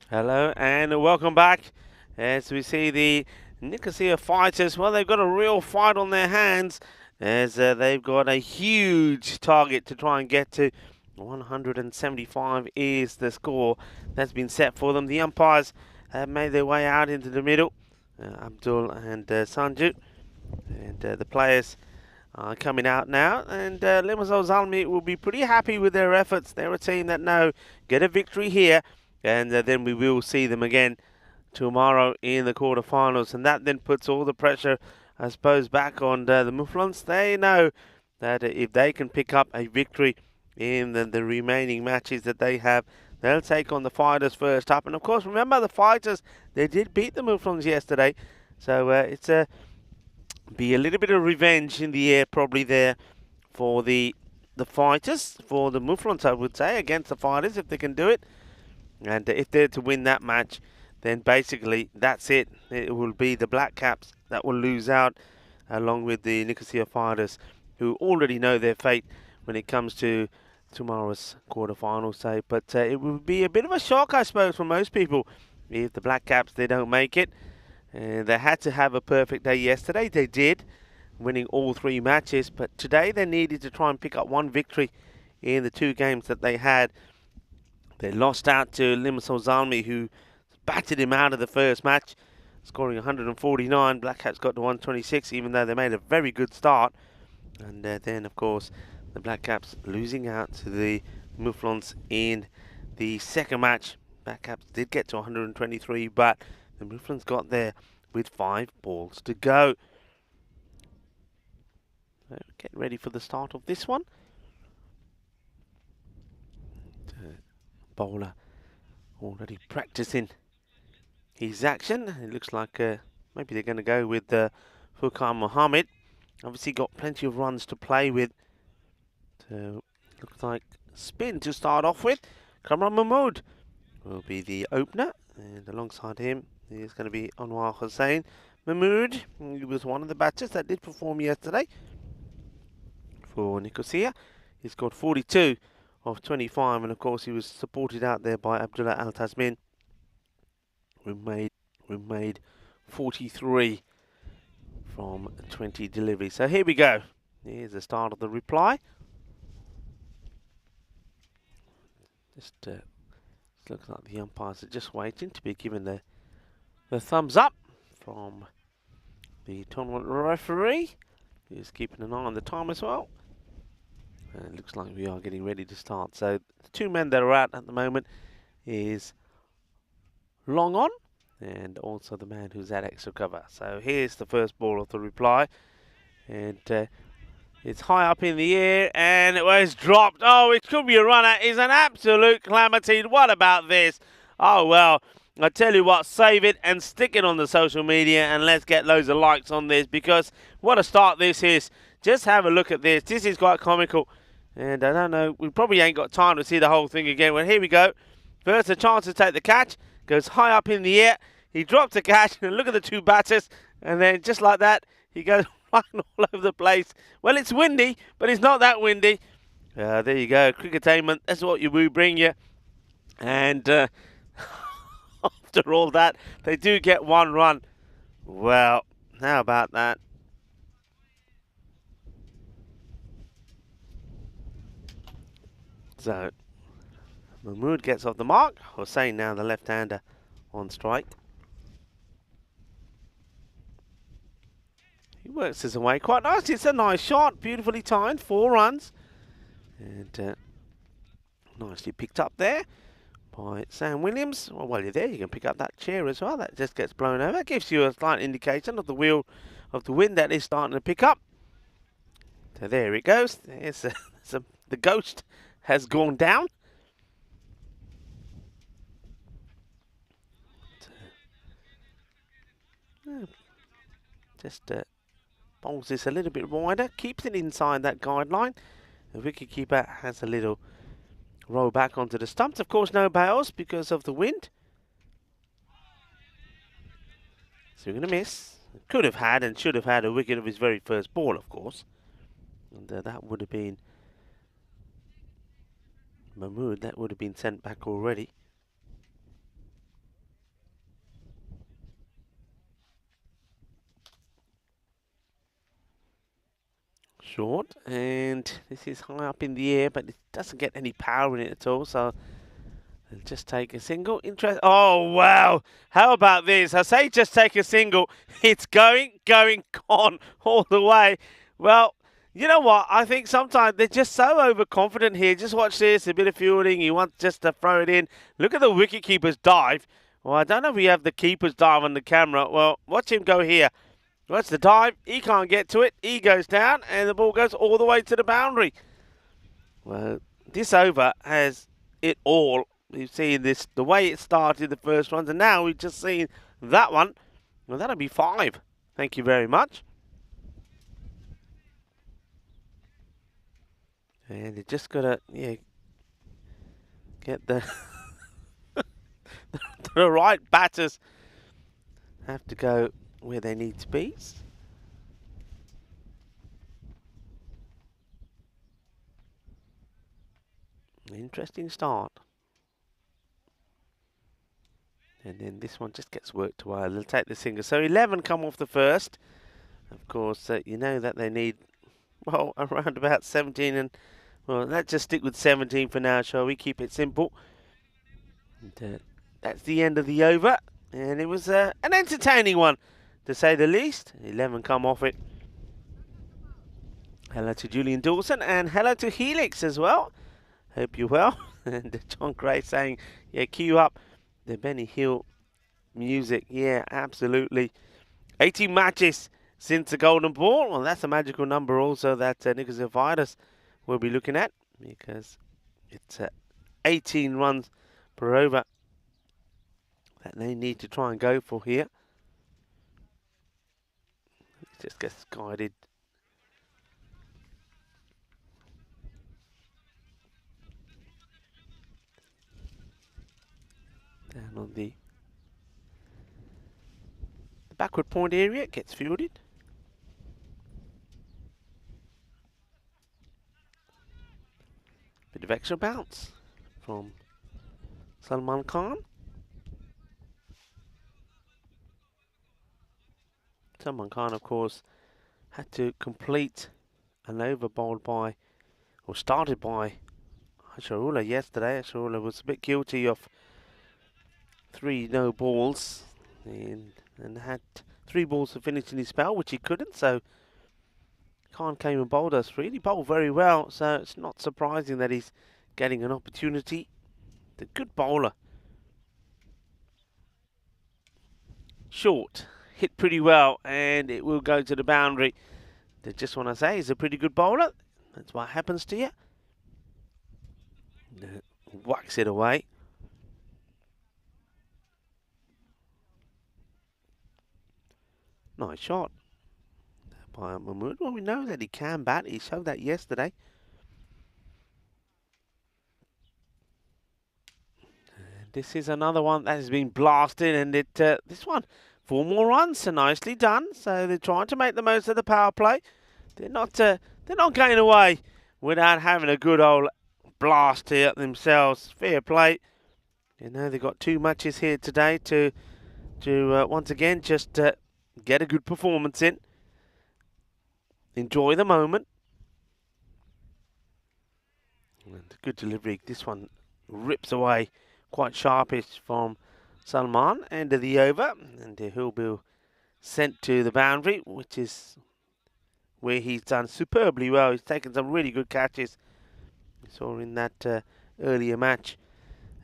Hello and welcome back as we see the Nicosia Fighters. Well, they've got a real fight on their hands as they've got a huge target to try and get to. 175 is the score that's been set for them. The umpires have made their way out into the middle, Abdul and Sanju, and the players are coming out now, and Limassol Zalmi will be pretty happy with their efforts. They're a team that know get a victory here, and then we will see them again tomorrow in the quarterfinals, and that then puts all the pressure, I suppose, back on the Mouflons. They know that if they can pick up a victory in the remaining matches that they have, they'll take on the Fighters first up. And of course, remember the Fighters, they did beat the Mouflons yesterday, so it's be a little bit of revenge in the air probably there for the Fighters, for the Mouflons, I would say, against the Fighters if they can do it. And if they're to win that match, then basically that's it. It will be the Black Caps that will lose out, along with the Nicosia Fighters, who already know their fate when it comes to tomorrow's quarterfinal say. But it will be a bit of a shock, I suppose, for most people if the Black Caps, they don't make it. They had to have a perfect day yesterday. They did, winning all 3 matches. But today they needed to try and pick up one victory in the 2 games that they had. They lost out to Limassol Zalmi, who battered him out of the first match, scoring 149. Black Caps got to 126, even though they made a very good start. And then, of course, the Black Caps losing out to the Mouflons in the second match. Black Caps did get to 123, but the Mouflons got there with 5 balls to go. So get ready for the start of this one. Bowler already practicing his action. It looks like maybe they're going to go with Furqan Mohammed. Obviously got plenty of runs to play with. So looks like spin to start off with. Kamran Mahmood will be the opener, and alongside him is going to be Anwar Hussain. Mahmood, he was one of the batters that did perform yesterday for Nicosia. He scored 42 of 25, and of course he was supported out there by Abdullah Al Tasmin, who made 43 from 20 deliveries. So here we go. Here's the start of the reply. Just looks like the umpires are just waiting to be given the thumbs up from the tournament referee, who's keeping an eye on the time as well. And it looks like we are getting ready to start. So the 2 men that are out at the moment is Long On and also the man who's at extra cover. So here's the first ball of the reply, and it's high up in the air and it was dropped. Oh, it could be a runner. It's an absolute calamity. What about this? Oh, well, I tell you what, save it and stick it on the social media, and let's get loads of likes on this, because what a start this is. Just have a look at this. This is quite comical. And I don't know, we probably ain't got time to see the whole thing again. Well, here we go. First, a chance to take the catch. Goes high up in the air. He drops the catch, and look at the 2 batters. And then just like that, he goes flying all over the place. Well, it's windy, but it's not that windy. There you go. Cricketainment, that's what we bring you. And after all that, they do get 1 run. Well, how about that? So, Mahmood gets off the mark. Hussain now the left-hander on strike. He works his way quite nicely. It's a nice shot, beautifully timed, 4 runs. And nicely picked up there by Sam Williams. Well, while you're there, you can pick up that chair as well. That just gets blown over. It gives you a slight indication of the wheel of the wind that is starting to pick up. So there it goes. There's the ghost has gone down. Just bowls this a little bit wider, keeps it inside that guideline. The wicketkeeper has a little roll back onto the stumps. Of course, no bails because of the wind. So we're going to miss. could have had and should have had a wicket of his very first ball, of course. And that would have been Mahmood. That would have been sent back already. Short, and this is high up in the air, but it doesn't get any power in it at all, so they'll just take a single. Oh, wow. How about this? I say just take a single. It's going, gone all the way. Well, you know what? I think sometimes they're just so overconfident here. Just watch this, a bit of fielding. He wants just to throw it in. Look at the wicketkeeper's dive. Well, I don't know if we have the keeper's dive on the camera. Well, watch him go here. Watch the dive. He can't get to it. He goes down, and the ball goes all the way to the boundary. Well, this over has it all. We've seen this, the way it started, the first ones, and now we've just seen that one. Well, that'll be 5. Thank you very much. And you just got to get the the right batters have to go where they need to be. Interesting start. And then this one just gets worked away. They'll take the single. So 11 come off the first. Of course, you know that they need, well, around about 17. And, well, let's just stick with 17 for now, shall we? Keep it simple. And, that's the end of the over. And it was an entertaining one, to say the least. 11 come off it. Hello to Julian Dawson. And hello to Helix as well. Hope you're well. And John Gray saying, yeah, cue up the Benny Hill music. Yeah, absolutely. 18 matches since the golden ball. Well, that's a magical number also that Nicholas Vidas will be looking at, because it's 18 runs per over that they need to try and go for here. It just gets guided. Down on the backward point area, it gets fielded. Bit of extra bounce from Salman Khan. Salman Khan, of course, had to complete an over bowled by, or started by, Asharullah yesterday. Asharullah was a bit guilty of 3 no balls and had 3 balls to finish in his spell, which he couldn't, so Khan came and bowled us. Really bowled very well, so it's not surprising that he's getting an opportunity. The good bowler. Short, hit pretty well, and it will go to the boundary. I just want to say he's a pretty good bowler. That's what happens to you. Whacks it away. Nice shot by Mahmood. Well, we know that he can bat. He showed that yesterday. And this is another one that has been blasted, and this one, 4 more runs, so nicely done. So they're trying to make the most of the power play. They're not going away without having a good old blast here themselves. Fair play. You know, they've got 2 matches here today to once again just get a good performance in. Enjoy the moment. And good delivery. This one rips away quite sharpish from Salman. End of the over. And he'll be sent to the boundary, which is where he's done superbly well. He's taken some really good catches. We saw in that earlier match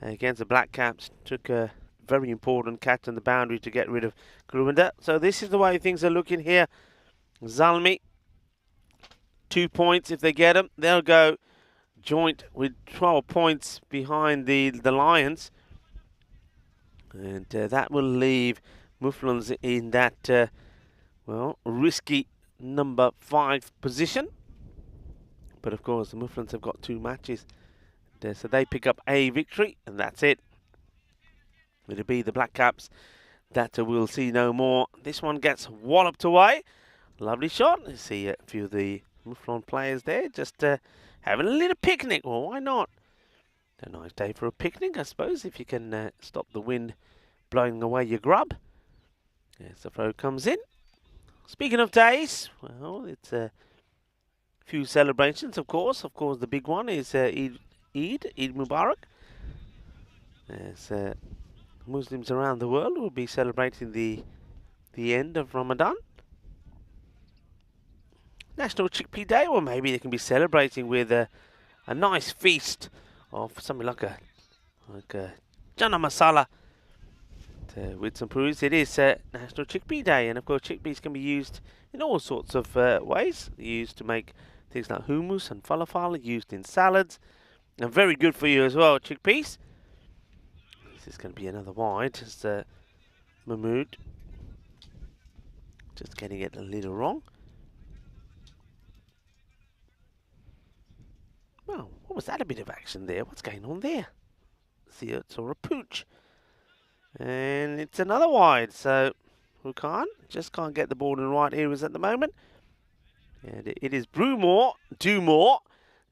against the Black Caps. Took a very important catch on the boundary to get rid of Gurwinder. So this is the way things are looking here. Zalmi, 2 points if they get them. They'll go joint with 12 points behind the Lions. And that will leave Muflons in that, well, risky number 5 position. But of course, the Muflons have got 2 matches. So they pick up a victory, and that's it. It'll be the Black Caps that we'll see no more. This one gets walloped away. Lovely shot. You see a few of the Mouflon players there just having a little picnic. Well, why not? A nice day for a picnic, I suppose, if you can stop the wind blowing away your grub. As the throw comes in. Speaking of days, well, it's a few celebrations, of course. Of course, the big one is Eid Mubarak. As Muslims around the world will be celebrating the end of Ramadan. National Chickpea Day, or maybe they can be celebrating with a nice feast of something like a chana masala with some peas. It is National Chickpea Day, and of course chickpeas can be used in all sorts of ways. Used to make things like hummus and falafel, used in salads, and very good for you as well, chickpeas. This is going to be another wide. It's Mahmood just getting it a little wrong. Well, what was that a bit of action there? What's going on there? See, it's a pooch. And it's another wide, so we just can't get the ball in the right areas at the moment. And it is Do More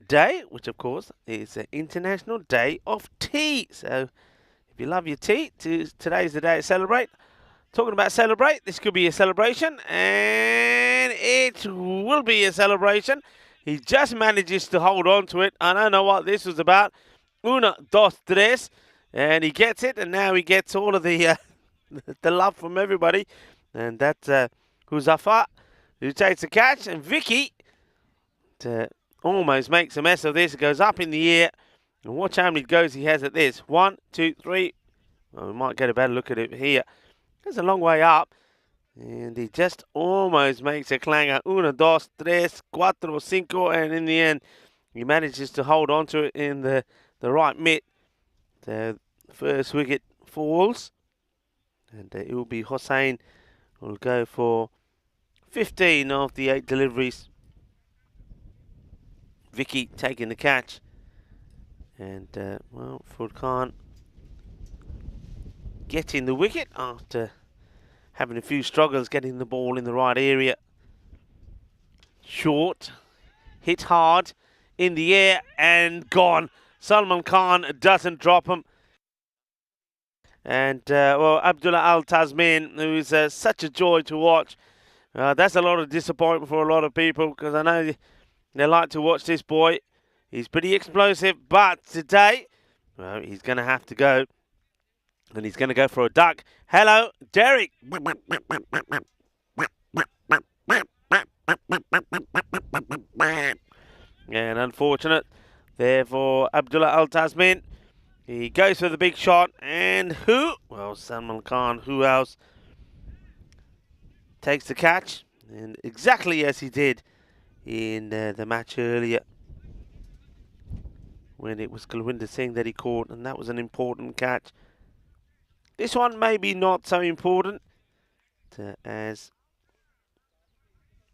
Day, which of course is an International Day of Tea. So if you love your tea, today's the day to celebrate. Talking about celebrate, this could be a celebration, and it will be a celebration. He just manages to hold on to it. I don't know what this was about. Una, dos, tres. And he gets it, and now he gets all of the the love from everybody. And that's Huzafa, who takes the catch. And Vicky almost makes a mess of this. It goes up in the air. And watch how many goes he has at this. 1, 2, 3. Well, we might get a better look at it here. It's a long way up. And he just almost makes a clanger. Una, dos, tres, cuatro, cinco. And in the end, he manages to hold on to it in the right mitt. The first wicket falls. And it will be Hossain who will go for 15 of the 8 deliveries. Vicky taking the catch. And, well, Furkan getting the wicket after having a few struggles getting the ball in the right area. Short, hit hard, in the air and gone. Salman Khan doesn't drop him. And, well, Abdullah Al Tasmin, who is such a joy to watch. That's a lot of disappointment for a lot of people because I know they like to watch this boy. He's pretty explosive, but today, well, he's going to have to go. And he's going to go for a duck. Hello, Derek. And unfortunate there for Abdullah Al Tasmin. He goes for the big shot. And who? Well, Salman Khan. Who else? Takes the catch. And exactly as he did in the match earlier. When it was Kulwinder Singh that he caught. And that was an important catch. This one maybe not so important as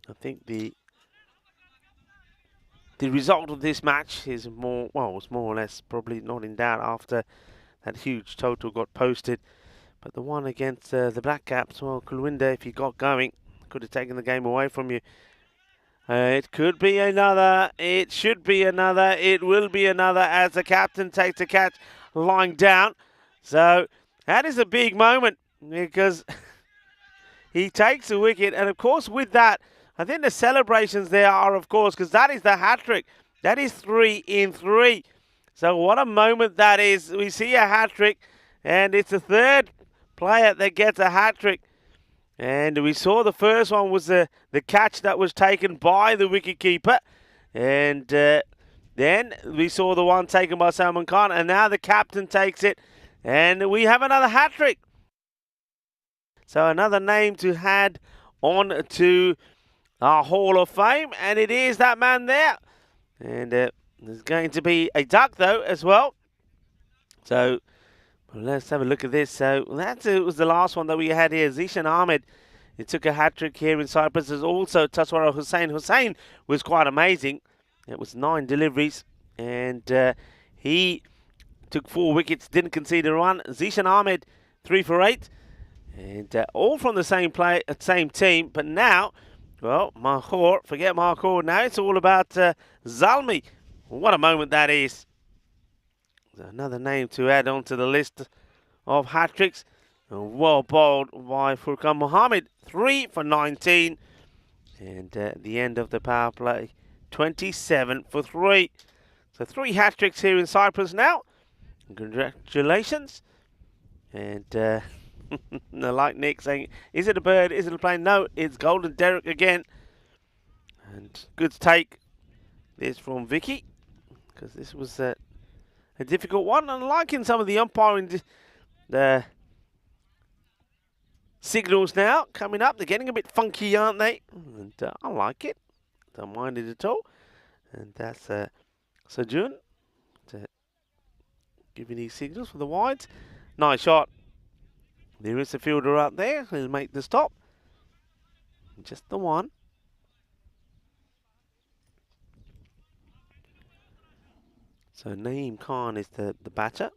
I think the result of this match is more, well, it's more or less probably not in doubt after that huge total got posted. But the one against the Black Caps, well, Kulwinder, if he got going, could have taken the game away from you. It could be another, it should be another, it will be another as the captain takes the catch lying down. So that is a big moment because he takes the wicket. And, of course, with that, I think the celebrations there are, of course, because that is the hat-trick. That is 3 in 3. So what a moment that is. We see a hat-trick, and it's the third player that gets a hat-trick. And we saw the first one was the catch that was taken by the wicket-keeper. And then we saw the one taken by Salman Khan, and now the captain takes it. And we have another hat-trick. So another name to add on to our Hall of Fame. And it is that man there. And there's going to be a duck, though, as well. So let's have a look at this. So that was the last one that we had here. Zishan Ahmed, he took a hat-trick here in Cyprus. There's also Taswara Hussain. Hussain was quite amazing. It was 9 deliveries. And he took 4 wickets, didn't concede a run. Zishan Ahmed, 3 for 8. And all from the same team, but now, well, Mahor, forget Mahor now, it's all about Zalmi. What a moment that is. Another name to add on to the list of hat-tricks. Well bowled by Furkan Mohammed, 3 for 19. And at the end of the power play, 27 for 3. So 3 hat-tricks here in Cyprus now. Congratulations. And I like Nick saying, is it a bird, is it a plane? No, it's Golden Derek again. And good take this from Vicky, because this was a difficult one. And liking some of the umpiring, the signals now coming up. They're getting a bit funky, aren't they? And I like it. Don't mind it at all. And that's Sejun giving these signals for the wides. Nice shot. There is a fielder up there who'll make the stop. Just the one. So Naeem Khan is the batter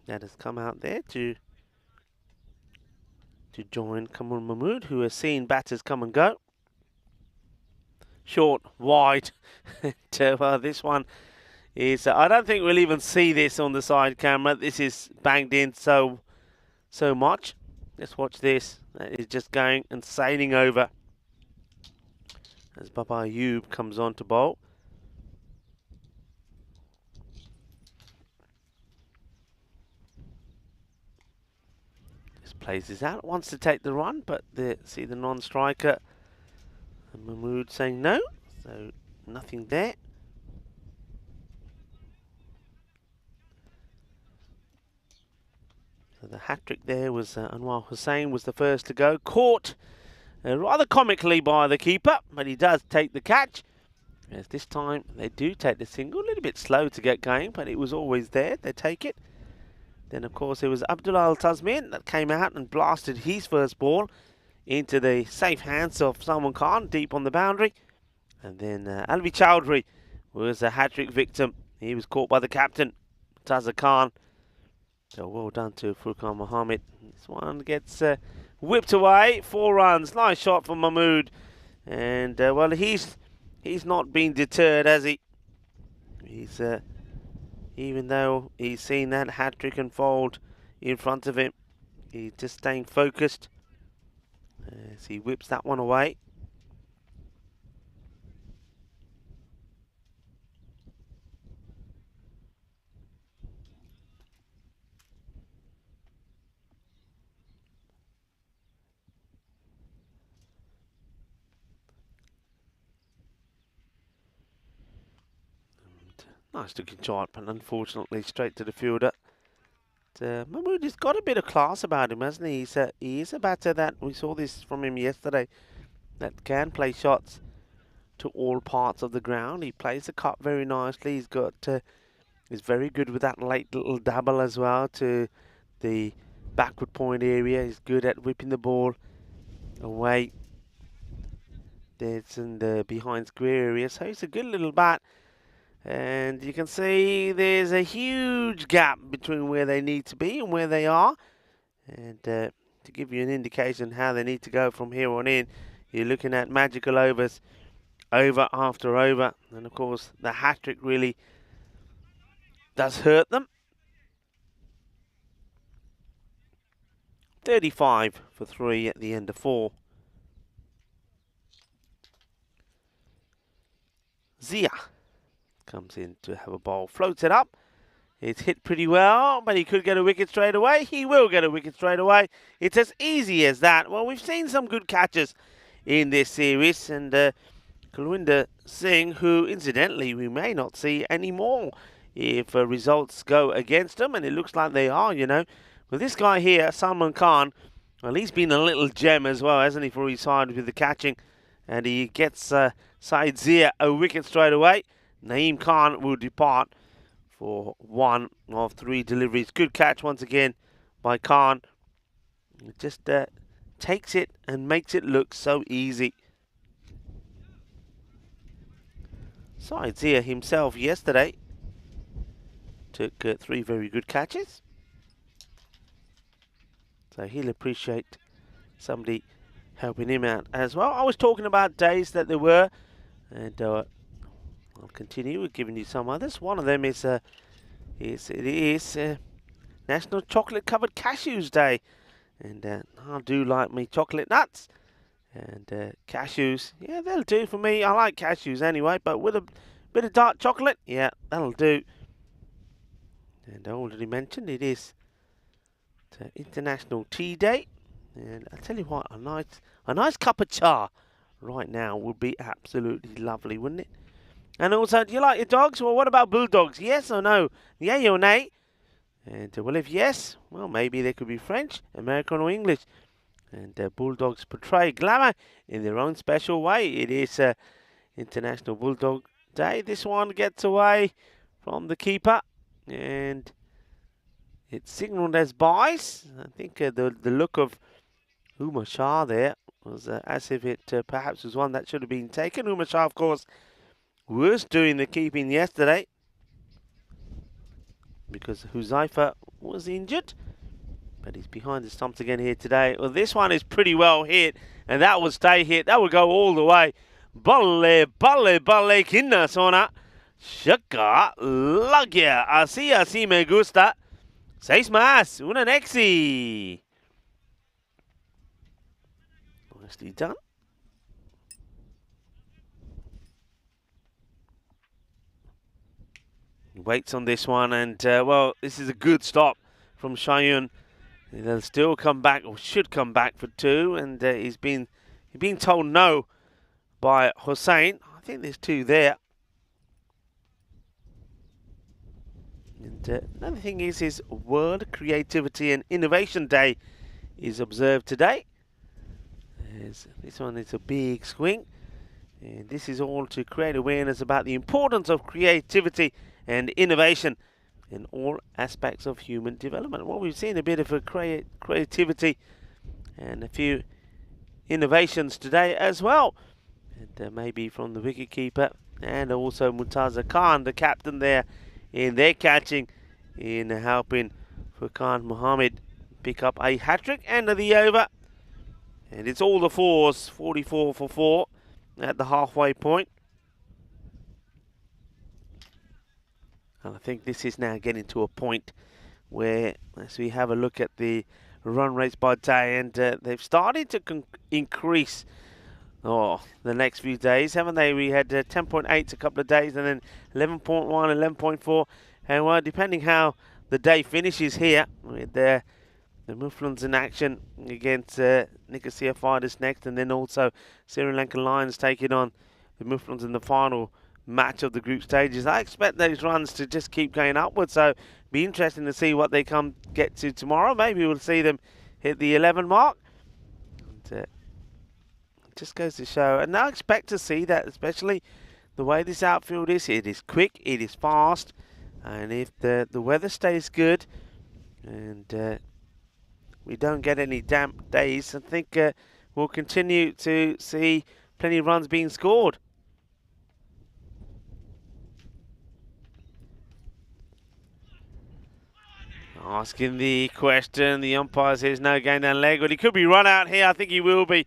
that has come out there to join Kamran Mahmood, who has seen batters come and go. Short, wide. This one is, I don't think we'll even see this on the side camera. This is banged in so much. Let's watch this. That is just going and sailing over as Baba Ayub comes on to bowl. Just plays this out. Wants to take the run, but see the non-striker and Mahmood saying no. So nothing there. So the hat-trick there was Anwar Hussain was the first to go. Caught rather comically by the keeper, but he does take the catch. As this time they do take the single. A little bit slow to get going, but it was always there. They take it. Then, of course, it was Abdullah Al-Tasmin that came out and blasted his first ball into the safe hands of Salman Khan, deep on the boundary. And then Alvi Chowdhury was a hat-trick victim. He was caught by the captain, Taza Khan. So well done to Furkan Mohammed. This one gets whipped away. 4 runs. Nice shot from Mahmood. And, well, he's not been deterred, has he? He's... even though he's seen that hat-trick unfold in front of him, he's just staying focused as he whips that one away. Nice looking shot, but unfortunately straight to the fielder. Mahmood has got a bit of class about him, hasn't he? He is a batter that, we saw this from him yesterday, that can play shots to all parts of the ground. He plays the cut very nicely. He's very good with that late little dabble as well to the backward point area. He's good at whipping the ball away. There's in the behind square area, so he's a good little bat. And you can see there's a huge gap between where they need to be and where they are. And to give you an indication how they need to go from here on in, you're looking at magical overs, over after over. And of course, the hat-trick really does hurt them. 35 for 3 at the end of 4. Zia comes in to have a bowl, floats it up. It's hit pretty well, but he could get a wicket straight away. He will get a wicket straight away. It's as easy as that. Well, we've seen some good catches in this series, and Kulwinder Singh, who incidentally we may not see anymore if results go against him, and it looks like they are, you know. Well, this guy here, Salman Khan, well, he's been a little gem as well, hasn't he, for his side with the catching, and he gets Saeed Zia a wicket straight away. Naeem Khan will depart for 1 of 3 deliveries. Good catch once again by Khan. It just takes it and makes it look so easy. Saeed Zia himself yesterday took 3 very good catches. So he'll appreciate somebody helping him out as well. I was talking about days that there were, and I'll continue with giving you some others. One of them is National Chocolate Covered Cashews Day, and I do like me chocolate nuts, and cashews, yeah, they'll do for me. I like cashews anyway, but with a bit of dark chocolate, yeah, that'll do. And I already mentioned it is International Tea Day, and I tell you what, a nice cup of cha right now would be absolutely lovely, wouldn't it? And also, do you like your dogs? Well, what about bulldogs? Yes or no? Yay or nay? And well, if yes, well, maybe they could be French, American, or English. And bulldogs portray glamour in their own special way. It is International Bulldog Day. This one gets away from the keeper, and it's signalled as buys. I think the look of Umar Shah there was as if it perhaps was one that should have been taken. Umar Shah, of course, was doing the keeping yesterday because Huzaifa was injured, but he's behind the stumps again here today. Well, this one is pretty well hit, and that will stay hit. That will go all the way. Balle, balle, balle, kinna sona. Shaka, lagya, así me gusta. 6 más, una nexi. Nicely done. He waits on this one, and well, this is a good stop from Shayun. They'll still come back, or should come back for 2, and he's been told no by Hussein. I think there's 2 there. And another thing is World Creativity and Innovation Day is observed today. This one is a big swing, and this is all to create awareness about the importance of creativity and innovation in all aspects of human development. Well, we've seen a bit of a creativity and a few innovations today as well, and maybe from the wicketkeeper and also Murtaza Khan, the captain there, in their catching, in helping Furqan Mohammed pick up a hat-trick end of the over. And it's all the 4s, 44 for 4 at the halfway point. And I think this is now getting to a point where, as we have a look at the run rates by day, and they've started to increase the next few days, haven't they? We had 10.8 a couple of days, and then 11.1, 11.4, and well, depending how the day finishes here, with the Muflons in action against Nicosia Fighters next, and then also Sri Lankan Lions taking on the Muflons in the final match of the group stages. I expect those runs to just keep going upwards, so be interesting to see what they get to tomorrow. Maybe we'll see them hit the 11 mark. And, it just goes to show, and I expect to see that, especially the way this outfield is. It is quick, it is fast, and if the weather stays good and we don't get any damp days, I think we'll continue to see plenty of runs being scored. Asking the question, the umpire says no gain down leg, but he could be run out here. I think he will be.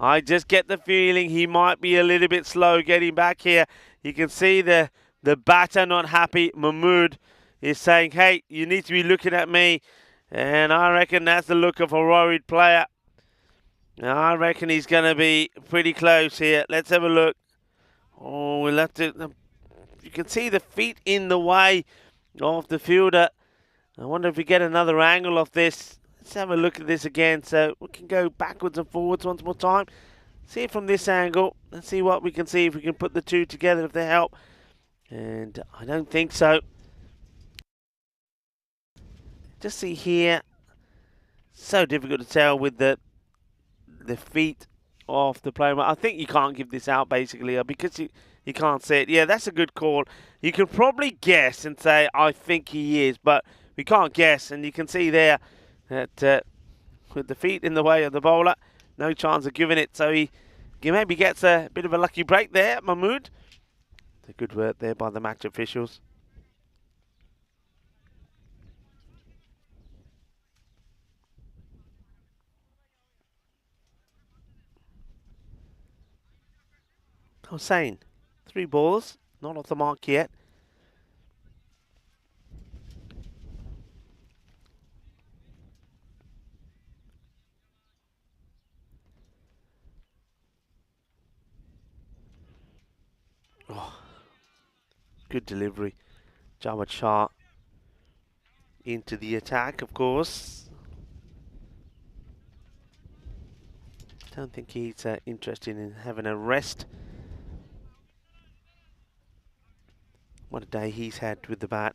I just get the feeling he might be a little bit slow getting back here. You can see the batter not happy. Mahmood is saying, hey, you need to be looking at me. And I reckon that's the look of a worried player. I reckon he's going to be pretty close here. Let's have a look. Oh, we'll have to... You can see the feet in the way of the fielder. I wonder if we get another angle of this. Let's have a look at this again. So we can go backwards and forwards once more time. See it from this angle. Let's see what we can see, if we can put the two together, if they help. And I don't think so. Just see here. So difficult to tell with the feet of the player. I think you can't give this out basically because you can't see it. Yeah, that's a good call. You can probably guess and say, I think he is, but we can't guess. And you can see there that with the feet in the way of the bowler, no chance of giving it. So he maybe gets a bit of a lucky break there, Mahmood. It's a good work there by the match officials. Hussein. 3 balls, not off the mark yet. Oh, good delivery. Jawad Shah into the attack, of course. Don't think he's interested in having a rest. What a day he's had with the bat.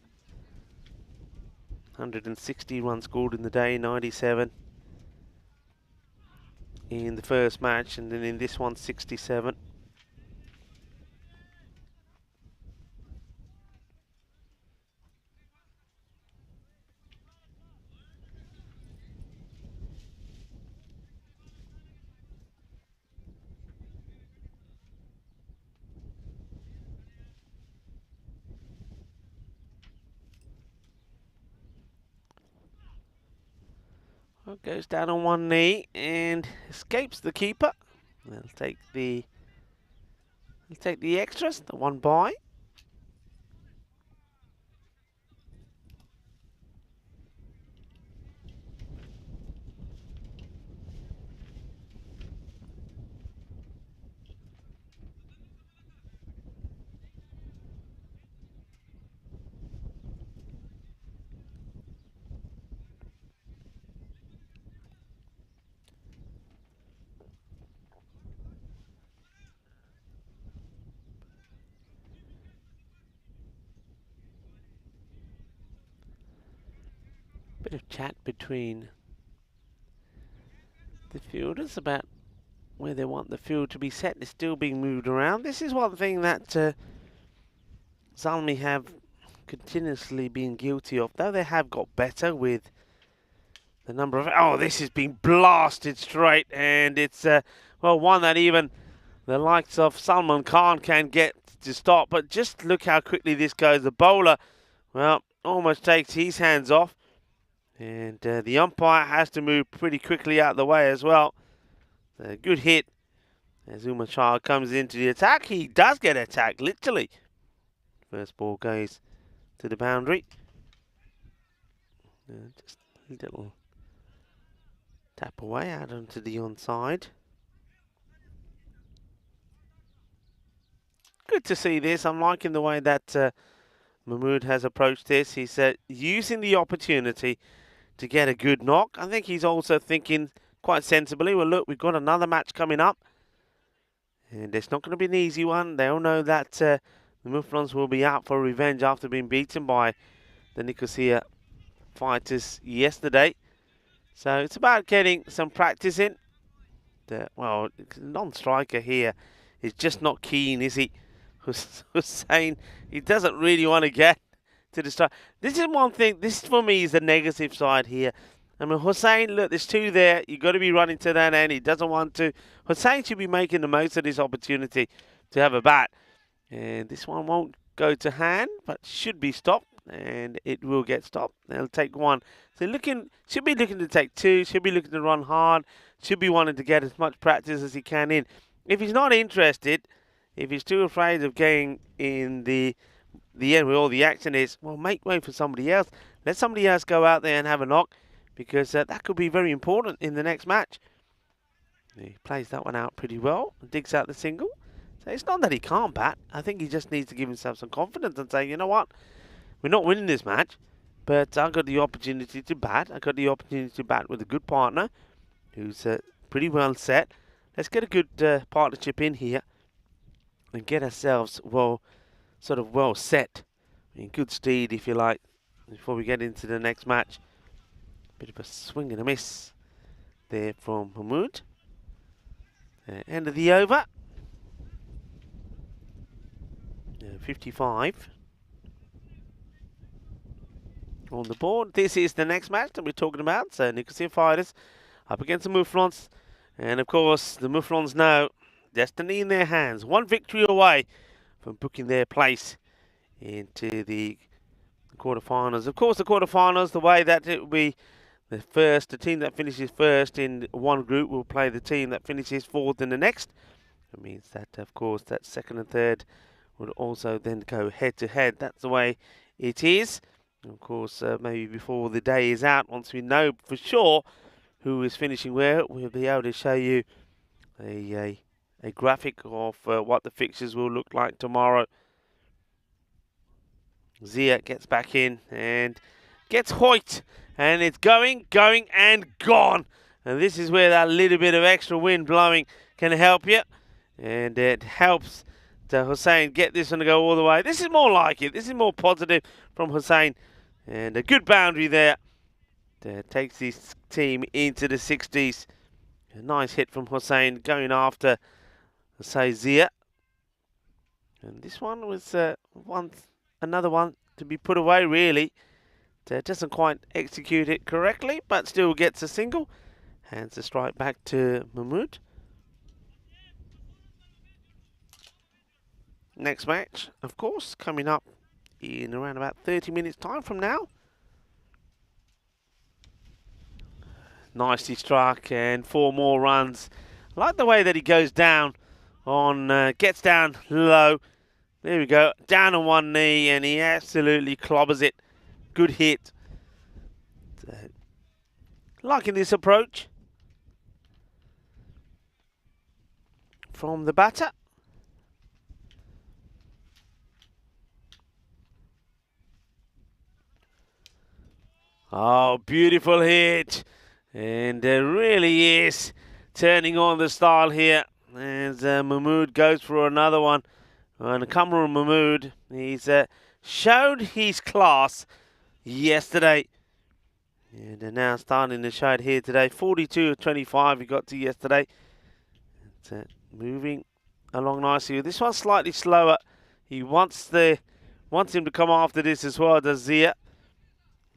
160 runs scored in the day, 97 in the first match, and then in this one, 67. Well, goes down on one knee and escapes the keeper. They'll take the extras, the one by. Bit of chat between the fielders about where they want the field to be set. It's still being moved around. This is one thing that Zalmi have continuously been guilty of, though they have got better with the number of... Oh, this is being blasted straight, and it's, well, one that even the likes of Salman Khan can get to stop. But just look how quickly this goes. The bowler, well, almost takes his hands off. And the umpire has to move pretty quickly out of the way as well. A good hit as Umar Shah comes into the attack. He does get attacked, literally. First ball goes to the boundary. Just a little tap away out onto the onside. Good to see this. I'm liking the way that Mahmood has approached this. He's using the opportunity to get a good knock. I think he's also thinking quite sensibly, well, look, we've got another match coming up. And it's not going to be an easy one. They all know that the Muflons will be out for revenge after being beaten by the Nicosia fighters yesterday. So it's about getting some practice in. Well, non-striker here is just not keen, is he? Hussein, he doesn't really want to get to the strike. This is one thing, this for me is the negative side here. I mean, Hussein, look, there's 2 there. You've got to be running to that end. He doesn't want to. Hussein should be making the most of this opportunity to have a bat. And this one won't go to hand, but should be stopped. And it will get stopped. They'll take 1. So should be looking to take 2. Should be looking to run hard. Should be wanting to get as much practice as he can in. If he's not interested, if he's too afraid of getting in the end where all the action is, well, make way for somebody else. Let somebody else go out there and have a knock, because that could be very important in the next match. He plays that one out pretty well, digs out the single. So it's not that he can't bat. I think he just needs to give himself some confidence and say, you know what, we're not winning this match, but I got the opportunity to bat. I got the opportunity to bat with a good partner who's pretty well set. Let's get a good partnership in here and get ourselves well set, in good stead, if you like, before we get into the next match. Bit of a swing and a miss there from Mahmood. End of the over. 55 on the board. This is the next match that we're talking about. So Nicosia Fighters up against the Muflons. And of course, the Muflons know destiny in their hands. 1 victory away from booking their place into the quarterfinals. Of course, the quarterfinals, the way that it will be, the team that finishes first in one group will play the team that finishes 4th in the next. It means that, of course, that second and third would also then go head-to-head. That's the way it is. Of course, maybe before the day is out, once we know for sure who is finishing where, we'll be able to show you a graphic of what the fixtures will look like tomorrow. Zia gets back in and gets Hoyt, and it's going, and gone. And this is where that little bit of extra wind blowing can help you, and it helps to Hussein get this one to go all the way. This is more like it. This is more positive from Hussein, and a good boundary there that takes this team into the 60s. A nice hit from Hussein going after, say, Zia. And this one was another one to be put away, really. Doesn't quite execute it correctly, but still gets a single. Hands the strike back to Mahmood. Next match, of course, coming up in around about 30 minutes time from now. Nicely struck, and 4 more runs. I like the way that he goes down on, gets down low. There we go, down on one knee, and he absolutely clobbers it. Good hit. So, liking this approach from the batter. Oh, beautiful hit. And really is turning on the style here as Mahmood goes for another one. And Kamran Mahmood, he's showed his class yesterday. And now starting to show it here today. 42 of 25 he got to yesterday. It's, moving along nicely. This one's slightly slower. He wants him to come after this as well, does Zia.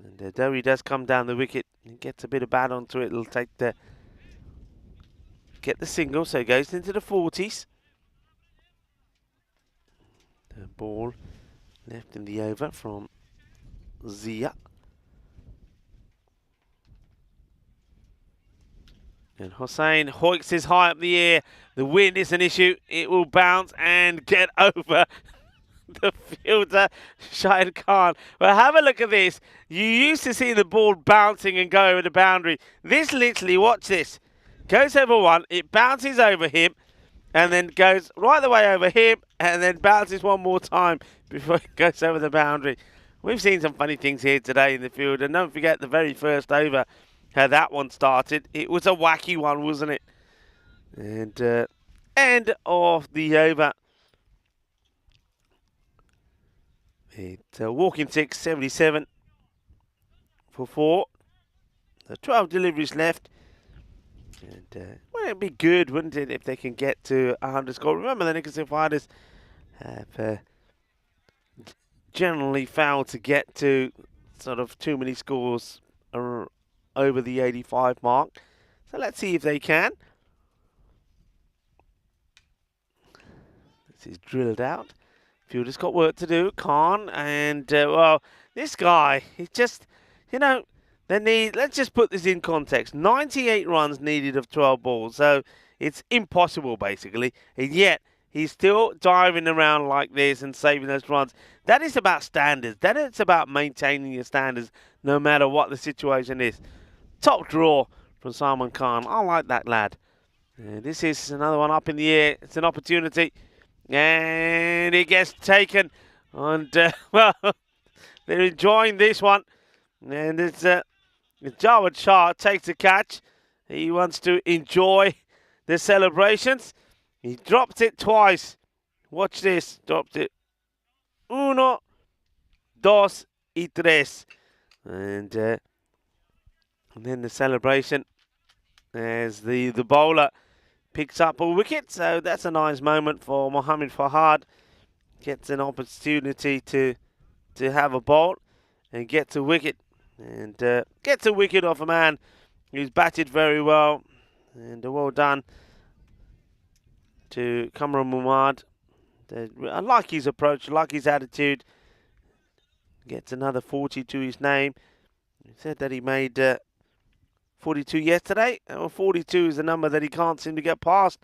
And though he does come down the wicket, he gets a bit of bat onto it. It'll take get the single, so he goes into the 40s. The ball left in the over from Zia. And Hussein hoiks his high up the air. The wind is an issue. It will bounce and get over the fielder, Shahid Khan. Well, have a look at this. You used to see the ball bouncing and go over the boundary. This literally, watch this. Goes over one, it bounces over him, and then goes right the way over him, and then bounces one more time before it goes over the boundary. We've seen some funny things here today in the field, and don't forget the very first over, how that one started. It was a wacky one, wasn't it? And end of the over. It's a walking 6, 77 for 4. So 12 deliveries left. And well, it'd be good, wouldn't it, if they can get to 100 score. Remember, the Nicholson Fighters have generally failed to get to sort of too many scores over the 85 mark. So let's see if they can. This is drilled out. Fielder's got work to do, Khan, and well, this guy, he's just, you know, let's just put this in context. 98 runs needed of 12 balls, so it's impossible, basically, and yet he's still diving around like this and saving those runs. That is about standards. That is about maintaining your standards, no matter what the situation is. Top draw from Salman Khan. I like that lad. This is another one up in the air. It's an opportunity. And it gets taken. And, well, they're enjoying this one. And it's Jawad Shah takes the catch. He wants to enjoy the celebrations. He dropped it twice. Watch this. Dropped it. Uno, dos y tres. And then the celebration as the bowler picks up a wicket, so that's a nice moment for Mohammad Fahad. Gets an opportunity to have a bowl and gets a wicket. And gets a wicket off a man who's batted very well. And well done to Kamran Muhammad. I like his approach, I like his attitude. Gets another 40 to his name. He said that he made 42 yesterday. Well, 42 is a number that he can't seem to get past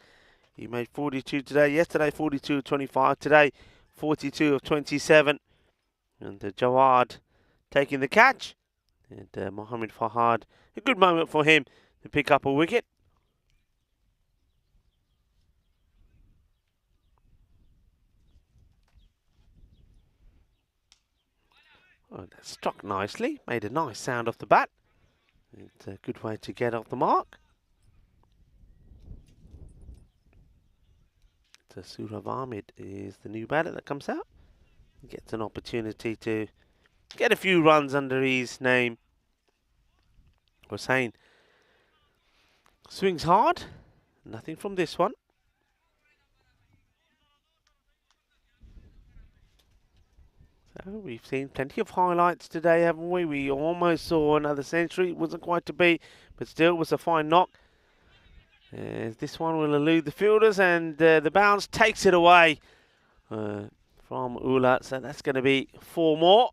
He made 42 today. Yesterday, 42 of 25. Today, 42 of 27. And Jawad taking the catch. And Mohammed Fahad, a good moment for him to pick up a wicket. Oh, that struck nicely. Made a nice sound off the bat. It's a good way to get off the mark. So Surab Ahmed is the new batter that comes out. He gets an opportunity to get a few runs under his name. Hussain swings hard. Nothing from this one. So we've seen plenty of highlights today, haven't we? We almost saw another century. It wasn't quite to be, but still was a fine knock. This one will elude the fielders, and the bounce takes it away from Ula. So that's going to be 4 more.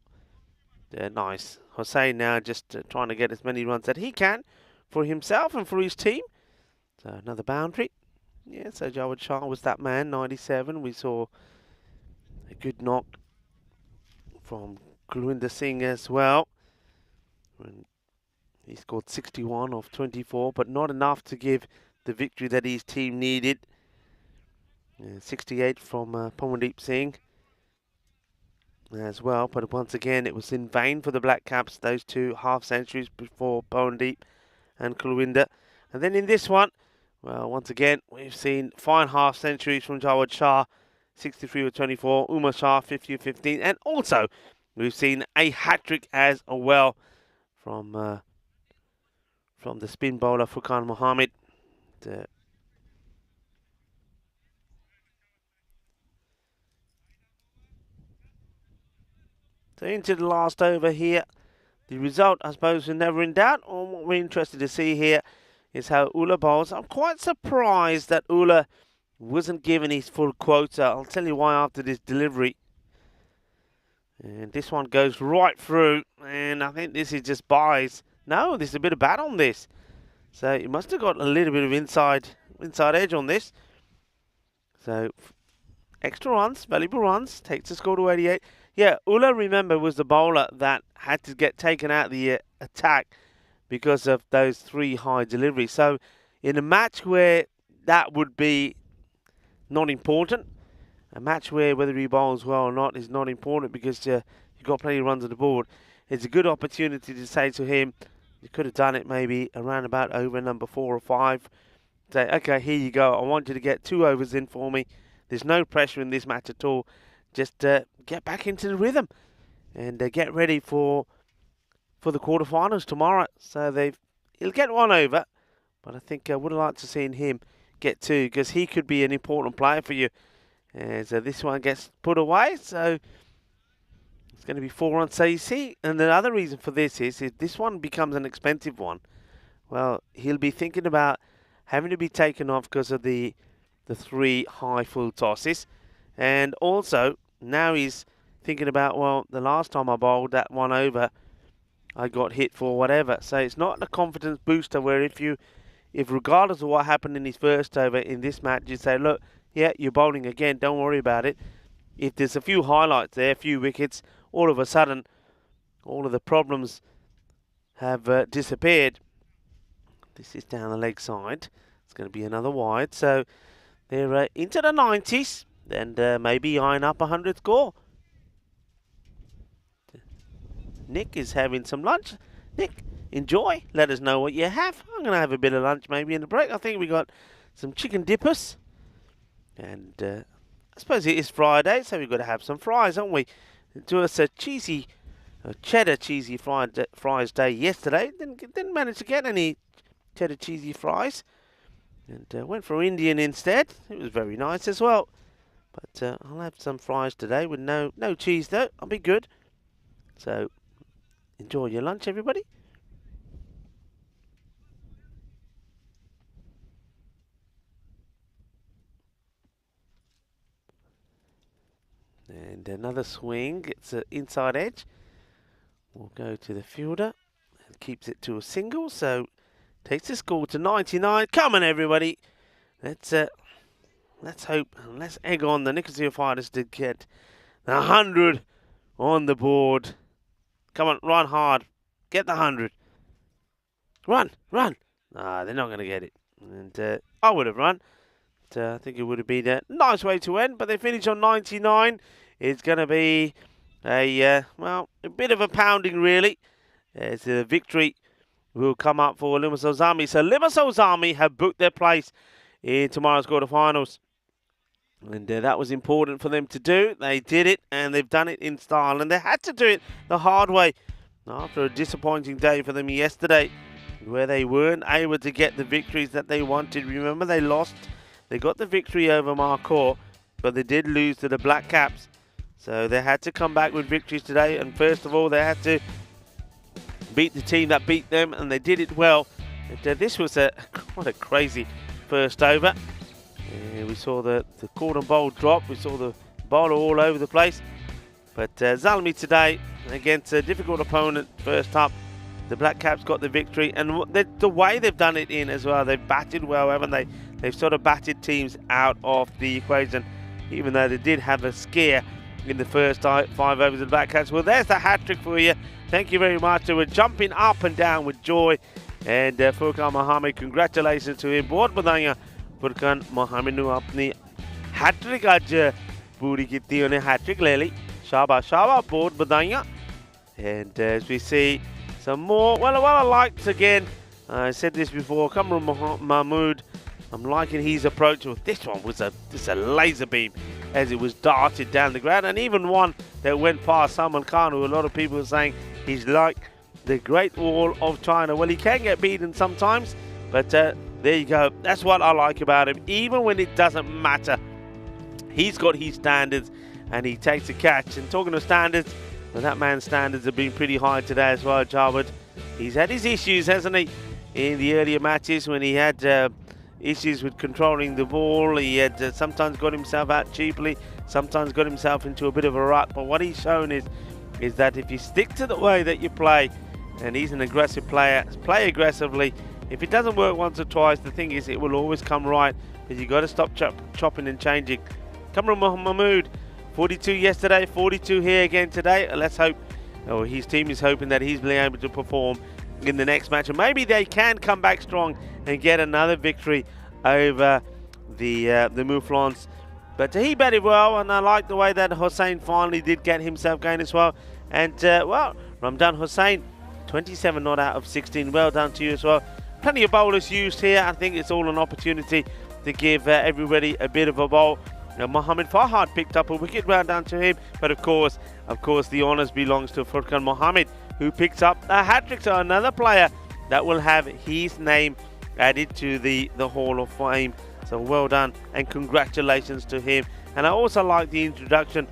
Nice. Hussain now just trying to get as many runs that he can for himself and for his team. So another boundary. Yeah, so Jawad Shah was that man, 97. We saw a good knock from Kulwinder Singh as well. He scored 61 off 24, but not enough to give the victory that his team needed. 68 from Pawandeep Singh as well, but once again it was in vain for the Black Caps, those 2 half centuries before Pawandeep and Kulwinder. And then in this one, well, once again we've seen fine half centuries from Jawad Shah, 63 with 24, Umar Shah 50 with 15, and also we've seen a hat-trick as well from the spin bowler Furqan Mohammed. So into the last over here. The result, I suppose, is never in doubt. Or what we're interested to see here is how Ula bowls. I'm quite surprised that Ula wasn't given his full quota. I'll tell you why after this delivery. And this one goes right through, and I think this is just buys. No, there's a bit of bat on this. So he must have got a little bit of inside edge on this. So extra runs, valuable runs, takes the score to 88. Yeah, Ula, remember, was the bowler that had to get taken out of the attack because of those 3 high deliveries. So in a match where that would be not important, a match where whether he bowls well or not is not important because you've got plenty of runs on the board, it's a good opportunity to say to him, you could have done it maybe around about over number 4 or 5. Say, okay, here you go. I want you to get 2 overs in for me. There's no pressure in this match at all. Just get back into the rhythm and get ready for the quarterfinals tomorrow. So he'll get 1 over, but I think I would have liked to seen him get 2 because he could be an important player for you. And so this one gets put away, so it's going to be 4 runs. So you see, and the other reason for this is if this one becomes an expensive one, well, he'll be thinking about having to be taken off because of the 3 high full tosses. And also, now he's thinking about, well, the last time I bowled that 1 over, I got hit for whatever. So it's not a confidence booster where if regardless of what happened in his first over in this match, you say, look, yeah, you're bowling again, don't worry about it. If there's a few highlights there, a few wickets, all of a sudden, all of the problems have disappeared. This is down the leg side. It's going to be another wide. So they're into the 90s. And maybe eyeing up 100 score. Nick is having some lunch. Nick, enjoy. Let us know what you have. I'm going to have a bit of lunch maybe in the break. I think we got some chicken dippers. And I suppose it is Friday, so we've got to have some fries, haven't we? Do us a cheddar cheesy fries day yesterday. Didn't manage to get any cheddar cheesy fries. And went for Indian instead. It was very nice as well. But I'll have some fries today with no cheese though. I'll be good. So enjoy your lunch, everybody. And another swing. It's an inside edge. We'll go to the fielder. And keeps it to a single. So takes the score to 99. Come on, everybody. Let's let's hope, let's egg on the Nicosia Fighters to get 100 on the board. Come on, run hard. Get the 100. Run, run. Nah, they're not going to get it. And I would have run. But, I think it would have been a nice way to end. But they finish on 99. It's going to be a bit of a pounding, really. As a victory will come up for Limassol's Army. So Limassol's Army have booked their place in tomorrow's quarterfinals. And that was important for them to do. They did it, and they've done it in style. And they had to do it the hard way after a disappointing day for them yesterday, where they weren't able to get the victories that they wanted. Remember, they lost. They got the victory over Marcourt, but they did lose to the Black Caps. So they had to come back with victories today. And first of all, they had to beat the team that beat them, and they did it well. And, this was what a crazy first over. We saw the corner bowl drop. We saw the bowler all over the place. But Zalmi today, against a difficult opponent first up, the Black Caps got the victory. And the way they've done it in as well, they've batted well, haven't they? They've sort of batted teams out of the equation, even though they did have a scare in the first 5 overs of the Black Caps. Well, there's the hat-trick for you. Thank you very much. They were jumping up and down with joy. And Furkan Mohammed, congratulations to him. बहुत बधाइयां फुरकान मोहम्मद ਨੂੰ ਆਪਣੀ hat trick ਅੱਜ ਪੂਰੀ ਕੀਤੀ ਉਹਨੇ hat trick ਲੈ ਲਈ शाबाश शाबाश बहुत बधाइयां. And as we see some more, well I liked again, I said this before, Kamran Mahmood, I'm liking his approach. Well, this one was just a laser beam as it was darted down the ground, and even one that went past Salman Khan, who a lot of people are saying he's like the Great Wall of China. Well, he can get beaten sometimes, but there you go. That's what I like about him. Even when it doesn't matter, he's got his standards and he takes a catch. And talking of standards, well, that man's standards have been pretty high today as well, Jarwood. He's had his issues, hasn't he, in the earlier matches when he had issues with controlling the ball. He had sometimes got himself out cheaply, sometimes got himself into a bit of a rut. But what he's shown is that if you stick to the way that you play, and he's an aggressive player, play aggressively. If it doesn't work once or twice, the thing is it will always come right, because you've got to stop chopping and changing. Kamran Mahmood, 42 yesterday, 42 here again today. Let's hope, his team is hoping that he's been able to perform in the next match, and maybe they can come back strong and get another victory over the Mouflons. But he batted well, and I like the way that Hussain finally did get himself going as well. And Ramdan Hussain, 27 not out of 16. Well done to you as well. Plenty of bowlers used here. I think it's all an opportunity to give everybody a bit of a bowl. Mohammed Fahad picked up a wicket, well done to him. But of course, the honours belongs to Furkan Mohammed, who picks up a hat-trick. So another player that will have his name added to the Hall of Fame. So well done and congratulations to him. And I also like the introduction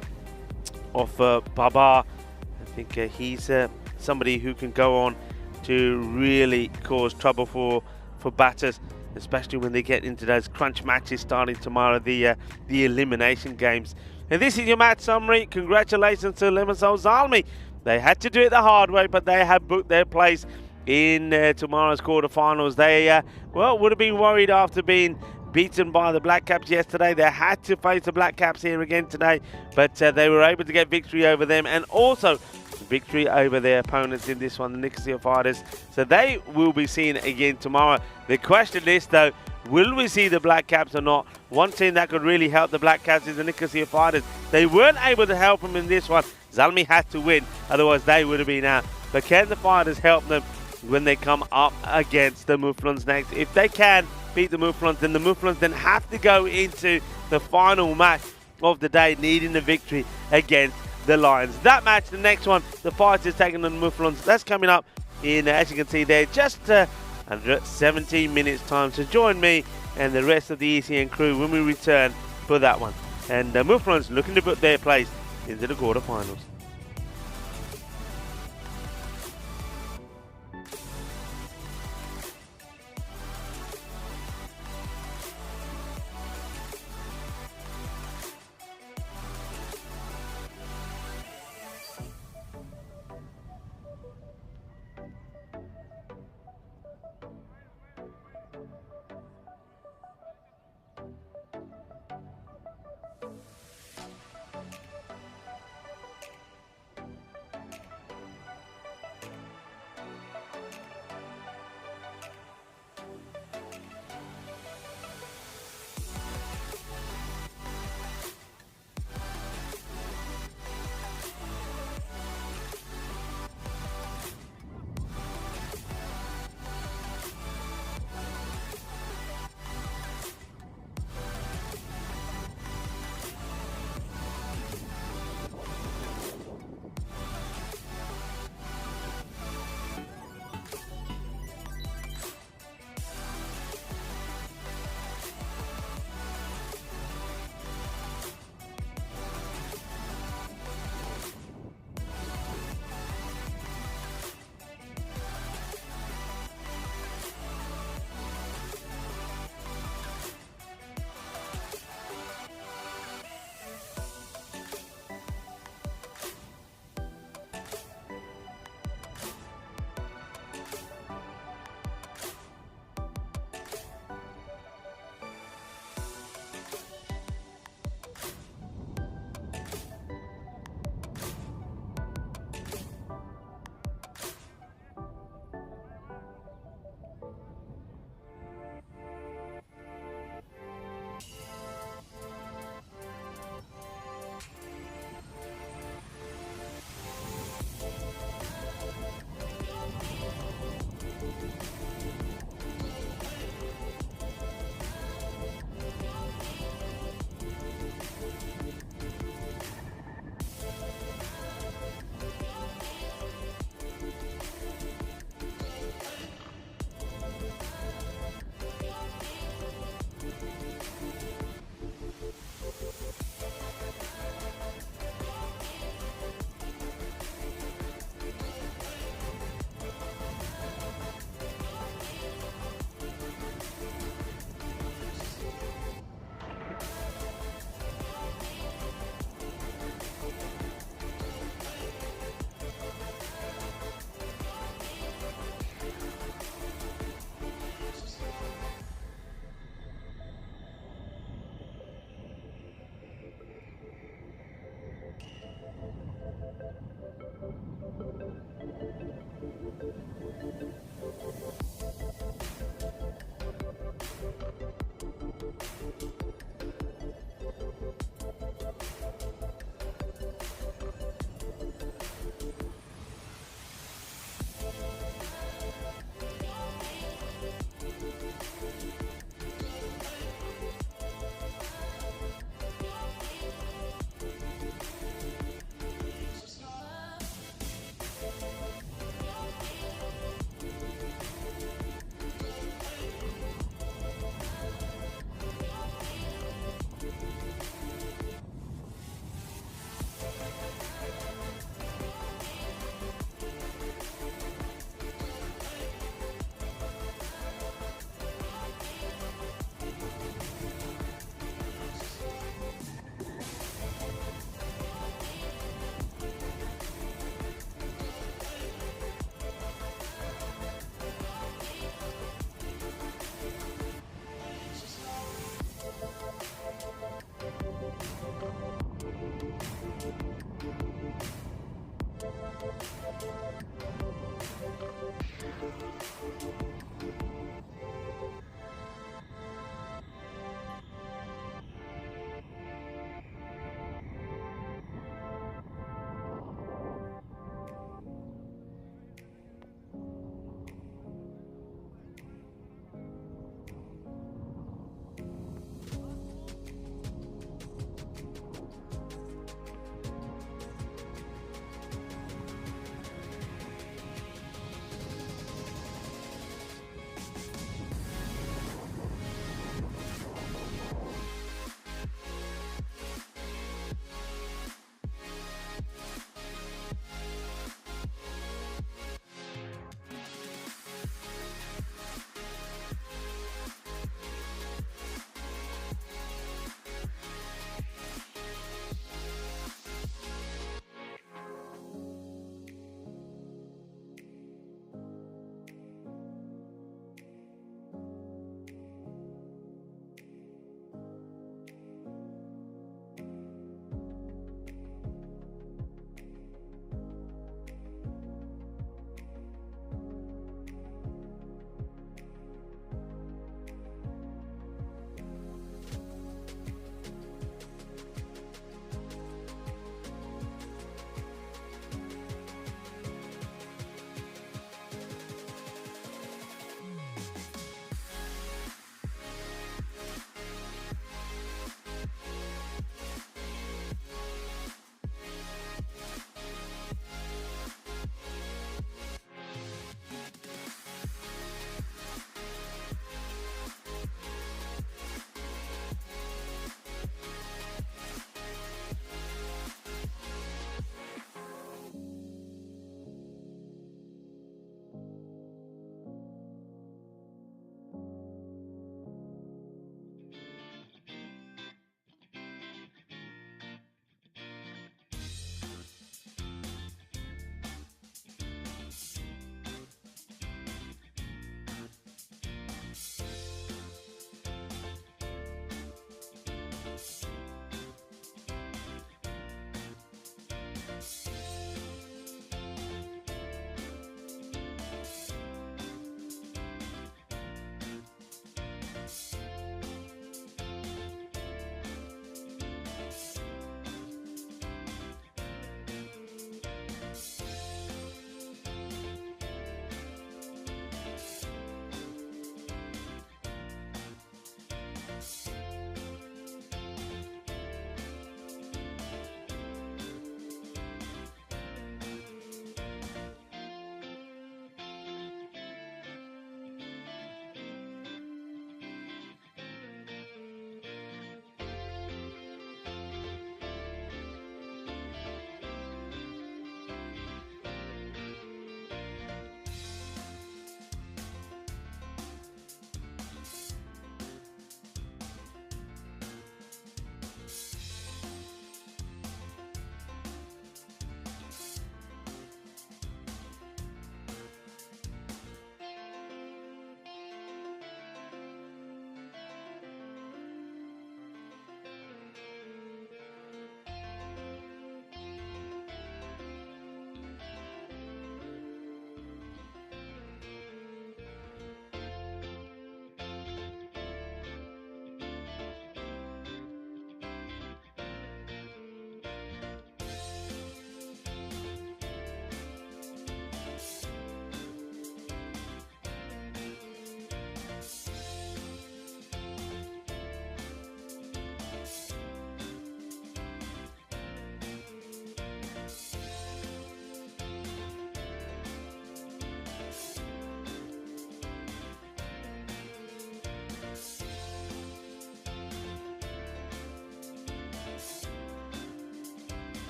of Babar. I think he's somebody who can go on to really cause trouble for batters, especially when they get into those crunch matches starting tomorrow, the elimination games. And this is your match summary. Congratulations to Limassol Zalmi. They had to do it the hard way, but they have booked their place in tomorrow's quarterfinals. They would have been worried after being beaten by the Black Caps yesterday. They had to face the Black Caps here again today, but they were able to get victory over them, and also victory over their opponents in this one, the Nicosia Fighters. So they will be seen again tomorrow. The question is, though, will we see the Black Caps or not? One team that could really help the Black Caps is the Nicosia Fighters. They weren't able to help them in this one. Zalmi had to win, otherwise they would have been out. But can the Fighters help them when they come up against the Mouflons next? If they can beat the Mouflons, then the Mouflons then have to go into the final match of the day, needing the victory against the Lions. That match, the next one, the Fighters taking on the Mouflons, that's coming up in, as you can see there, just under 17 minutes time. So join me and the rest of the ECN crew when we return for that one. And the Mouflons looking to put their place into the quarterfinals.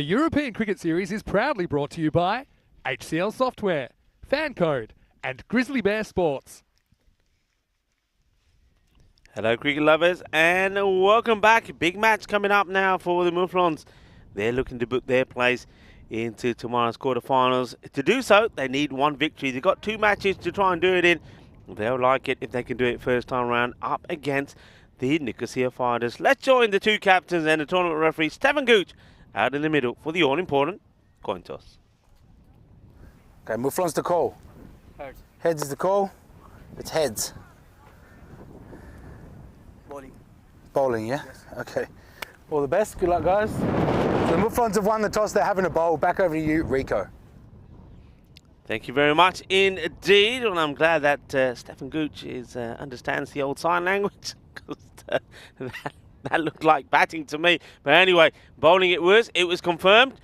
European Cricket Series is proudly brought to you by HCL Software, FanCode, and Grizzly Bear Sports. Hello, cricket lovers, and welcome back. Big match coming up now for the Mouflons. They're looking to book their place into tomorrow's quarterfinals. To do so, they need one victory. They've got 2 matches to try and do it in. They'll like it if they can do it first time round up against the Nicosia Fighters. Let's join the 2 captains and the tournament referee, Stefan Gooch, out in the middle for the all-important coin toss. Okay, Mouflons to call. Heads. Heads is the call. It's heads. Bowling. Bowling, yeah? Yes. Okay. All the best. Good luck, guys. So the Mouflons have won the toss. They're having a bowl. Back over to you, Rico. Thank you very much indeed. And I'm glad that Stefan Gooch understands the old sign language. Because that looked like batting to me. But anyway, bowling it was confirmed.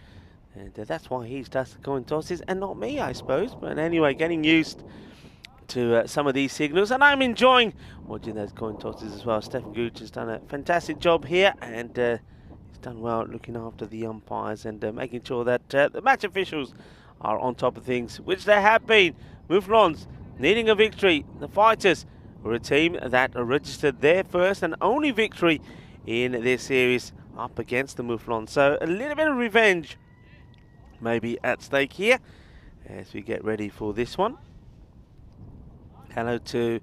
And that's why he's does the coin tosses and not me, I suppose. But anyway, getting used to some of these signals. And I'm enjoying watching those coin tosses as well. Stefan Gooch has done a fantastic job here. And he's done well looking after the umpires and making sure that the match officials are on top of things, which they have been. Mouflons needing a victory. The Fighters were a team that registered their first and only victory in this series up against the Mouflons. So a little bit of revenge maybe at stake here as we get ready for this one. Hello to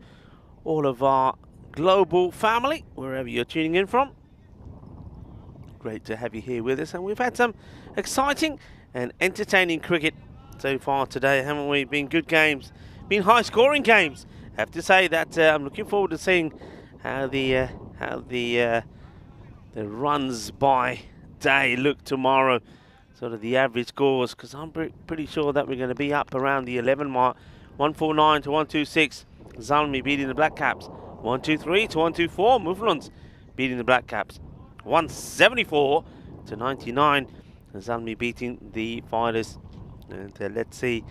all of our global family, wherever you're tuning in from. Great to have you here with us, and we've had some exciting and entertaining cricket so far today, haven't we? Been good games, been high-scoring games. I have to say that I'm looking forward to seeing how the runs by day look tomorrow, sort of the average scores, because I'm pretty sure that we're going to be up around the 11 mark. 149 to 126. Zalmi beating the Black Caps. 123 to 124. Mouflons beating the Black Caps. 174 to 99. Zalmi beating the Fighters. And let's see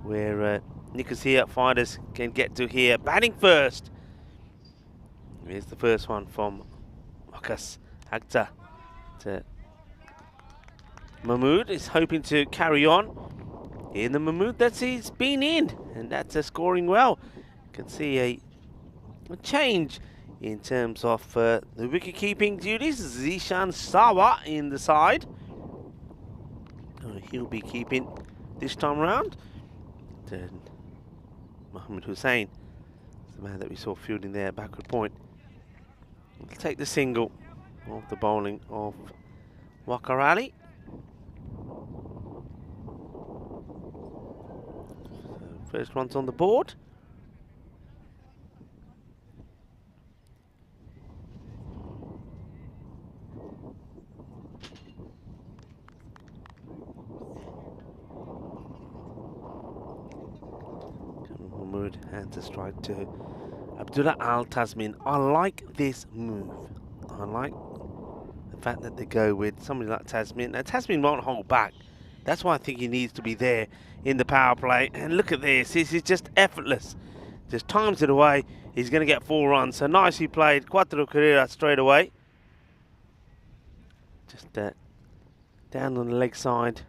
where Nicosia Fighters can get to here. Batting first. Here's the first one from Marcus Agta to Mahmood. Is hoping to carry on in the Mahmood that he's been in, and that's scoring well. You can see a change in terms of the wicket-keeping duties. Zishan Sawa in the side. He'll be keeping this time round. Then Mohammed Hussain, the man that we saw fielding there, backward point. We'll take the single of the bowling of Wakarali. So first one's on the board. Mahmood hands a strike to Abdullah Al Tasmin. I like this move. I like the fact that they go with somebody like Tasmin. Now Tasmin won't hold back. That's why I think he needs to be there in the power play. And look at this. This is just effortless. Just times it away. He's going to get 4 runs. So nicely played. Cuatro Carrera straight away. Just down on the leg side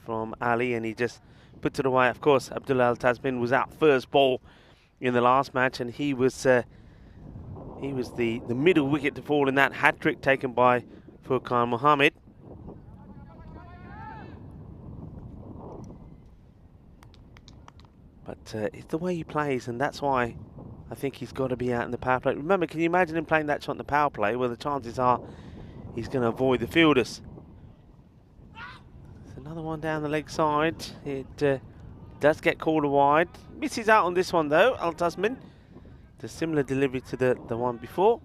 from Ali, and he just puts it away. Of course, Abdullah Al Tasmin was out first ball in the last match, and he was the middle wicket to fall in that hat trick taken by Furqan Mohammed. But it's the way he plays, and that's why I think he's got to be out in the power play. Remember, can you imagine him playing that shot in the power play, where the chances are he's going to avoid the fielders? Another one down the leg side. It does get called wide. Misses out on this one though, Al Tasmin. The similar delivery to the one before.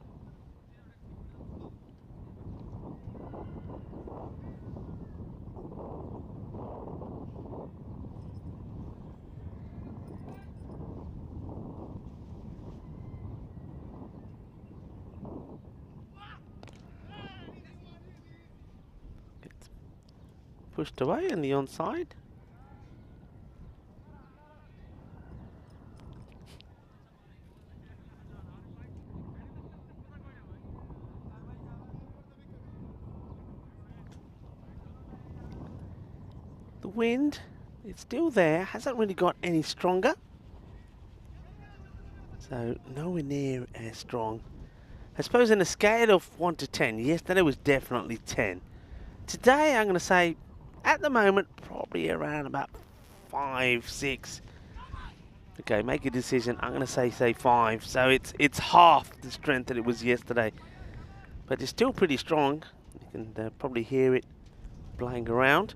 Pushed away in the onside. the wind, it's still there, hasn't really got any stronger. So nowhere near as strong. I suppose in a scale of 1 to 10, yesterday was definitely 10. Today I'm going to say, at the moment, probably around about 5, 6. Okay, make a decision. I'm going to say 5. So it's half the strength that it was yesterday. But it's still pretty strong. You can probably hear it blowing around.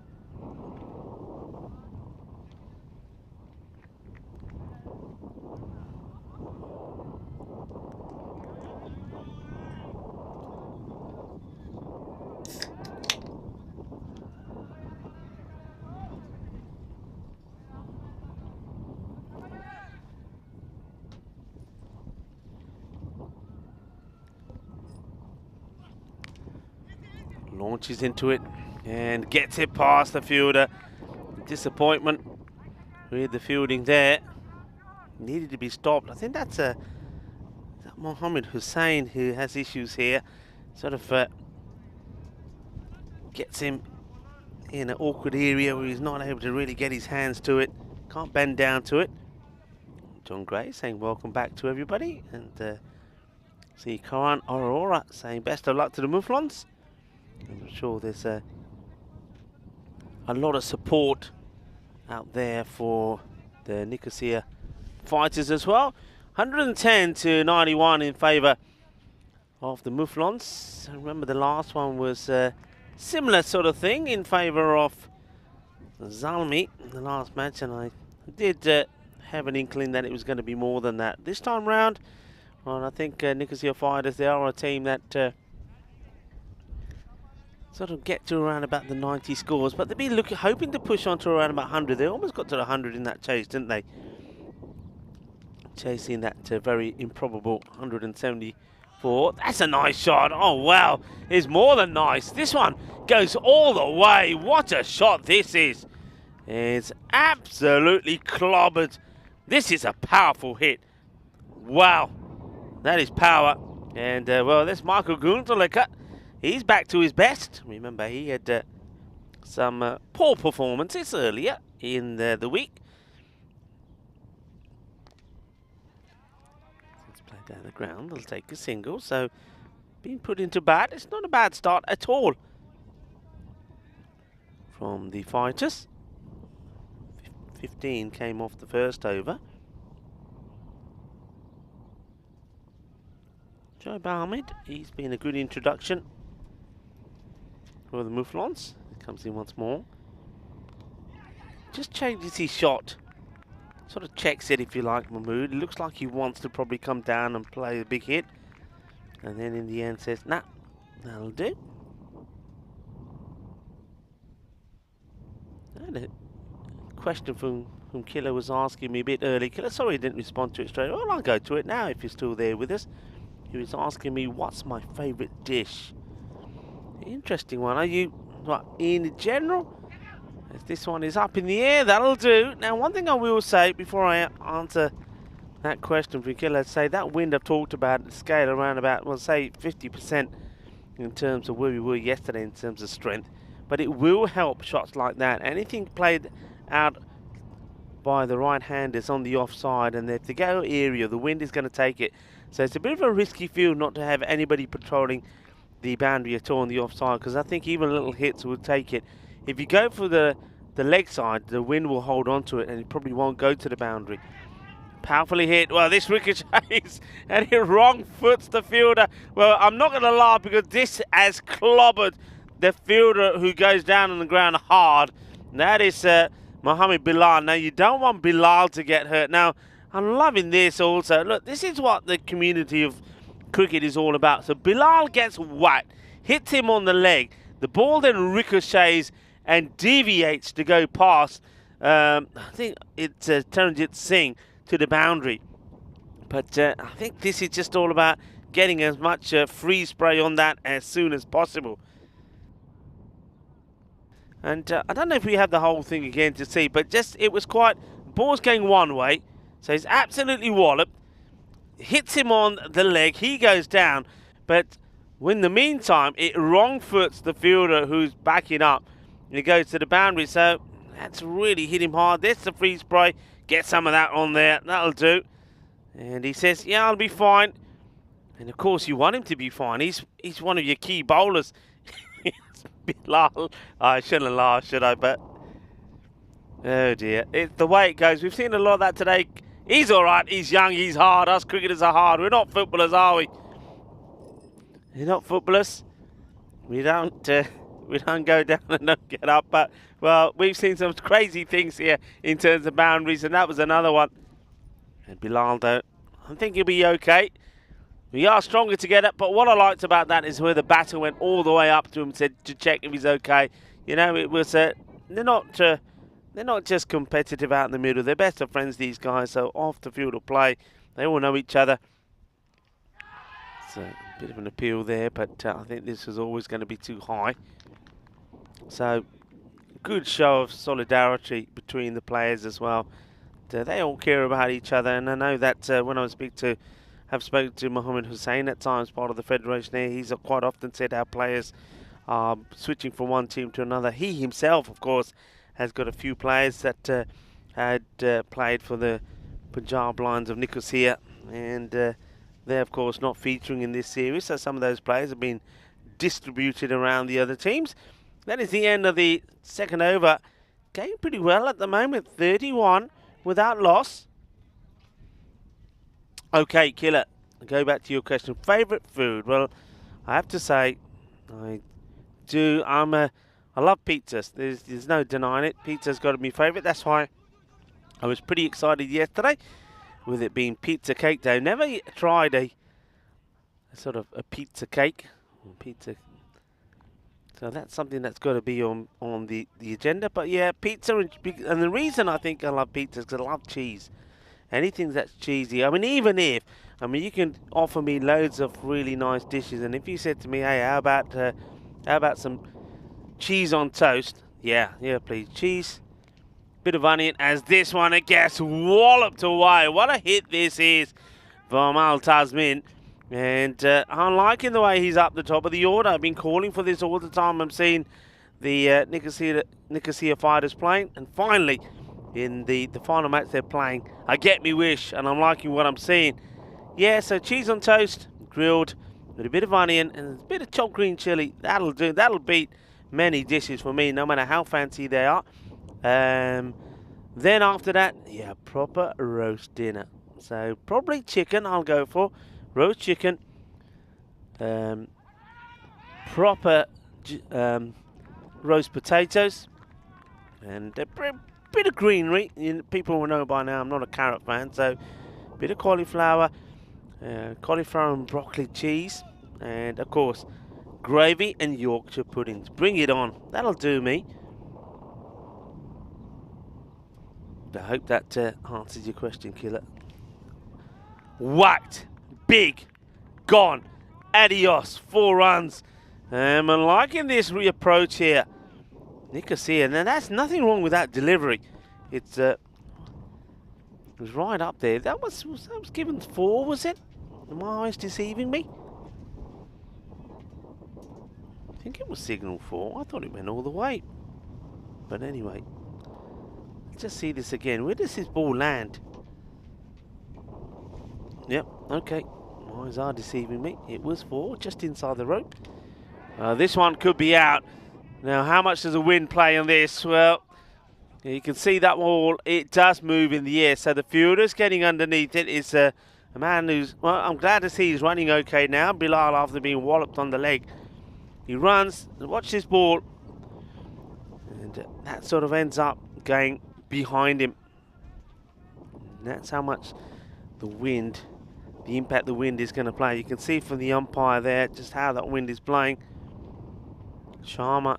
Launches into it and gets it past the fielder. Disappointment with the fielding there. Needed to be stopped. I think that's Mohammed Hussein who has issues here. Sort of gets him in an awkward area where he's not able to really get his hands to it. Can't bend down to it. John Gray saying welcome back to everybody. And see Karan Aurora saying best of luck to the Mouflons. I'm sure there's a lot of support out there for the Nicosia fighters as well. 110 to 91 in favour of the Mouflons. Remember the last one was a similar sort of thing in favour of Zalmi in the last match, and I did have an inkling that it was going to be more than that. This time round, well, I think Nicosia fighters, they are a team that sort of get to around about the 90 scores, but they'd be hoping to push on to around about 100. They almost got to the 100 in that chase, didn't they? Chasing that very improbable 174. That's a nice shot. Oh, wow. It's more than nice. This one goes all the way. What a shot this is. It's absolutely clobbered. This is a powerful hit. Wow. That is power. And, well, there's Michael Gunterlecker. He's back to his best. Remember, he had some poor performances earlier in the week. Let's play down the ground. They'll take a single. So, being put into bat. It's not a bad start at all from the fighters. 15 came off the first over. Joe Ahmed, he's been a good introduction for the Mouflons. He comes in once more. Just changes his shot. Sort of checks it, if you like, Mahmood. It looks like he wants to probably come down and play a big hit. And then in the end says, nah, that'll do. And a question from Killer was asking me a bit early. Killer, sorry I didn't respond to it straight away. Well, I'll go to it now if you're still there with us. He was asking me, what's my favourite dish? Interesting one. Are you, what, in general? If this one is up in the air, that'll do. Now, one thing I will say before I answer that question for Killer, say that wind I've talked about, the scale around about, well, say 50% in terms of where we were yesterday in terms of strength. But it will help shots like that. Anything played out by the right-handers on the offside, and if they go area, the wind is going to take it. So it's a bit of a risky field not to have anybody patrolling the boundary at all on the offside, because I think even little hits will take it. If you go for the leg side, the wind will hold on to it, and it probably won't go to the boundary. Powerfully hit. Well, this ricochets, and it wrong foots the fielder. Well, I'm not going to laugh, because this has clobbered the fielder who goes down on the ground hard. And that is Mohammed Bilal. Now, you don't want Bilal to get hurt. Now, I'm loving this also. Look, this is what the community of cricket is all about. So Bilal gets whacked, hits him on the leg. The ball then ricochets and deviates to go past, I think it's Taranjit Singh to the boundary. But I think this is just all about getting as much free spray on that as soon as possible. And I don't know if we have the whole thing again to see, but just it was quite, ball's going one way, so he's absolutely walloped, hits him on the leg, he goes down, but in the meantime, it wrong foots the fielder who's backing up, and he goes to the boundary. So That's really hit him hard. There's the free spray. Get some of that on there. That'll do. And he says, yeah, I'll be fine. And of course, you want him to be fine. He's one of your key bowlers. It's a bit lol. I shouldn't laugh, should I? But oh dear, it's the way it goes. We've seen a lot of that today. He's all right. He's young. He's hard. Us cricketers are hard. We're not footballers, are we? We're not footballers. We don't go down and don't get up. But well, we've seen some crazy things here in terms of boundaries, and that was another one. And Bilal, though, I think he'll be okay. We are stronger together, but what I liked about that is where the batter went all the way up to him, said to check if he's okay. You know, it was they're not just competitive out in the middle. They're best of friends, these guys. So off the field of play, they all know each other. So a bit of an appeal there, but I think this was always going to be too high. So good show of solidarity between the players as well. They all care about each other, and I know that when I have spoken to Mohammed Hussain at times, part of the federation here, he's quite often said our players are switching from one team to another. He himself, of course, has got a few players that had played for the Punjab Lions of Nicosia, and they're, of course, not featuring in this series, so some of those players have been distributed around the other teams. That is the end of the second over. Going pretty well at the moment, 31 without loss. Okay, Killer, go back to your question. Favourite food? Well, I have to say, I love pizzas. There's no denying it. Pizza's got to be favourite. That's why I was pretty excited yesterday with it being Pizza Cake Day. Never tried a sort of a pizza cake. So that's something that's got to be on the agenda. But yeah, pizza, and the reason I think I love pizza is because I love cheese. Anything that's cheesy. I mean, you can offer me loads of really nice dishes, and if you said to me, hey, how about some cheese on toast? Yeah, please. Cheese, bit of onion, as this one, it gets walloped away. What a hit this is from Al Tasmin. And I'm liking the way he's up the top of the order. I've been calling for this all the time. I'm seeing the Nicosia Fighters playing, and finally, in the final match they're playing, I get me wish, and I'm liking what I'm seeing. Yeah, so cheese on toast, grilled, with a bit of onion and a bit of chopped green chilli. That'll do. That'll beat many dishes for me, no matter how fancy they are. Then after that, yeah, proper roast dinner. So probably chicken I'll go for. Roast chicken. Proper roast potatoes. And a bit of greenery. People will know by now I'm not a carrot fan, so a bit of cauliflower and broccoli cheese, and of course gravy and Yorkshire puddings. Bring it on. That'll do me. I hope that answers your question, Killer. Whacked. Big. Gone. Adios. 4 runs. I'm liking this approach here. Nicosia. Now, that's nothing wrong with that delivery. It was right up there. That was given 4, was it? Are my eyes deceiving me? I think it was signal 4. I thought it went all the way. But anyway, let's just see this again. Where does this ball land? Yep, okay. My eyes are deceiving me. It was 4, just inside the rope. This one could be out. Now, how much does the wind play on this? Well, you can see that ball, it does move in the air. So the fielder's getting underneath it. It's a man who's, well, I'm glad to see he's running okay now. Bilal, after being walloped on the leg, he runs. Watch this ball. And that sort of ends up going behind him. And that's how much the wind, the impact the wind is going to play. You can see from the umpire there just how that wind is blowing. Sharma,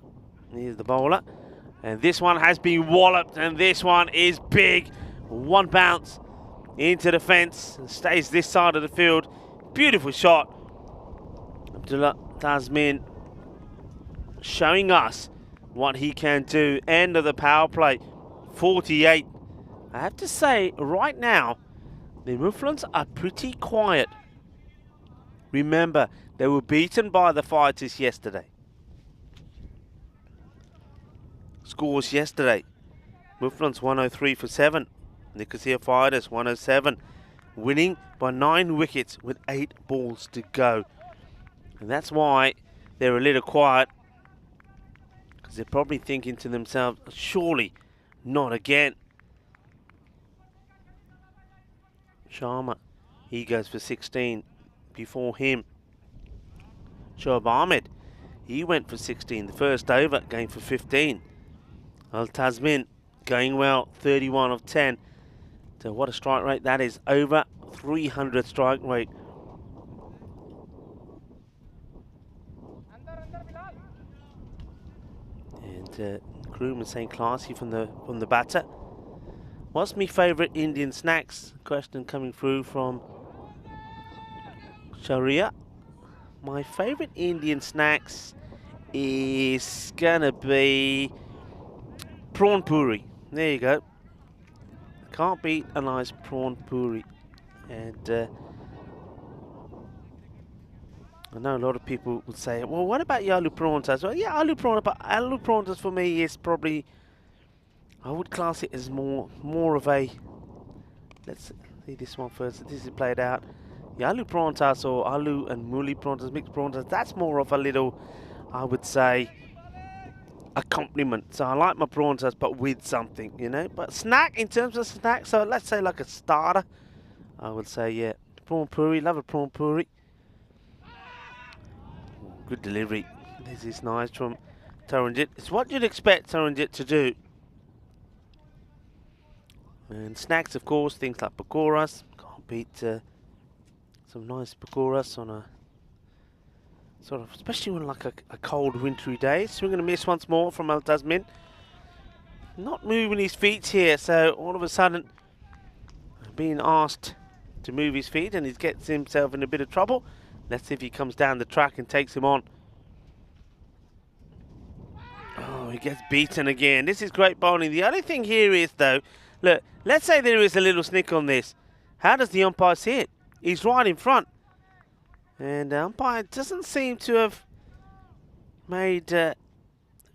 here's the bowler. And this one has been walloped, and this one is big. 1 bounce into the fence and stays this side of the field. Beautiful shot. Abdullah Tasmin showing us what he can do. End of the power play. 48. I have to say, right now, the Muflons are pretty quiet. Remember, they were beaten by the Fighters yesterday. Scores yesterday. Muflon's 103 for 7. Nicosia Fighters 107. Winning by 9 wickets with 8 balls to go. And that's why they're a little quiet. Because they're probably thinking to themselves, surely not again. Sharma, he goes for 16. Before him, Shoaib Ahmed, he went for 16. The first over, going for 15. Al Tasmin going well, 31 of 10. So what a strike rate that is, over 300 strike rate. And Groom is saying classy from the batter. What's my favourite Indian snacks? Question coming through from Sharia. My favourite Indian snacks is gonna be prawn puri. There you go. Can't beat a nice prawn puri. And I know a lot of people would say, well, what about your aloo prantas? Well, yeah, aloo prantas, but aloo prantas for me is probably, I would class it as more of a, let's see this one first. This is played out. The aloo prantas or aloo and muli prantas, mixed prantas, that's more of a little, I would say, a compliment. So I like my prantas, but with something, you know. But snack, in terms of snack, so let's say like a starter, I would say, yeah, prawn puri, love a prawn puri. Good delivery. This is nice from Taranjit. It's what you'd expect Taranjit to do. And snacks, of course, things like pakoras. Can't beat some nice pakoras on a sort of, especially on like a cold wintry day. Swing and a miss once more from Al Tasmin. Not moving his feet here, so all of a sudden being asked to move his feet, and he gets himself in a bit of trouble. Let's see if he comes down the track and takes him on. Oh, he gets beaten again. This is great bowling. The only thing here is, though, look, let's say there is a little snick on this. How does the umpire see it? He's right in front. And the umpire doesn't seem to have made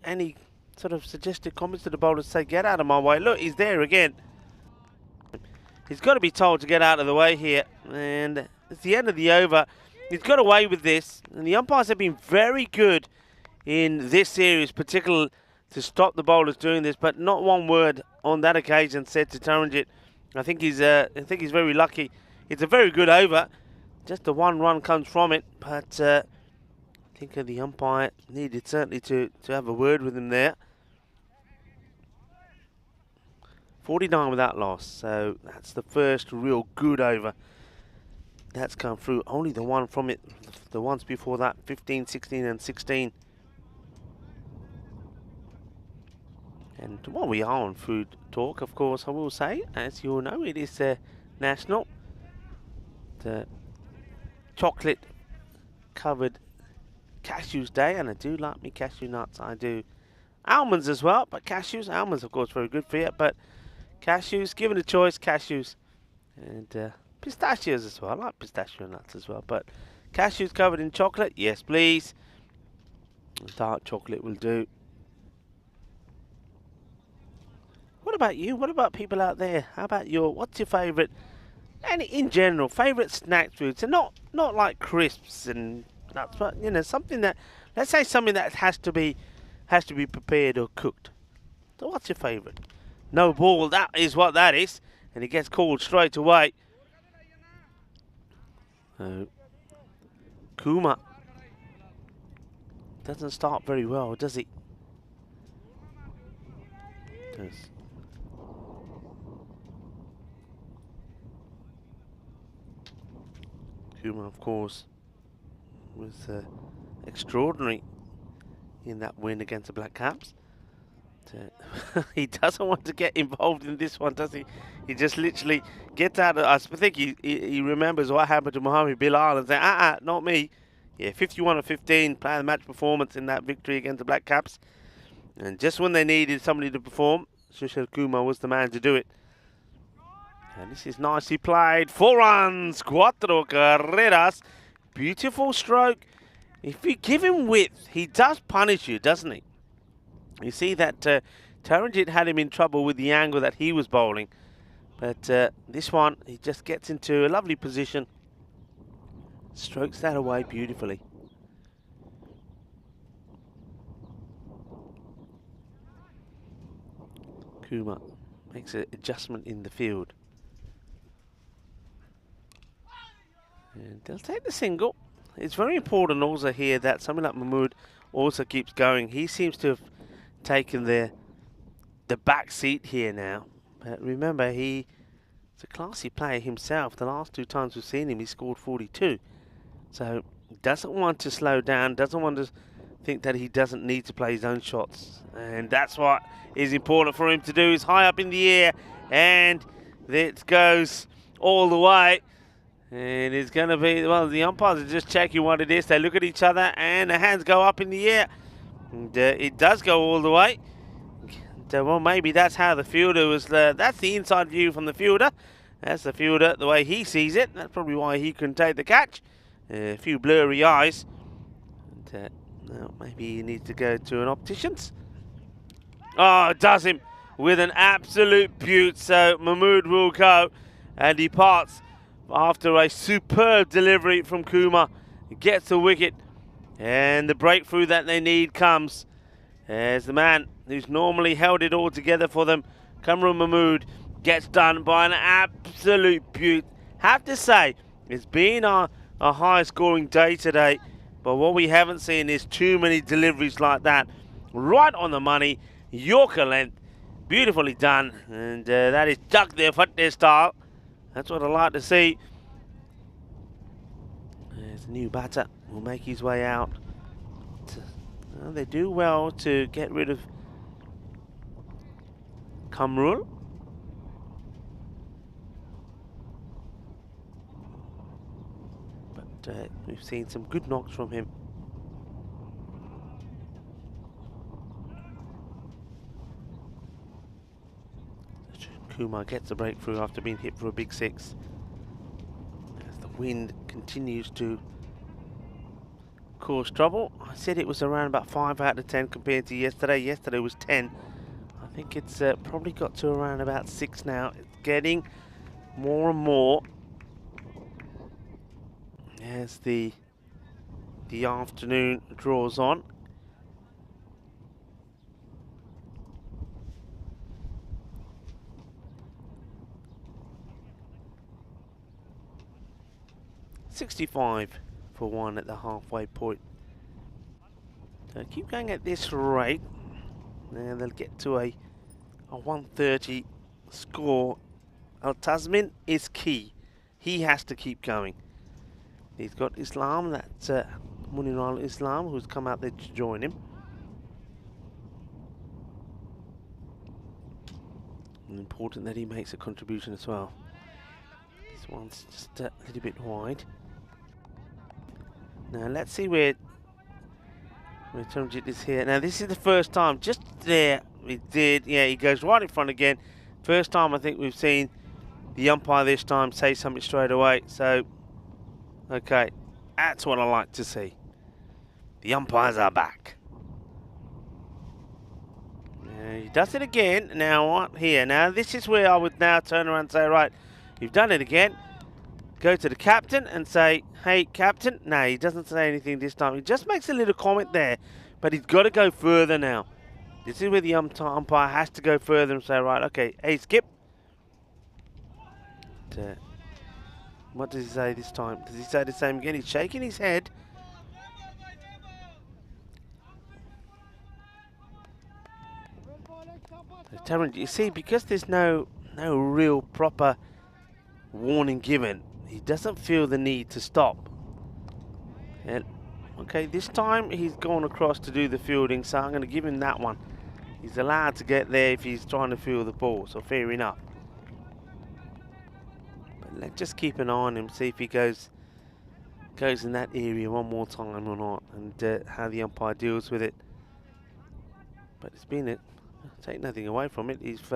any sort of suggested comments to the bowler to say, get out of my way. Look, he's there again. He's got to be told to get out of the way here. And it's the end of the over. He's got away with this, and the umpires have been very good in this series, particularly to stop the bowlers doing this. But not one word on that occasion said to Taranjit. I think he's very lucky. It's a very good over. Just the one run comes from it, but I think the umpire needed certainly to have a word with him there. 49 without loss, so that's the first real good over that's come through. Only the one from it, the ones before that, 15, 16 and 16. And while we are on food talk, of course, I will say, as you all know, it is National Chocolate Covered Cashews Day, and I do like me cashew nuts. I do almonds as well, but cashews, almonds of course very good for you, but cashews, given a choice, cashews. And pistachios as well. I like pistachio nuts as well, but cashews covered in chocolate, yes please. Dark chocolate will do. What about you? What about people out there? How about what's your favourite, and in general, favourite snack foods? And not like crisps and nuts, but you know, something that, let's say something that has to be prepared or cooked. So what's your favourite? No ball, that is what that is, and it gets called straight away. Kuma doesn't start very well, does he? Does. Kuma, of course, was extraordinary in that win against the Black Caps. He doesn't want to get involved in this one, does he? He just literally gets out of, I think he remembers what happened to Mohammed Bilal and says, not me. Yeah, 51 of 15, player of the match performance in that victory against the Black Caps. And just when they needed somebody to perform, Sushil Kumar was the man to do it. And this is nicely played. 4 runs, 4 carreras. Beautiful stroke. If you give him width, he does punish you, doesn't he? You see that Taranjit had him in trouble with the angle that he was bowling. But this one, he just gets into a lovely position. Strokes that away beautifully. Kumar makes an adjustment in the field. And they'll take the single. It's very important also here that someone like Mahmood also keeps going. He seems to have taken the back seat here now. But remember, he's a classy player himself. The last 2 times we've seen him, he scored 42. So he doesn't want to slow down, doesn't want to think that he doesn't need to play his own shots. And that's what is important for him to do, is high up in the air. And it goes all the way. And it's going to be, well, the umpires are just checking what it is. They look at each other and the hands go up in the air. And it does go all the way. Well, maybe that's how the fielder was, that's the inside view from the fielder. That's the fielder, the way he sees it. That's probably why he couldn't take the catch. A few blurry eyes. And, well, maybe he needs to go to an optician's. Oh, it does him with an absolute beaut. So Mahmood will go and departs after a superb delivery from Kumar. He gets the wicket, and the breakthrough that they need comes as the man who's normally held it all together for them, Kamran Mahmood, gets done by an absolute beaut. Have to say, it's been a high scoring day today, but what we haven't seen is too many deliveries like that. Right on the money, Yorker length, beautifully done, and that is duck their foot their style. That's what I like to see. There's a new batter, will make his way out. Well, they do well to get rid of Kamrul. But we've seen some good knocks from him. Kumar gets a breakthrough after being hit for a big 6. As the wind continues to cause trouble. I said it was around about 5 out of 10 compared to yesterday. Yesterday was 10. I think it's probably got to around about 6 now. It's getting more and more as the afternoon draws on. .65 for 1 at the halfway point. So keep going at this rate, and they'll get to a 130 score. Al Tasmin is key. He has to keep going. He's got Islam, that's Munir Islam, who's come out there to join him. And important that he makes a contribution as well. This one's just a little bit wide. Now let's see where Taranjit is here. Now this is the first time, just there, he did, yeah, he goes right in front again. First time I think we've seen the umpire this time say something straight away. So, okay, that's what I like to see. The umpires are back. He does it again. Now what here? Now this is where I would now turn around and say, right, you've done it again. Go to the captain and say, hey, captain. No, he doesn't say anything this time. He just makes a little comment there, but he's got to go further now. This is where the umpire has to go further and say, right, okay, hey, Skip. What does he say this time? Does he say the same again? He's shaking his head. So, Taranjit, you see, because there's no real proper warning given, he doesn't feel the need to stop. And okay, this time he's gone across to do the fielding, so I'm going to give him that one. He's allowed to get there if he's trying to field the ball, so fair enough. But let's just keep an eye on him, see if he goes in that area one more time or not, and how the umpire deals with it. But it's been take nothing away from it. If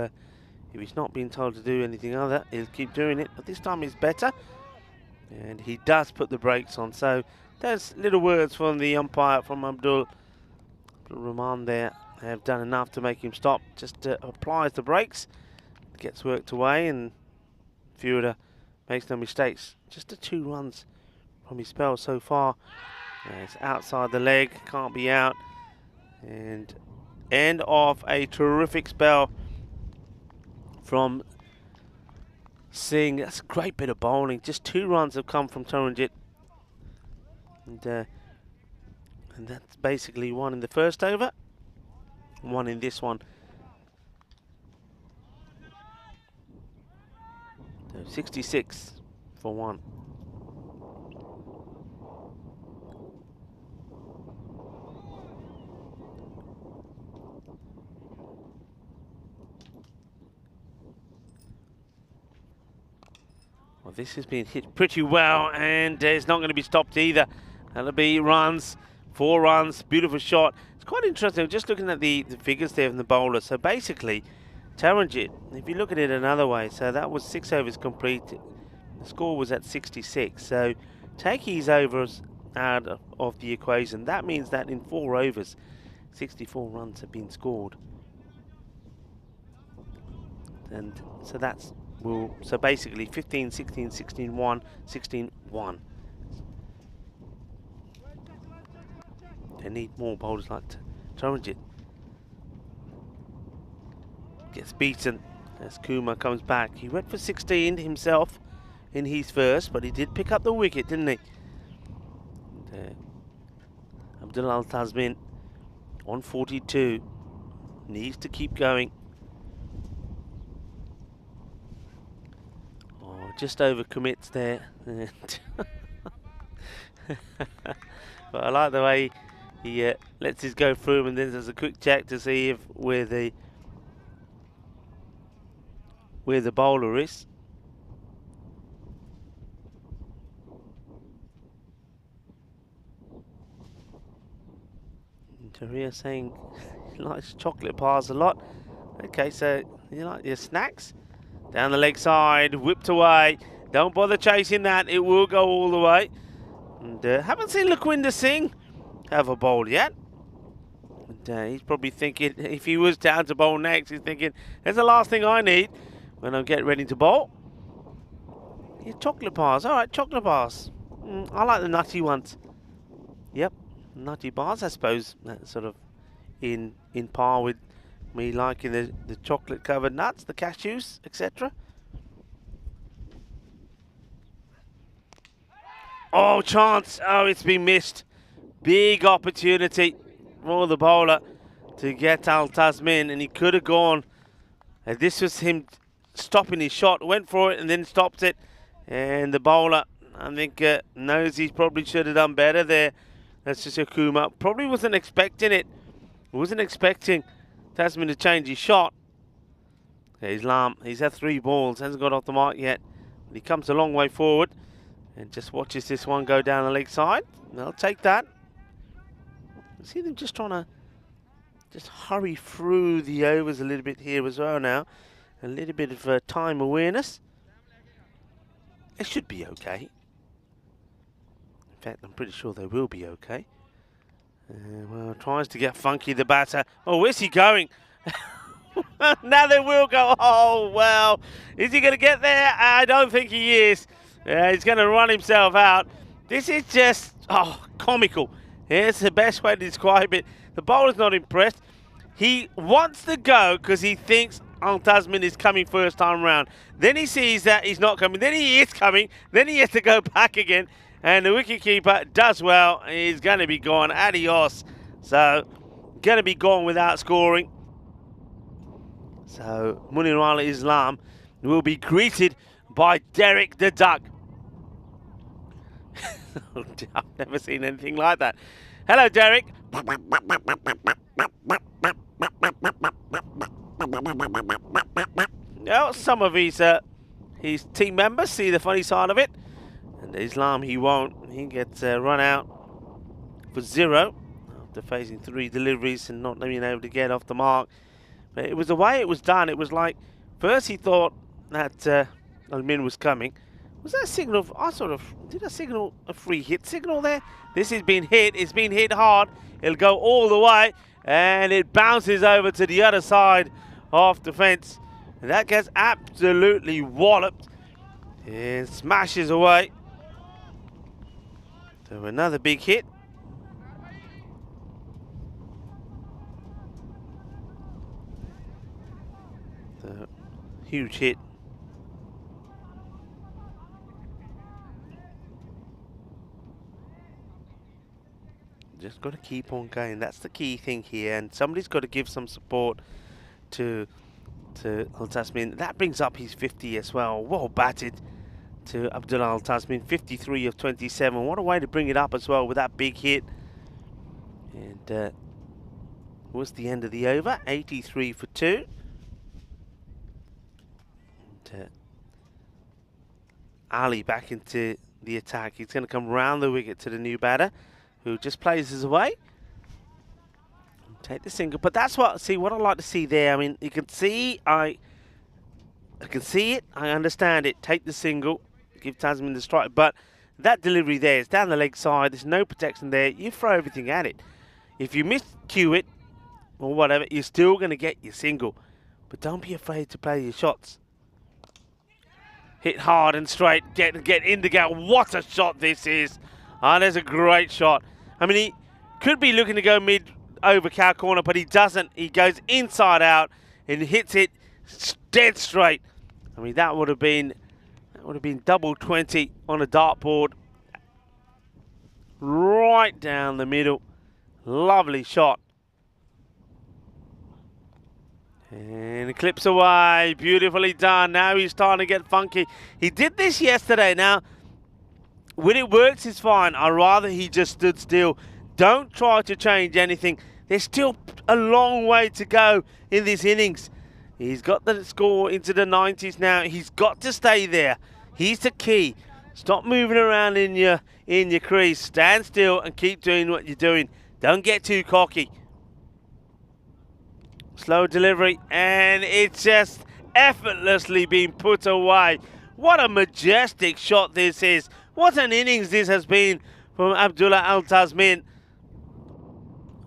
he's not being told to do anything other, he'll keep doing it. But this time he's better, and he does put the brakes on. So there's little words from the umpire, from Abdul Rahman there. have done enough to make him stop. Just applies the brakes, gets worked away, and Fuda makes no mistakes. Just the 2 runs from his spell so far. It's outside the leg, can't be out. And end of a terrific spell from Singh. That's a great bit of bowling. Just 2 runs have come from Taranjit. And that's basically 1 in the first over, 1 in this one. So 66 for 1. Well, this has been hit pretty well, and it's not going to be stopped either. That'll be runs, 4 runs, beautiful shot. It's quite interesting, just looking at the figures there from the bowler. So basically, Taranjit, if you look at it another way, so that was 6 overs complete. The score was at 66. So take his overs out of the equation. That means that in 4 overs, 64 runs have been scored. And so that's, well, so basically 15, 16, 16, 1, 16, 1. They need more bowlers like Taranjit. Gets beaten as Kumar comes back. He went for 16 himself in his first, but he did pick up the wicket, didn't he? Abdul Al Tasmin on 42. Needs to keep going. Oh, just over commits there. But I like the way he lets his go through, and then there's a quick check to see if where the bowler is. Taria saying he likes chocolate bars a lot. Okay, so you like your snacks? Down the leg side, whipped away. Don't bother chasing that, it will go all the way. And haven't seen Lakwinder Singh have a bowl yet. And he's probably thinking, if he was down to bowl next, he's thinking, that's the last thing I need when I get ready to bowl. Yeah, chocolate bars, all right, chocolate bars. I like the nutty ones. Yep, nutty bars, I suppose, that's sort of in par with me liking the chocolate covered nuts, the cashews, etc. Oh, chance. Oh, it's been missed. Big opportunity for the bowler to get Al Tasmin, and he could have gone. This was him stopping his shot, went for it and then stopped it. And the bowler, I think, knows he probably should have done better there. That's just a Kumar. Probably wasn't expecting it. Wasn't expecting Tasmin to change his shot. Here's Lam. He's had 3 balls, hasn't got off the mark yet. But he comes a long way forward and just watches this one go down the leg side. They'll take that. See them just trying to just hurry through the overs a little bit here as well now. A little bit of time awareness. It should be okay. In fact, I'm pretty sure they will be okay. Well, tries to get funky, the batter. Oh, where's he going? Now they will go. Oh, well. Is he going to get there? I don't think he is. He's going to run himself out. This is just, comical. Here's the best way to describe it. The bowler's not impressed. He wants to go because he thinks Al Tasmin is coming first time round. Then he sees that he's not coming. Then he is coming. Then he has to go back again. And the wicketkeeper does well. He's going to be gone. Adios. So, going to be gone without scoring. So, Munirala Islam will be greeted by Derek the Duck. I've never seen anything like that. Hello, Derek. Well, some of his team members see the funny side of it. And Islam, he won't. He gets run out for 0 after facing 3 deliveries and not being able to get off the mark. But it was the way it was done. It was like, first he thought that Al-Min was coming. Was that a signal? Did I signal a free hit signal there? This has been hit. It's been hit hard. It'll go all the way. and it bounces over to the other side of the fence. And that gets absolutely walloped and smashes away. So another big hit. So, huge hit. Just got to keep on going. That's the key thing here. And somebody's got to give some support to Al Tasmin. That brings up his 50 as well. Well batted to Abdullah Al Tasmin. 53 of 27. What a way to bring it up as well with that big hit. And was the end of the over. 83 for 2. And, Ali back into the attack. He's going to come round the wicket to the new batter, who just plays his away. Take the single, but that's what I like to see there. I mean, you can see I can see it. I understand it. Take the single, give Tasmin the strike, but that delivery there is down the leg side. There's no protection there. You throw everything at it. If you miscue it or whatever, you're still going to get your single. But don't be afraid to play your shots. Hit hard and straight. Get in the gap. What a shot this is! Ah, there's a great shot. I mean, he could be looking to go mid over cow corner, but he doesn't. He goes inside out and hits it dead straight. I mean, that would have been double 20 on a dartboard, right down the middle. Lovely shot. And it clips away, beautifully done. Now he's starting to get funky. He did this yesterday. Now, when it works, it's fine. I'd rather he just stood still. Don't try to change anything. There's still a long way to go in this innings. He's got the score into the 90s now. He's got to stay there. He's the key. Stop moving around in your crease. Stand still and keep doing what you're doing. Don't get too cocky. Slow delivery, and it's just effortlessly being put away. What a majestic shot this is. What an innings this has been from Abdullah Al Tasmin.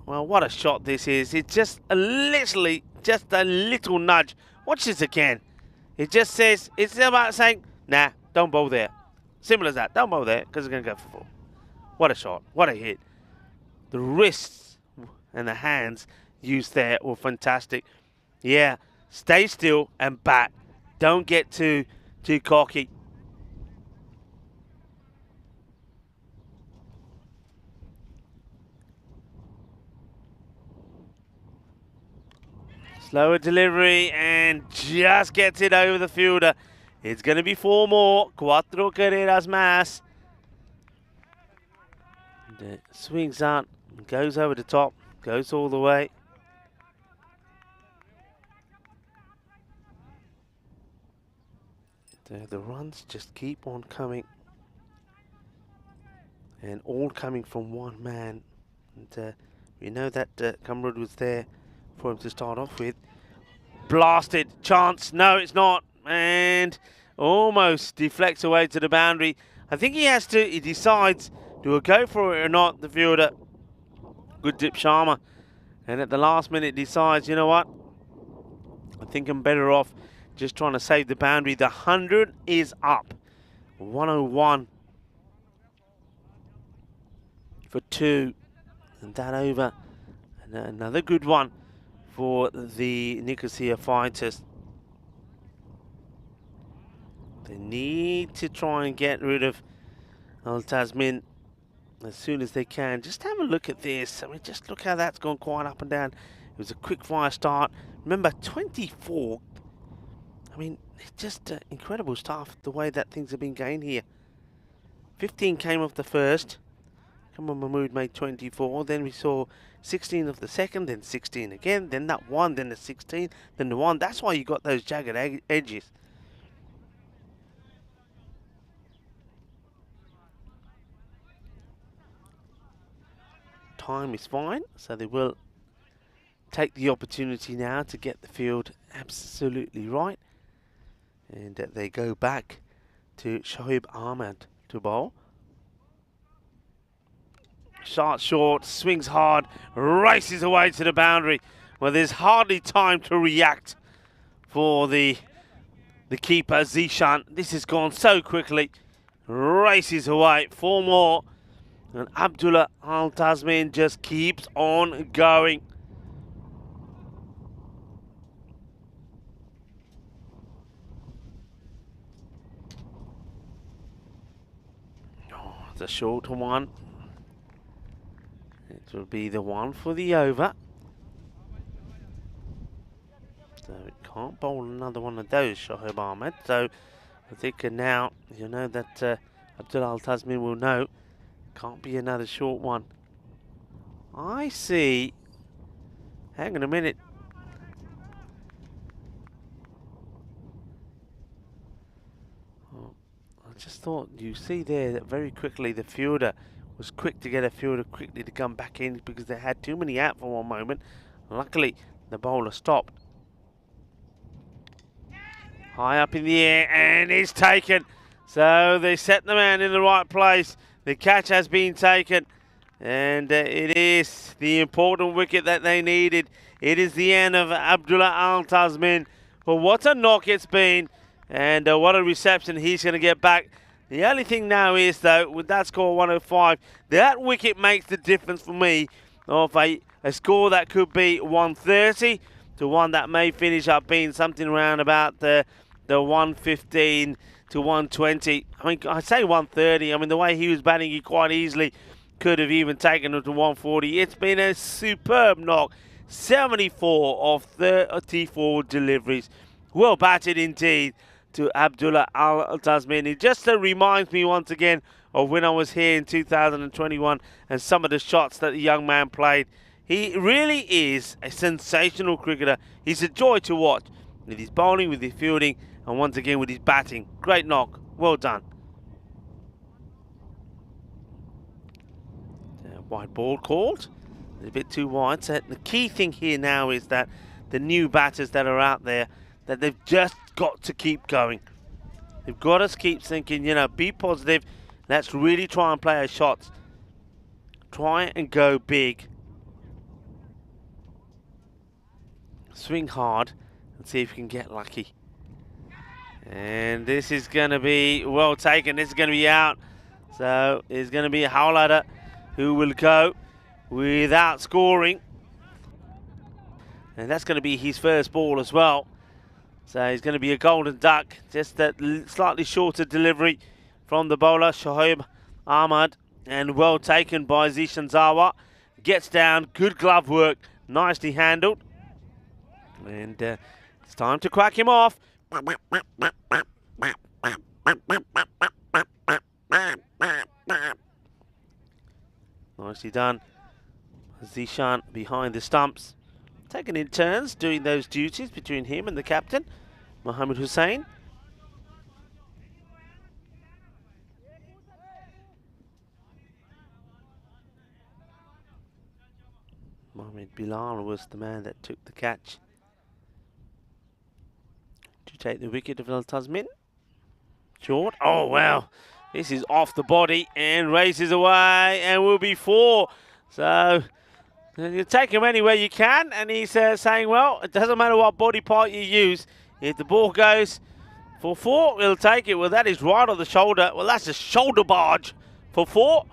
Well, what a shot this is. It's just literally just a little nudge. Watch this again. It just says, it's about saying, nah, don't bowl there. Simple as that. Don't bowl there because it's going to go for 4. What a shot. What a hit. The wrists and the hands used there were fantastic. Yeah, stay still and bat. Don't get too cocky. Slower delivery and just gets it over the fielder. It's going to be 4 more. Cuatro carreras más. And swings out, goes over the top, goes all the way. The runs just keep on coming, and all coming from one man. And we know that Kamrud was there for him to start off with. Blasted, chance, no it's not, and almost deflects away to the boundary. I think he decides, do I go for it or not, the fielder. Good dip Sharma. And at the last minute decides, you know what, I think I'm better off just trying to save the boundary. The 100 is up. 101 for 2. And that over. And another good one for the Nicosia Fighters. They need to try and get rid of Al Tasmin as soon as they can. Just have a look at this. I mean, just look how that's gone quite up and down. It was a quick fire start. Remember, 24. I mean, it's just incredible stuff, the way that things have been going here. 15 came off the first. Kamal Mahmood made 24. Then we saw 16 of the second, then 16 again, then that one, then the 16, then the one. That's why you got those jagged edges. Time is fine, so they will take the opportunity now to get the field absolutely right. And they go back to Shoaib Ahmed to bowl. Shot short, swings hard, races away to the boundary. Well, there's hardly time to react for the keeper, Zishan. This has gone so quickly. Races away, 4 more. And Abdullah Al Tasmin just keeps on going. Oh, it's a short one. It will be the one for the over. So it can't bowl another one of those, Shoaib Ahmed. So I think now you know that Abdullah Al Tasmin will know. Can't be another short one. I see. Hang on a minute. Oh, I just thought you see there that very quickly the fielder was quick to get a fielder quickly to come back in because they had too many out for one moment. Luckily, the bowler stopped. High up in the air and it's taken. So they set the man in the right place. The catch has been taken. And it is the important wicket that they needed. It is the end of Abdullah Al Tasmin. But what a knock it's been. And what a reception he's going to get back. The only thing now is, though, with that score 105, that wicket makes the difference for me of a score that could be 130 to one that may finish up being something around about the 115 to 120. I mean, I say 130. I mean, the way he was batting, he quite easily could have even taken it to 140. It's been a superb knock. 74 of 34 deliveries. Well batted indeed to Abdullah Al Tasmin. It just reminds me once again of when I was here in 2021 and some of the shots that the young man played. He really is a sensational cricketer. He's a joy to watch with his bowling, with his fielding, and once again with his batting. Great knock. Well done. Wide ball called. A bit too wide. So the key thing here now is that the new batters that are out there, that they've just got to keep going. They've got to keep thinking, you know, be positive. Let's really try and play our shots. Try and go big. Swing hard and see if you can get lucky. And this is going to be well taken. This is going to be out. So it's going to be a Howlatter who will go without scoring. And that's going to be his first ball as well. So he's going to be a golden duck. Just that slightly shorter delivery from the bowler, Shoaib Ahmed. And well taken by Zishan Zawa. Gets down, good glove work, nicely handled. And it's time to crack him off. Nicely done. Zishan behind the stumps. Taking in turns, doing those duties between him and the captain, Mohammed Hussain. Mohammed Bilal was the man that took the catch to take the wicket of Al Tasmin. Short. Oh, wow. This is off the body and races away and will be 4. So you take him anywhere you can. And he's saying, well, it doesn't matter what body part you use. If the ball goes for 4, we'll take it. Well, that is right on the shoulder. Well, that's a shoulder barge for 4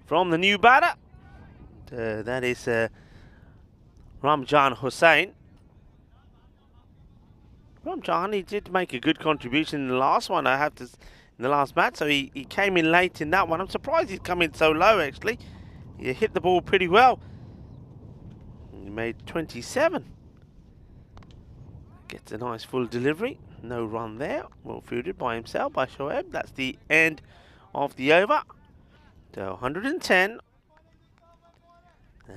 from the new batter. That is Ramjan Hussain. Ramjan, he did make a good contribution in the last one, I have to, in the last match. So he came in late in that one. I'm surprised he's come in so low, actually. He hit the ball pretty well. He made 27. Gets a nice full delivery. No run there. Well fielded by himself, by Shoaib. That's the end of the over. So 110.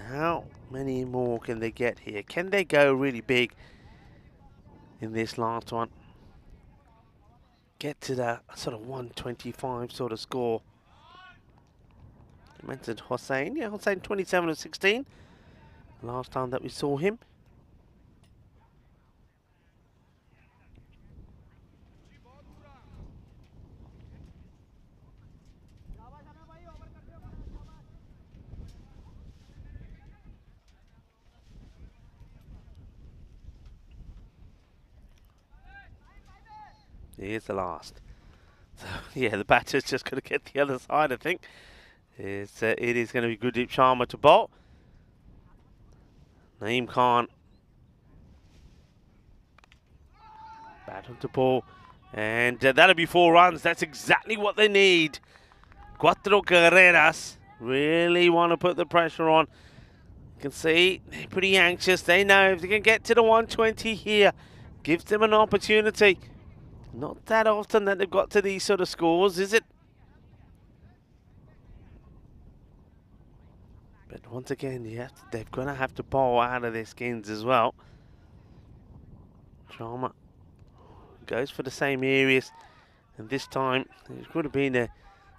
How many more can they get here? Can they go really big in this last one? Get to that sort of 125 sort of score. I mentioned Hussain. Yeah, Hussain 27 of 16. Last time that we saw him. Here's the last. So, yeah, the batter's just going to get the other side, I think. It is going to be Gurdeep Sharma to bowl. Naeem Khan. Bat onto ball. And that'll be 4 runs. That's exactly what they need. Cuatro carreras. Really want to put the pressure on. You can see they're pretty anxious. They know if they can get to the 120 here, gives them an opportunity. Not that often that they've got to these sort of scores, is it? But once again, they're going to have to bowl out of their skins as well. Sharma goes for the same areas, and this time it could have been a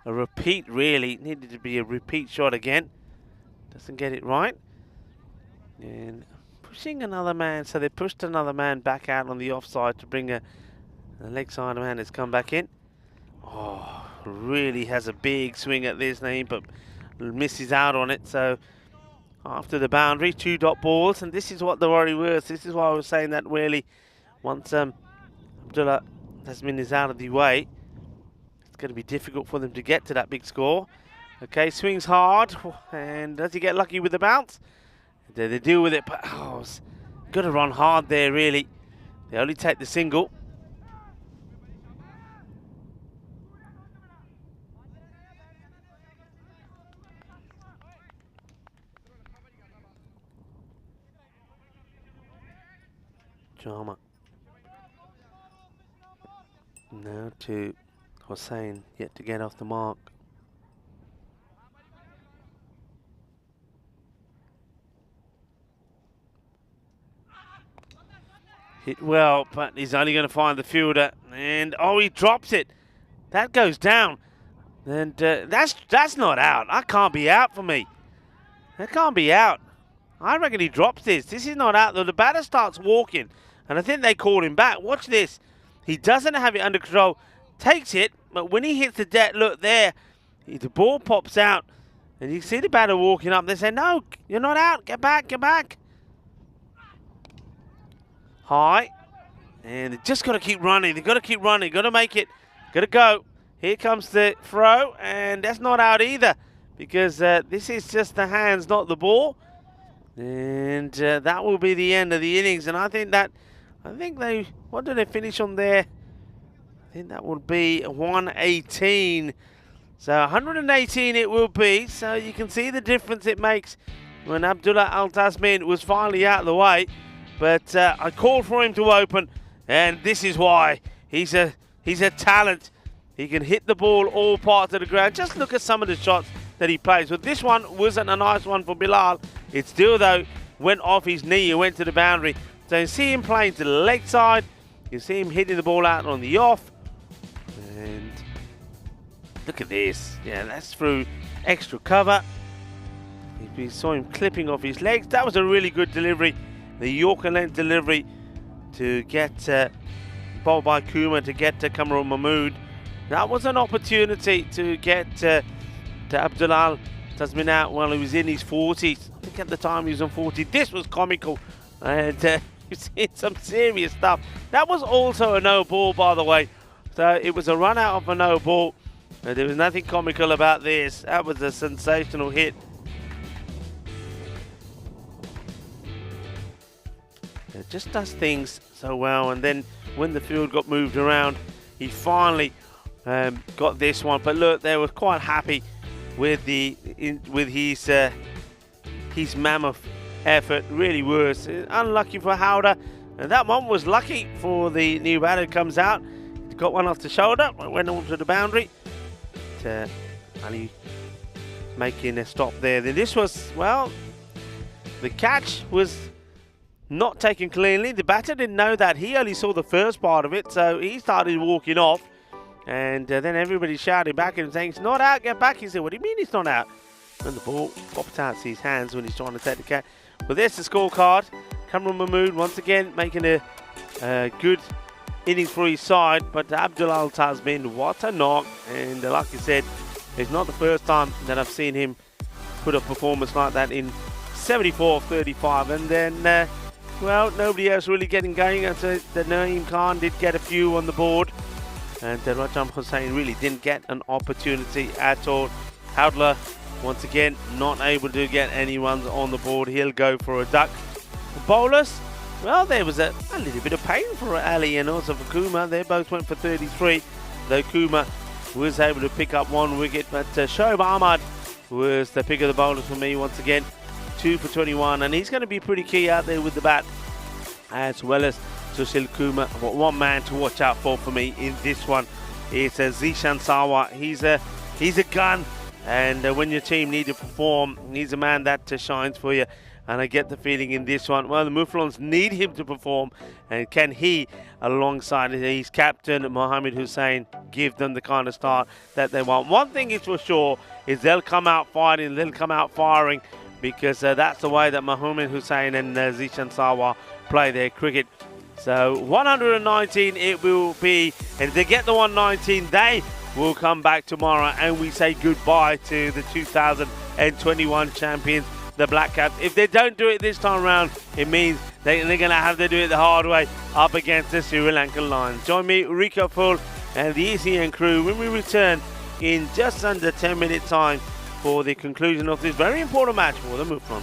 repeat, really. It needed to be a repeat shot again. Doesn't get it right. And pushing another man, so they pushed another man back out on the offside to bring a leg side man has come back in. Oh, really has a big swing at this name, but misses out on it. So after the boundary, 2 dot balls, and this is what the worry was. This is why I was saying that really once Abdullah Tasmin is out of the way, it's going to be difficult for them to get to that big score. Okay, swings hard, and does he get lucky with the bounce? They deal with it, but got to run hard there, really. They only take the single. Sharma. Now to Hossain, yet to get off the mark. Hit well, but he's only going to find the fielder, and he drops it. That goes down, and that's not out. That can't be out for me. That can't be out. I reckon he drops this. This is not out, though. The batter starts walking, and I think they called him back. Watch this. He doesn't have it under control. Takes it, but when he hits the deck, look there, the ball pops out, and you see the batter walking up. They say, no, you're not out. Get back, get back. High, and they just got to keep running. They've got to keep running. Got to make it. Got to go. Here comes the throw, and that's not out either, because this is just the hands, not the ball. And that will be the end of the innings. And I think they, what did they finish on there? I think that would be 118. So 118 it will be. So you can see the difference it makes when Abdullah Al Tasmin was finally out of the way. But I called for him to open, and this is why. He's a talent. He can hit the ball all parts of the ground. Just look at some of the shots that he plays. But this one wasn't a nice one for Bilal. It still, though, went off his knee and went to the boundary. So you see him playing to the leg side. You see him hitting the ball out on the off. And look at this. Yeah, that's through extra cover. We saw him clipping off his legs. That was a really good delivery. The Yorker length delivery to get bowled by Kuma to get to Kamran Mahmood. That was an opportunity to get to Abdullah Tasmin out while he was in his 40s. I think at the time he was on 40. This was comical, and you've seen some serious stuff. That was also a no ball, by the way. So it was a run out of a no ball. There was nothing comical about this. That was a sensational hit. It just does things so well, and then when the field got moved around, he finally got this one. But look, they were quite happy with his mammoth effort. Really was unlucky for Howder, and that one was lucky for the new batter who comes out. He got one off the shoulder, went onto the boundary. Ali making a stop there. Then this was, well, the catch was not taken cleanly. The batter didn't know that. He only saw the first part of it, so he started walking off. And then everybody shouted back at him saying, it's not out, get back. He said, what do you mean it's not out? And the ball popped out his hands when he's trying to take the catch. But there's the scorecard. Kamran Mahmood once again making a good innings for his side. But Abdullah Al Tasmin, what a knock. And like I said, it's not the first time that I've seen him put a performance like that in 74 35. And then well, nobody else really getting going. And so the Naeem Khan did get a few on the board. and Rajam Hussain really didn't get an opportunity at all. Howdler, once again, not able to get any runs on the board. He'll go for a duck. The bowlers, well, there was a little bit of pain for Ali and also for Kuma. They both went for 33, though Kuma was able to pick up 1 wicket, but Shoaib Ahmad was the pick of the bowlers for me once again. 2 for 21, and he's going to be pretty key out there with the bat, as well as Sushil Kumar. But one man to watch out for me in this one is Zishan Sawa. He's a gun, and when your team need to perform, he's a man that shines for you. And I get the feeling in this one, well, the Muflons need him to perform, and can he, alongside his captain Mohammed Hussain, give them the kind of start that they want? One thing is for sure is they'll come out fighting, they'll come out firing, because that's the way that Mohammed Hussain and Zishan Sawa play their cricket. So 119 it will be, and if they get the 119, they will come back tomorrow, and we say goodbye to the 2021 champions, the Black Caps. If they don't do it this time around, it means they're going to have to do it the hard way up against the Sri Lankan Lions. Join me, Rico Full, and the ECN crew when we return in just under 10-minute time for the conclusion of this very important match for the Muflons.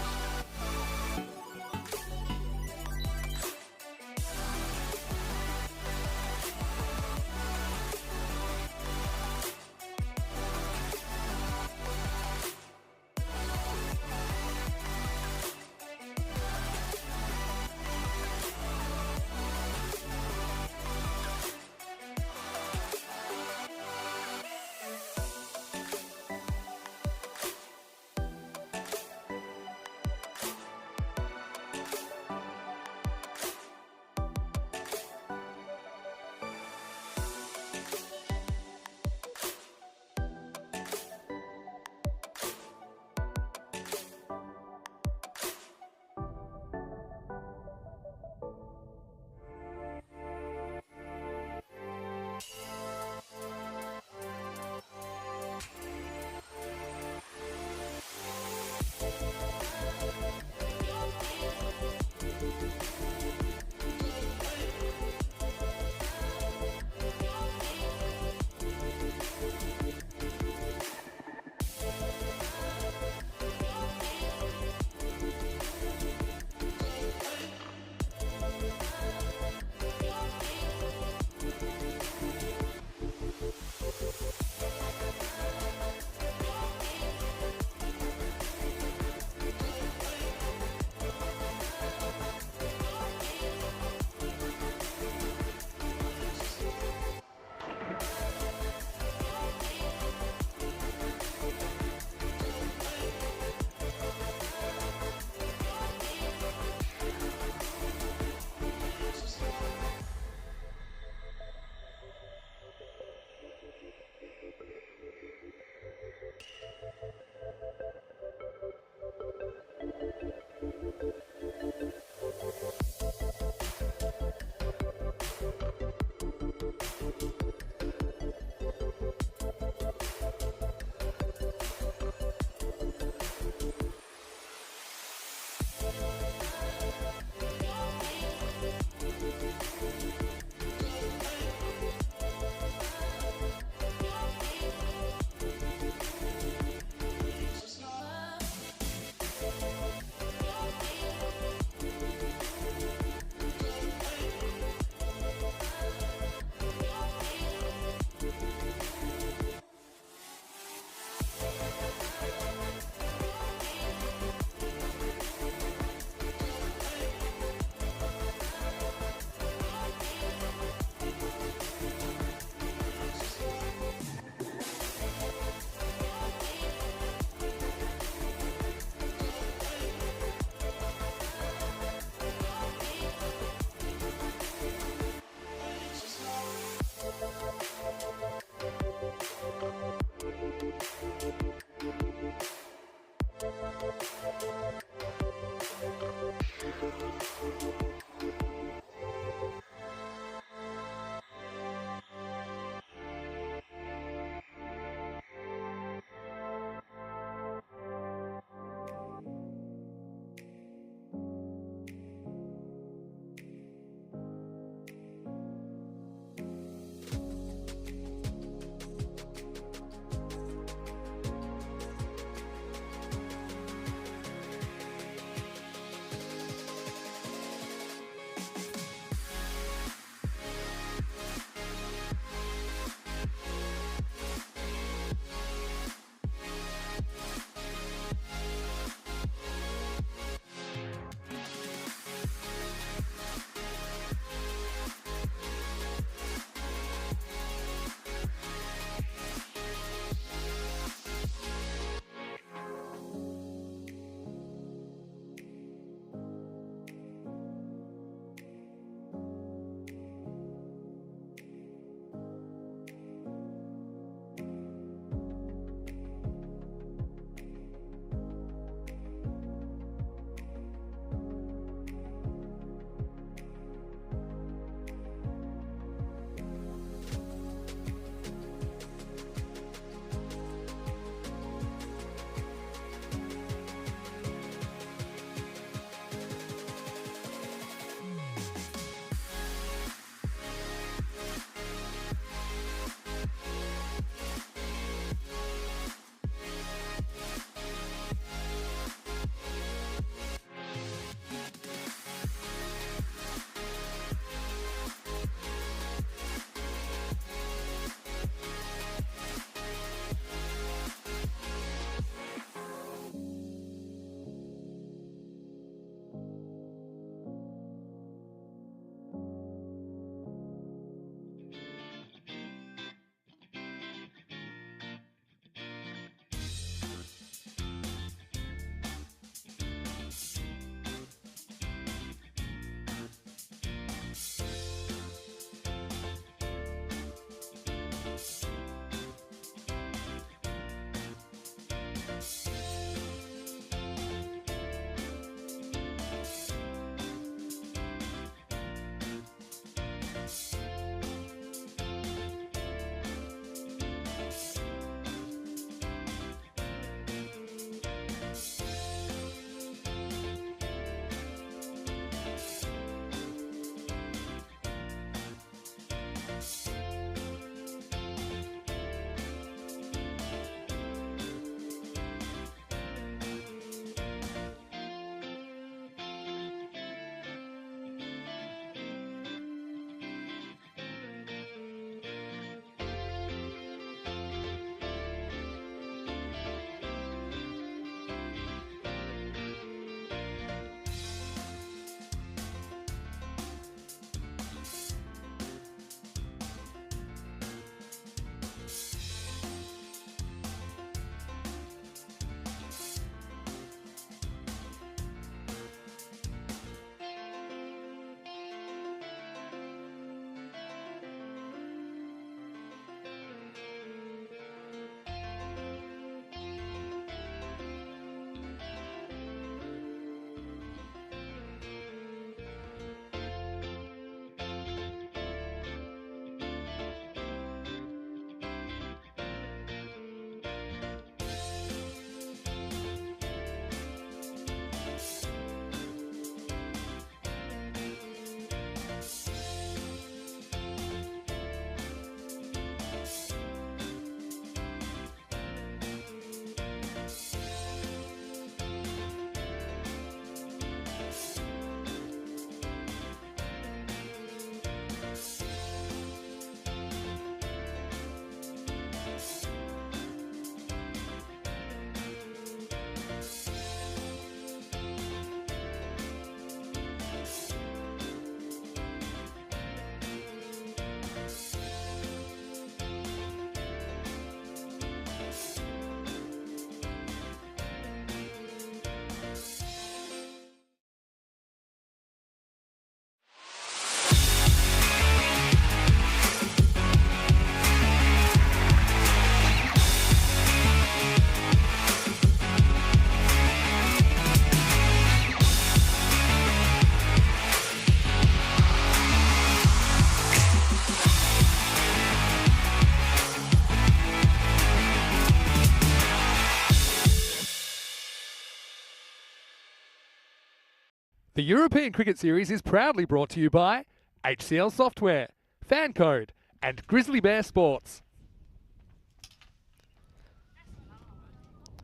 The European Cricket Series is proudly brought to you by HCL Software, FanCode, and Grizzly Bear Sports.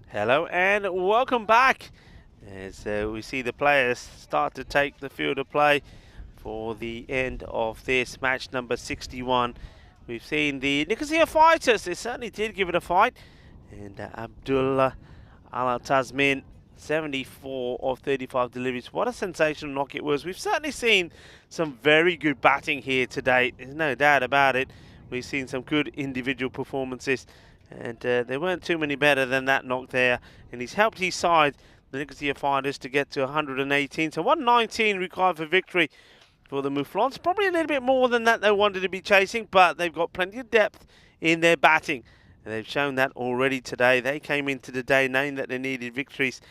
Hello and welcome back as we see the players start to take the field of play for the end of this match number 61. We've seen the Nicosia Fighters, they certainly did give it a fight, and Abdullah Al-Tasmin, 74 of 35 deliveries. What a sensational knock it was. We've certainly seen some very good batting here today, there's no doubt about it. We've seen some good individual performances, and there weren't too many better than that knock there, and he's helped his side, the Nicosia Fighters, to get to 118. So 119 required for victory for the Mouflons. Probably a little bit more than that they wanted to be chasing, but they've got plenty of depth in their batting, and they've shown that already today. They came into the day knowing that they needed victories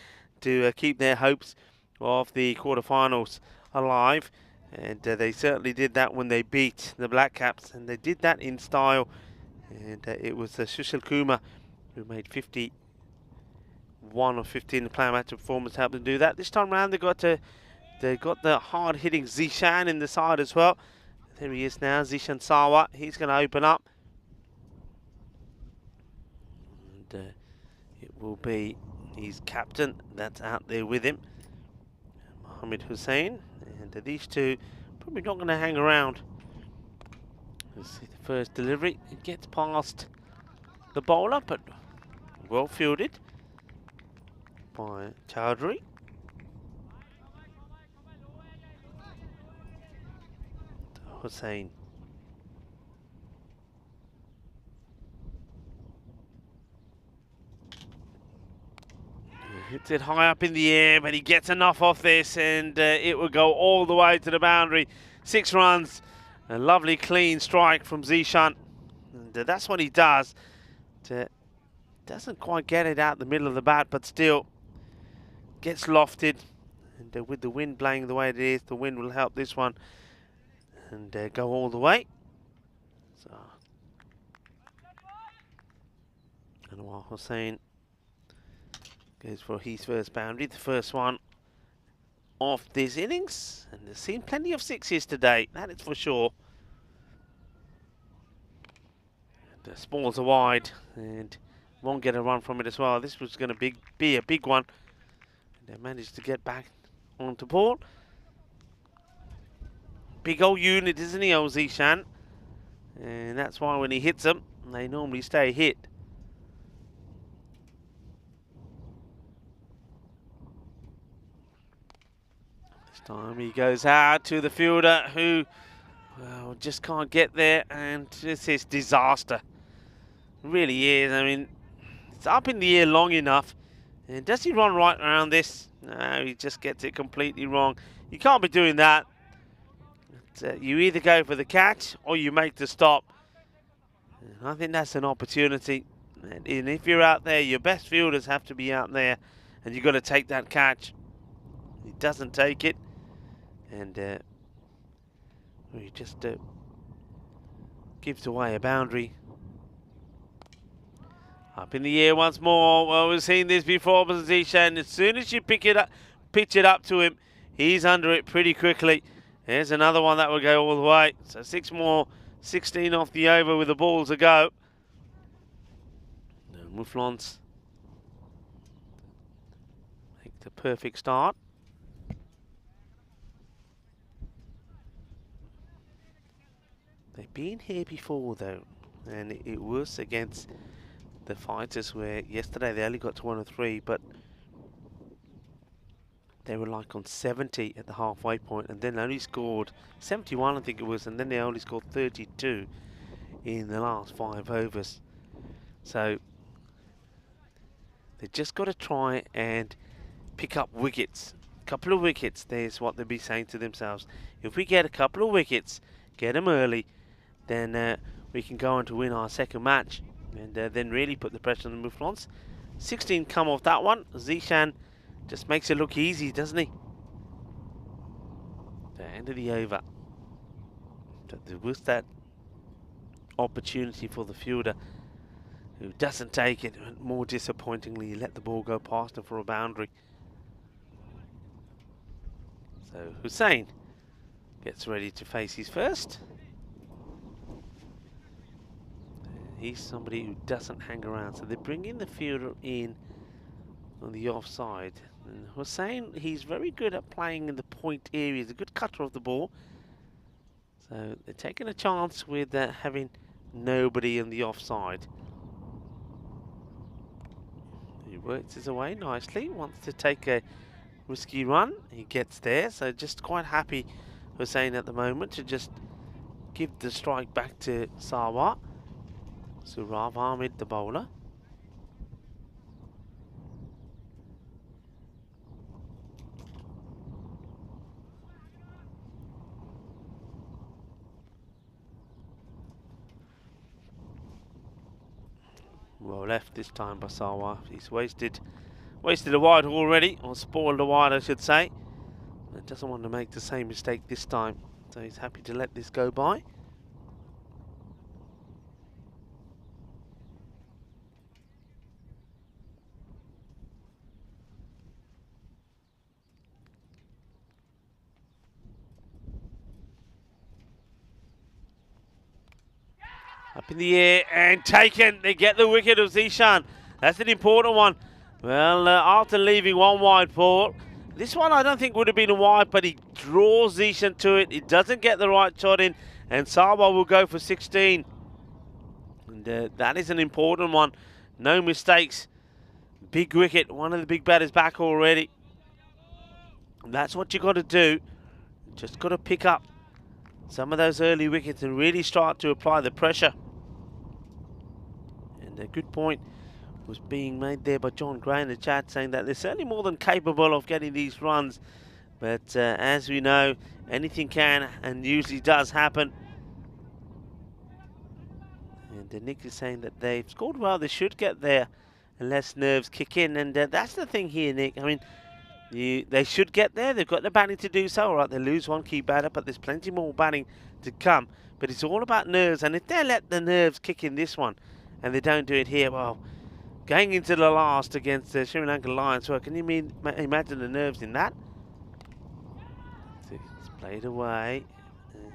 to keep their hopes of the quarterfinals alive, and they certainly did that when they beat the Black Caps, and they did that in style. And it was Sushil Kumar who made 51 of 15 the player match performance, helped them do that. This time round they got the hard hitting Zishan in the side as well. There he is now, Zishan Sawa. He's going to open up, and it will be his captain that's out there with him, Mohammed Hussain, and these two probably not going to hang around. Let's see the first delivery. It gets past the bowler, but well fielded by Chowdhury. Hussain. Hits it high up in the air, but he gets enough off this, and it will go all the way to the boundary. 6 runs. A lovely clean strike from Zishan, and that's what he does to Doesn't quite get it out the middle of the bat, but still gets lofted. And with the wind blowing the way it is, the wind will help this one and go all the way. So, Anwar Hussain goes for his first boundary, the first one of this innings. And there's seen plenty of sixes today, that is for sure. The spalls are wide and won't get a run from it as well. This was going to be a big one. And they managed to get back onto ball. Big old unit, isn't he, old Zishan? And that's why when he hits them, they normally stay hit. This time he goes out to the fielder who just can't get there, and this is disaster. It really is. I mean, it's up in the air long enough. And does he run right around this? No, he just gets it completely wrong. You can't be doing that. You either go for the catch or you make the stop. And I think that's an opportunity. And if you're out there, your best fielders have to be out there, and you've got to take that catch. He doesn't take it, and he just gives away a boundary. Up in the air once more. Well, we've seen this before, but Zishan, as soon as you pitch it up to him, he's under it pretty quickly. There's another one that will go all the way. So 6 more, 16 off the over with the ball to go. Mouflons make the perfect start. They've been here before though, and it was against the Fighters, where yesterday they only got to 103, but they were like on 70 at the halfway point, and then only scored 71, I think it was, and then they only scored 32 in the last 5 overs. So they just got to try and pick up wickets. A couple of wickets, there's what they'll be saying to themselves. If we get a couple of wickets, get them early, then we can go on to win our second match, and then really put the pressure on the Mouflons. 16 come off that one. Zishan just makes it look easy, doesn't he? The end of the over. But there was that opportunity for the fielder who doesn't take it. More disappointingly, he let the ball go past him for a boundary. So Hussain gets ready to face his first. He's somebody who doesn't hang around, so they're bringing the fielder in on the offside. And Hussain, he's very good at playing in the point area. He's a good cutter of the ball. So they're taking a chance with having nobody in the offside. He works his way nicely, wants to take a risky run. He gets there, so just quite happy, Hussain, at the moment, to just give the strike back to Sawa. Surab Ahmed, the bowler. Well left this time by Sawa. He's wasted a wide already, or spoiled a wide, I should say. And doesn't want to make the same mistake this time, so he's happy to let this go by. Up in the air and taken. They get the wicket of Zishan. That's an important one. Well, after leaving one wide, Paul, this one I don't think would have been a wide, but he draws Zishan to it. He doesn't get the right shot in, and Sawa will go for 16. And that is an important one. No mistakes. Big wicket. One of the big batters back already. And that's what you got to do. Just got to pick up some of those early wickets and really start to apply the pressure. And a good point was being made there by John Gray in the chat, saying that they're certainly more than capable of getting these runs. But as we know, anything can and usually does happen. And Nick is saying that they've scored well. They should get there unless nerves kick in. And that's the thing here, Nick. I mean, they should get there. They've got the batting to do so. All right, they lose one key batter, but there's plenty more batting to come. But it's all about nerves. And if they let the nerves kick in this one, and they don't do it here, well, going into the last against the Sri Lankan Lions, well, can you imagine the nerves in that? It's played away. And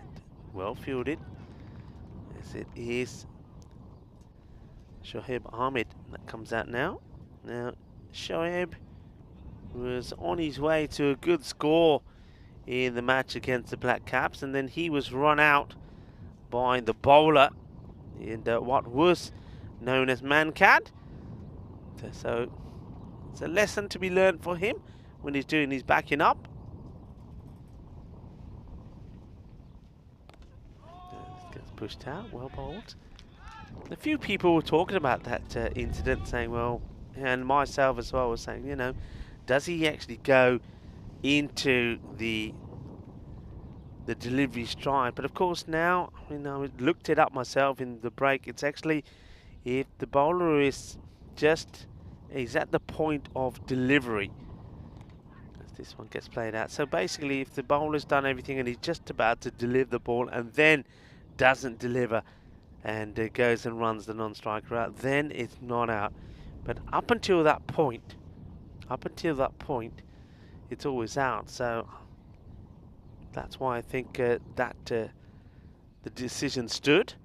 well fielded. As it is Shoaib Ahmed that comes out now. Now, Shoaib was on his way to a good score in the match against the Black Caps, and then he was run out by the bowler in what was known as man-cat. So it's a lesson to be learned for him when he's doing his backing up. Gets pushed out, well bowled. A few people were talking about that incident, saying, well, and myself as well was saying, you know, does he actually go into the delivery stride? But of course now, you know, I looked it up myself in the break. It's actually if the bowler is he's at the point of delivery, as this one gets played out. So basically, if the bowler's done everything and he's just about to deliver the ball and then doesn't deliver and goes and runs the non-striker out, then it's not out. But up until that point, it's always out. So that's why I think that the decision stood.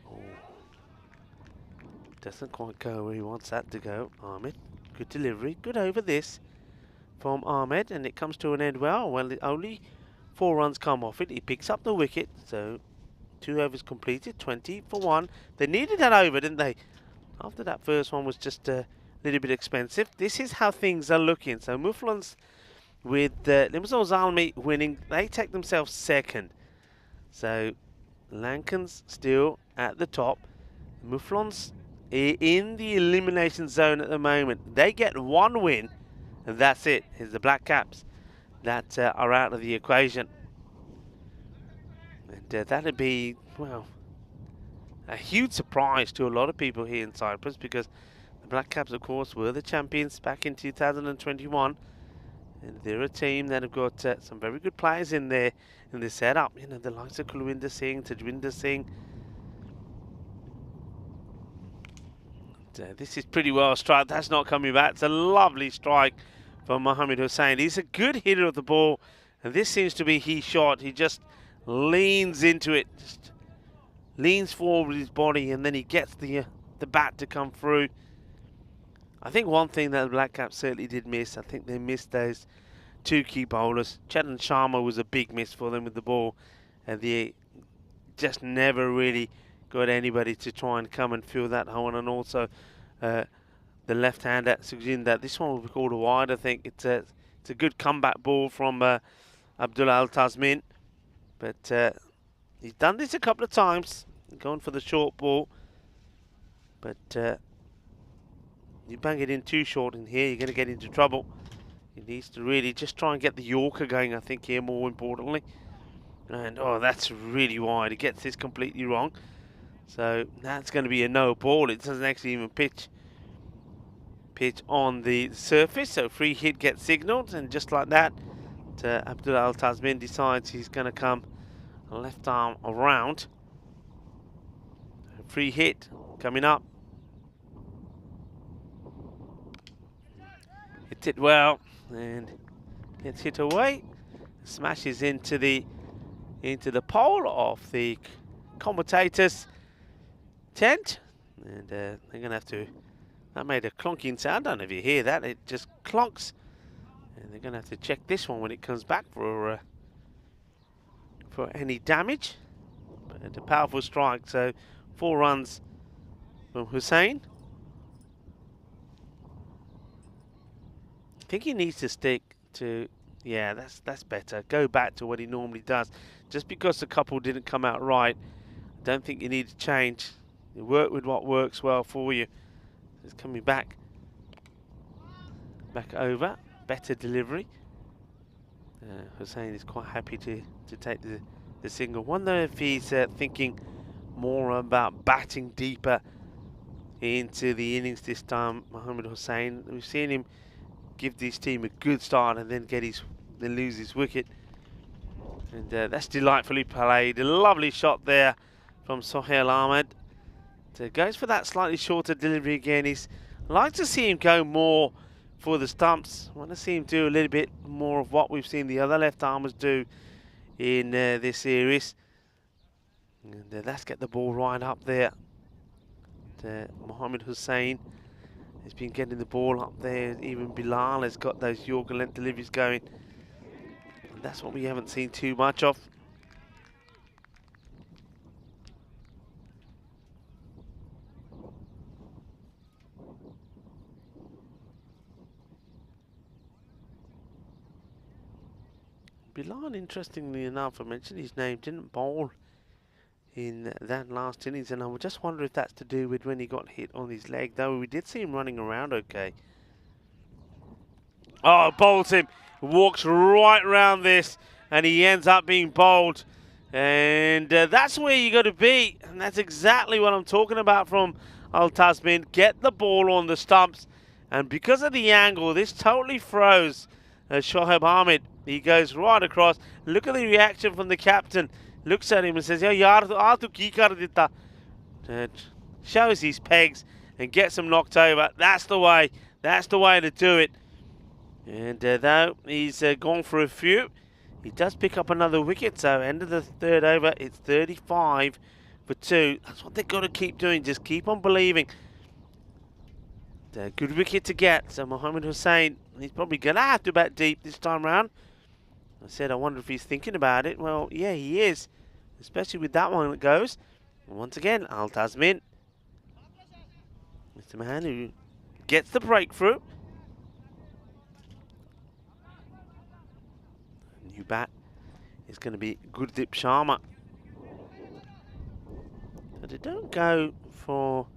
Oh. Doesn't quite go where he wants that to go, Ahmed. Good delivery, good over this from Ahmed, and it comes to an end well. Well, only 4 runs come off it. He picks up the wicket, so 2 overs completed, 20 for 1. They needed that over, didn't they? After that first one was just a little bit expensive. This is how things are looking. So Muflons with Limassol Zalmi winning, they take themselves second. So Lankans still at the top. Muflons in the elimination zone at the moment. They get 1 win, and that's it. It's the Black Caps that are out of the equation. And that'd be, well, a huge surprise to a lot of people here in Cyprus, because the Black Caps, of course, were the champions back in 2021. And they're a team that have got some very good players in there in the setup. You know, the likes of Kulwinder Singh, Tajwinder Singh. And, this is pretty well struck. That's not coming back. It's a lovely strike from Mohammed Hussain. He's a good hitter of the ball, and this seems to be his shot. He just leans into it, just leans forward with his body, and then he gets the bat to come through. I think one thing that the Black Caps certainly did miss, I think they missed those 2 key bowlers. Chetan Sharma was a big miss for them with the ball, and they just never really got anybody to try and come and fill that hole. And also the left-hander Sukhjinder. This one will be called a wide. I think it's a good comeback ball from Abdullah Al Tasmin, but he's done this a couple of times, going for the short ball, but you bang it in too short in here, you're going to get into trouble. He needs to really just try and get the Yorker going, I think, here more importantly. And oh, that's really wide. He gets this completely wrong. So that's going to be a no ball. It doesn't actually even pitch on the surface. So free hit gets signalled, and just like that, Abdullah Al Tasmin decides he's going to come left arm around. Free hit coming up. Hits it well and gets hit away. Smashes into the pole of the commentators' tent, and they're going to have to. That made a clonking sound. I don't know if you hear that. It just clonks, and they're going to have to check this one when it comes back for any damage. But a powerful strike. So 4 runs from Hussain. I think he needs to stick to. Yeah, that's better. Go back to what he normally does. Just because the couple didn't come out right, I don't think you need to change. You work with what works well for you. It's coming back over. Better delivery. Hussain is quite happy to take the the single. Wonder if he's thinking more about batting deeper into the innings this time, Mohamed Hussain. We've seen him give this team a good start and then lose his wicket. And that's delightfully played. A lovely shot there from Sohail Ahmed. Goes for that slightly shorter delivery again. I like to see him go more for the stumps. I want to see him do a little bit more of what we've seen the other left-armers do in this series. And let's get the ball right up there. Mohamed Hussain has been getting the ball up there. Even Bilal has got those Yorker length deliveries going. And that's what we haven't seen too much of. Bilal, interestingly enough, I mentioned his name, didn't bowl in that last innings, and I just wonder if that's to do with when he got hit on his leg, though we did see him running around okay. Oh, bowls him, walks right around this, and he ends up being bowled. And that's where you got to be, and that's exactly what I'm talking about from Al Tasmin. Get the ball on the stumps, and because of the angle, this totally froze Shoaib Ahmed. He goes right across. Look at the reaction from the captain. Looks at him and says, "Yaar, aap to ki kar dita?" Shows his pegs and gets him knocked over. That's the way. That's the way to do it. And though he's gone for a few, he does pick up another wicket. So end of the third over, it's 35 for 2. That's what they've got to keep doing. Just keep on believing. Good wicket to get. So Mohamed Hussain, he's probably going to have to bat deep this time round. I said, I wonder if he's thinking about it. Well, yeah, he is. Especially with that one that goes. And once again, Al Tasmin. It's the man who gets the breakthrough. New bat is going to be Gurdeep Sharma. But they don't go for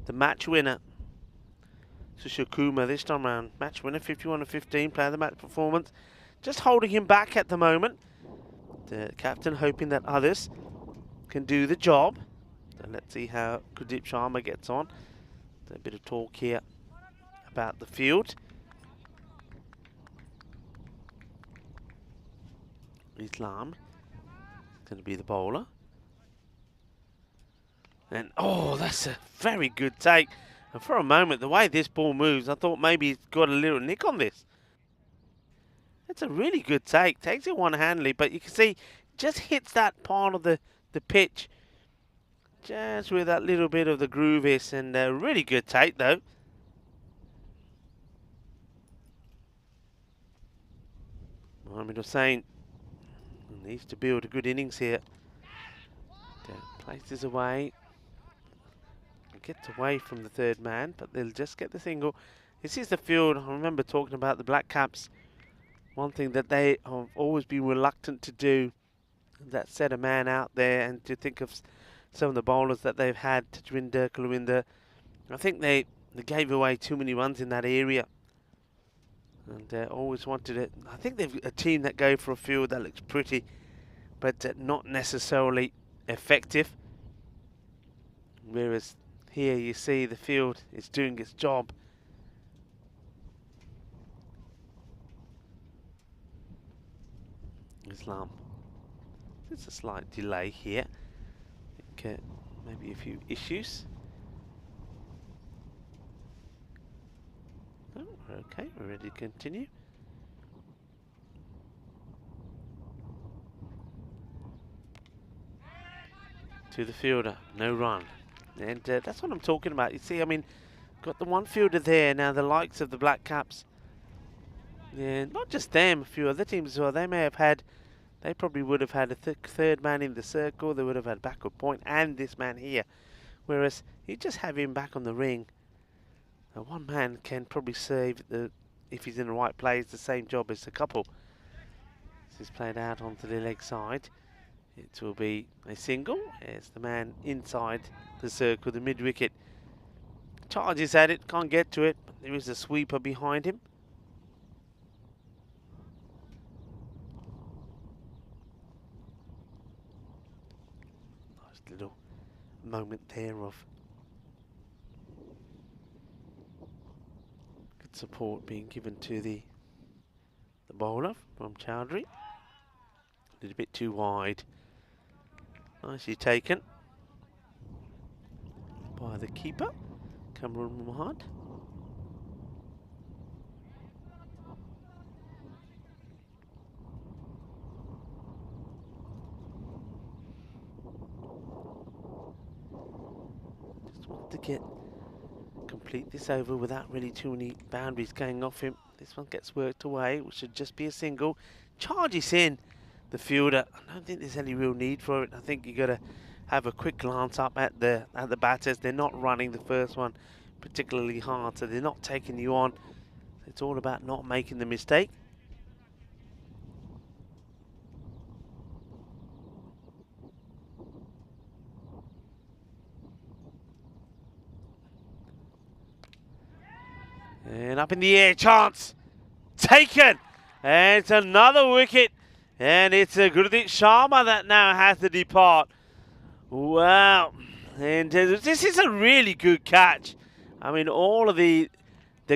the match winner. Sushil this time round. Match winner, 51-15, player of the match performance. Just holding him back at the moment. The captain hoping that others can do the job. So let's see how Gurdeep Sharma gets on. There's a bit of talk here about the field. Islam is going to be the bowler. And oh, that's a very good take. And for a moment, the way this ball moves, I thought maybe he's got a little nick on this. It's a really good take. Takes it one-handedly, but you can see just hits that part of the pitch. Just where that little bit of the groove is. And a really good take, though. Mohamed Hussain needs to build a good innings here. Places away. Gets away from the third man, but they'll just get the single. This is the field. I remember talking about the Black Caps. One thing that they have always been reluctant to do, that set a man out there, and to think of some of the bowlers that they've had, Tajwinder, Kulwinder. I think they gave away too many runs in that area. And always wanted it. I think they've a team that go for a field that looks pretty, but not necessarily effective. Whereas here you see the field is doing its job. Islam. There's a slight delay here. I think, maybe a few issues. Oh, okay, we're ready to continue. To the fielder, no run. And that's what I'm talking about. You see, I mean, got the one fielder there, now the likes of the Black Caps. Yeah, not just them, a few other teams as well. They may have had, they probably would have had a third man in the circle. They would have had backward point and this man here. Whereas you just have him back on the ring. One man can probably serve, if he's in the right place, the same job as a couple. This is played out onto the leg side. It will be a single. It's the man inside the circle, the mid-wicket. Charges at it, can't get to it, but there is a sweeper behind him. Just a little moment there of good support being given to the bowler from Chowdhury. A little bit too wide. Nicely taken by the keeper, Cameron Mahad. Just want to complete this over without really too many boundaries going off him. This one gets worked away, which should just be a single. Charges in the fielder. I don't think there's any real need for it. I think you got to have a quick glance up at the batters. They're not running the first one particularly hard, so they're not taking you on. It's all about not making the mistake. And up in the air, chance taken, and it's another wicket, and it's a Gurdeep Sharma that now has to depart. Wow, and this is a really good catch. I mean, all of the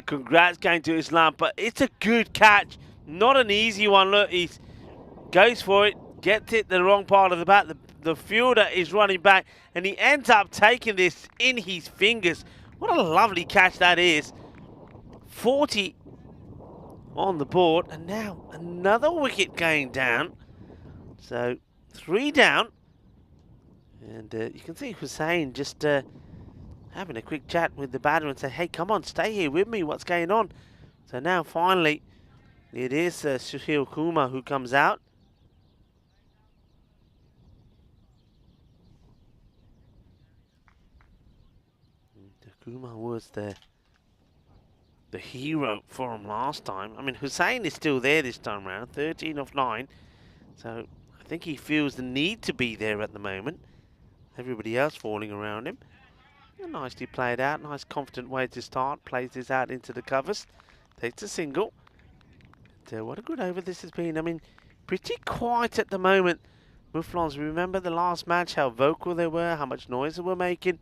congrats going to Islam, but it's a good catch, not an easy one. Look, he goes for it, gets it the wrong part of the bat. The fielder is running back, and he ends up taking this in his fingers. What a lovely catch that is. 40 on the board, and now another wicket going down. So 3 down, and you can see Hussain just having a quick chat with the batter and say, hey, come on, stay here with me, what's going on? So now finally it is Sushil Kumar who comes out. And Kumar was the hero for him last time. I mean, Hussain is still there this time around, 13 of 9. So I think he feels the need to be there at the moment. Everybody else falling around him. Nicely played out, nice confident way to start. Plays this out into the covers. Takes a single. But, what a good over this has been. I mean, pretty quiet at the moment. Mouflons, remember the last match, how vocal they were, how much noise they were making.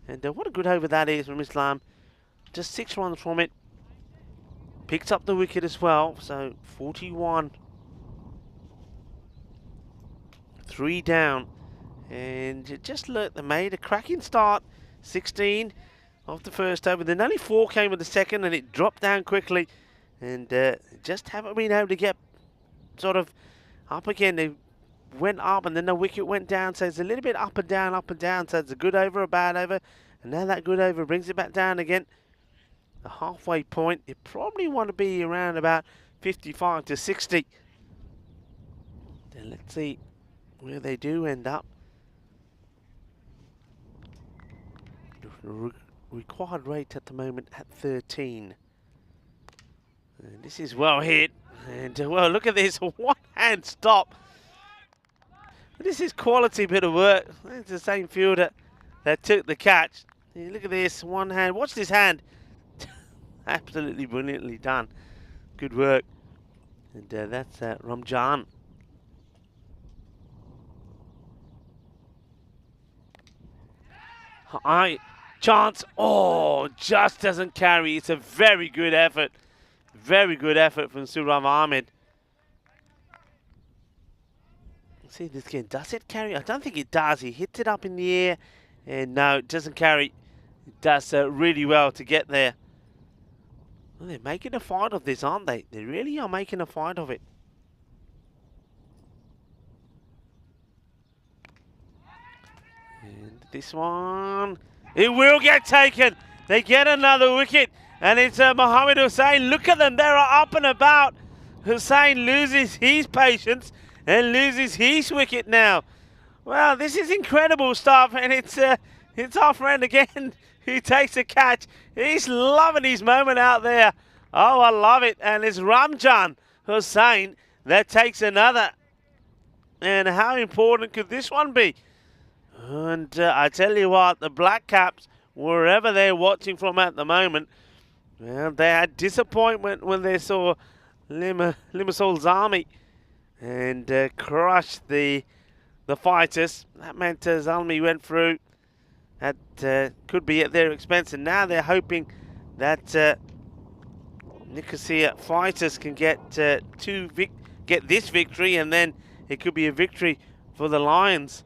And what a good over that is from Islam. Just 6 runs from it. Picks up the wicket as well, so 41. 3 down. And just look, they made a cracking start. 16 of the first over. Then only 4 came with the second, and it dropped down quickly. And just haven't been able to get sort of up again. They went up, and then the wicket went down. So it's a little bit up and down, up and down. So it's a good over, a bad over. And now that good over brings it back down again. The halfway point, you probably want to be around about 55 to 60. Then let's see where they do end up. The required rate at the moment at 13. And this is well hit. And well, look at this, one hand stop. This is quality bit of work. It's the same fielder that took the catch. Look at this, one hand. Watch this hand. Absolutely brilliantly done. Good work. And that's Ramjan. Chance. Oh, just doesn't carry. It's a very good effort. Very good effort from Surab Ahmed. Let's see this again. Does it carry? I don't think it does. He hits it up in the air. And no, it doesn't carry. It does really well to get there. Well, they're making a fight of this, aren't they? They really are making a fight of it. And this one, it will get taken. They get another wicket, and it's Mohammed Hussain. Look at them, they're up and about. Hussain loses his patience and loses his wicket now. Well, this is incredible stuff, and it's our friend again who takes a catch. He's loving his moment out there. Oh, I love it. And it's Ramjan Hussain that takes another. And how important could this one be? And I tell you what, the Black Caps, wherever they're watching from at the moment, well, they had disappointment when they saw Limassol Zami and crush the the fighters. That meant Zalmi went through. That could be at their expense, and now they're hoping that Nicosia fighters can get this victory, and then it could be a victory for the Lions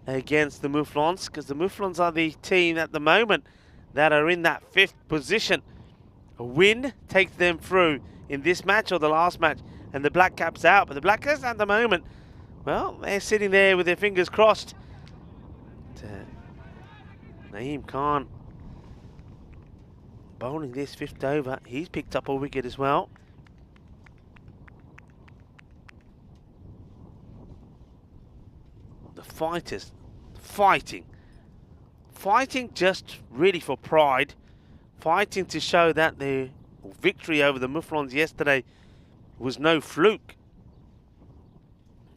against the Mouflons, because the Mouflons are the team at the moment that are in that 5th position. A win takes them through in this match or the last match, and the Black Caps out. But the Black Caps at the moment, well, they're sitting there with their fingers crossed. Naeem Khan bowling this 5th over. He's picked up a wicket as well. The fighters fighting just really for pride, fighting to show that their victory over the Mouflons yesterday was no fluke.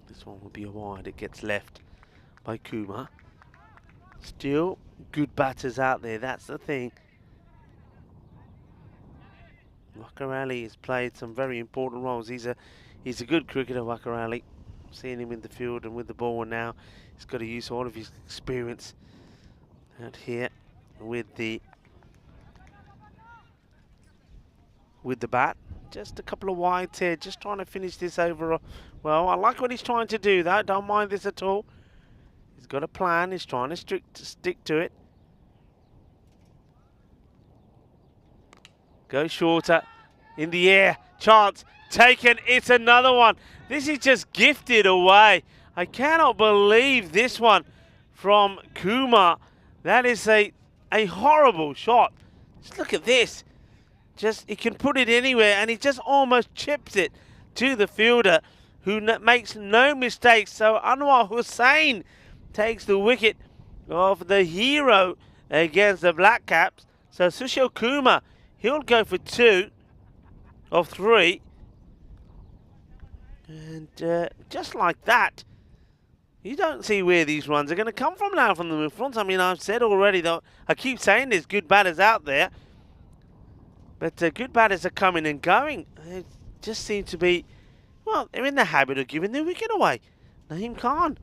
This one will be a wide. It gets left by Kumar. Still good batters out there, that's the thing. Wakarali has played some very important roles. He's a good cricketer, Wakarali. Seeing him in the field and with the ball, and now he's got to use all of his experience out here with the bat. Just a couple of wides here, just trying to finish this over. Well, I like what he's trying to do though, don't mind this at all. He's got a plan, he's trying to stick to it. Go shorter, in the air, chance, taken, it's another one. This is just gifted away. I cannot believe this one from Kumar. That is a horrible shot. Just look at this. Just, he can put it anywhere, and he just almost chips it to the fielder, who makes no mistakes. So Anwar Hussain takes the wicket of the hero against the Black Caps. So Sushil Kumar, he'll go for 2 of 3. And just like that, you don't see where these runs are going to come from now from the Mouflons. I mean, I've said already, though, I keep saying there's good batters out there. But good batters are coming and going. They just seem to be, well, they're in the habit of giving their wicket away. Naeem Khan,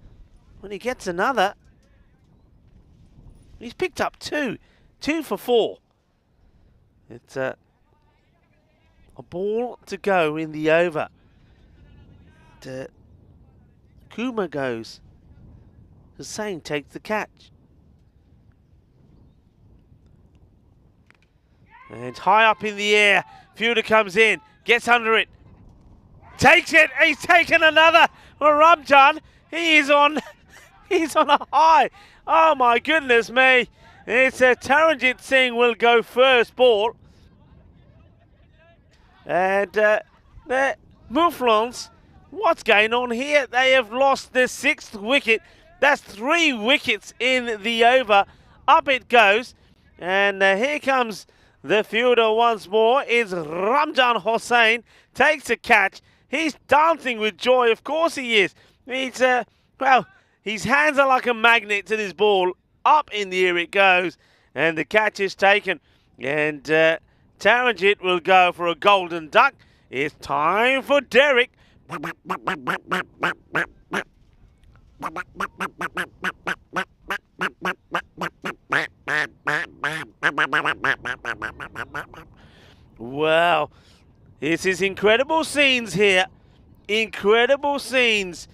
when he gets another, he's picked up 2. 2 for 4. It's a ball to go in the over. Kuma goes. Hussain takes the catch. And high up in the air, fielder comes in, gets under it, takes it, he's taken another. Well, Ramjan, he's on a high. Oh my goodness me. It's Taranjit Singh will go first ball. And the Mouflons, what's going on here? They have lost their 6th wicket. That's 3 wickets in the over. Up it goes. And here comes the fielder once more. Is Ramjan Hussain. Takes a catch. He's dancing with joy. Of course he is. He's, well, his hands are like a magnet to this ball. Up in the air it goes. And the catch is taken. And Taranjit will go for a golden duck. It's time for Derek. Wow, this is incredible scenes here. Incredible scenes.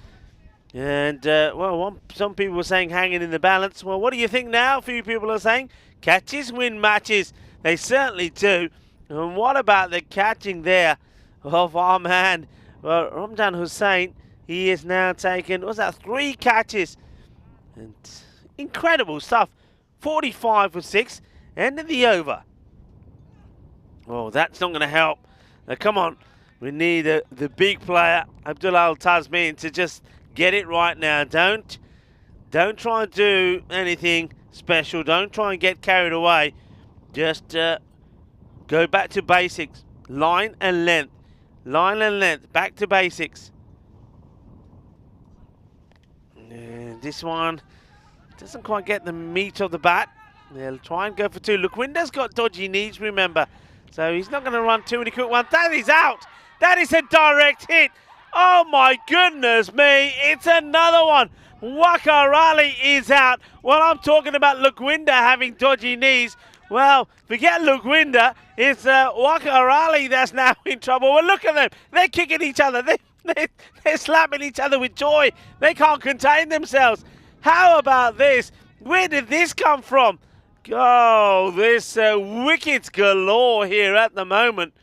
And, well, some people were saying hanging in the balance. Well, what do you think now? A few people are saying catches win matches. They certainly do. And what about the catching there of our man, well, Ramjan Hussain? He is now taken, what's that, 3 catches. And incredible stuff. 45 for 6. End of the over. Oh, that's not going to help. Now, come on. We need the big player, Abdullah Al-Tasmin, to just get it right now. Don't try and do anything special. Don't try and get carried away. Just go back to basics. Line and length. Line and length. Back to basics. And this one doesn't quite get the meat of the bat. They'll try and go for 2. Lukwinda's got dodgy knees, remember. So he's not going to run too many quick ones. That is out. That is a direct hit. Oh my goodness me, it's another one. Wakarali is out. Well, I'm talking about Lugwinda having dodgy knees. Well, forget Lugwinda, it's Wakarali that's now in trouble. Well, look at them. They're kicking each other. They're slapping each other with joy. They can't contain themselves. How about this? Where did this come from? Oh, there's wickets galore here at the moment.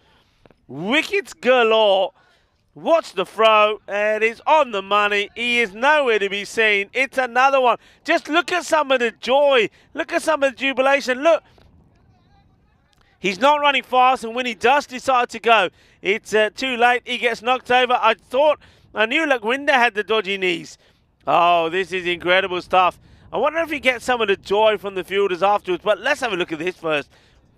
Wickets galore. Watch the throw, and it's on the money. He is nowhere to be seen. It's another one. Just look at some of the joy. Look at some of the jubilation. Look. He's not running fast, and when he does decide to go, it's too late. He gets knocked over. I knew Lugwinda had the dodgy knees. Oh, this is incredible stuff. I wonder if he gets some of the joy from the fielders afterwards, but let's have a look at this first.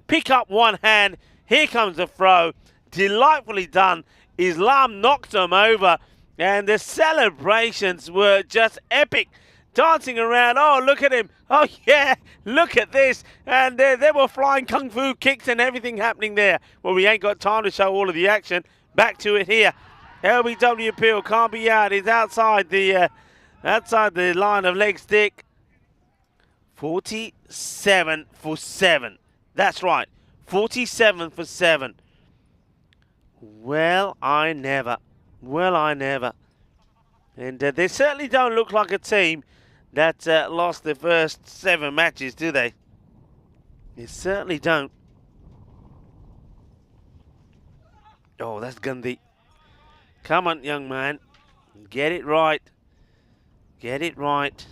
Pick up one hand. Here comes the throw. Delightfully done. Islam knocked him over, and the celebrations were just epic. Dancing around. Oh, look at him. Oh, yeah, look at this. And there were flying kung fu kicks and everything happening there. Well, we ain't got time to show all of the action. Back to it here. LBW appeal can't be out. He's outside the line of leg stick. 47 for 7. That's right. 47 for 7. Well, I never. And they certainly don't look like a team that lost their first 7 matches, do they? They certainly don't. Oh, that's Gandhi. Come on, young man. Get it right. Get it right.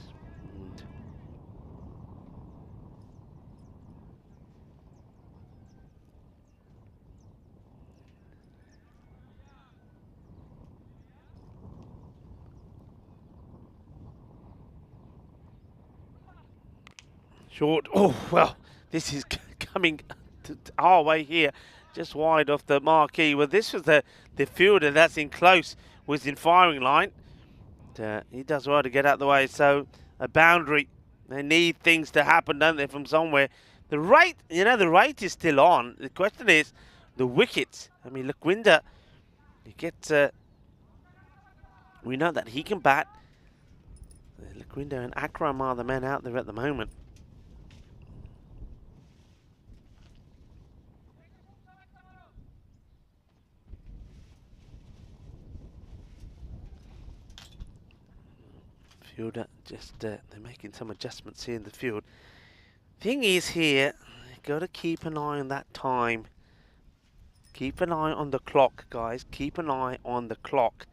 Short. Oh, well, this is coming our way here, just wide off the marquee. Well, this was the fielder that's in close, was in firing line. He does well to get out of the way. So a boundary. They need things to happen, don't they, from somewhere. The rate, the rate is still on. The question is the wickets. I mean, look, Winder, he gets. We know that he can bat. Look, Winder and Akram are the men out there at the moment. Fielder just they're making some adjustments here in the field. Thing is here, got to keep an eye on that time. Keep an eye on the clock, guys. Keep an eye on the clock.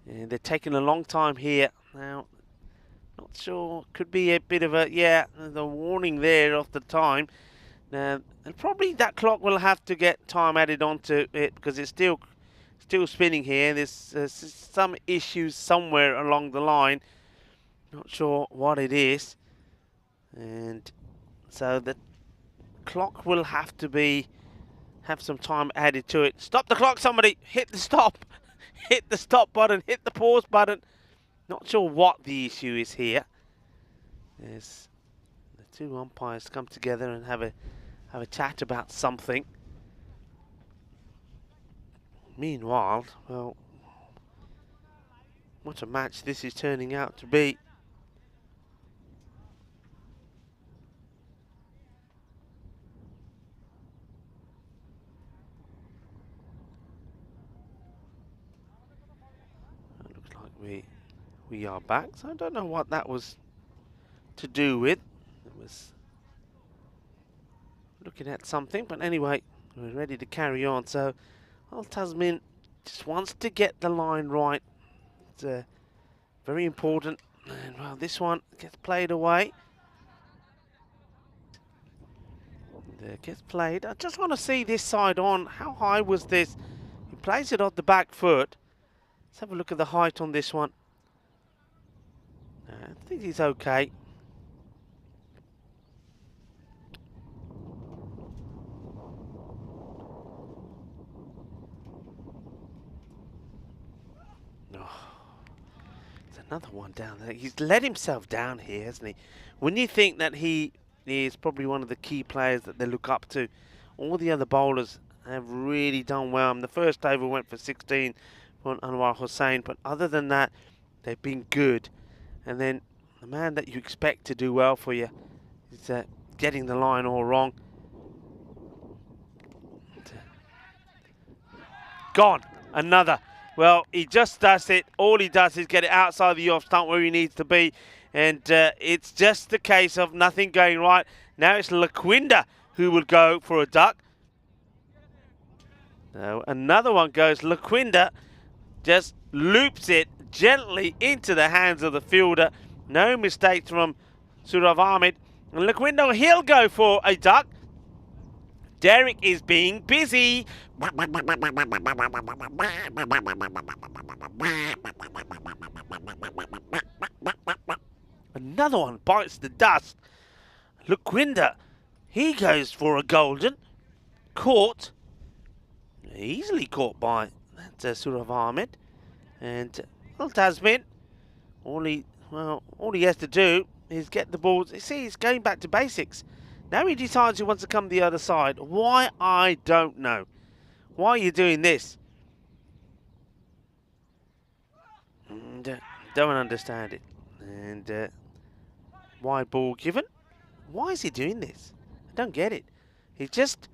And they're taking a long time here. Now, not sure. Could be a bit of the warning there of the time. Now, and probably that clock will have to get time added onto it because it's still spinning here. There's some issues somewhere along the line. Not sure what it is. And so the clock will have to have some time added to it. Stop the clock, somebody. Hit the stop. Hit the stop button. Hit the pause button. Not sure what the issue is here. There's the two umpires come together and have a chat about something. Meanwhile, well, what a match this is turning out to be. We are back, so I don't know what that was to do with. It was looking at something, but anyway, we're ready to carry on. So, Al Tasmin just wants to get the line right. It's very important. And well, this one gets played away. There gets played. I just want to see this side on. How high was this? He plays it off the back foot. Let's have a look at the height on this one. I think he's okay. Oh, there's another one down there. He's let himself down here, hasn't he? When you think that he is probably one of the key players that they look up to, all the other bowlers have really done well. And the first over went for 16 from Anwar Hussain. But other than that, they've been good. And then the man that you expect to do well for you is getting the line all wrong. Gone. Another. Well, he just does it. All he does is get it outside the off stump where he needs to be. And it's just the case of nothing going right. Now it's Laquinda who will go for a duck. Now another one goes. Laquinda just loops it gently into the hands of the fielder. No mistakes from Surav Ahmed. And Laquinda, he'll go for a duck. Derek is being busy. Another one bites the dust. Laquinda, he goes for a golden. Caught. Easily caught by Surav Ahmed. And well, Tasmin, all he has to do is get the balls. You see, he's going back to basics. Now he decides he wants to come the other side. Why, I don't know. Why are you doing this? And, don't understand it. And wide ball given. Why is he doing this? I don't get it. He just,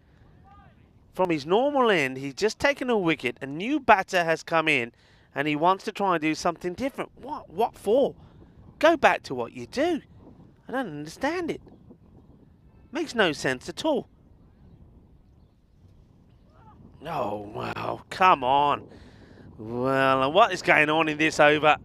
from his normal end, he's just taken a wicket. A new batter has come in and he wants to try and do something different. What? What for? Go back to what you do. I don't understand it. Makes no sense at all. Oh, wow. Come on. Well, what is going on in this over?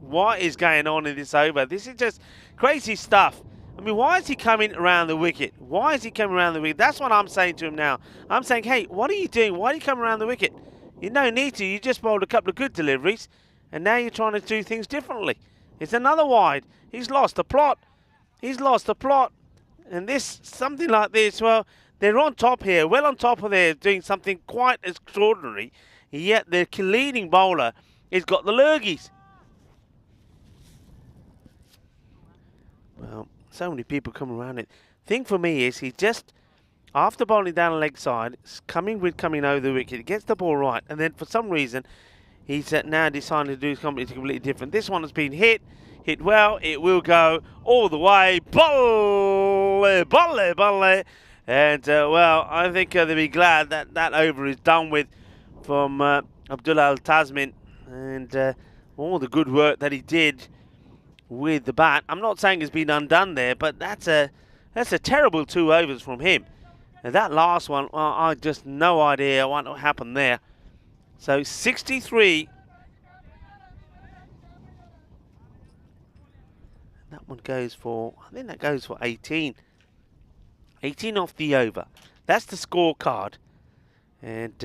What is going on in this over? This is just crazy stuff. I mean, why is he coming around the wicket? Why is he coming around the wicket? That's what I'm saying to him now. I'm saying, hey, what are you doing? Why are you coming around the wicket? You don't need to. You just bowled a couple of good deliveries, and now you're trying to do things differently. It's another wide. He's lost the plot. He's lost the plot. And this, something like this, well, they're on top here, well on top of there, doing something quite extraordinary. Yet the leading bowler has got the lurgies. Well, so many people come around it. Thing for me is he just, after bowling down the leg side, coming over the wicket, he gets the ball right, and then for some reason, he's now deciding to do something completely different. This one has been hit well, it will go all the way. Bolle, bolle, bolle. And, well, I think they'll be glad that that over is done with from Abdullah Al Tasmin. And all the good work that he did with the bat. I'm not saying it's been undone there, but that's a terrible 2 overs from him. And that last one, I just no idea what happened there. So 63. That one goes for, I think that goes for 18. 18 off the over. That's the scorecard. And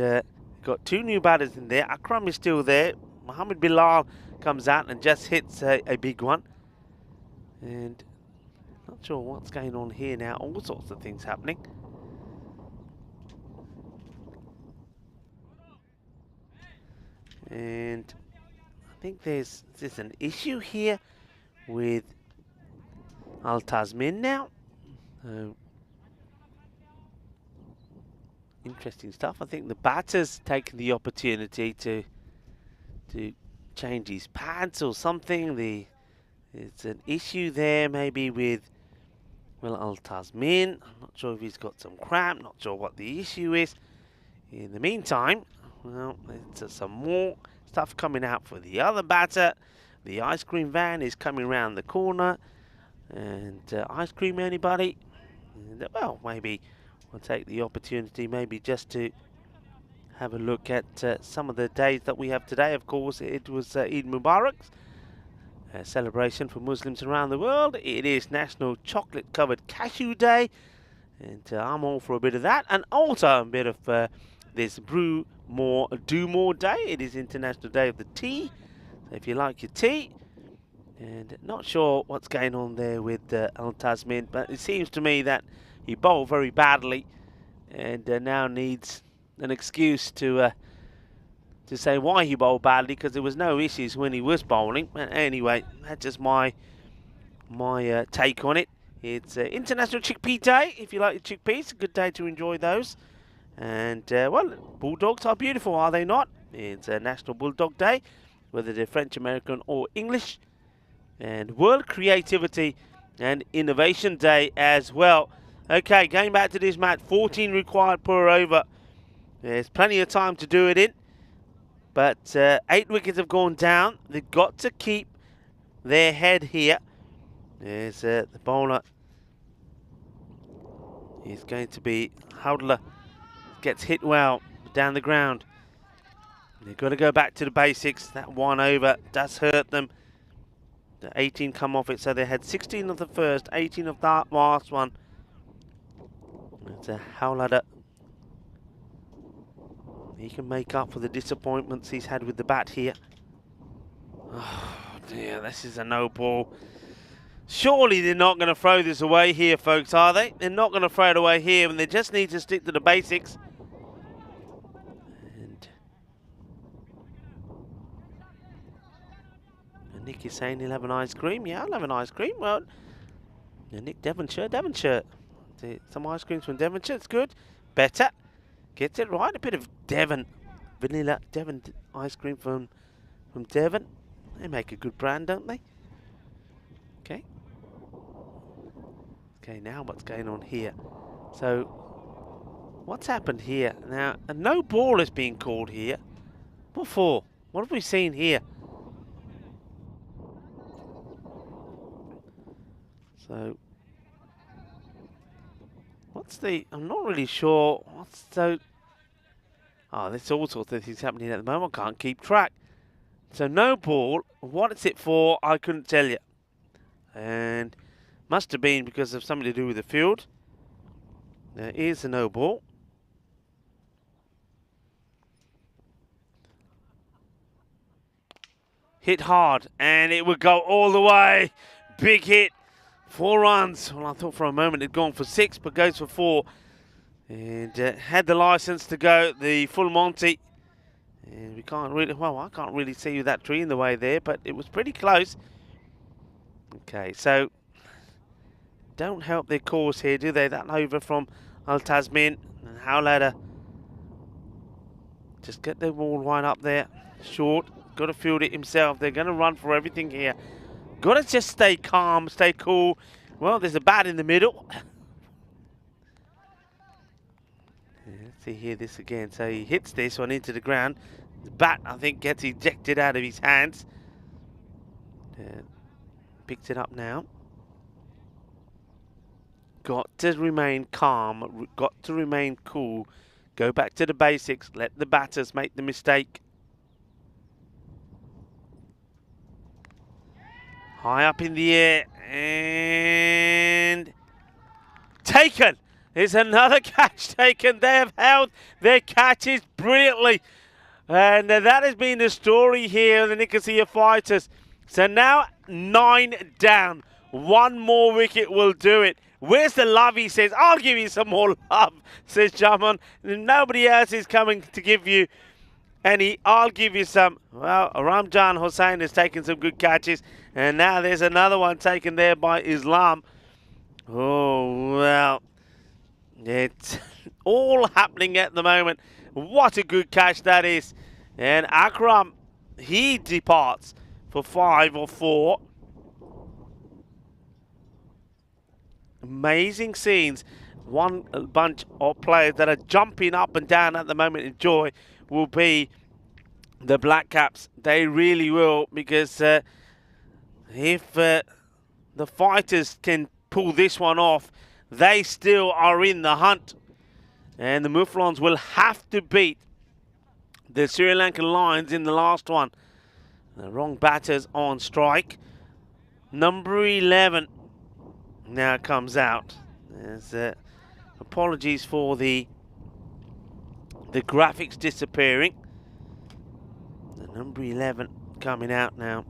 got 2 new batters in there. Akram is still there. Mohammed Bilal comes out and just hits a big one. And not sure what's going on here now. All sorts of things happening. And I think there's an issue here with Al Tasmin now. Interesting stuff. I think the batter's taken the opportunity to change his pads or something. It's an issue there maybe with, well, Al Tasmin. I'm not sure if he's got some cramp, not sure what the issue is. In the meantime, well, there's some more stuff coming out for the other batter. The ice cream van is coming around the corner. And ice cream, anybody? And, well, maybe we'll take the opportunity maybe just to have a look at some of the days that we have today. Of course, it was Eid Mubarak, a celebration for Muslims around the world. It is National Chocolate Covered Cashew Day, and I'm all for a bit of that, and also a bit of this Brew More, Do More Day. It is International Day of the Tea, so if you like your tea. And not sure what's going on there with Al Tasmin, but it seems to me that he bowled very badly and now needs an excuse to say why he bowled badly, because there was no issues when he was bowling. But anyway, that's just my take on it. It's International Chickpea Day. If you like your chickpeas, a good day to enjoy those. And well, Bulldogs are beautiful, are they not? It's National Bulldog Day, whether they're French, American or English. And World Creativity and Innovation Day as well. Okay, going back to this match, 14 required per over. There's plenty of time to do it in. But 8 wickets have gone down. They've got to keep their head here. There's the bowler. He's going to be Howdler. Gets hit well down the ground. They've got to go back to the basics. That 1 over does hurt them. The 18 come off it, so they had 16 of the first, 18 of that last one. It's a Howler. He can make up for the disappointments he's had with the bat here. Oh dear, this is a no ball. Surely they're not going to throw this away here, folks, are they? They're not going to throw it away here, and they just need to stick to the basics. And Nick is saying he'll have an ice cream. Yeah, I'll have an ice cream. Well, Nick, Devonshire. Some ice creams from Devonshire, it's good. Better. Gets it right. A bit of Devon. Vanilla Devon ice cream from Devon. They make a good brand, don't they? Okay. Okay, now what's going on here? So, what's happened here? Now, a no ball is being called here. What for? What have we seen here? So, what's the... I'm not really sure. What's so... Oh, there's all sorts of things happening at the moment. I can't keep track. So, no ball. What is it for? I couldn't tell you. And must have been because of something to do with the field. There is a no ball. Hit hard, and it would go all the way. Big hit. 4 runs. Well, I thought for a moment it'd gone for 6, but goes for 4. And had the license to go the full Monty. And we can't really, well, I can't really see that tree in the way there, but it was pretty close. Okay, so don't help their cause here, do they? That over from Al Tasmin and Howlader. Just get the ball right up there. Short. Got to field it himself. They're going to run for everything here. Got to just stay calm, stay cool. Well, there's a bat in the middle. Let's see here this again. So he hits this one into the ground. The bat, I think, gets ejected out of his hands. Picks it up now. Got to remain calm. Got to remain cool. Go back to the basics. Let the batters make the mistake. High up in the air. And taken. There's another catch taken. They have held their catches brilliantly. And that has been the story here of the Nicosia Fighters. So now 9 down. 1 more wicket will do it. Where's the love? He says, I'll give you some more love, says Jaman. Nobody else is coming to give you any. I'll give you some. Well, Ramjan Hossain has taken some good catches. And now there's another one taken there by Islam. Oh, well. It's all happening at the moment. What a good catch that is. And Akram, he departs for 5 or 4. Amazing scenes. One bunch of players that are jumping up and down at the moment in joy will be the Black Caps. They really will, because if the Fighters can pull this one off, they still are in the hunt. And the Mouflons will have to beat the Sri Lankan Lions in the last one. The wrong batters on strike. Number 11 now comes out. There's apologies for the graphics disappearing. The number 11 coming out now.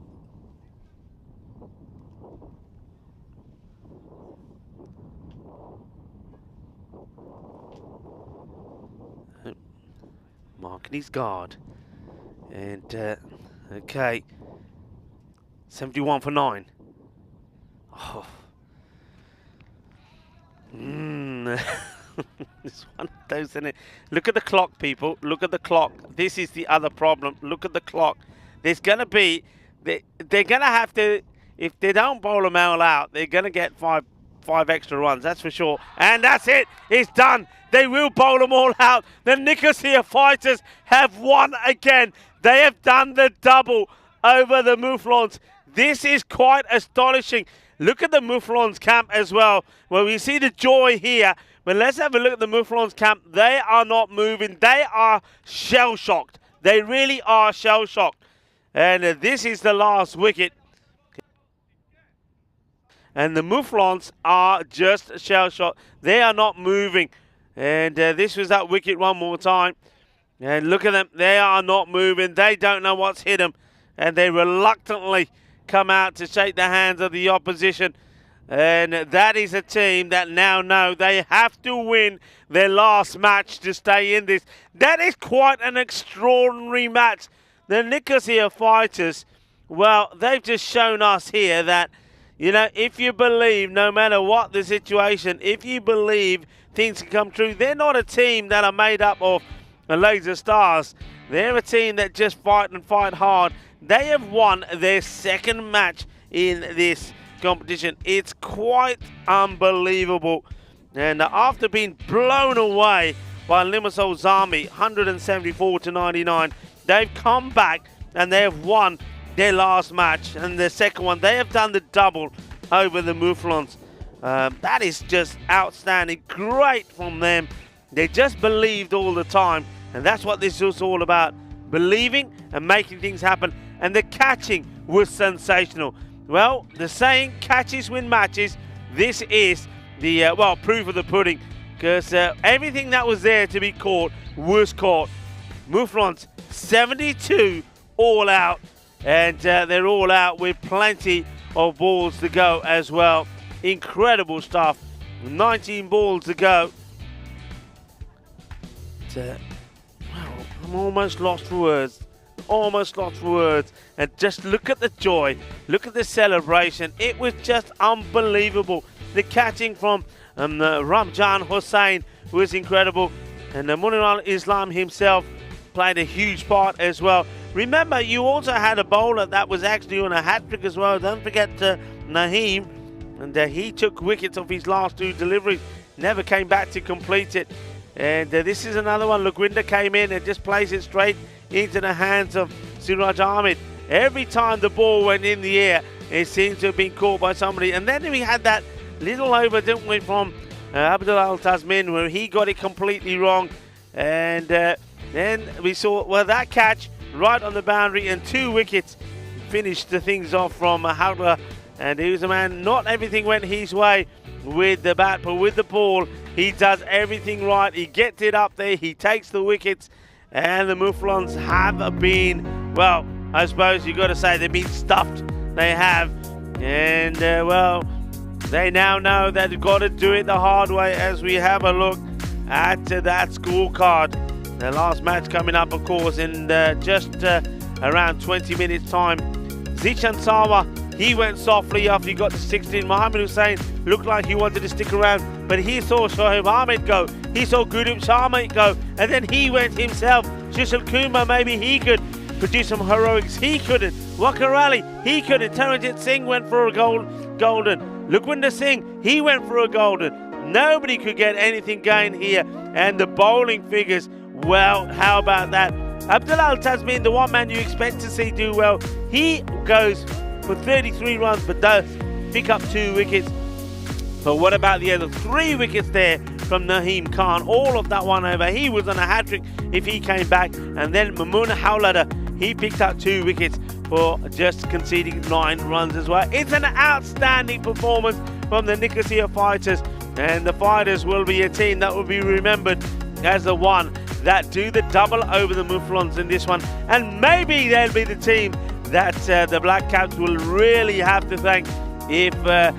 Marking his guard. And, okay. 71 for 9. Oh. It's one of those, isn't it? Look at the clock, people. Look at the clock. This is the other problem. Look at the clock. There's going to be, they're going to have to, if they don't bowl them all out, they're going to get five extra runs, that's for sure. And that's it. It's done. They will bowl them all out. The Nicosia Fighters have won again. They have done the double over the Mouflons. This is quite astonishing. Look at the Mouflons camp as well. Well, we see the joy here. But let's have a look at the Mouflons camp. They are not moving. They are shell-shocked. They really are shell-shocked. And this is the last wicket. And the Mouflons are just shell-shocked. They are not moving. And this was that wicket one more time. And look at them. They are not moving. They don't know what's hit them. And they reluctantly come out to shake the hands of the opposition. And that is a team that now know they have to win their last match to stay in this. That is quite an extraordinary match. The Nicosia Fighters, well, they've just shown us here that, you know, if you believe, no matter what the situation, if you believe things can come true, they're not a team that are made up of laser stars. They're a team that just fight and fight hard. They have won their second match in this competition. It's quite unbelievable. And after being blown away by Limassol's Army, 174 to 99, they've come back and they have won their last match. And the second one, they have done the double over the Mouflons. That is just outstanding. Great from them. They just believed all the time. And that's what this is all about. Believing and making things happen. And the catching was sensational. Well, the saying, catches win matches. This is the, proof of the pudding. Because everything that was there to be caught was caught. Mouflons, 72 all out. And they're all out with plenty of balls to go as well. Incredible stuff. 19 balls to go. I'm almost lost for words. And just look at the joy. Look at the celebration. It was just unbelievable. The catching from Ramjan Hussain was incredible. And Munir Islam himself played a huge part as well. Remember, you also had a bowler that was actually on a hat-trick as well. Don't forget Naheem. And he took wickets off his last two deliveries. Never came back to complete it. And this is another one. Lugwinder came in and just plays it straight into the hands of Siraj Ahmed. Every time the ball went in the air, it seems to have been caught by somebody. And then we had that little over, didn't we, from Abdul Al Tasmin, where he got it completely wrong. And then we saw, well, that catch right on the boundary and 2 wickets finished the things off from Howler. And he was a man, not everything went his way with the bat, but with the ball, he does everything right. He gets it up there, he takes the wickets, and the Mouflons have been, well, I suppose you've got to say they've been stuffed. They have. And, they now know that they've got to do it the hard way as we have a look at that scorecard. The last match coming up, of course, in just around 20 minutes' time. Zichan Sawa, he went softly after he got to 16. Mohammed Hussain looked like he wanted to stick around, but he saw Shoaib Ahmed go. He saw Gurdeep Sharma go, and then he went himself. Shishal Kumar, maybe he could produce some heroics. He couldn't. Wakar Ali, he couldn't. Taranjit Singh went for a golden. Lukwinder Singh, he went for a golden. Nobody could get anything going here. And the bowling figures, well, how about that? Abdul Al Tasmin, the one man you expect to see do well, he goes for 33 runs but does pick up 2 wickets. But what about the other 3 wickets there from Naheem Khan? All of that one over. He was on a hat-trick if he came back. And then Mamoon Howlada, he picked up 2 wickets for just conceding 9 runs as well. It's an outstanding performance from the Nicosia Fighters. And the Fighters will be a team that will be remembered as the one that do the double over the Mouflons in this one. And maybe they'll be the team that the Black Caps will really have to thank if the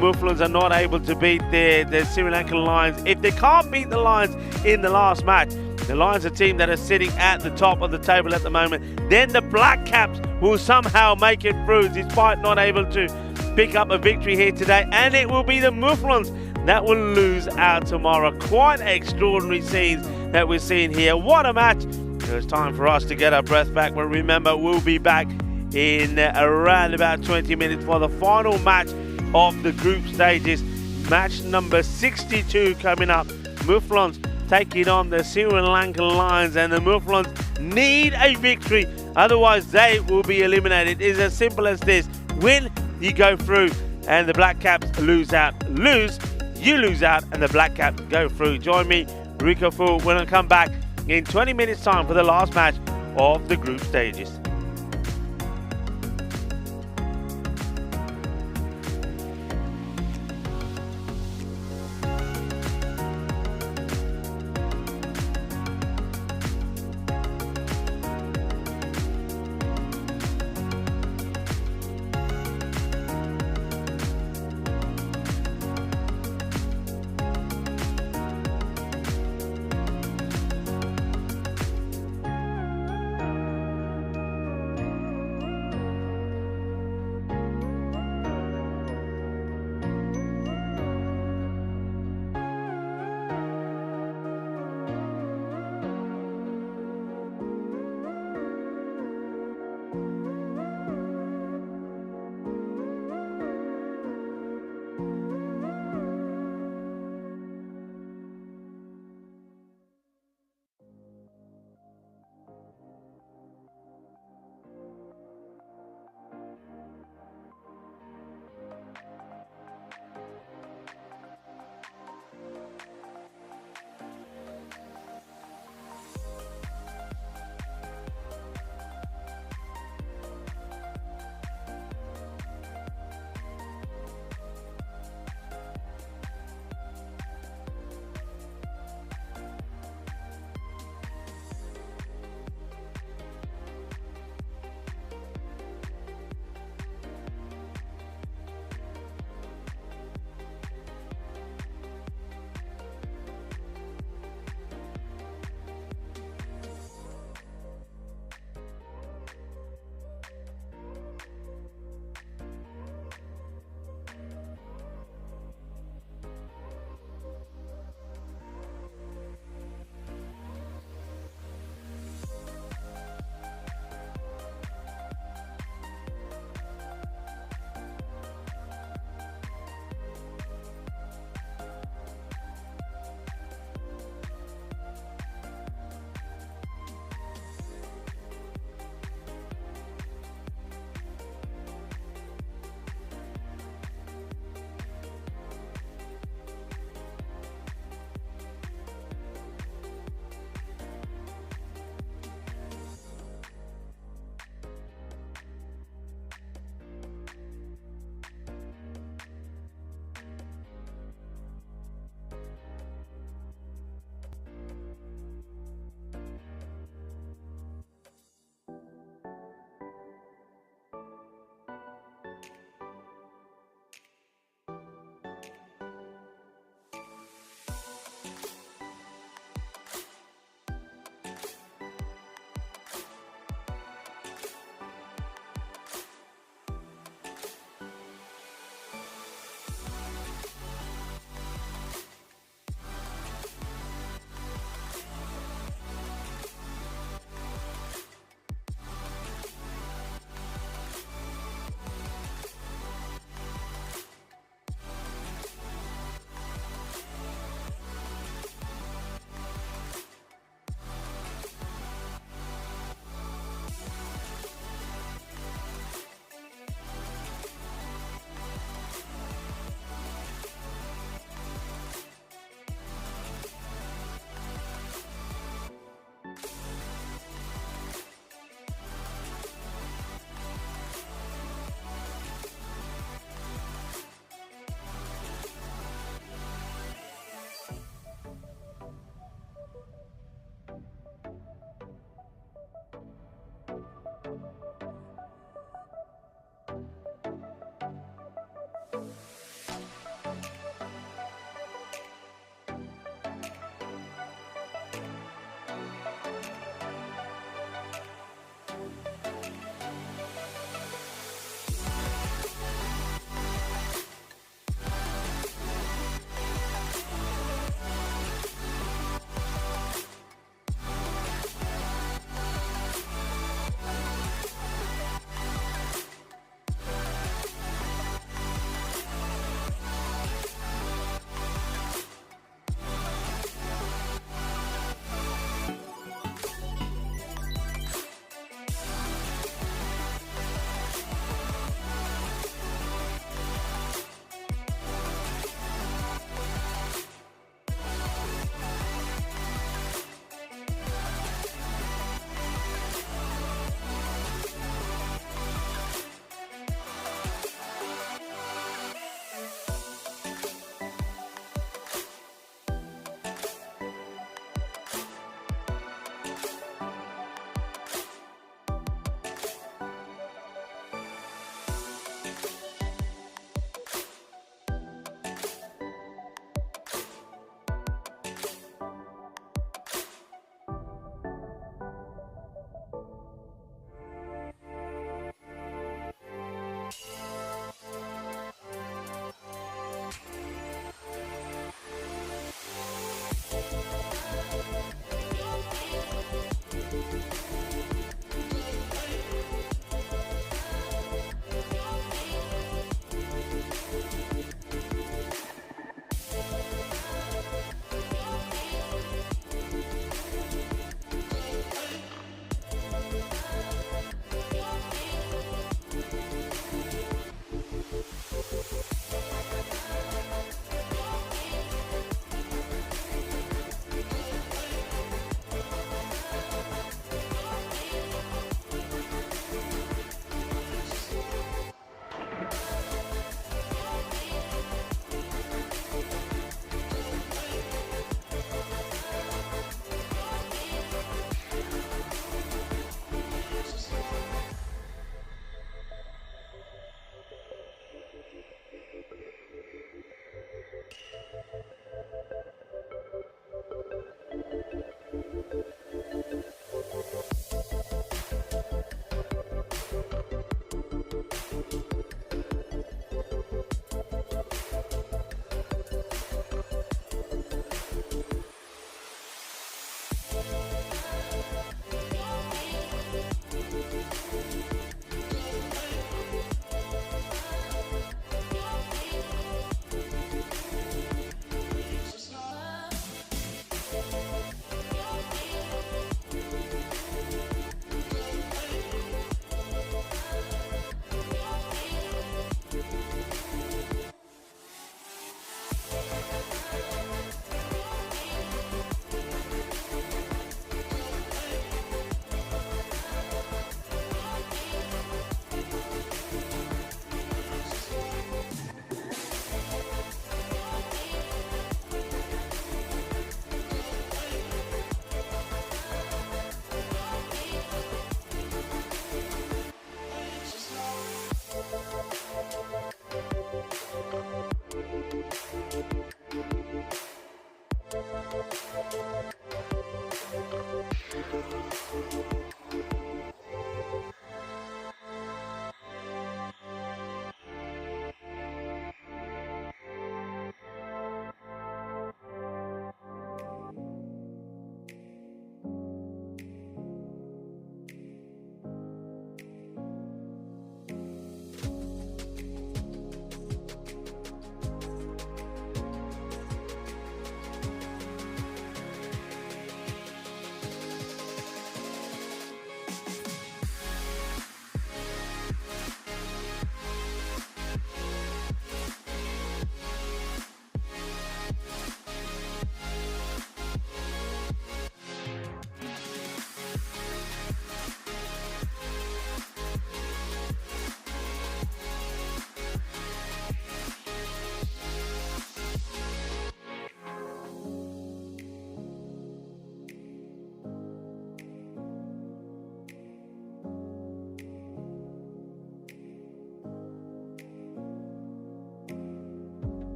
Mouflons are not able to beat the Sri Lankan Lions. If they can't beat the Lions in the last match, the Lions are a team that are sitting at the top of the table at the moment, then the Black Caps will somehow make it through despite not able to pick up a victory here today. And it will be the Mouflons that will lose out tomorrow. Quite extraordinary scenes that we're seeing here. What a match. It's time for us to get our breath back, but remember, we'll be back in around about 20 minutes for the final match of the group stages. Match number 62 coming up. Mufflons taking on the Sri Lankan Lions, and the Mufflons need a victory, otherwise they will be eliminated. It's as simple as this. Win, you go through, and the Black Caps lose out. Lose, you lose out, and the Black Caps go through. Join me, Rico Fool, when I come back in 20 minutes time for the last match of the group stages.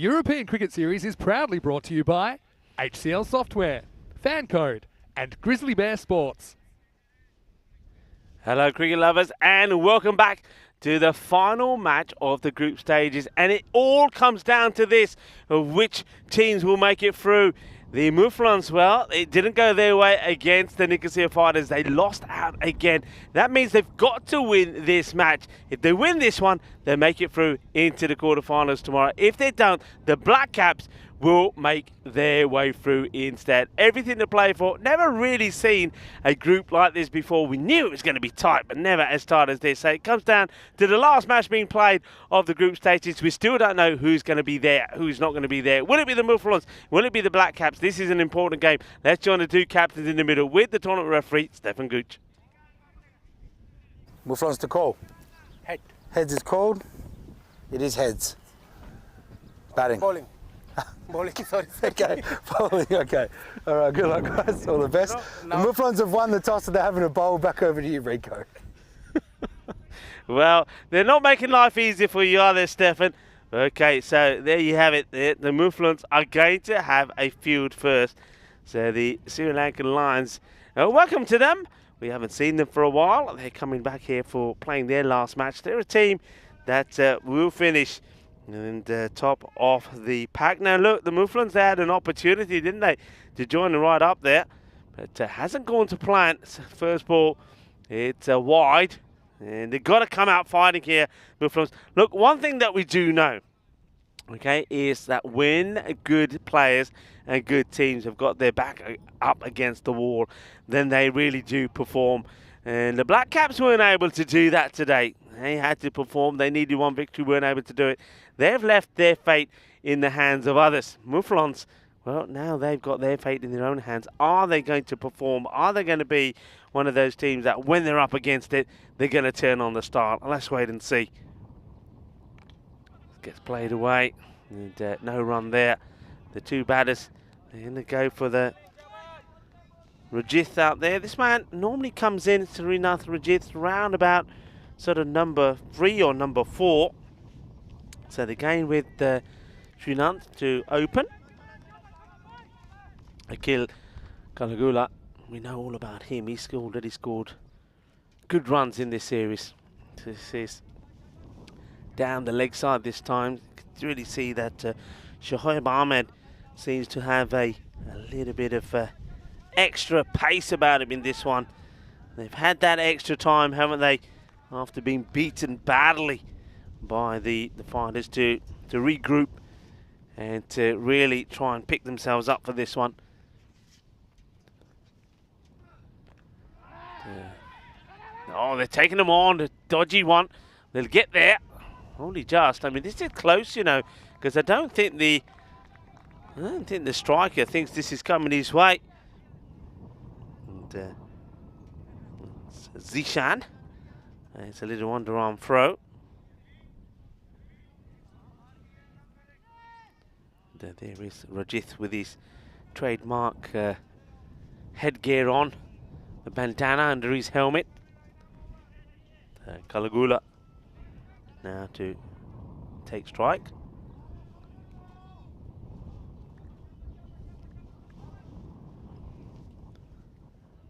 European Cricket Series is proudly brought to you by HCL Software, FanCode, and Grizzly Bear Sports. Hello, cricket lovers, and welcome back to the final match of the group stages. And it all comes down to this, of which teams will make it through. The Mouflons, well, it didn't go their way against the Nicosia Fighters. They lost out again. That means they've got to win this match. If they win this one, they make it through into the quarterfinals tomorrow. If they don't, the Black Caps will make their way through instead. Everything to play for. Never really seen a group like this before. We knew it was going to be tight, but never as tight as this. So it comes down to the last match being played of the group stages. We still don't know who's going to be there, who's not going to be there. Will it be the Mouflons? Will it be the Black Caps? This is an important game. Let's join the two captains in the middle with the tournament referee, Stefan Gooch. Mouflons to call. Head. Heads is called. It is heads. Batting. Bowling. Bowling, sorry. Okay, bowling, okay. All right, good luck, guys. All the best. No. The Mouflons have won the toss, so they're having a bowl. Back over to you, Rico. Well, they're not making life easy for you, are they, Stefan? Okay, so there you have it. The Mouflons are going to have a field first. So the Sri Lankan Lions, welcome to them. We haven't seen them for a while. They're coming back here for playing their last match. They're a team that will finish and top of the pack. Now look, the Mouflons, they had an opportunity, didn't they, to join right up there, but hasn't gone to plan. First ball, it's wide, and they've got to come out fighting here, Mouflons. Look, one thing that we do know, okay, is that when good players and good teams have got their back up against the wall, then they really do perform. And the Black Caps weren't able to do that today. They had to perform. They needed one victory, weren't able to do it. They've left their fate in the hands of others. Mouflons, well, now they've got their fate in their own hands. Are they going to perform? Are they going to be one of those teams that when they're up against it, they're going to turn on the start? Let's wait and see. Gets played away. And no run there. The two batters, they're going to go for the Rajith out there. This man normally comes in, Srinath Rajith, round about sort of number 3 or number 4. So they're going with Srinath to open. Akil Kalagula, we know all about him. He's already scored good runs in this series. This is down the leg side this time. You can really see that Shoaib Ahmed seems to have a little bit of extra pace about him in this one. They've had that extra time, haven't they, after being beaten badly by the fighters to regroup and to really try and pick themselves up for this one. Oh, they're taking them on, a dodgy one. They'll get there. Only just. I mean, this is close, you know, because I don't think the striker thinks this is coming his way. And Zishan. It's a little underarm throw. And, there is Rajith with his trademark headgear on, the bandana under his helmet. Kalagula now to take strike.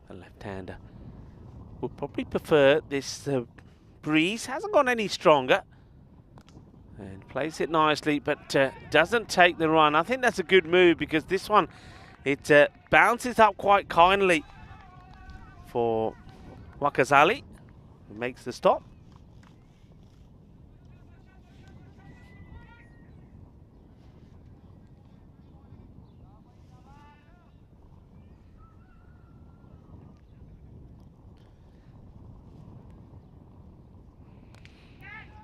A left-hander would probably prefer this breeze. Hasn't gone any stronger. And plays it nicely, but doesn't take the run. I think that's a good move because this one, it bounces up quite kindly for Wakazali. Makes the stop.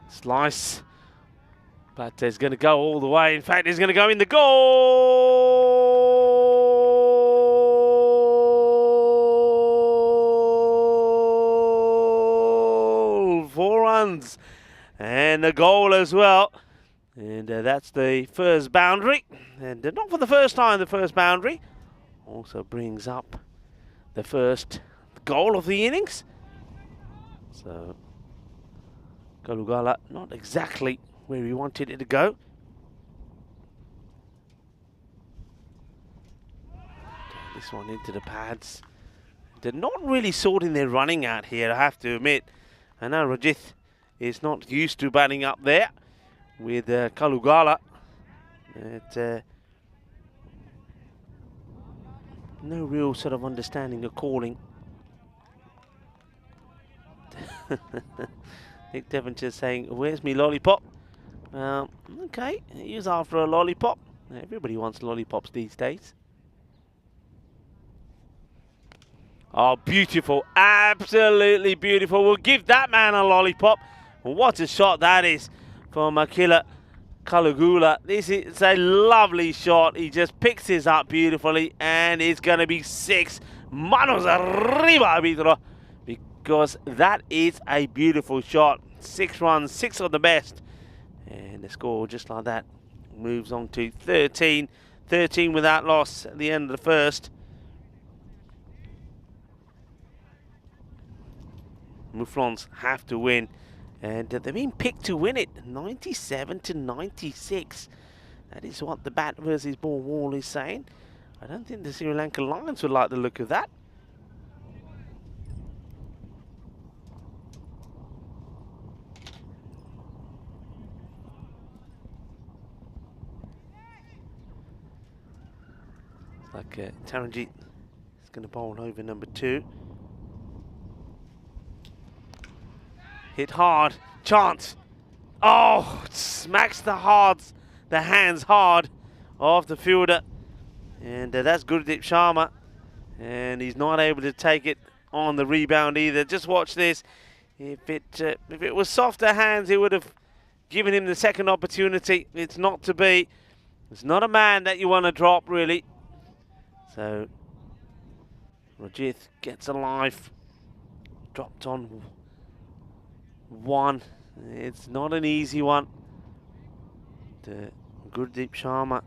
Slice. But it's going to go all the way. In fact, it's going to go in the goal. 4 runs and a goal as well. And that's the first boundary. And not for the first time, the first boundary. Also brings up the first goal of the innings. So, Kalugala not exactly where we wanted it to go. this one into the pads. They're not really sorting their running out here, I have to admit. I know Rajith is not used to batting up there with Kalugala. No real sort of understanding of calling. Nick Devonshire saying, where's me lollipop? Okay, he's after a lollipop. Everybody wants lollipops these days. Oh, beautiful. Absolutely beautiful. We'll give that man a lollipop. What a shot that is from Akila Kalugula. This is a lovely shot. He just picks this up beautifully, and it's going to be 6. Manos arriba, arbitro. Because that is a beautiful shot. 6 runs, 6 of the best. And the score, just like that, moves on to 13. 13 without loss at the end of the first. Mouflons have to win. And they've been picked to win it. 97 to 96. That is what the bat versus ball wall is saying. I don't think the Sri Lanka Lions would like the look of that. Like Taranjit is going to bowl over number 2. Hit hard, chance. Oh, smacks the hands hard of the fielder. And that's Gurdeep Sharma. And he's not able to take it on the rebound either. Just watch this. If it was softer hands, it would have given him the second opportunity. It's not to be. It's not a man that you want to drop, really. So, Rajith gets a life. Dropped on 1. It's not an easy one. The Gurdeep Sharma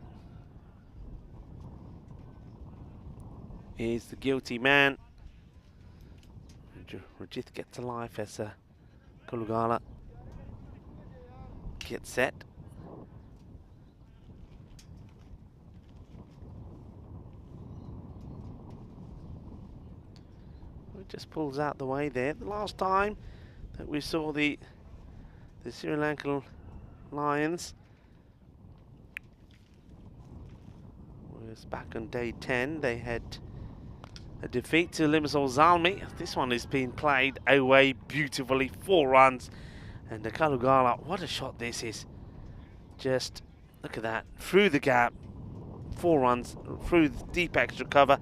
is the guilty man. Rajith gets a life as Kalugala gets set. Just pulls out the way there. The last time that we saw the Sri Lankan Lions was back on day 10. They had a defeat to Limassol Zalmi. This one has been played away beautifully. 4 runs. And the Kalugala, what a shot this is. Just look at that. Through the gap. 4 runs through the deep extra cover.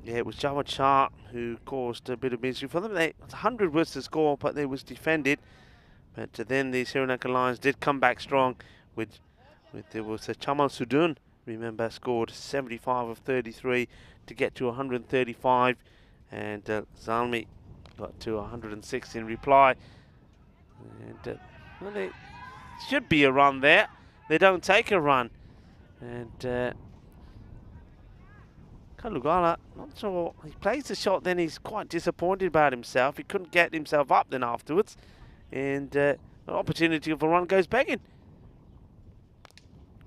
Yeah, it was Jawad Shah who caused a bit of misery for them. 100 was the score, but they was defended. But then the Sri Lankan Lions did come back strong. There was Chamal Sudun, remember, scored 75 of 33 to get to 135. And Zalmi got to 106 in reply. And well, there should be a run there. They don't take a run. And Kalugala, not sure, he plays the shot, then he's quite disappointed about himself. He couldn't get himself up then afterwards. And an opportunity of a run goes begging.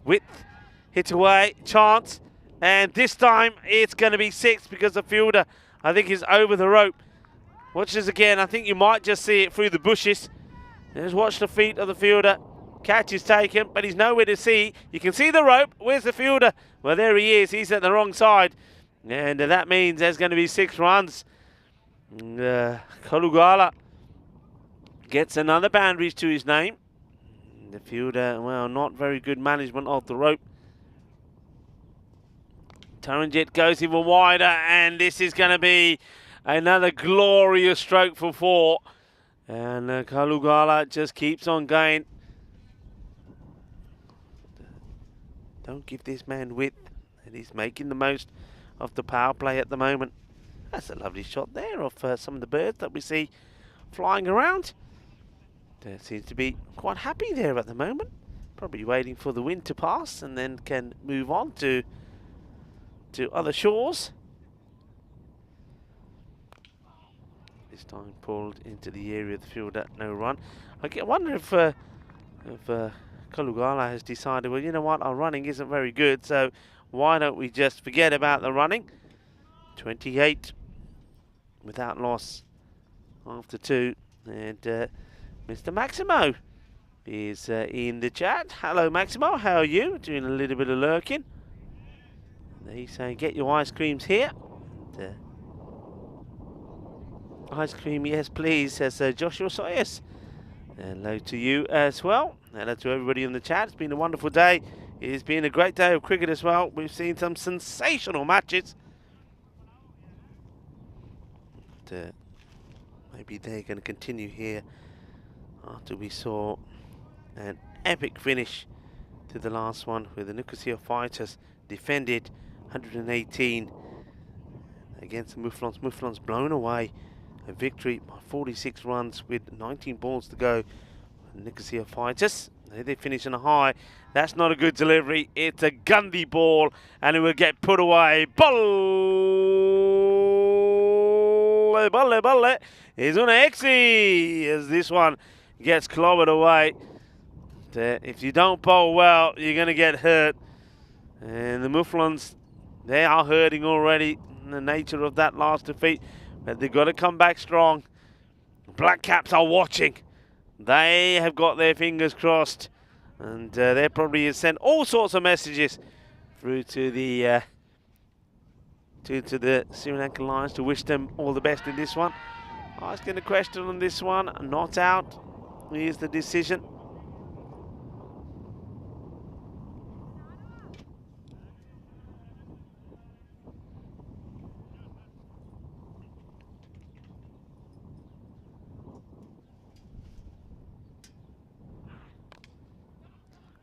Width, hit away, chance. And this time it's going to be 6 because the fielder, I think, is over the rope. Watch this again. I think you might just see it through the bushes. Just watch the feet of the fielder. Catch is taken, but he's nowhere to see. You can see the rope. Where's the fielder? Well, there he is. He's at the wrong side. And that means there's going to be 6 runs. Kalugala gets another boundaries to his name. The fielder, well, not very good management of the rope. Taranjit goes even wider, and this is going to be another glorious stroke for 4. And Kalugala just keeps on going. Don't give this man width, and he's making the most of the power play at the moment. That's a lovely shot there of some of the birds that we see flying around. They seem to be quite happy there at the moment. Probably waiting for the wind to pass and then can move on to other shores. This time pulled into the area of the field at no run. I wonder if Kalugala has decided, well, you know what, our running isn't very good, so why don't we just forget about the running 28 without loss after 2. And Mr. Maximo is in the chat. Hello, Maximo. How are you? Doing a little bit of lurking. He's saying, get your ice creams here. Ice cream, yes, please, says Joshua Sawyers. Hello to you as well. Hello to everybody in the chat. It's been a wonderful day. It's been a great day of cricket as well. We've seen some sensational matches. Maybe they're going to continue here after we saw an epic finish to the last one where the Nicosia Fighters defended 118 against the Mouflons. Mouflons blown away. A victory by 46 runs with 19 balls to go. Nicosia Fighters, they finish on a high. That's not a good delivery. It's a Gundy ball and it will get put away. Balle is on Exy as this one gets clobbered away. If you don't bowl well, you're going to get hurt. And the Mouflons, they are hurting already in the nature of that last defeat. But they've got to come back strong. Black Caps are watching. They have got their fingers crossed. And they probably have sent all sorts of messages through to the to the Sri Lankan Lions to wish them all the best in this one. Asking a question on this one. Not out. Here's the decision.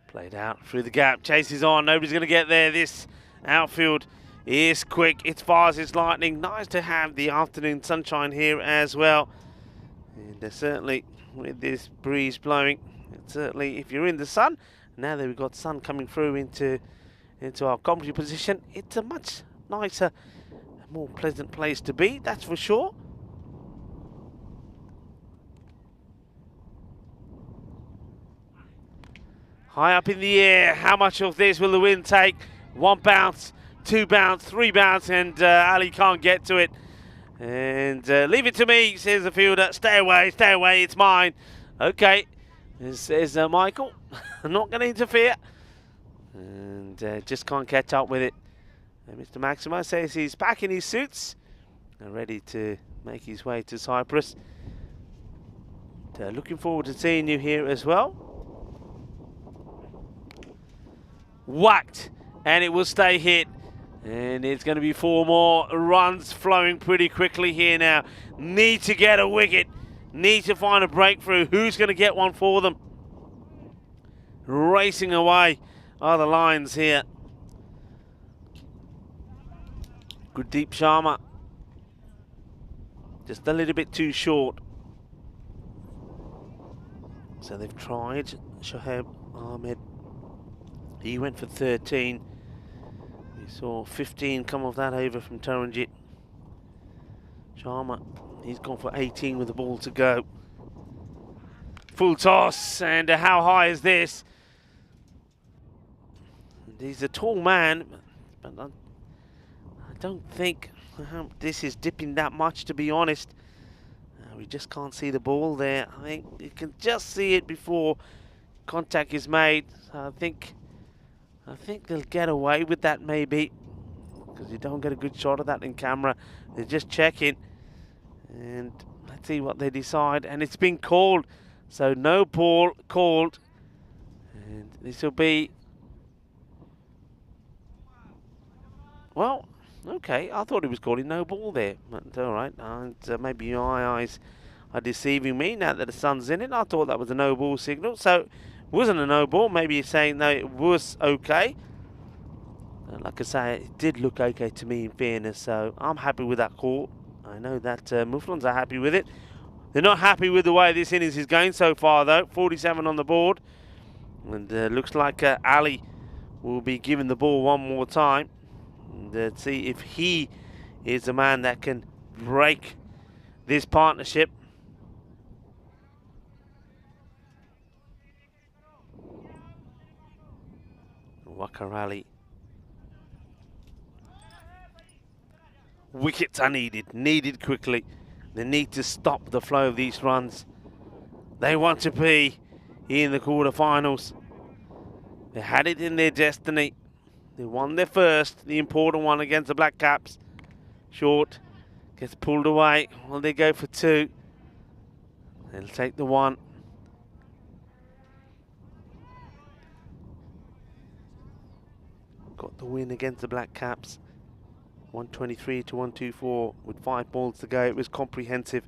Played out through the gap, chases on, nobody's going to get there. This outfield is quick, it's fast, it's lightning. Nice to have the afternoon sunshine here as well. And certainly with this breeze blowing, certainly if you're in the sun, now that we've got sun coming through into our commentary position, it's a much nicer, more pleasant place to be, that's for sure. High up in the air, how much of this will the wind take? 1 bounce, 2 bounce, 3 bounce, and Ali can't get to it. And leave it to me, says the fielder. Stay away, it's mine. Okay, says Michael. I'm not going to interfere. And just can't catch up with it. And Mr. Maximo says he's back in his suits, ready to make his way to Cyprus. Looking forward to seeing you here as well. Whacked, and it will stay hit. And it's going to be 4 more runs flowing pretty quickly here now. Need to get a wicket. Need to find a breakthrough. Who's going to get one for them? Racing away are the Lions here. Gurdeep Sharma. Just a little bit too short. So they've tried. Shoaib Ahmed. He went for 13. We saw 15 come off that over from Taranjit. Sharma, he's gone for 18 with the ball to go. Full toss, and how high is this? And he's a tall man, but I don't think this is dipping that much, to be honest. We just can't see the ball there. I think you can just see it before contact is made. So I think they'll get away with that maybe, because you don't get a good shot of that in camera. They're just checking, and let's see what they decide. And it's been called, so no ball called, and this will be, well, okay, I thought he was calling no ball there, but all right. And maybe my eyes are deceiving me now that the sun's in it. I thought that was a no ball signal, so wasn't a no ball. Maybe you're saying no, it was okay. Like I say, it did look okay to me in fairness, so I'm happy with that call. I know that Mouflons are happy with it. They're not happy with the way this innings is going so far though. 47 on the board, and looks like Ali will be given the ball one more time, and see if he is the man that can break this partnership. Wakar Ali wickets are needed quickly. They need to stop the flow of these runs. They want to be in the quarterfinals. They had it in their destiny. They won their first, the important one against the Black Caps. Short gets pulled away. Well, they go for 2. They'll take the 1. Got the win against the Black Caps. 123 to 124 with 5 balls to go. It was comprehensive.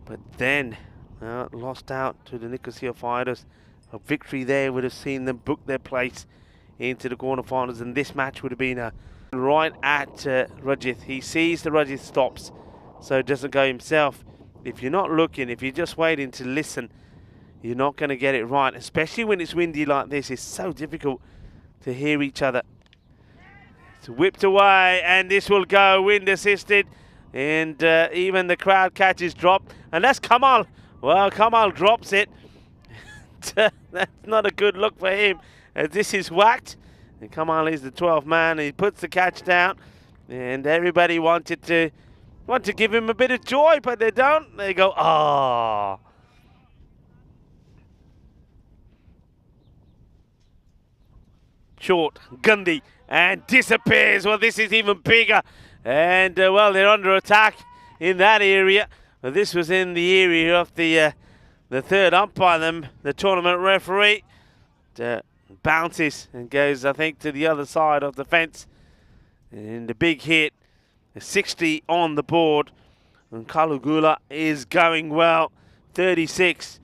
But then lost out to the Nicosia Fighters. A victory there would have seen them book their place into the quarterfinals, and this match would have been right at Rajith. He sees the Rajith stops, so doesn't go himself. If you're not looking, if you're just waiting to listen, you're not going to get it right, especially when it's windy like this. It's so difficult to hear each other. It's whipped away, and this will go wind assisted, and even the crowd catches drop, and that's Kamal. Well, Kamal drops it. That's not a good look for him, as this is whacked, and Kamal is the 12th man. He puts the catch down, and everybody want to give him a bit of joy, but they don't. They go, ah. Short, Gundy, and disappears. Well, this is even bigger, and well, they're under attack in that area. Well, this was in the area of the third umpire, the tournament referee. Bounces and goes, I think, to the other side of the fence. And a big hit, a 60 on the board. And Kalugula is going well. 36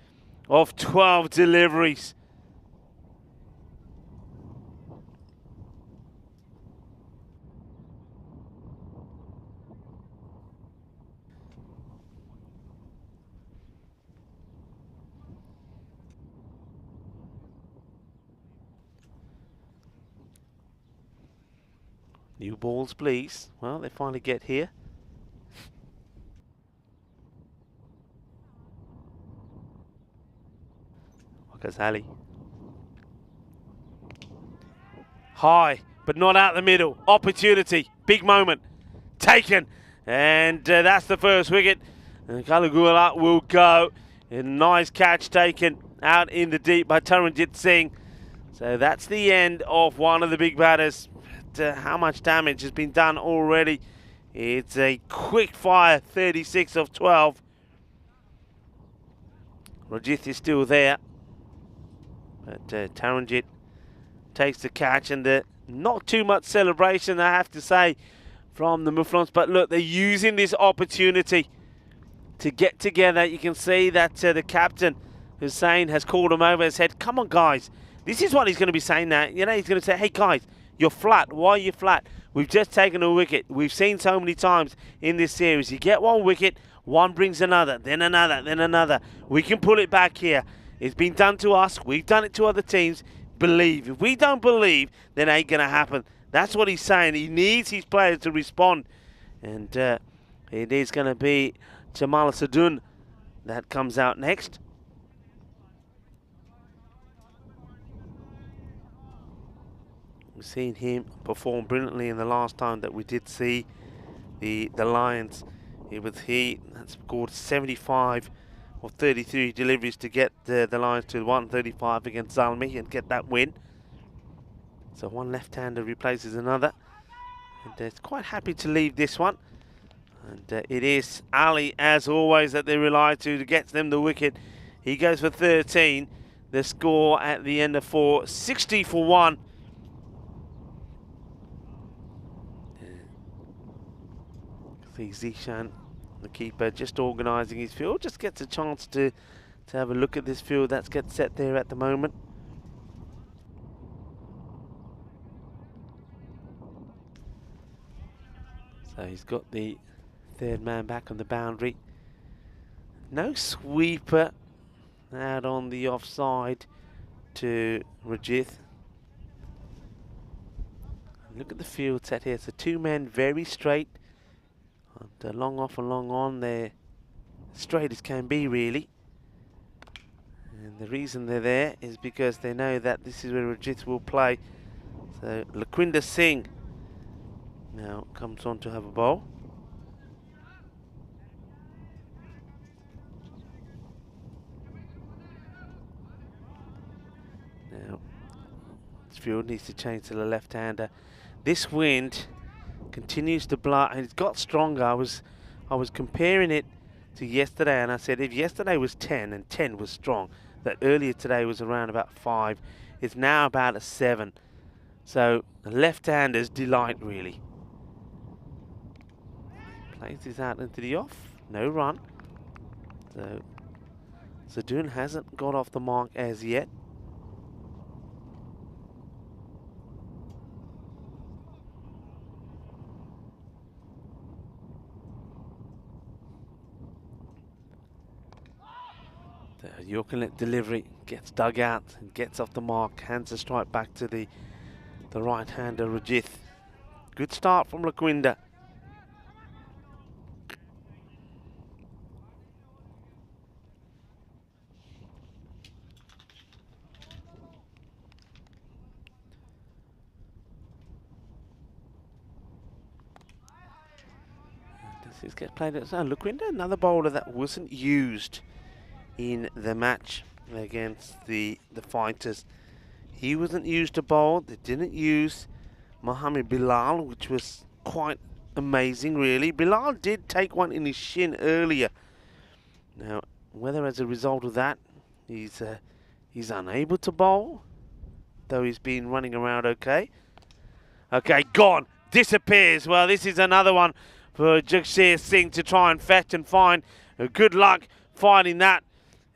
of 12 deliveries. New balls, please. Well, they finally get here. Wakazali. High, but not out the middle. Opportunity. Big moment. Taken. And that's the first wicket. And Kalugula will go. A nice catch taken out in the deep by Taranjit Singh. So that's the end of one of the big batters. How much damage has been done already? It's a quick fire, 36 of 12. Rajith is still there, but Taranjit takes the catch, and not too much celebration, I have to say, from the Muflons. But look, they're using this opportunity to get together. You can see that the captain, Hussain, has called them over and said, come on, guys. This is what he's going to be saying now. You know, he's going to say, hey, guys, you're flat. Why are you flat? We've just taken a wicket. We've seen so many times in this series. You get one wicket, one brings another, then another, then another. We can pull it back here. It's been done to us. We've done it to other teams. Believe. If we don't believe, then it ain't going to happen. That's what he's saying. He needs his players to respond. And it is going to be Jamal Sadun that comes out next. We've seen him perform brilliantly in the last time that we did see the Lions. It was he that scored 75 of 33 deliveries to get the Lions to 135 against Zalmi and get that win. So one left-hander replaces another. And it's quite happy to leave this one. And it is Ali, as always, that they rely to get them the wicket. He goes for 13. The score at the end of 4, 60 for 1. Zishan, the keeper, just organising his field, just gets a chance to have a look at this field that's gets set there at the moment. So he's got the third man back on the boundary. No sweeper out on the offside to Rajith. Look at the field set here. So 2 men very straight. And long off and long on, they're straight as can be, really. And the reason they're there is because they know that this is where Rajith will play. So Lakwinda Singh Now comes on to have a bowl. Now, this field needs to change to the left-hander. This wind continues to blow, and it's got stronger. I was comparing it to yesterday, and I said if yesterday was 10 and 10 was strong, that earlier today was around about 5. It's now about a 7. So the left-handers delight really. Plays this out into the off, no run. So Sadun hasn't got off the mark as yet. The Yorkelet delivery gets dug out and gets off the mark, hands the strike back to the right-hander Rajith. Good start from Lakwinda. This gets played at Lakwinda, another bowler that wasn't used in the match against the fighters. He wasn't used to bowl. They didn't use Mohammed Bilal, which was quite amazing really. Bilal did take one in his shin earlier. Now whether as a result of that he's unable to bowl, though he's been running around okay. Okay, gone, disappears. Well, this is another one for Jagsheer Singh to try and fetch and find. Good luck finding that.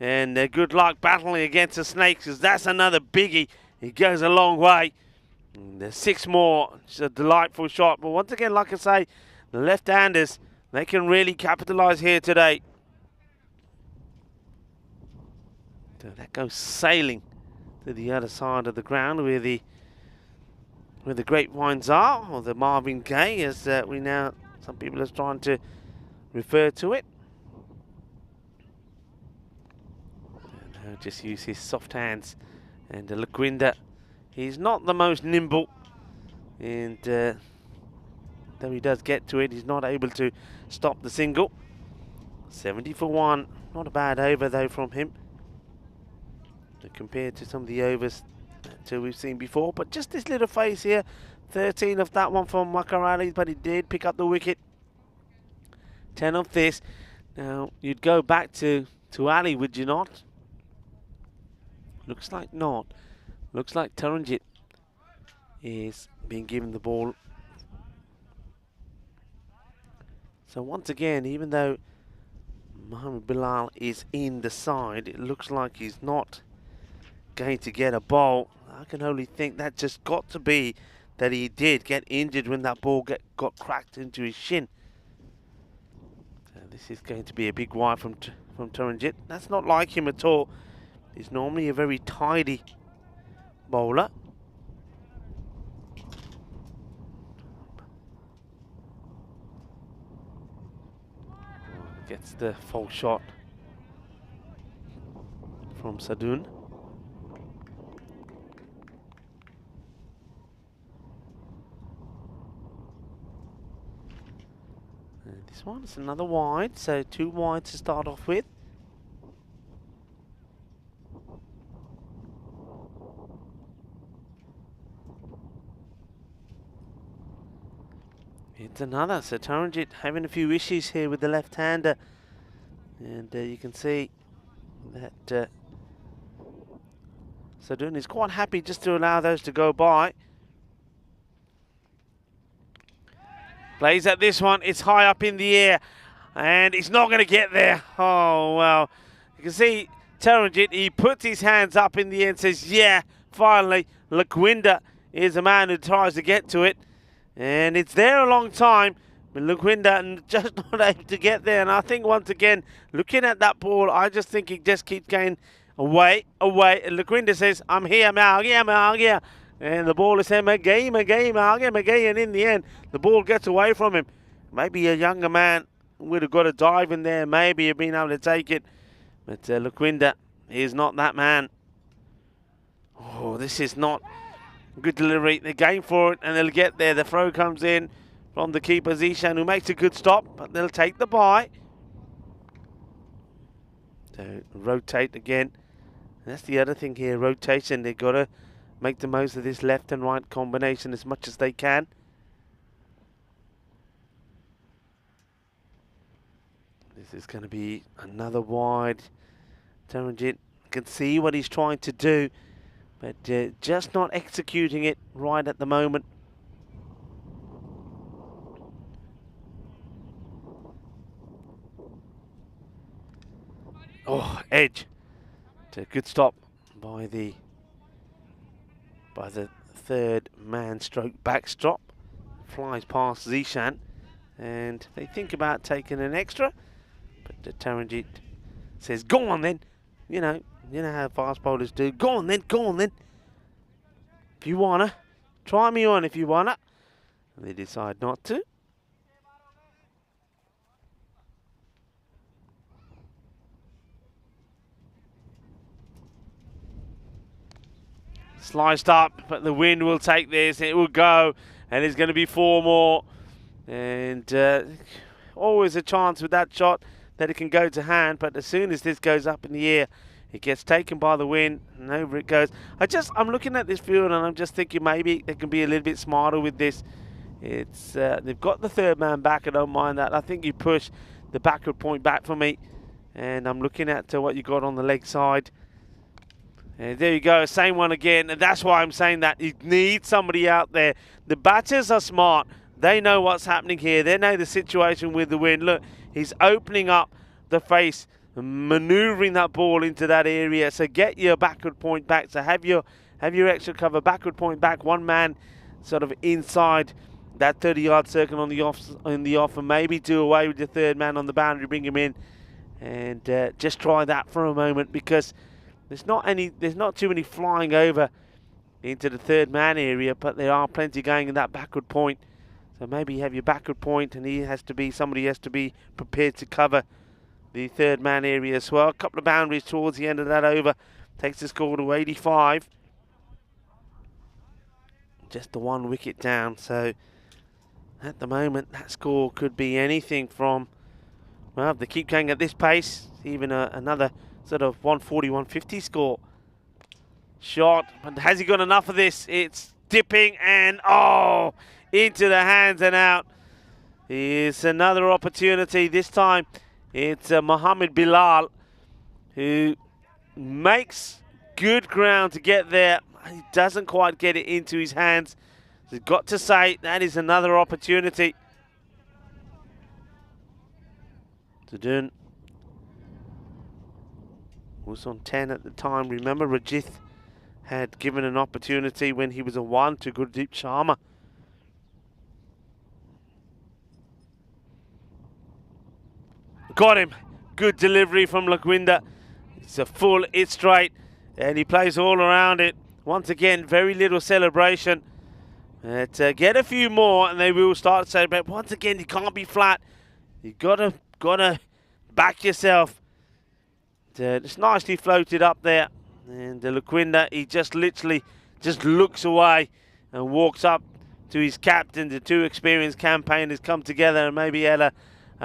And good luck battling against the snakes, because that's another biggie. It goes a long way. And there's 6 more. It's a delightful shot. But once again, like I say, the left-handers, they can really capitalise here today. So that goes sailing to the other side of the ground where the grapevines are, or the Marvin Gaye, as some people are trying to refer to it. Just use his soft hands, and Lakwinda, he's not the most nimble, and though he does get to it, he's not able to stop the single. 70 for 1, not a bad over though from him compared to some of the overs that we've seen before. But just this little phase here, 13 of that one from Makarali, but he did pick up the wicket. 10 of this. Now you'd go back to Ali, would you not? Looks like not. Looks like Taranjit is being given the ball. So once again, even though Mohammed Bilal is in the side, it looks like he's not going to get a ball. I can only think that just got to be that he did get injured when that ball got cracked into his shin. So this is going to be a big wide from Taranjit. That's not like him at all. He's normally a very tidy bowler. Gets the false shot from Sadun. And this one is another wide, so 2 wides to start off with. It's another. So Taranjit having a few issues here with the left-hander, and you can see that Sadun is quite happy just to allow those to go by. Plays at this one. It's high up in the air, and it's not going to get there. Oh well, you can see Taranjit. He puts his hands up in the air and says, "Yeah, finally." Lakwinda is a man who tries to get to it. And it's there a long time, but Lakwinda just not able to get there. And I think once again, looking at that ball, I just think it just keeps going away. And Lakwinda says, I'm here, I'm here. And the ball is saying, Magay. And in the end, the ball gets away from him. Maybe a younger man would have got a dive in there, maybe have been able to take it. But Lakwinda is not that man. Oh, this is not good delivery. They're going for it, and they'll get there. The throw comes in from the keeper, Zishan, who makes a good stop, but they'll take the bye. So rotate again. And that's the other thing here, rotation. They've got to make the most of this left and right combination as much as they can. This is going to be another wide. Taranjit can see what he's trying to do, but just not executing it right at the moment. Oh, edge. It's a good stop by the third man stroke backstop. Flies past Zishan, and they think about taking an extra, but Taranjit says, "Go on then." You know how fast bowlers do. Go on then, go on then. If you wanna, try me on if you wanna. And they decide not to. Sliced up, but the wind will take this. It will go, and it's going to be 4 more. And always a chance with that shot that it can go to hand, but as soon as this goes up in the air, it gets taken by the wind, and over it goes. I'm looking at this field, and I'm just thinking maybe they can be a little bit smarter with this. It's they've got the third man back. I don't mind that. I think you push the backward point back for me, and I'm looking at what you got on the leg side. And there you go, same one again, and that's why I'm saying that you need somebody out there. The batters are smart. They know what's happening here. They know the situation with the wind. Look, he's opening up the face, manoeuvring that ball into that area. So get your backward point back. So have your extra cover, backward point back, one man sort of inside that 30-yard circle on the off, and maybe do away with your third man on the boundary, bring him in, and just try that for a moment, because there's not too many flying over into the third man area, but there are plenty going in that backward point. So maybe you have your backward point, and somebody has to be prepared to cover the third man area as well. A couple of boundaries towards the end of that over takes the score to 85. Just the 1 wicket down. So at the moment, that score could be anything from, well, if they keep going at this pace, even another sort of 140, 150 score. Shot, but has he got enough of this? It's dipping, and into the hands and out. Here's another opportunity. This time it's Mohammed Bilal, who makes good ground to get there. He doesn't quite get it into his hands. He's got to say that is another opportunity. Tudun was on 10 at the time. Remember, Rajith had given an opportunity when he was a 1 to Gurdeep Sharma. Got him. Good delivery from Lakwinda. It's a full hit straight, and he plays all around it. Once again, very little celebration. Get a few more, and they will start to celebrate. Once again, you can't be flat. You gotta back yourself. It's nicely floated up there, and Lakwinda, he just literally just looks away and walks up to his captain. The two experienced campaigners come together and maybe had a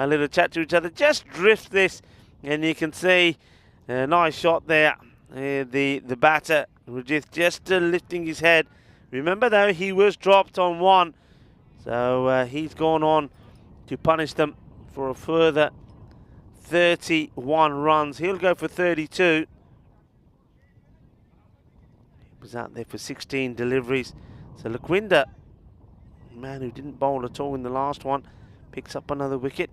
little chat to each other. Just drift this, and you can see a nice shot there. The batter, Rajith, just lifting his head. Remember though, he was dropped on 1, so he's gone on to punish them for a further 31 runs. He'll go for 32. He was out there for 16 deliveries. So Lakwinda, man who didn't bowl at all in the last one, picks up another wicket.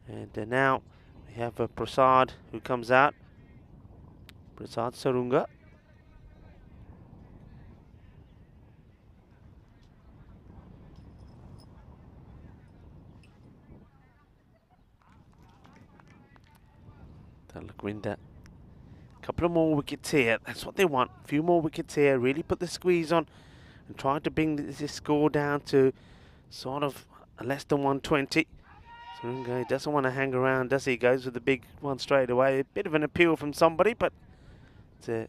And now we have Prasad who comes out. Prasad Sarunga. Lakwinda. A couple of more wickets here. That's what they want. A few more wickets here. Really put the squeeze on and try to bring this score down to sort of less than 120. Sarunga doesn't want to hang around, does he? Goes with the big one straight away. A bit of an appeal from somebody, but it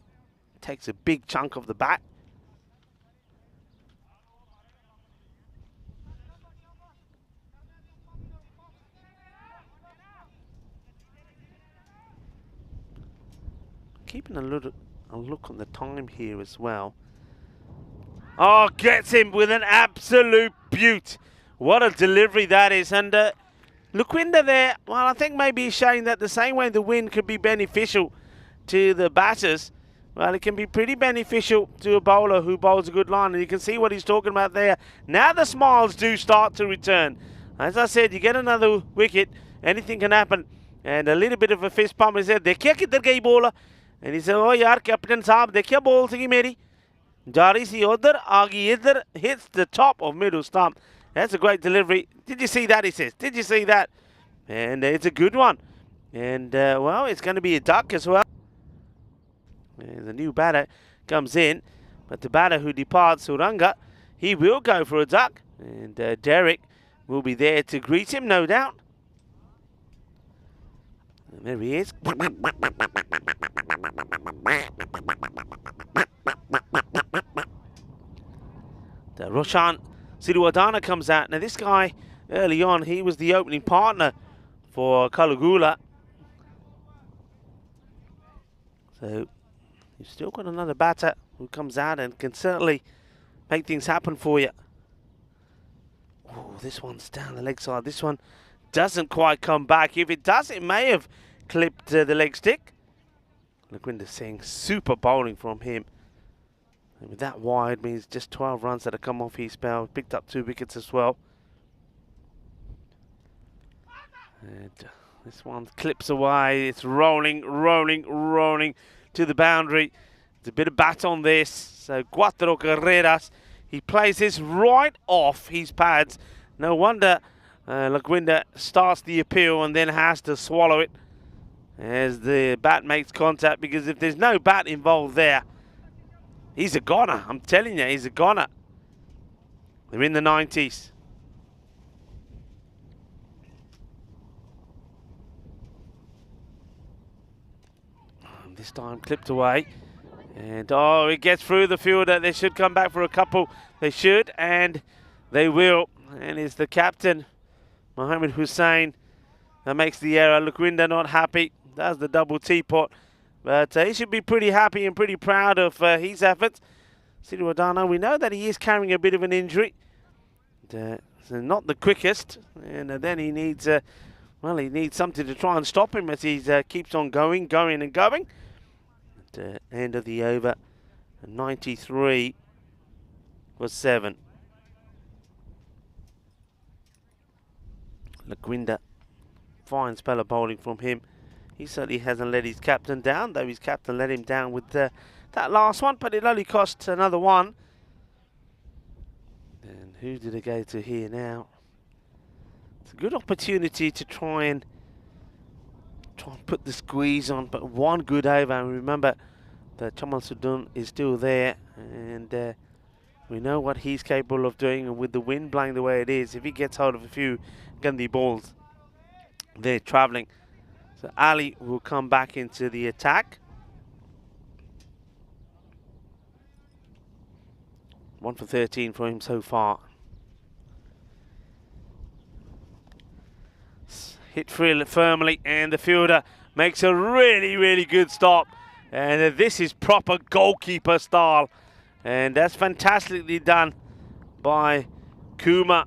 takes a big chunk of the bat. keeping a look on the time here as well. Oh, gets him with an absolute beaut. What a delivery that is. And Luquinda there, well, I think maybe he's showing that the same way the wind could be beneficial to the batters, well, it can be pretty beneficial to a bowler who bowls a good line. And you can see what he's talking about there. Now the smiles do start to return. As I said, you get another wicket, anything can happen. And a little bit of a fist pump. He said, "Dekhiya kidhar gayi bowler?" And he said, "Oh yaar, Captain Saab, dekhiya ball thi meri. Jari si udhar, aagi idhar, hits the top of middle stump." That's a great delivery. Did you see that, he says? Did you see that? And it's a good one. And, well, it's going to be a duck as well. And the new batter comes in. But the batter who departs, Suranga, he will go for a duck. And Derek will be there to greet him, no doubt. And there he is. The Roshan Siruwadana comes out. Now this guy, early on, he was the opening partner for Kalugula. So you've still got another batter who comes out and can certainly make things happen for you. Oh, this one's down the leg side. This one doesn't quite come back. If it does, it may have clipped the leg stick. Lakwinda Singh, super bowling from him. And with that wide means just 12 runs that have come off his spell. Picked up 2 wickets as well. And this one clips away. It's rolling, rolling, rolling to the boundary. There's a bit of bat on this. So Cuatro Carreras, he plays this right off his pads. No wonder Lakwinda starts the appeal and then has to swallow it as the bat makes contact, because if there's no bat involved there, he's a goner. I'm telling you, he's a goner. They're in the 90s. This time clipped away. And oh, it gets through the fielder. They should come back for a couple. They should, and they will. And it's the captain, Mohammed Hussain, that makes the error. Lakwinda not happy. That's the double teapot. But he should be pretty happy and pretty proud of his efforts. Siruwadana, we know that he is carrying a bit of an injury. So not the quickest. And then he needs, well, he needs something to try and stop him as he keeps on going and going. At the end of the over, 93 was 7. Lakwinda, fine spell of bowling from him. He certainly hasn't let his captain down, though his captain let him down with that last one, but it only cost another one. And who did it go to here now? It's a good opportunity to try and put the squeeze on, but one good over. And remember that Chaman Sudun is still there, and we know what he's capable of doing. And with the wind blowing the way it is, if he gets hold of a few Gandhi balls, they're travelling. So Ali will come back into the attack. 1 for 13 for him so far. Hit firmly, and the fielder makes a really, really good stop. And this is proper goalkeeper style. And that's fantastically done by Kuma.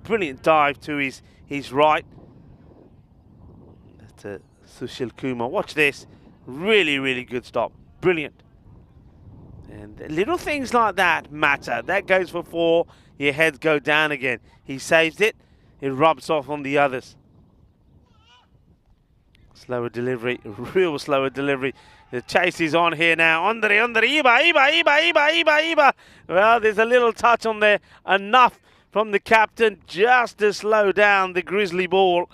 Brilliant dive to his right. That's Sushil Kumar. Watch this. Really, really good stop. Brilliant. And little things like that matter. That goes for 4. Your heads go down again. He saves it. It rubs off on the others. Slower delivery. Real slower delivery. The chase is on here now. Andre, Iba. Well, there's a little touch on there. Enough from the captain just to slow down the Grizzly ball.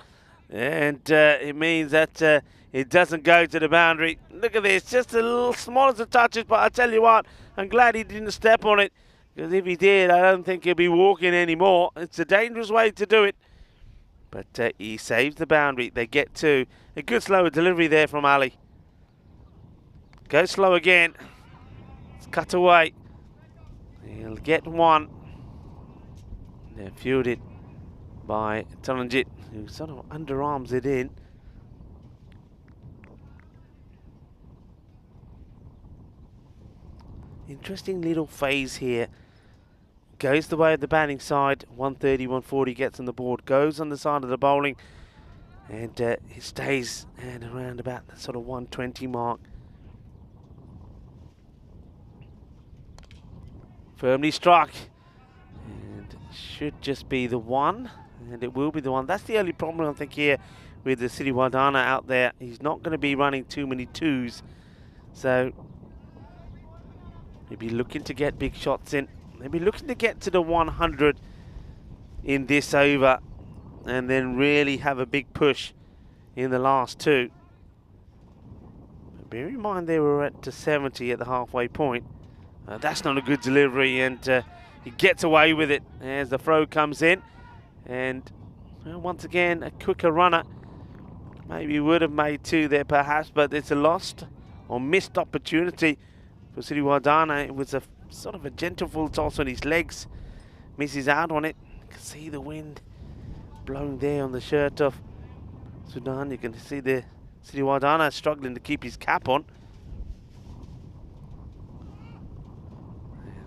And it means that it doesn't go to the boundary. Look at this. Just a little small as it touches. But I tell you what, I'm glad he didn't step on it. Because if he did, I don't think he'll be walking anymore. It's a dangerous way to do it. But he saves the boundary. They get 2. A good slower delivery there from Ali. Go slow again. It's cut away. He'll get 1. They're fielded by Taranjit, who sort of underarms it in. interesting little phase here. Goes the way of the batting side, 130, 140 gets on the board, goes on the side of the bowling, and it stays at around about the sort of 120 mark. Firmly struck, and should just be the one, and it will be the one. That's the only problem I think here with the Sri Wardana out there. He's not going to be running too many twos, so he'll be looking to get big shots in. They'll be looking to get to the 100 in this over and then really have a big push in the last two. Bear in mind they were at 70 at the halfway point. That's not a good delivery, and he gets away with it as the throw comes in. And well, once again, a quicker runner. Maybe he would have made two there perhaps, but it's a lost or missed opportunity for Sri Wardana. It was a sort of a gentle full toss on his legs. Misses out on it. You can see the wind blowing there on the shirt of Sudan. You can see the Sri Wardana struggling to keep his cap on.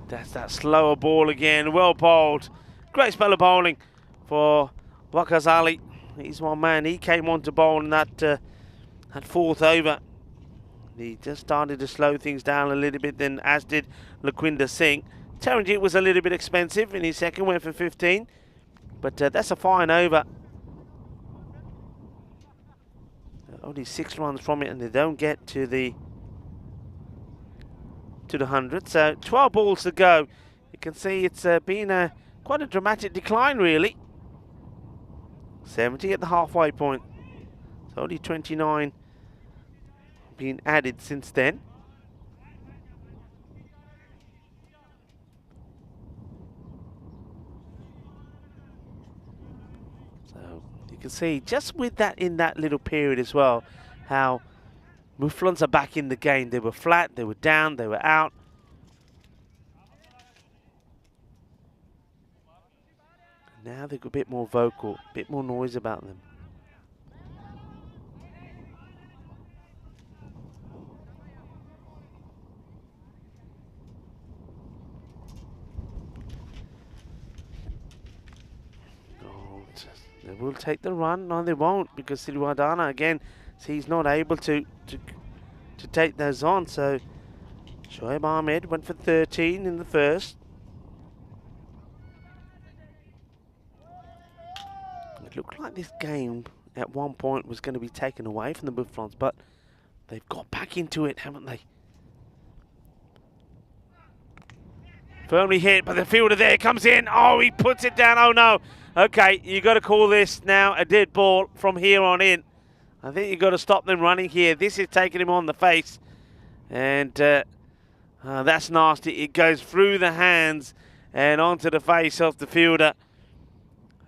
That's that slower ball again. Well bowled. Great spell of bowling for Waqas Ali. He's one man. He came on to bowl in that fourth over. He just started to slow things down a little bit, then as did Laquinder Singh. Taranjit was a little bit expensive in his second, went for 15. But that's a fine over. Only 6 runs from it, and they don't get to the 100. So 12 balls to go. You can see it's been quite a dramatic decline, really. 70 at the halfway point. So only 29 been added since then. So you can see just with that in that little period as well, how Muflons are back in the game. They were flat, they were down, they were out. Now they've got a bit more vocal, a bit more noise about them. They will take the run. No, they won't, because Sri Wardana again, he's not able to take those on. So Shoaib Ahmed went for 13 in the first. It looked like this game at one point was going to be taken away from the Bufflons, but they've got back into it, haven't they? Firmly hit, but the fielder there comes in. Oh, he puts it down. Oh, no. Okay, you got to call this now a dead ball from here on in. I think you've got to stop them running here. This is taking him on the face. And that's nasty. It goes through the hands and onto the face of the fielder.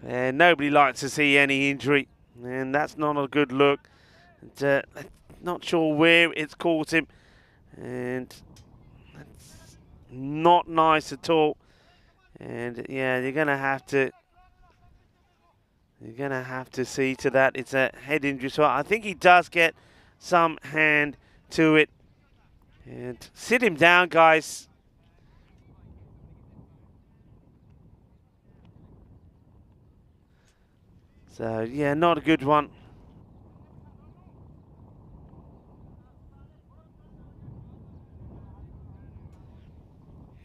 And nobody likes to see any injury. And that's not a good look. And, not sure where it's caught him. And that's not nice at all. And yeah, you're going to have to see to that. It's a head injury. So I think he does get some hand to it. And sit him down, guys. So yeah, not a good one.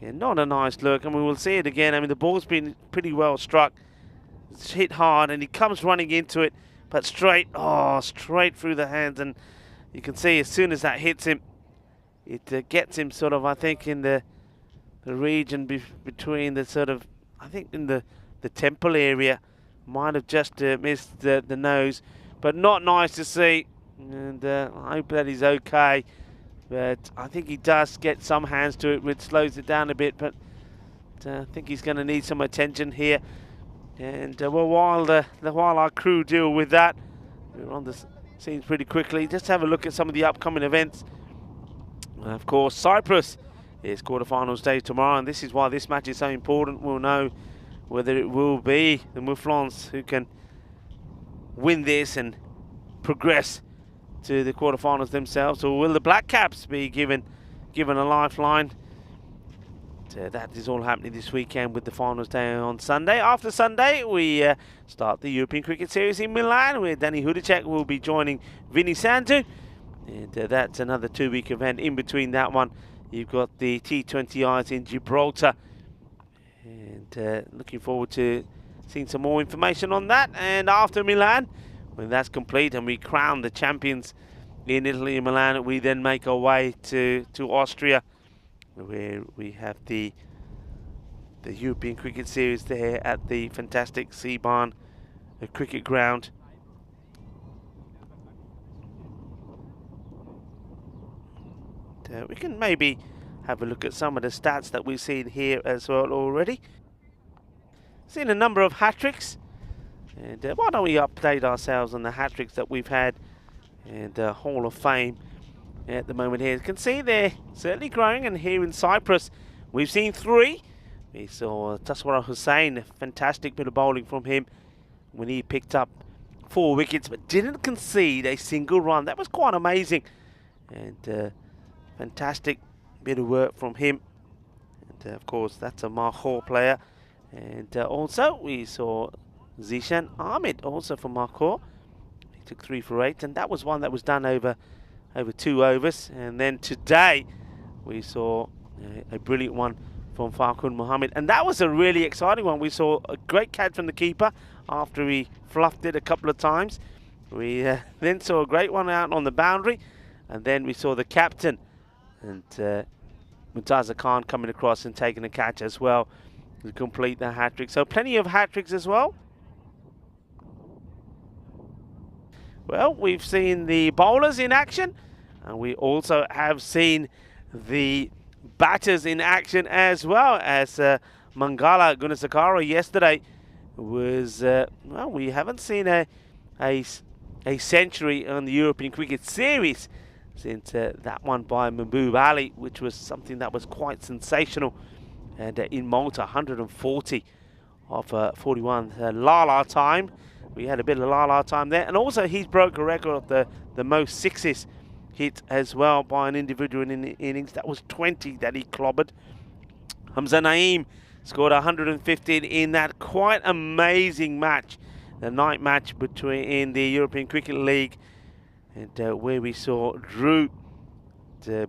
Yeah, not a nice look, and we will see it again. I mean, the ball's been pretty well struck. It's hit hard, and he comes running into it, but straight through the hands. And you can see as soon as that hits him, it gets him sort of, I think, in the region between the sort of, I think in the temple area. Might have just missed the nose, but not nice to see. And I hope that he's okay. But I think he does get some hands to it, which slows it down a bit. But I think he's going to need some attention here. And well, while our crew deal with that, we're on the scenes pretty quickly. Just have a look at some of the upcoming events. And of course, Cyprus is quarterfinal stage tomorrow, and this is why this match is so important. We'll know whether it will be the Muflons who can win this and progress to the quarterfinals themselves, or will the Black Caps be given a lifeline? That is all happening this weekend with the finals day on Sunday. After Sunday, we start the European Cricket Series in Milan, where Danny Hudacek will be joining Vinny Sandu. And that's another 2-week event. In between that one, you've got the T20Is in Gibraltar. And looking forward to seeing some more information on that. And after Milan, when that's complete and we crown the champions in Italy and Milan, we then make our way to Austria, where we have the European Cricket Series there at the fantastic Seabarn cricket ground. We can maybe have a look at some of the stats that we've seen here as well already. Seen a number of hat-tricks, and why don't we update ourselves on the hat-tricks that we've had in the Hall of Fame at the moment here. You can see they're certainly growing, and here in Cyprus we've seen 3. We saw Taswara Hussain, a fantastic bit of bowling from him when he picked up 4 wickets but didn't concede a single run. That was quite amazing, and fantastic bit of work from him. And of course that's a Mahor player. And also we saw Zishan Ahmed, also from Mahor. He took 3 for 8, and that was one that was done over 2 overs. And then today we saw a brilliant one from Farkun Mohammed, and that was a really exciting one. We saw a great catch from the keeper after he fluffed it a couple of times. We then saw a great one out on the boundary, and then we saw the captain and Mumtaza Khan coming across and taking a catch as well to complete the hat-trick. So plenty of hat-tricks as well. Well, we've seen the bowlers in action, and we also have seen the batters in action as well, as Mangala Gunasakara yesterday was, well, we haven't seen a century on the European Cricket Series since that one by Mahbub Ali, which was something that was quite sensational. And in Malta, 140 of 41 Lala time. We had a bit of Lala time there, and also he's broke a record of the most 6s hit as well by an individual in the innings. That was 20 that he clobbered. Hamza Naeem scored 115 in that quite amazing match, the night match in the European Cricket League, and where we saw Drew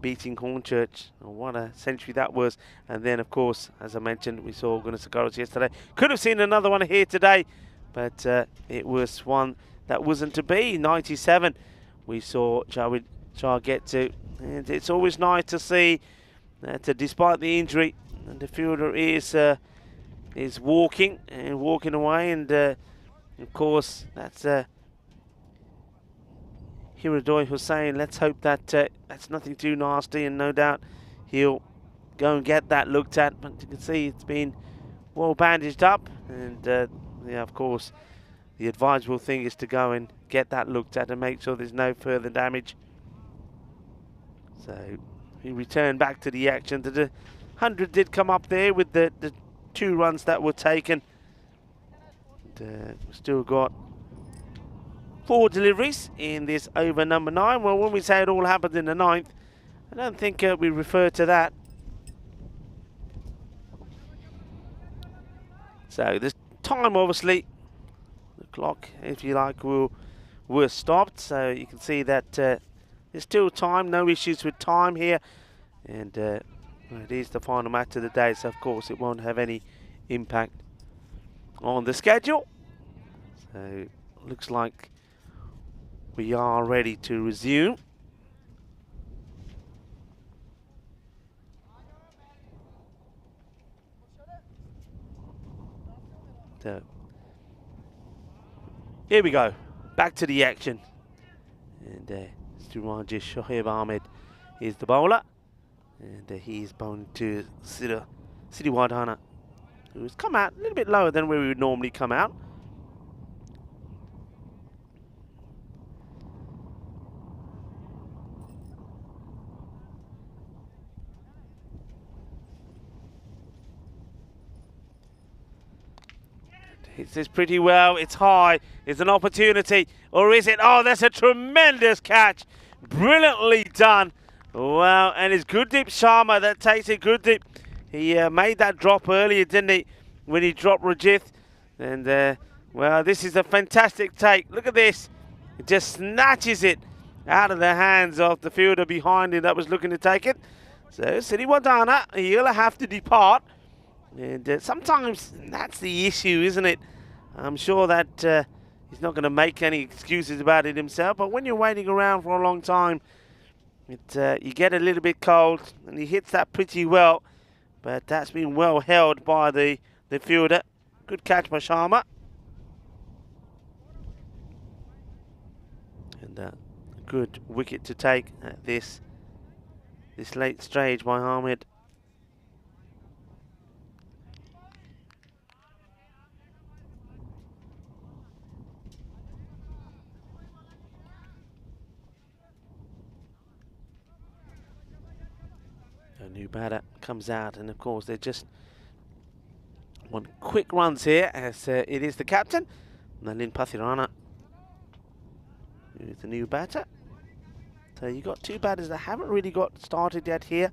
beating Hornchurch. Oh, what a century that was. And then of course, as I mentioned, we saw Gunasakaras yesterday. Could have seen another one here today, but it was one that wasn't to be. 97 we saw Jawid Shah get to, and it's always nice to see that despite the injury, the fielder is walking away, and of course that's Hirodoy Hussain. Let's hope that that's nothing too nasty, and no doubt he'll go and get that looked at. But you can see it's been well bandaged up, and yeah, of course the advisable thing is to go and get that looked at and make sure there's no further damage. So he returned back to the action. The 100 did come up there with the 2 runs that were taken. And, we've still got 4 deliveries in this over number 9. Well, when we say it all happened in the 9th, I don't think we refer to that. So this time, obviously, the clock, if you like, was stopped. So you can see that there's still time, no issues with time here. And it is the final match of the day, so of course it won't have any impact on the schedule. So looks like we are ready to resume. So here we go, back to the action. And Sturajis Shoaib Ahmed is the bowler, and he is bowling to Siri Wardana, who has come out a little bit lower than where we would normally come out. Hits this pretty well. It's high. It's an opportunity. Or is it? Oh, that's a tremendous catch. Brilliantly done. Wow. And it's Gurdeep Sharma that takes it. Gurdeep He made that drop earlier, didn't he? When he dropped Rajith. And, well, this is a fantastic take. Look at this. It just snatches it out of the hands of the fielder behind him that was looking to take it. So, Siriwadana, he'll have to depart. And sometimes that's the issue, isn't it? I'm sure that he's not going to make any excuses about it himself. But when you're waiting around for a long time, you get a little bit cold. And he hits that pretty well. But that's been well held by the fielder. Good catch by Sharma. And a good wicket to take at this late stage by Ahmed. A new batter comes out, and of course they're just want quick runs here, as it is the captain, Nalin Pathirana, who's the new batter. So you've got two batters that haven't really got started yet here.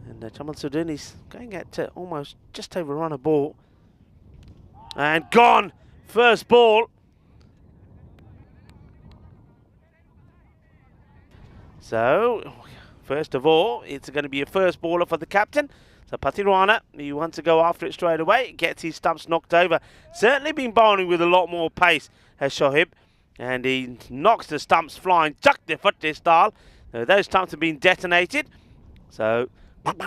And Chaman Sudun is going at almost just over on a ball. And gone! First ball. So, first of all, it's going to be a first baller for the captain. So Pathirana, he wants to go after it straight away, gets his stumps knocked over. Certainly been bowling with a lot more pace, has Shoaib. And he knocks the stumps flying, chuck the foot style. Those stumps have been detonated. So, the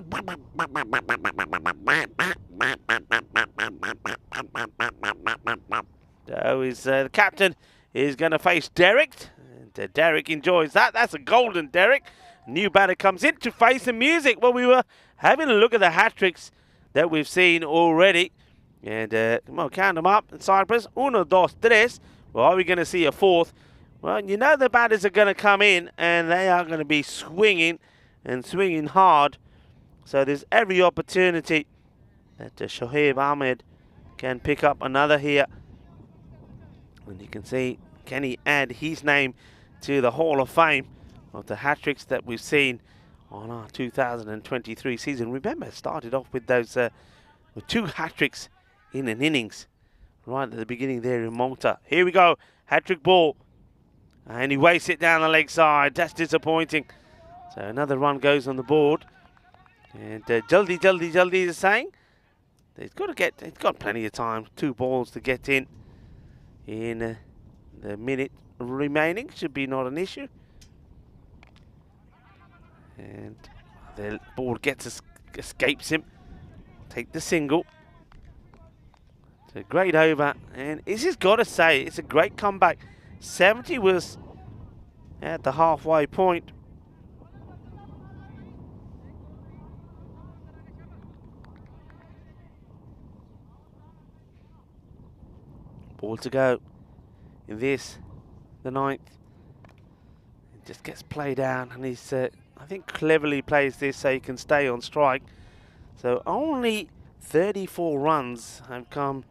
captain is going to face Derek. And Derek enjoys that. That's a golden Derek. New batter comes in to face the music. Well, we were having a look at the hat-tricks that we've seen already. And come on, count them up in Cyprus. Uno, dos, tres. Well, are we going to see a fourth? Well, you know the batters are going to come in and they are going to be swinging and swinging hard. So there's every opportunity that Shoaib Ahmed can pick up another here. And you can see, can he add his name to the Hall of Fame of the hat-tricks that we've seen on our 2023 season. Remember, it started off with those with two hat-tricks in an innings right at the beginning there in Malta. Here we go, hat-trick ball. And he wastes it down the leg side. That's disappointing. So another run goes on the board. And Jaldi, Jaldi, Jaldi is saying he's got plenty of time. 2 balls to get in the minute remaining. Should be not an issue. And the ball escapes him. Take the single. It's a great over. And this has got to say, it's a great comeback. 70 was at the halfway point. Ball to go in this, the 9th. It just gets played down, and he's, I think, cleverly plays this so he can stay on strike. So only 34 runs have come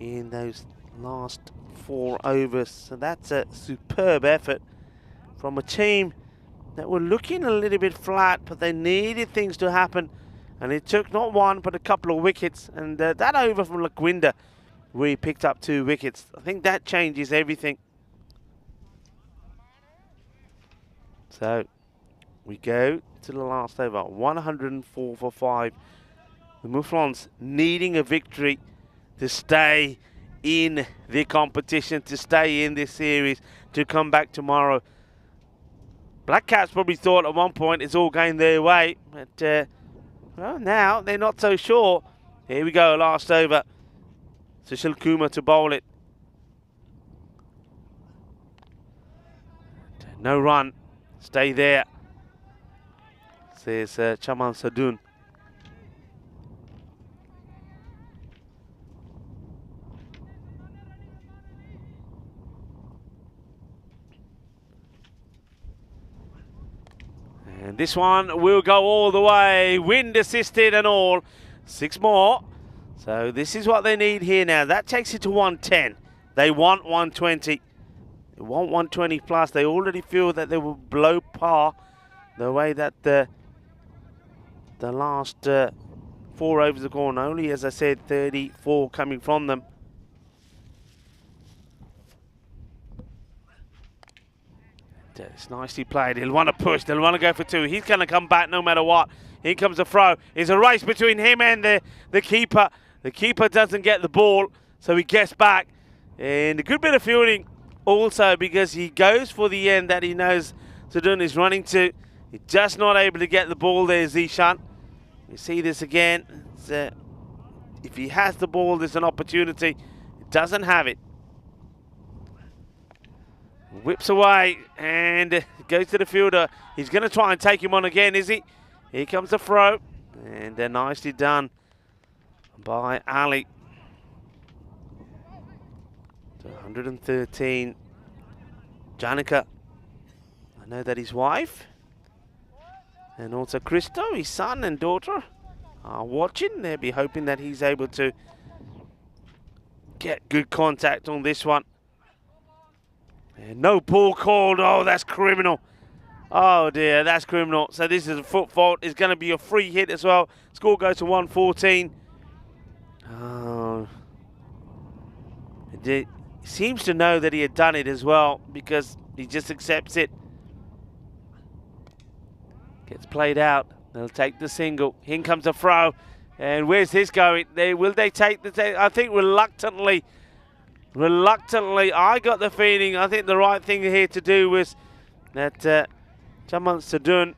in those last 4 overs. So that's a superb effort from a team that were looking a little bit flat, but they needed things to happen. And it took not one, but a couple of wickets. And that over from Lakwinda, where he picked up 2 wickets, I think that changes everything. So we go to the last over, 104 for 5. The Mouflons needing a victory to stay in the competition, to stay in this series, to come back tomorrow. Black Caps probably thought at one point it's all going their way, but well, now they're not so sure. Here we go, last over. Sushil Kumar to bowl it. No run. Stay there, says Chaman Sadun. And this one will go all the way, wind assisted and all. 6 more. So this is what they need here now. That takes it to 110. They want 120. They want 120 plus. They already feel that they will blow par the way that the last 4 overs have gone. Only, as I said, 34 coming from them. It's nicely played. He'll want to push. They'll want to go for 2. He's going to come back no matter what. Here comes a throw. It's a race between him and the keeper. The keeper doesn't get the ball, so he gets back. And a good bit of fielding also, because he goes for the end that he knows Sudun is running to. He's just not able to get the ball there, Zishan. You see this again. If he has the ball, there's an opportunity. He doesn't have it. Whips away and goes to the fielder. He's going to try and take him on again, is he? Here comes the throw. And they're nicely done by Ali. So 113. Janica. I know that his wife and also Christo, his son and daughter, are watching. They'll be hoping that he's able to get good contact on this one. And no ball called. Oh, that's criminal. Oh dear, that's criminal. So this is a foot fault. It's going to be a free hit as well. Score goes to 114. Oh, he seems to know that he had done it as well, because he just accepts it. Gets played out. They'll take the single. In comes a throw. And where's this going? Will they take the... I think reluctantly, I got the feeling, I think the right thing here to do was that Chaman Sudun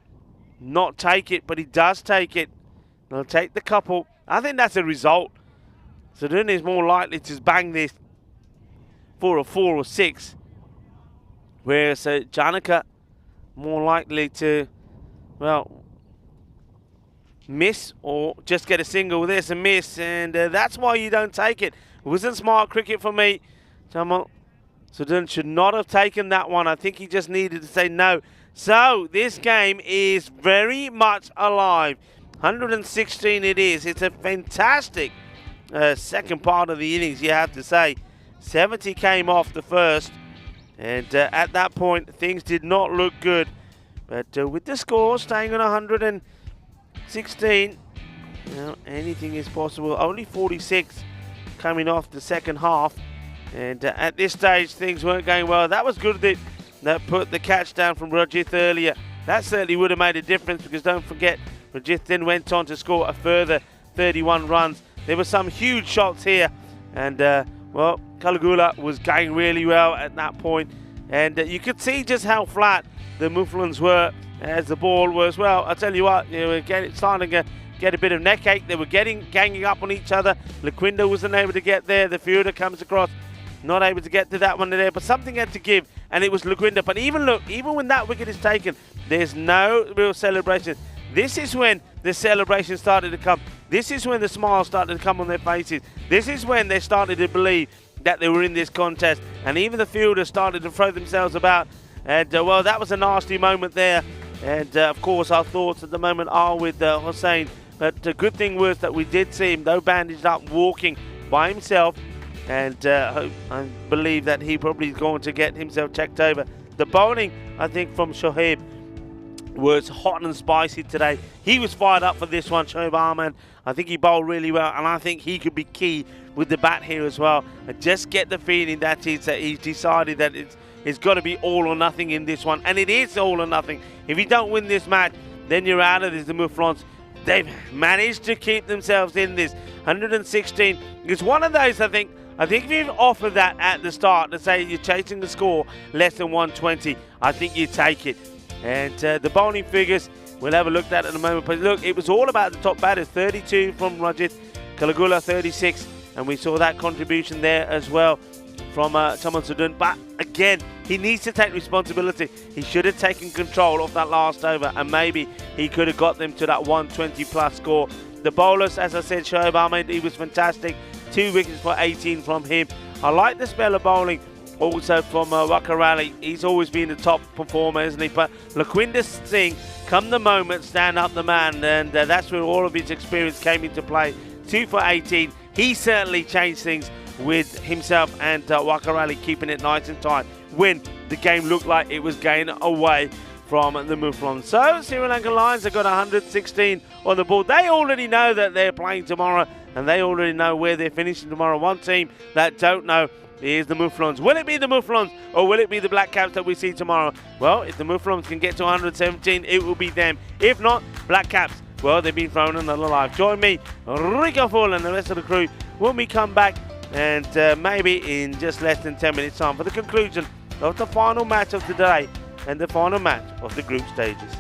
not take it, but he does take it. They'll take the couple. I think that's a result. Sudun is more likely to bang this for a 4 or 6, whereas Janica more likely to, well, miss or just get a single. There's a miss, and that's why you don't take it. It wasn't smart cricket for me. Jamal Sudun should not have taken that one. I think he just needed to say no. So this game is very much alive. 116 it is. It's a fantastic second part of the innings, you have to say. 70 came off the first, and at that point things did not look good. But with the score staying on 116, you know, anything is possible. Only 46 coming off the second half, and at this stage things weren't going well. That was good that put the catch down from Rajith earlier. That certainly would have made a difference, because don't forget, Rajith then went on to score a further 31 runs. There were some huge shots here, and well, Kalagula was going really well at that point, and you could see just how flat the Muflons were as the ball was. Well, I'll tell you what, they were starting to get a bit of neck ache. They were ganging up on each other. Laquinda wasn't able to get there. The fielder comes across, not able to get to that one there, but something had to give, and it was Laquinda. But even when that wicket is taken, there's no real celebration. This is when the celebration started to come. This is when the smiles started to come on their faces. This is when they started to believe that they were in this contest, and even the fielders started to throw themselves about. And well, that was a nasty moment there. And of course, our thoughts at the moment are with Hossain. But the good thing was that we did see him, though bandaged up, walking by himself. And I believe that he probably is going to get himself checked over. The bowling, I think, from Shoaib was hot and spicy today. He was fired up for this one, Shoaib Ahmed. I think he bowled really well, and I think he could be key with the bat here as well. I just get the feeling that he's decided that it's got to be all or nothing in this one, and it is all or nothing. If you don't win this match, then you're out of this. The Muflons, they've managed to keep themselves in this. 116. It's one of those, I think if you've offered that at the start to say you're chasing the score less than 120, I think you take it. And the bowling figures, we'll have a look at in a moment. But look, it was all about the top batters. 32 from Rajith, Kalagula 36, and we saw that contribution there as well from Chaman Sudun. But again, he needs to take responsibility. He should have taken control of that last over, and maybe he could have got them to that 120 plus score. The bowlers, as I said, Shoaib Ahmed, he was fantastic. 2 wickets for 18 from him. I like the spell of bowling also from Wakarali. He's always been the top performer, isn't he? But Laquinda Singh, come the moment, stand up the man, and that's where all of his experience came into play. 2 for 18. He certainly changed things with himself and Wakarali keeping it nice and tight when the game looked like it was going away from the Mouflons. So Sri Lanka Lions have got 116 on the board. They already know that they're playing tomorrow, and they already know where they're finishing tomorrow. One team that don't know is the Mouflons. Will it be the Mouflons or will it be the Black Caps that we see tomorrow? Well, if the Mouflons can get to 117, it will be them. If not, Black Caps, well, they've been thrown another life. Join me, Rico Full, and the rest of the crew when we come back, and maybe in just less than 10 minutes time for the conclusion of the final match of today and the final match of the group stages.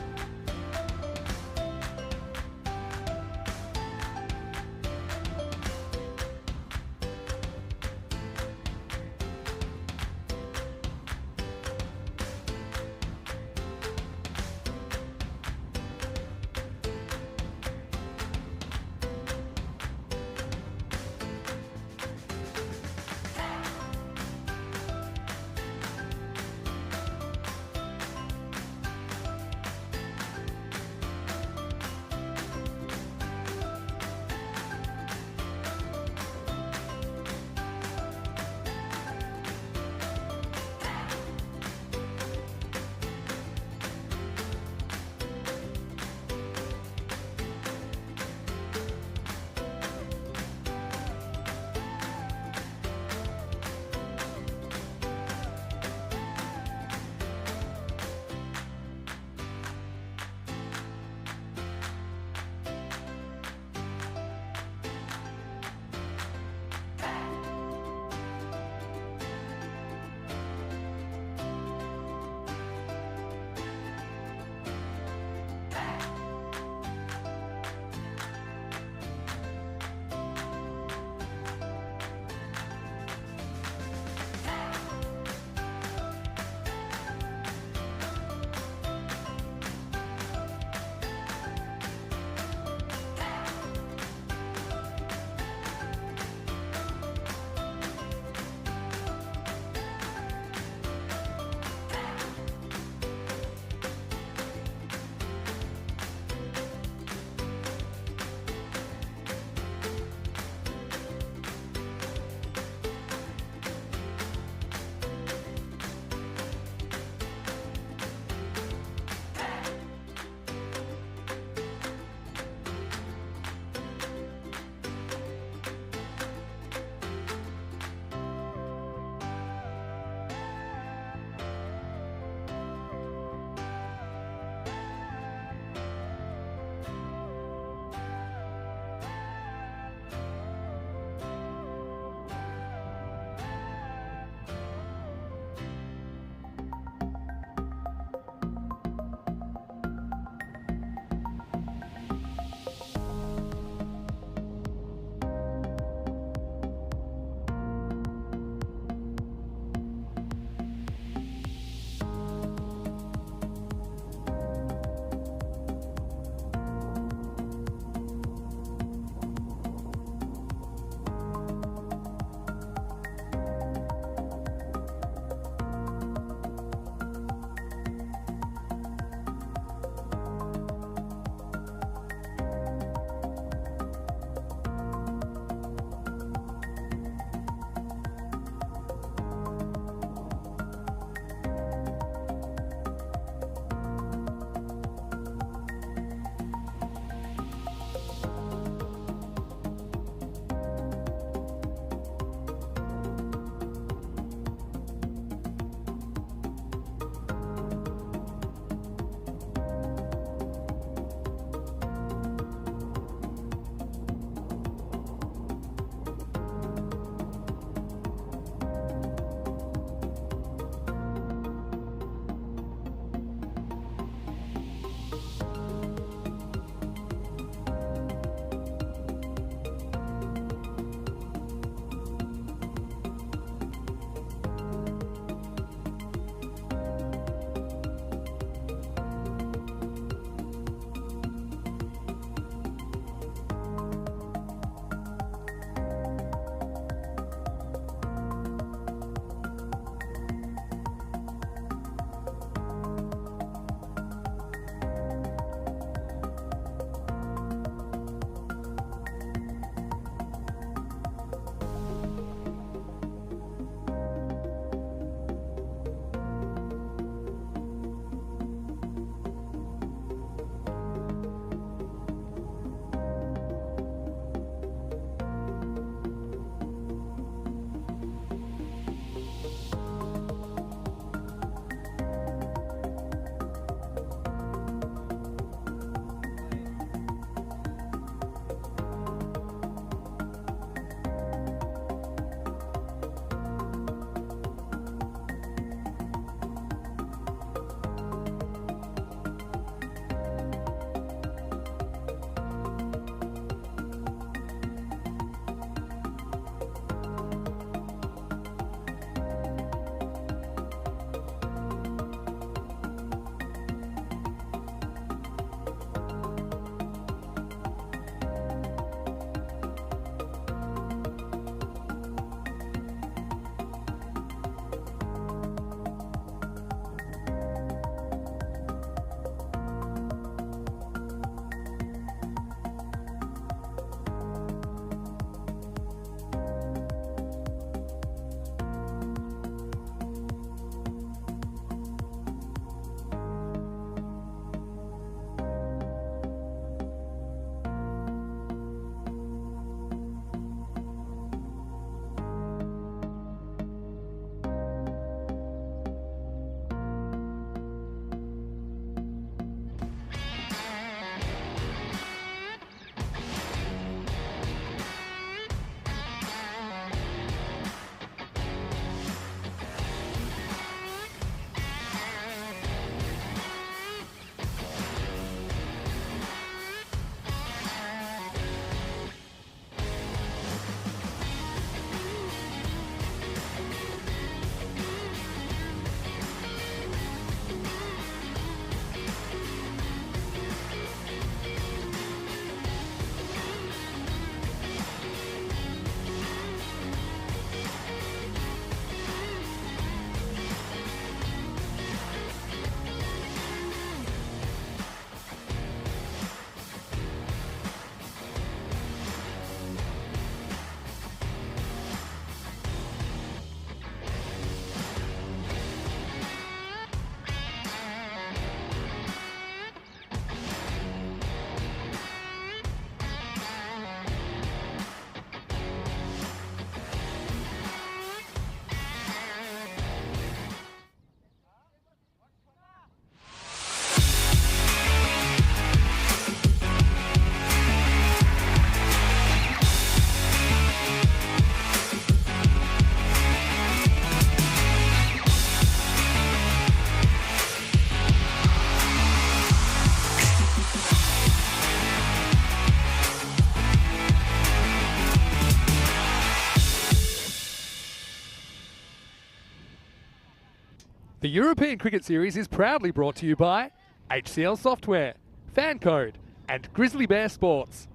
The European Cricket Series is proudly brought to you by HCL Software, FanCode, and Grizzly Bear Sports.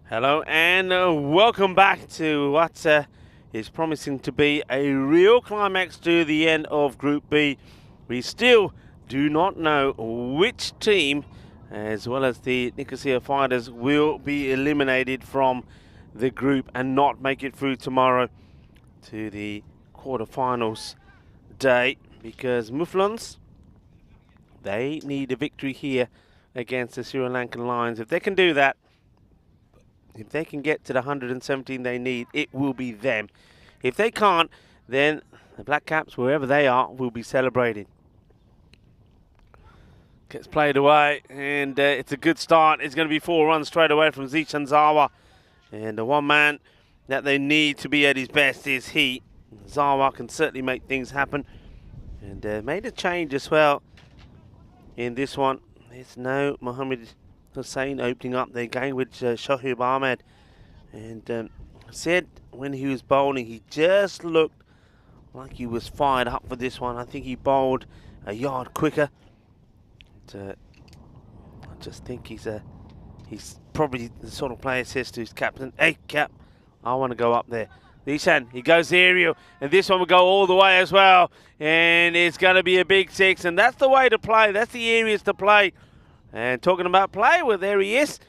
Hello and welcome back to what is promising to be a real climax to the end of Group B. We still do not know which team, as well as the Nicosia Fighters, will be eliminated from the group and not make it through tomorrow to the quarterfinals day, because Muflons, they need a victory here against the Sri Lankan Lions. If they can do that, if they can get to the 117 they need, it will be them. If they can't, then the Black Caps, wherever they are, will be celebrating. Gets played away, and it's a good start. It's going to be 4 runs straight away from Zishan Zawa. And the one man that they need to be at his best is he. Zawa can certainly make things happen. And made a change as well in this one. There's no Mohammed Hussain opening up. They're going with Shoaib Ahmed. And said when he was bowling, he just looked like he was fired up for this one. I think he bowled a yard quicker. But, I just think he's probably the sort of player says to his captain, "Hey, Cap, I want to go up there." Nishan, he goes aerial, and this one will go all the way as well. And it's going to be a big 6, and that's the way to play. That's the areas to play. And talking about play, well, there he is.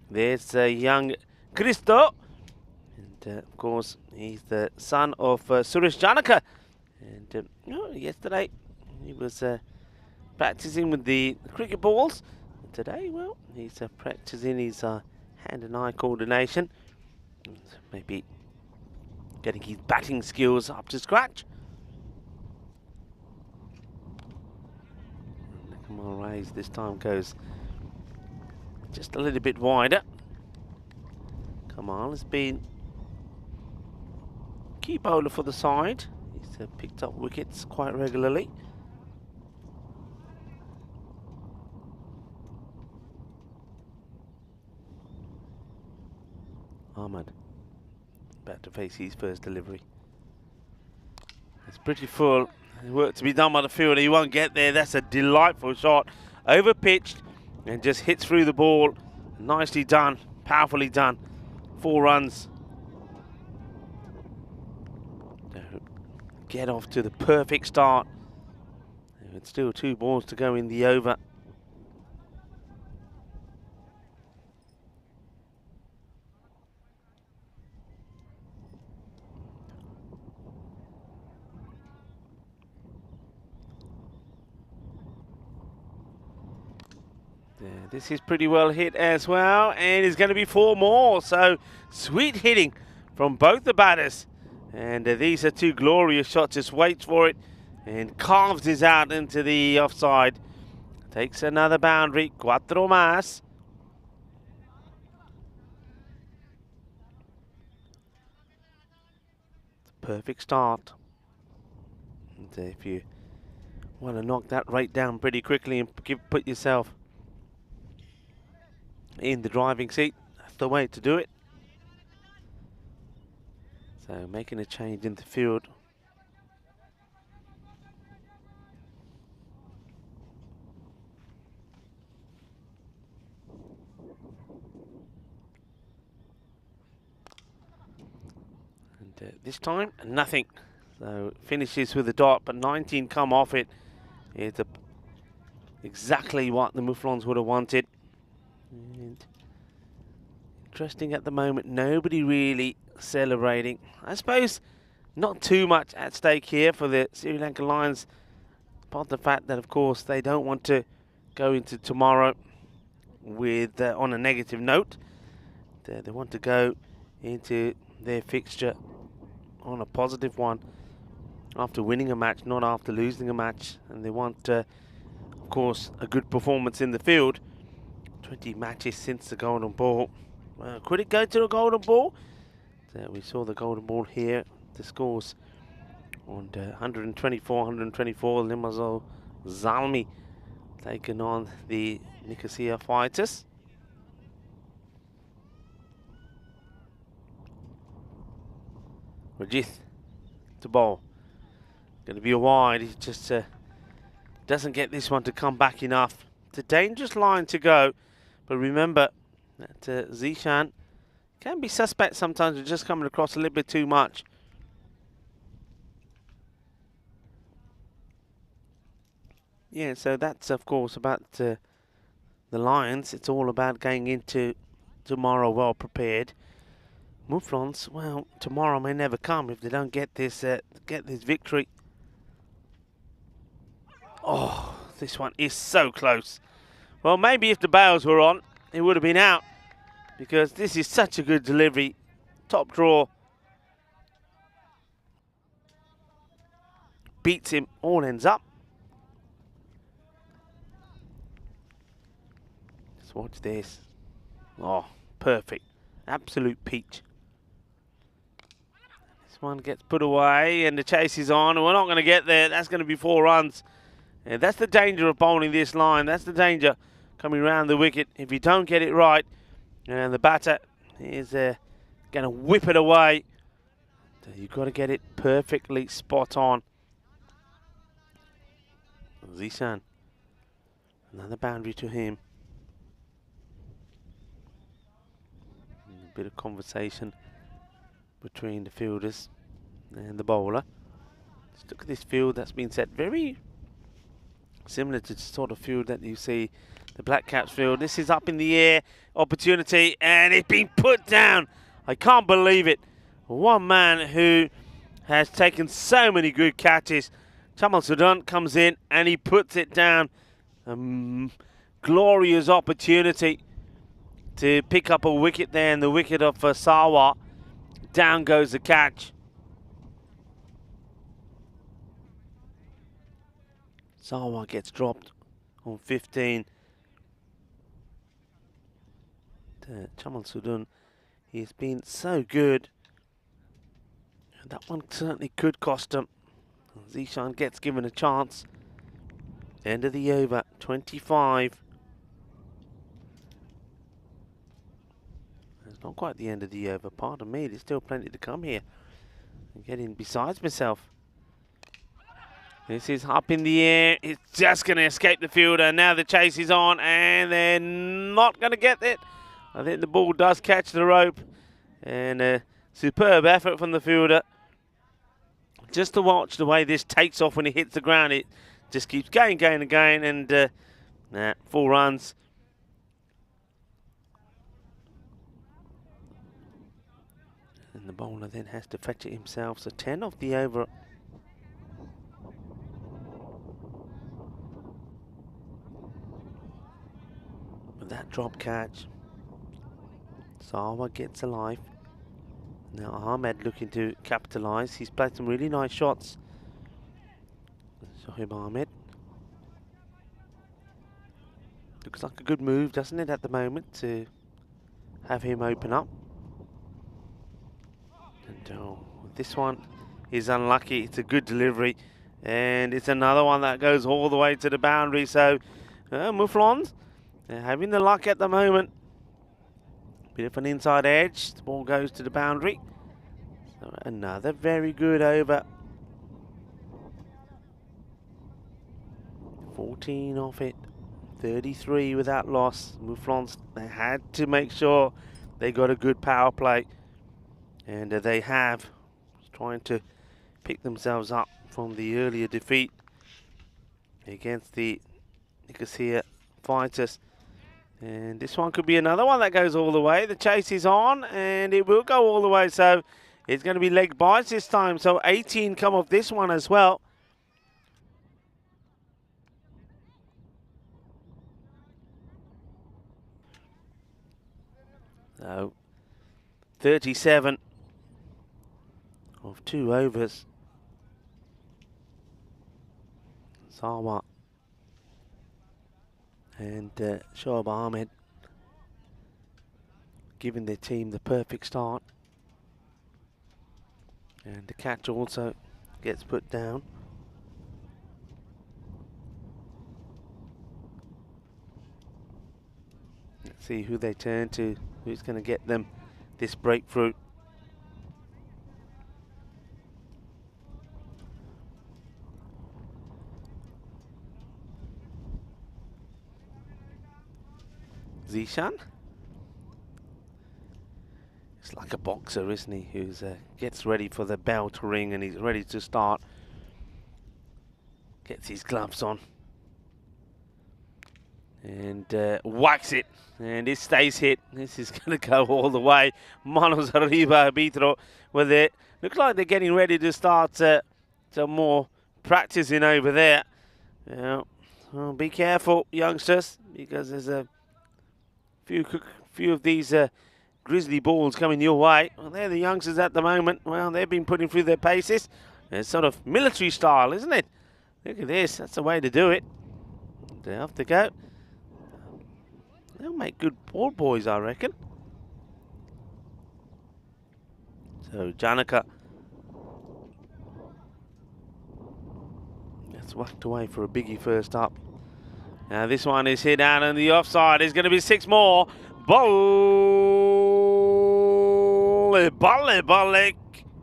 There's young Christo. And, of course, he's the son of Suresh Janaka. And yesterday, he was practicing with the cricket balls. And today, well, he's practicing his hand and eye coordination. Maybe getting his batting skills up to scratch. Kamal Rays this time goes just a little bit wider. Kamal has been key bowler for the side. He's picked up wickets quite regularly. Ahmad about to face his first delivery. It's pretty full. There's work to be done by the fielder. He won't get there. That's a delightful shot. Over pitched and just hits through the ball. Nicely done. Powerfully done. 4 runs. Get off to the perfect start. It's still 2 balls to go in the over. This is pretty well hit as well, and it's going to be 4 more. So sweet hitting from both the batters, and these are 2 glorious shots. Just waits for it and carves this out into the offside. Takes another boundary. 4 más. Perfect start. And if you want to knock that rate down pretty quickly and put yourself in the driving seat, that's the way to do it. So making a change in the field. And this time, nothing. So finishes with a dot, but 19 come off it. It's exactly what the Muflons would have wanted. And interesting at the moment, nobody really celebrating. I suppose not too much at stake here for the Sri Lankan Lions, apart the fact that, of course, they don't want to go into tomorrow with on a negative note. They want to go into their fixture on a positive one after winning a match, not after losing a match. And they want, of course, a good performance in the field. 20 matches since the Golden Ball. Could it go to the Golden Ball? So we saw the Golden Ball here. The scores on 124, 124. Limassol Zalmi taking on the Nicosia Fighters. Rajith to bowl. Going to be a wide. He just doesn't get this one to come back enough. It's a dangerous line to go. But remember that Zishan can be suspect sometimes with just coming across a little bit too much. Yeah, so that's of course about the Lions. It's all about going into tomorrow well prepared. Mouflons, well, tomorrow may never come if they don't get this victory. Oh, this one is so close. Well, maybe if the bails were on, it would have been out, because this is such a good delivery. Top draw. Beats him, all ends up. Let's watch this. Oh, perfect. Absolute peach. This one gets put away and the chase is on. We're not going to get there. That's going to be 4 runs. And that's the danger of bowling this line. That's the danger coming round the wicket. If you don't get it right, and the batter is going to whip it away. So you've got to get it perfectly spot on. Zishan. Another boundary to him. A bit of conversation between the fielders and the bowler. Just look at this field that's been set. Very similar to the sort of field that you see the Black Caps field. This is up in the air. Opportunity, and it's been put down. I can't believe it. One man who has taken so many good catches. Chamal Sudan comes in and he puts it down. Glorious opportunity to pick up a wicket there, and the wicket of Sawa. Down goes the catch. Sawa gets dropped on 15. Chamal Sudan, he has been so good. And that one certainly could cost him. Zishan gets given a chance. End of the over, 25. It's not quite the end of the over, pardon me. There's still plenty to come here. I'm getting besides myself. This is up in the air. It's just going to escape the fielder. Now the chase is on, and they're not going to get it. I think the ball does catch the rope. And a superb effort from the fielder. Just to watch the way this takes off when it hits the ground. It just keeps going, and going. And 4 runs. And the bowler then has to fetch it himself. So 10 off the over. With that drop catch, Sawa gets a life. Now Ahmed looking to capitalise. He's played some really nice shots. Shoaib Ahmed. Looks like a good move, doesn't it, at the moment, to have him open up. And this one is unlucky. It's a good delivery. And it's another one that goes all the way to the boundary. So Mouflons, they're having the luck at the moment. Bit of an inside edge. The ball goes to the boundary. So another very good over. 14 off it. 33 without loss. Mouflons, they had to make sure they got a good power play. And they have. Trying to pick themselves up from the earlier defeat against the Nicosia Fighters. And this one could be another one that goes all the way. The chase is on, and it will go all the way. So it's going to be leg bites this time. So 18 come off this one as well. So 37 of 2 overs. Sawa and Shoaib Ahmed giving their team the perfect start. And the catch also gets put down. Let's see who they turn to, who's going to get them this breakthrough. Zishan. It's like a boxer, isn't he, who gets ready for the bell to ring and he's ready to start. Gets his gloves on. And whacks it. And it stays hit. This is going to go all the way. Manos arriba, arbitro, with it. Looks like they're getting ready to start some more practicing over there. Yeah. Well, be careful, youngsters, because there's a few of these grizzly balls coming your way. Well, they're the youngsters at the moment. Well, they've been putting through their paces. It's sort of military style, isn't it? Look at this. That's the way to do it. They have to go. They'll make good ball boys, I reckon. So, Janaka gets whacked away for a biggie first up. Now, this one is hit out on the offside. There's going to be 6 more. Balle.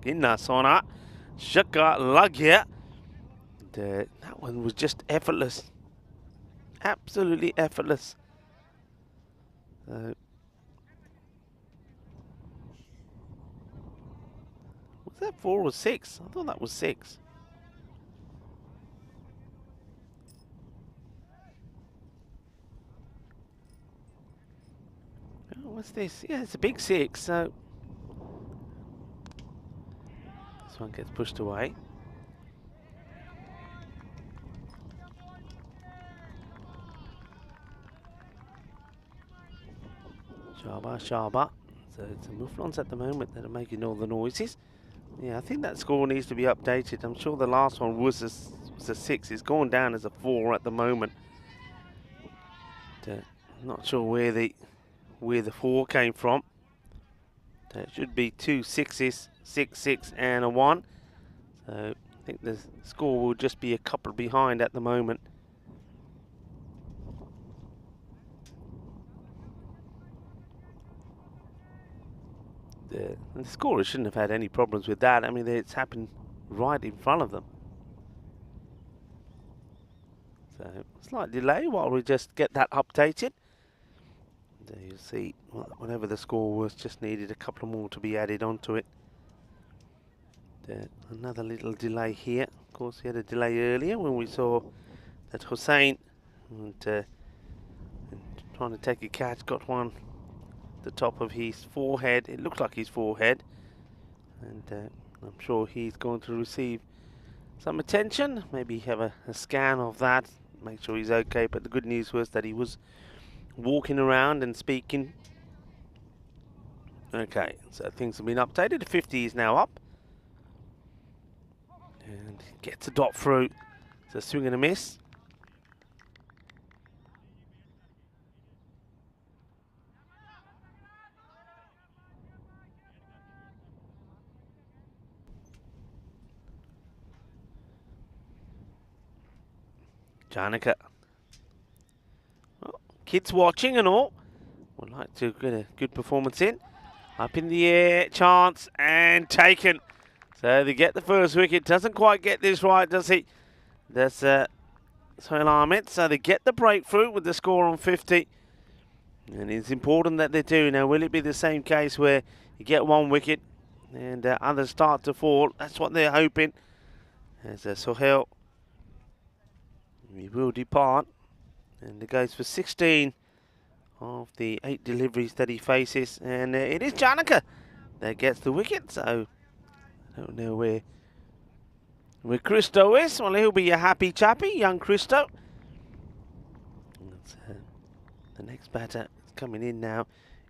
Inna sona. Shaka lagya. That one was just effortless. Absolutely effortless. Was that 4 or 6? I thought that was 6. Oh, what's this? Yeah, it's a big 6. So this one gets pushed away. Shaba. So it's the Mouflons at the moment that are making all the noises. Yeah, I think that score needs to be updated. I'm sure the last one was a 6. It's gone down as a 4 at the moment. I'm not sure where the 4 came from. It should be 2 6s, 6, 6, and a 1. So I think the score will just be a couple behind at the moment. The scorers shouldn't have had any problems with that. I mean, it's happened right in front of them. So, slight delay while we just get that updated. There you see, whatever the score was, just needed a couple more to be added onto it. Another little delay here. Of course, we had a delay earlier when we saw that Hussein and trying to take a catch, got one the top of his forehead. It looks like his forehead, and I'm sure he's going to receive some attention. Maybe have a scan of that, make sure he's okay. But the good news was that he was walking around and speaking. Okay, so things have been updated. The 50 is now up, and gets a dot through. It's a swing and a miss. Janaka. Well, kids watching and all would like to get a good performance in. Up in the air, chance, and taken. So they get the first wicket. Doesn't quite get this right, does he? That's Sohail Ahmed. So they get the breakthrough with the score on 50. And it's important that they do. Now, will it be the same case where you get 1 wicket and others start to fall? That's what they're hoping. As Sohail, he will depart, and it goes for 16 of the 8 deliveries that he faces, and it is Janaka that gets the wicket. So I don't know where Christo is. Well, he'll be a happy chappy, young Christo. The next batter coming in now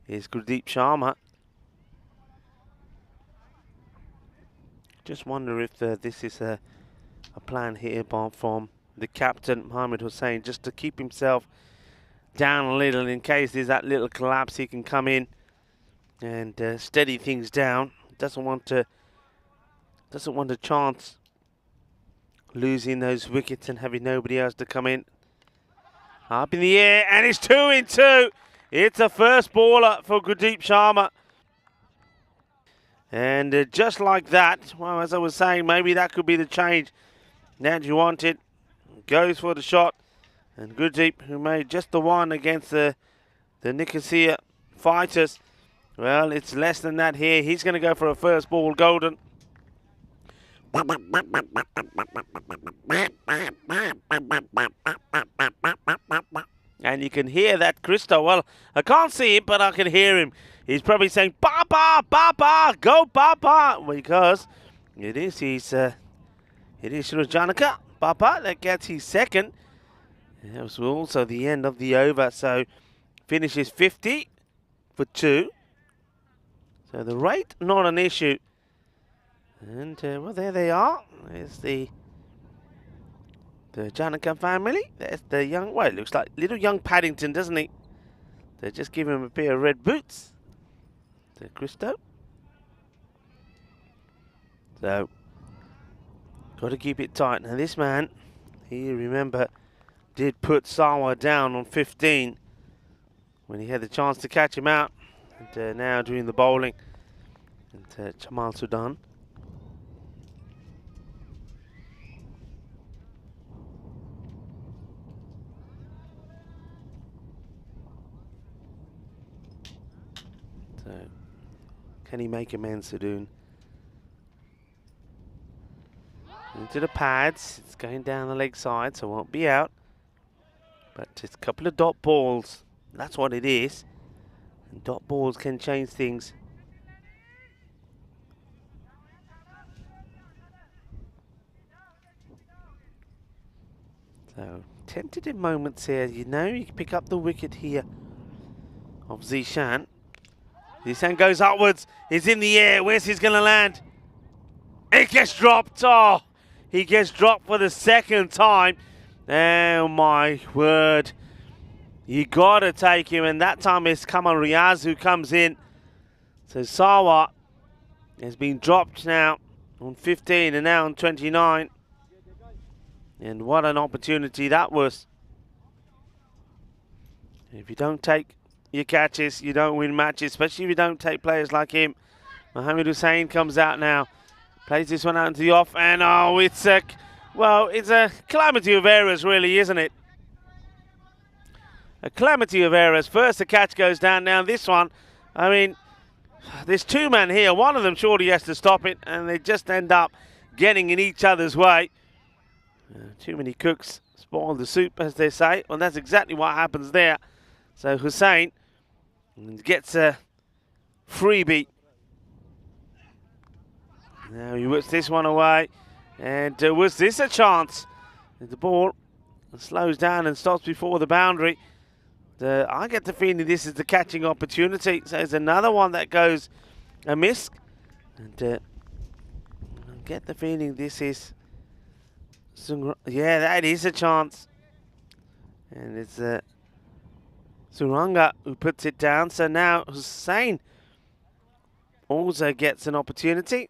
is Gurdeep Sharma. Just wonder if this is a plan here from the captain, Mohamed Hussein, just to keep himself down a little in case there's that little collapse. He can come in and steady things down. Doesn't want to chance losing those wickets and having nobody else to come in. Up in the air, and it's 2 in 2. It's a first baller for Gurdeep Sharma. And just like that, well, as I was saying, maybe that could be the change that you wanted. Goes for the shot, and Gurdeep, who made just the 1 against the the Nicosia fighters. Well, it's less than that here. He's going to go for a first ball golden. And you can hear that Christo. Well, I can't see him, but I can hear him. He's probably saying, Papa, Papa, go Papa, because it is Shrujanaka Papa that gets his second. And that was also the end of the over, so finishes 50 for 2. So the rate, not an issue. And, well, there they are. There's the Janaka family. There's the young, well, it looks like little young Paddington, doesn't he? They just give him a pair of red boots. The Christo. So, got to keep it tight. Now, this man, he, remember, did put Sawa down on 15 when he had the chance to catch him out. And now doing the bowling. And Jamal Sudan. So, can he make amends, Sadoon? Into the pads. It's going down the leg side, so it won't be out. But it's a couple of dot balls. That's what it is. And dot balls can change things. So, tentative moments here. You know, you can pick up the wicket here of Zishan. Zishan goes upwards. He's in the air. Where's he going to land? It gets dropped. Oh, he gets dropped for the second time. Oh, my word. You got to take him. And that time it's Kamal Riaz who comes in. So, Sawa has been dropped now on 15 and now on 29. And what an opportunity that was. If you don't take your catches, you don't win matches, especially if you don't take players like him. Mohamed Hussain comes out now, plays this one out into the off, and oh, it's a calamity of errors, really, isn't it? A calamity of errors. First, the catch goes down. Now, this one, I mean, there's two men here. One of them surely has to stop it, and they just end up getting in each other's way. Too many cooks spoil the soup, as they say. Well, that's exactly what happens there. So Hussain gets a freebie. Now he whips this one away. And was this a chance? The ball slows down and stops before the boundary. I get the feeling this is the catching opportunity. So there's another one that goes amiss. And I get the feeling this is... Yeah, that is a chance. And it's Suranga who puts it down. So now Hussain also gets an opportunity.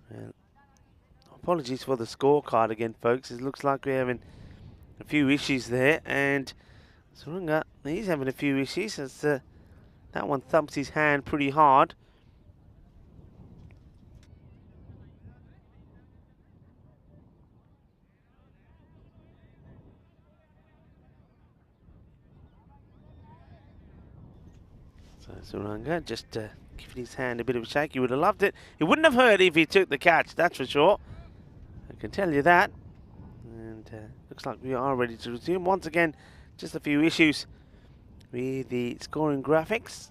And apologies for the scorecard again, folks. It looks like we're having a few issues there. And Suranga, he's having a few issues as that one thumps his hand pretty hard. Suranga just giving his hand a bit of a shake. He would have loved it. He wouldn't have hurt if he took the catch, that's for sure. I can tell you that. And looks like we are ready to resume. Once again, just a few issues with the scoring graphics.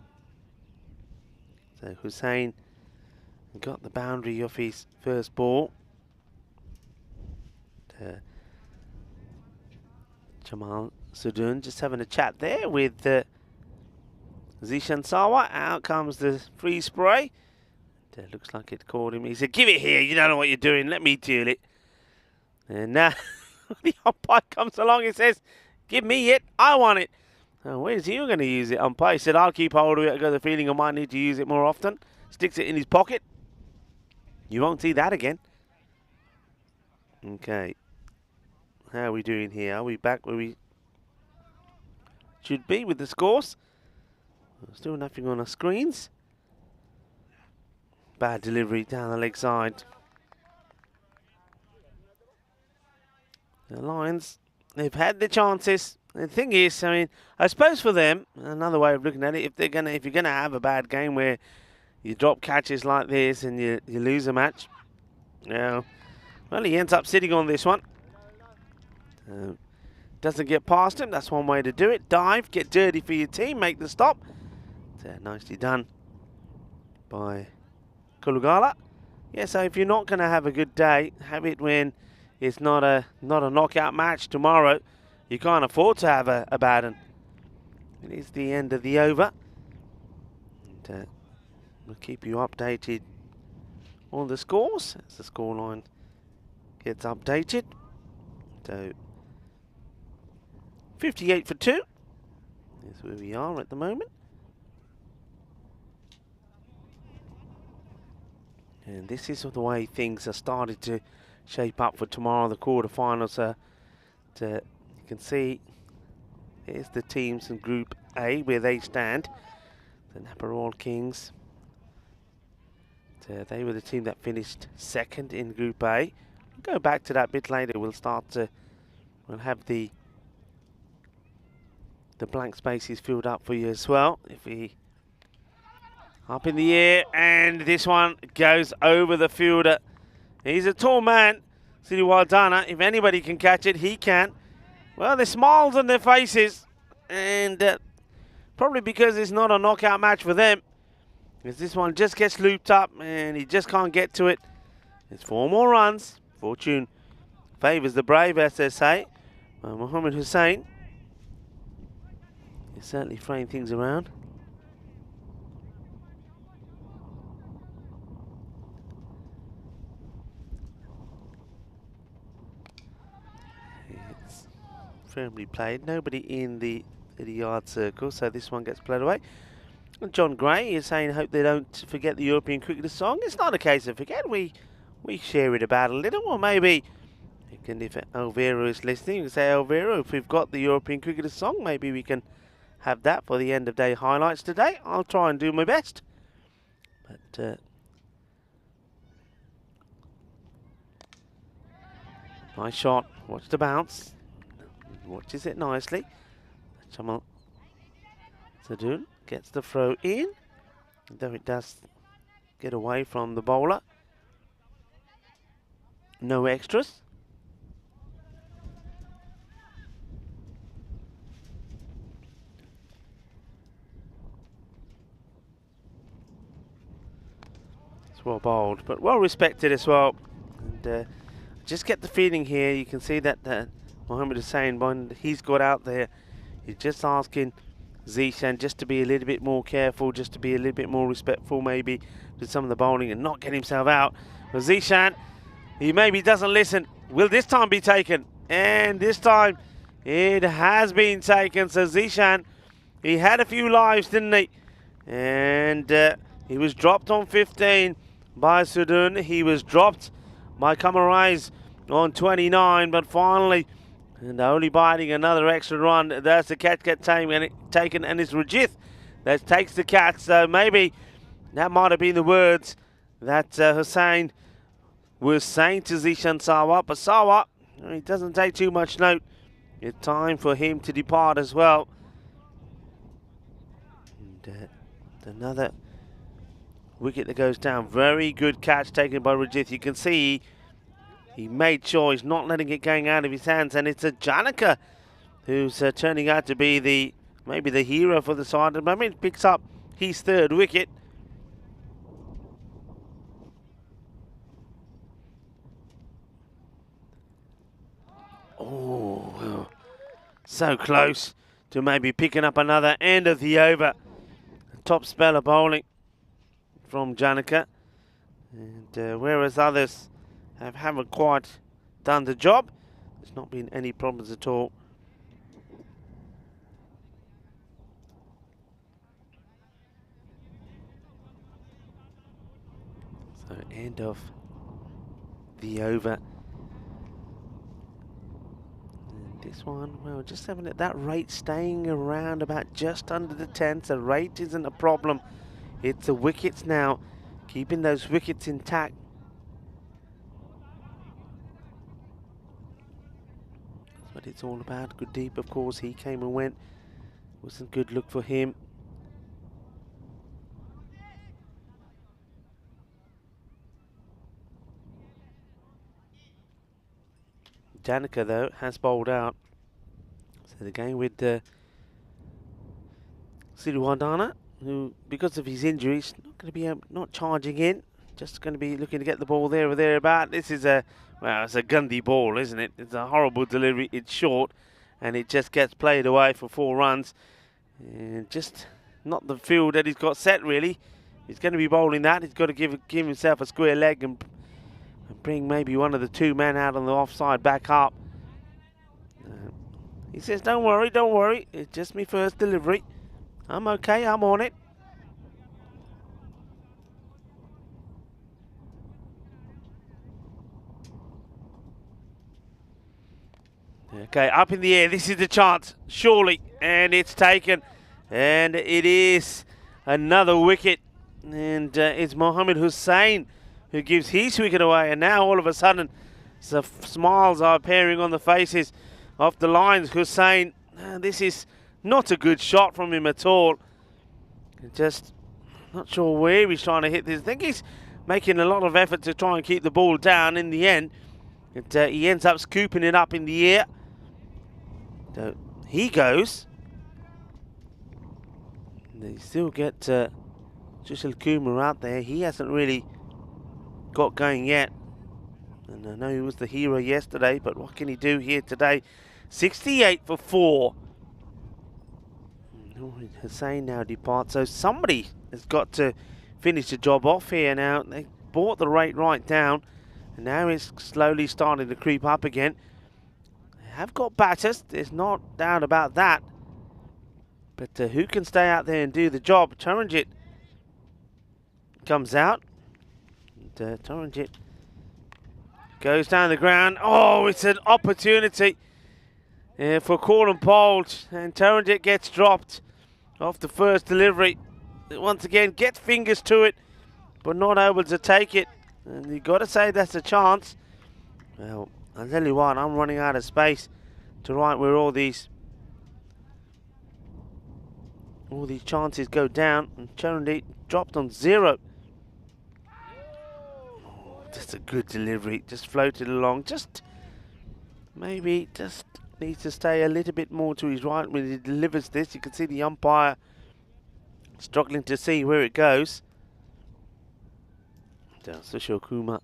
So Hussain got the boundary of his first ball. Jamal Sudun just having a chat there with Zishan Sawa. Out comes the free spray. Looks like it caught him. He said, give it here. You don't know what you're doing. Let me deal it. And now the umpire comes along and says, give me it. I want it. Oh, where's he going to use it? Umpire said, I'll keep hold of it. I got the feeling I might need to use it more often. Sticks it in his pocket. You won't see that again. Okay. How are we doing here? Are we back where we should be with the scores? Still nothing on our screens. Bad delivery down the leg side. The Lions, they've had their chances. The thing is, I mean, I suppose for them, another way of looking at it, if you're gonna have a bad game where you drop catches like this and you lose a match, well, he ends up sitting on this one. Doesn't get past him. That's one way to do it. Dive, get dirty for your team, make the stop. Nicely done by Kulugala. Yeah, so if you're not going to have a good day, have it when it's not a knockout match tomorrow. You can't afford to have a bad one. It is the end of the over. And we'll keep you updated on the scores as the scoreline gets updated. So 58 for 2 is where we are at the moment. And this is the way things are starting to shape up for tomorrow, the quarterfinals. You can see here's the teams in Group A where they stand. The Naparol Kings. They were the team that finished second in Group A. We'll go back to that a bit later. We'll have the blank spaces filled up for you as well. If we up in the air, and this one goes over the fielder. He's a tall man, Sidi Waldana. If anybody can catch it, he can. Well, there's smiles on their faces, and probably because it's not a knockout match for them, because this one just gets looped up and he just can't get to it. There's 4 more runs. Fortune favours the brave, as they say. Mohammed Hussain is certainly throwing things around. It's firmly played. Nobody in the 30-yard circle, so this one gets played away. And John Gray is saying, hope they don't forget the European cricketer song. It's not a case of forget. We share it about a little, or maybe you can, if Elvira is listening, you can say, Elvira, if we've got the European cricketer song, maybe we can have that for the end of day highlights today. I'll try and do my best. But nice shot. Watch the bounce. Watches it nicely. Jamal Sadoun gets the throw in, though it does get away from the bowler. No extras. It's well bowled, but well respected as well. And just get the feeling here, you can see that Mohammed Hussain, when he's got out there, he's just asking Zishan just to be a little bit more careful, just to be a little bit more respectful maybe to some of the bowling and not get himself out. But Zishan, he maybe doesn't listen. Will this time be taken? And this time it has been taken. So Zishan, he had a few lives, didn't he? And he was dropped on 15 by Sudun. He was dropped by Kamarais on 29, but finally, and only biting another extra run. That's the catch get taken, and it's Rajith that takes the catch. So maybe that might have been the words that Hussain was saying to Zishan Sawa. But Sawa, he doesn't take too much note. It's time for him to depart as well. And another wicket that goes down. Very good catch taken by Rajith. You can see he made sure he's not letting it going out of his hands, and it's a Janaka who's turning out to be maybe the hero for the side. At the moment, picks up his 3rd wicket. Oh, well, so close to maybe picking up another end of the over. Top spell of bowling from Janaka, and whereas others haven't quite done the job, there's not been any problems at all. So end of the over. And this one, well, just having it, that rate staying around about just under the 10, so rate isn't a problem. It's the wickets now, keeping those wickets intact. but it's all about good deep, of course. He came and went. Wasn't good look for him. Danica, though, has bowled out. So the game with Siriwardana, who, because of his injuries, not going to be not charging in. Just going to be looking to get the ball there or thereabout. This is a, well, it's a Gundy ball, isn't it? It's a horrible delivery. It's short, and it just gets played away for 4 runs. And just not the field that he's got set, really. He's going to be bowling that. He's got to give himself a square leg and bring maybe one of the 2 men out on the offside back up. He says, don't worry. It's just my first delivery. I'm okay, I'm on it. Okay, up in the air. This is the chance, surely. And it's taken. And it is another wicket. And it's Mohammed Hussain who gives his wicket away. And now all of a sudden, smiles are appearing on the faces of the Lions. Hussain, this is not a good shot from him at all. Just not sure where he's trying to hit this. I think he's making a lot of effort to try and keep the ball down. In the end, he ends up scooping it up in the air. So he goes. They still get Sushil Kumar out there. He hasn't really got going yet. And I know he was the hero yesterday, but what can he do here today? 68 for 4. Hussain now departs. So somebody has got to finish the job off here now. They brought the rate right down. And now it's slowly starting to creep up again. They have got batters. There's no doubt about that. But who can stay out there and do the job? Taranjit comes out. And Taranjit goes down the ground. Oh, it's an opportunity for Corn and Pold. And Taranjit gets dropped off the first delivery. Once again, gets fingers to it, but not able to take it. And you've got to say that's a chance. Well, I'll tell you what, I'm running out of space to write where all these chances go down. And Taranjit dropped on 0. Just a good delivery, just floated along. Just maybe just needs to stay a little bit more to his right when he delivers this. You can see the umpire struggling to see where it goes. Down Sushil Kumar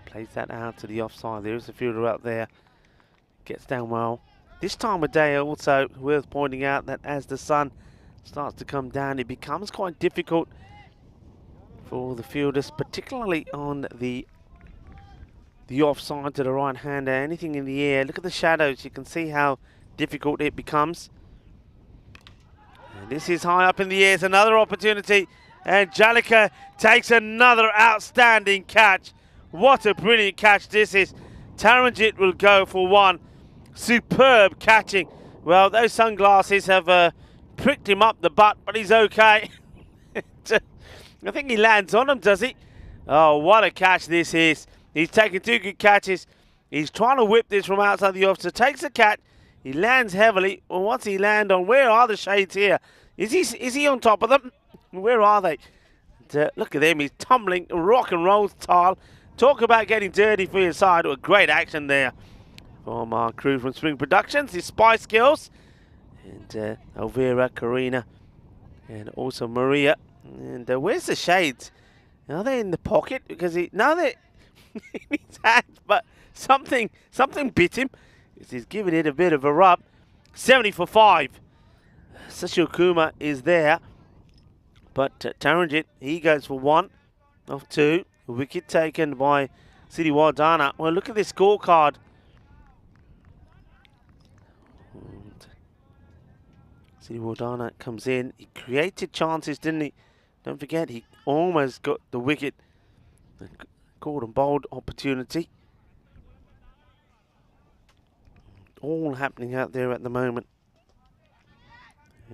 plays that out to the offside. There is a fielder out there. Gets down well. This time of day also worth pointing out that as the sun starts to come down, it becomes quite difficult for the fielders, particularly on the offside to the right hander. Anything in the air, look at the shadows. You can see how difficult it becomes. And this is high up in the air. It's another opportunity. And Jalika takes another outstanding catch. What a brilliant catch this is. Taranjit will go for 1. Superb catching. Well, those sunglasses have pricked him up the butt, but he's okay. I think he lands on him, does he? Oh, what a catch this is. He's taken 2 good catches. He's trying to whip this from outside the off. So takes a catch. He lands heavily. Well, what's he land on? Where are the shades here? Is he on top of them? Where are they? Look at them. He's tumbling rock and roll style. Talk about getting dirty for your side. Oh, great action there from our crew from Spring Productions. His spy skills. And Elvira, Karina, and also Maria. And where's the shades? Are they in the pocket? Because now they're in his hands, but something bit him. He's giving it a bit of a rub. 70 for 5. Sushil Kumar is there, but Taranjit, he goes for 1 of 2. Wicket taken by Siriwardana. Well, look at this scorecard. Siriwardana comes in. He created chances, didn't he? Don't forget, he almost got the wicket. Caught and bowled opportunity. All happening out there at the moment.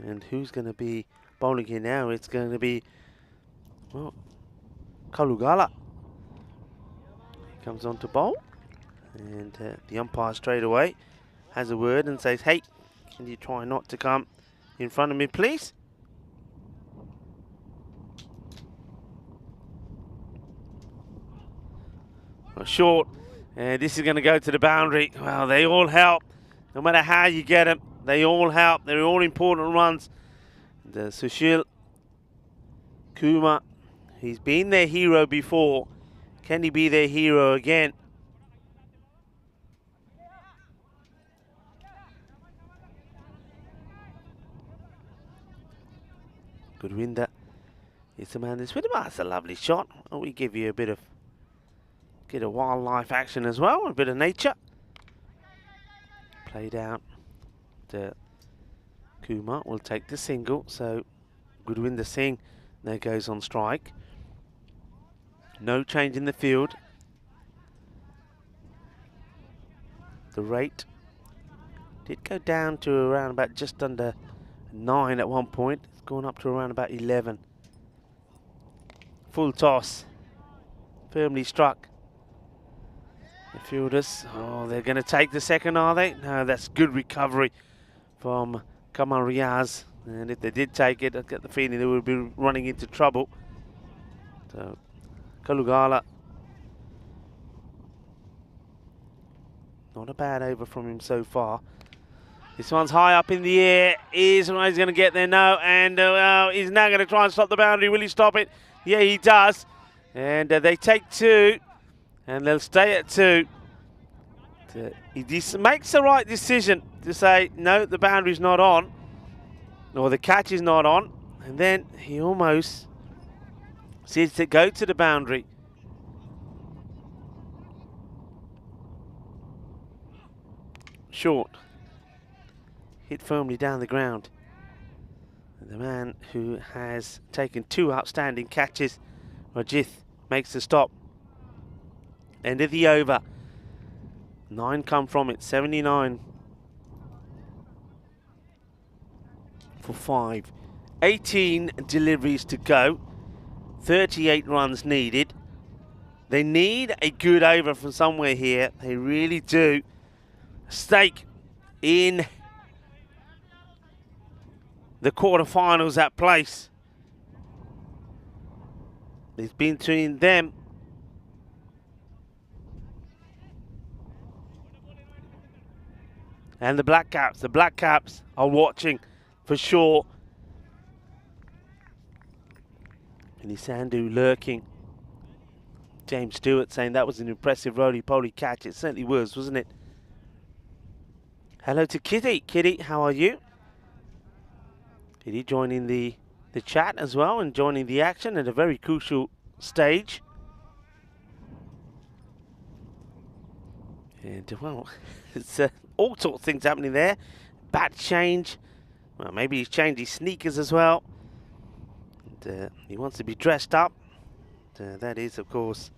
And who's going to be bowling here now? It's going to be, well, Kalugala. He comes on to bowl. And the umpire straight away has a word and says, hey, can you try not to come in front of me, please? Well, short, and this is going to go to the boundary. Well, they all help. No matter how you get them, they all help. They're all important runs. The Sushil Kumar, he's been their hero before. Can he be their hero again? Good winder. It's the man that's with him. That's a lovely shot. Oh, we give you a bit of wildlife action as well, a bit of nature. Played out. Kumar will take the single, so Gurwinder Singh now goes on strike. No change in the field. The rate did go down to around about just under 9 at one point. It's gone up to around about 11. Full toss. Firmly struck. The fielders, oh, they're going to take the second, are they? No, that's good recovery from Kamal Riaz. And if they did take it, I get the feeling they would be running into trouble. So, Kalugala. Not a bad over from him so far. This one's high up in the air. He's going to get there? No. And he's now going to try and stop the boundary. Will he stop it? Yeah, he does. And they take 2. And they'll stay at 2. He makes the right decision to say, no, the boundary's not on. Or the catch is not on. And then he almost sees to go to the boundary. Short. Hit firmly down the ground. And the man who has taken 2 outstanding catches, Rajith, makes the stop. End of the over. 9 come from it. 79 for 5. 18 deliveries to go. 38 runs needed. They need a good over from somewhere here. They really do. Stake in the quarterfinals at place. It's been between them and the Black Caps. The Black Caps are watching for sure. And Sandu lurking. James Stewart saying that was an impressive roly-poly catch. It certainly was, wasn't it? Hello to Kitty. Kitty, how are you? Kitty joining the chat as well and joining the action at a very crucial stage. And well, it's all sorts of things happening there. Bat change. Well, maybe he's changed his sneakers as well. And, he wants to be dressed up. That is, of course,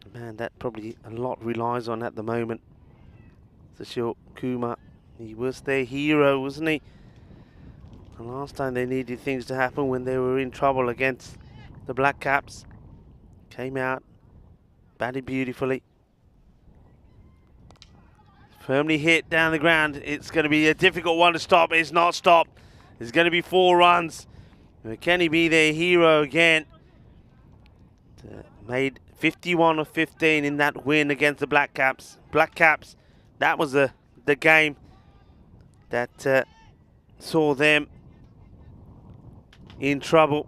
a man that probably a lot relies on at the moment. Sushil Kumar, he was their hero, wasn't he? And last time they needed things to happen when they were in trouble against the Black Caps. Came out, batted beautifully. Firmly hit down the ground. It's going to be a difficult one to stop. It's not stopped. There's going to be 4 runs. Can he be their hero again? Made 51 of 15 in that win against the Black Caps. Black Caps, that was the game that saw them in trouble.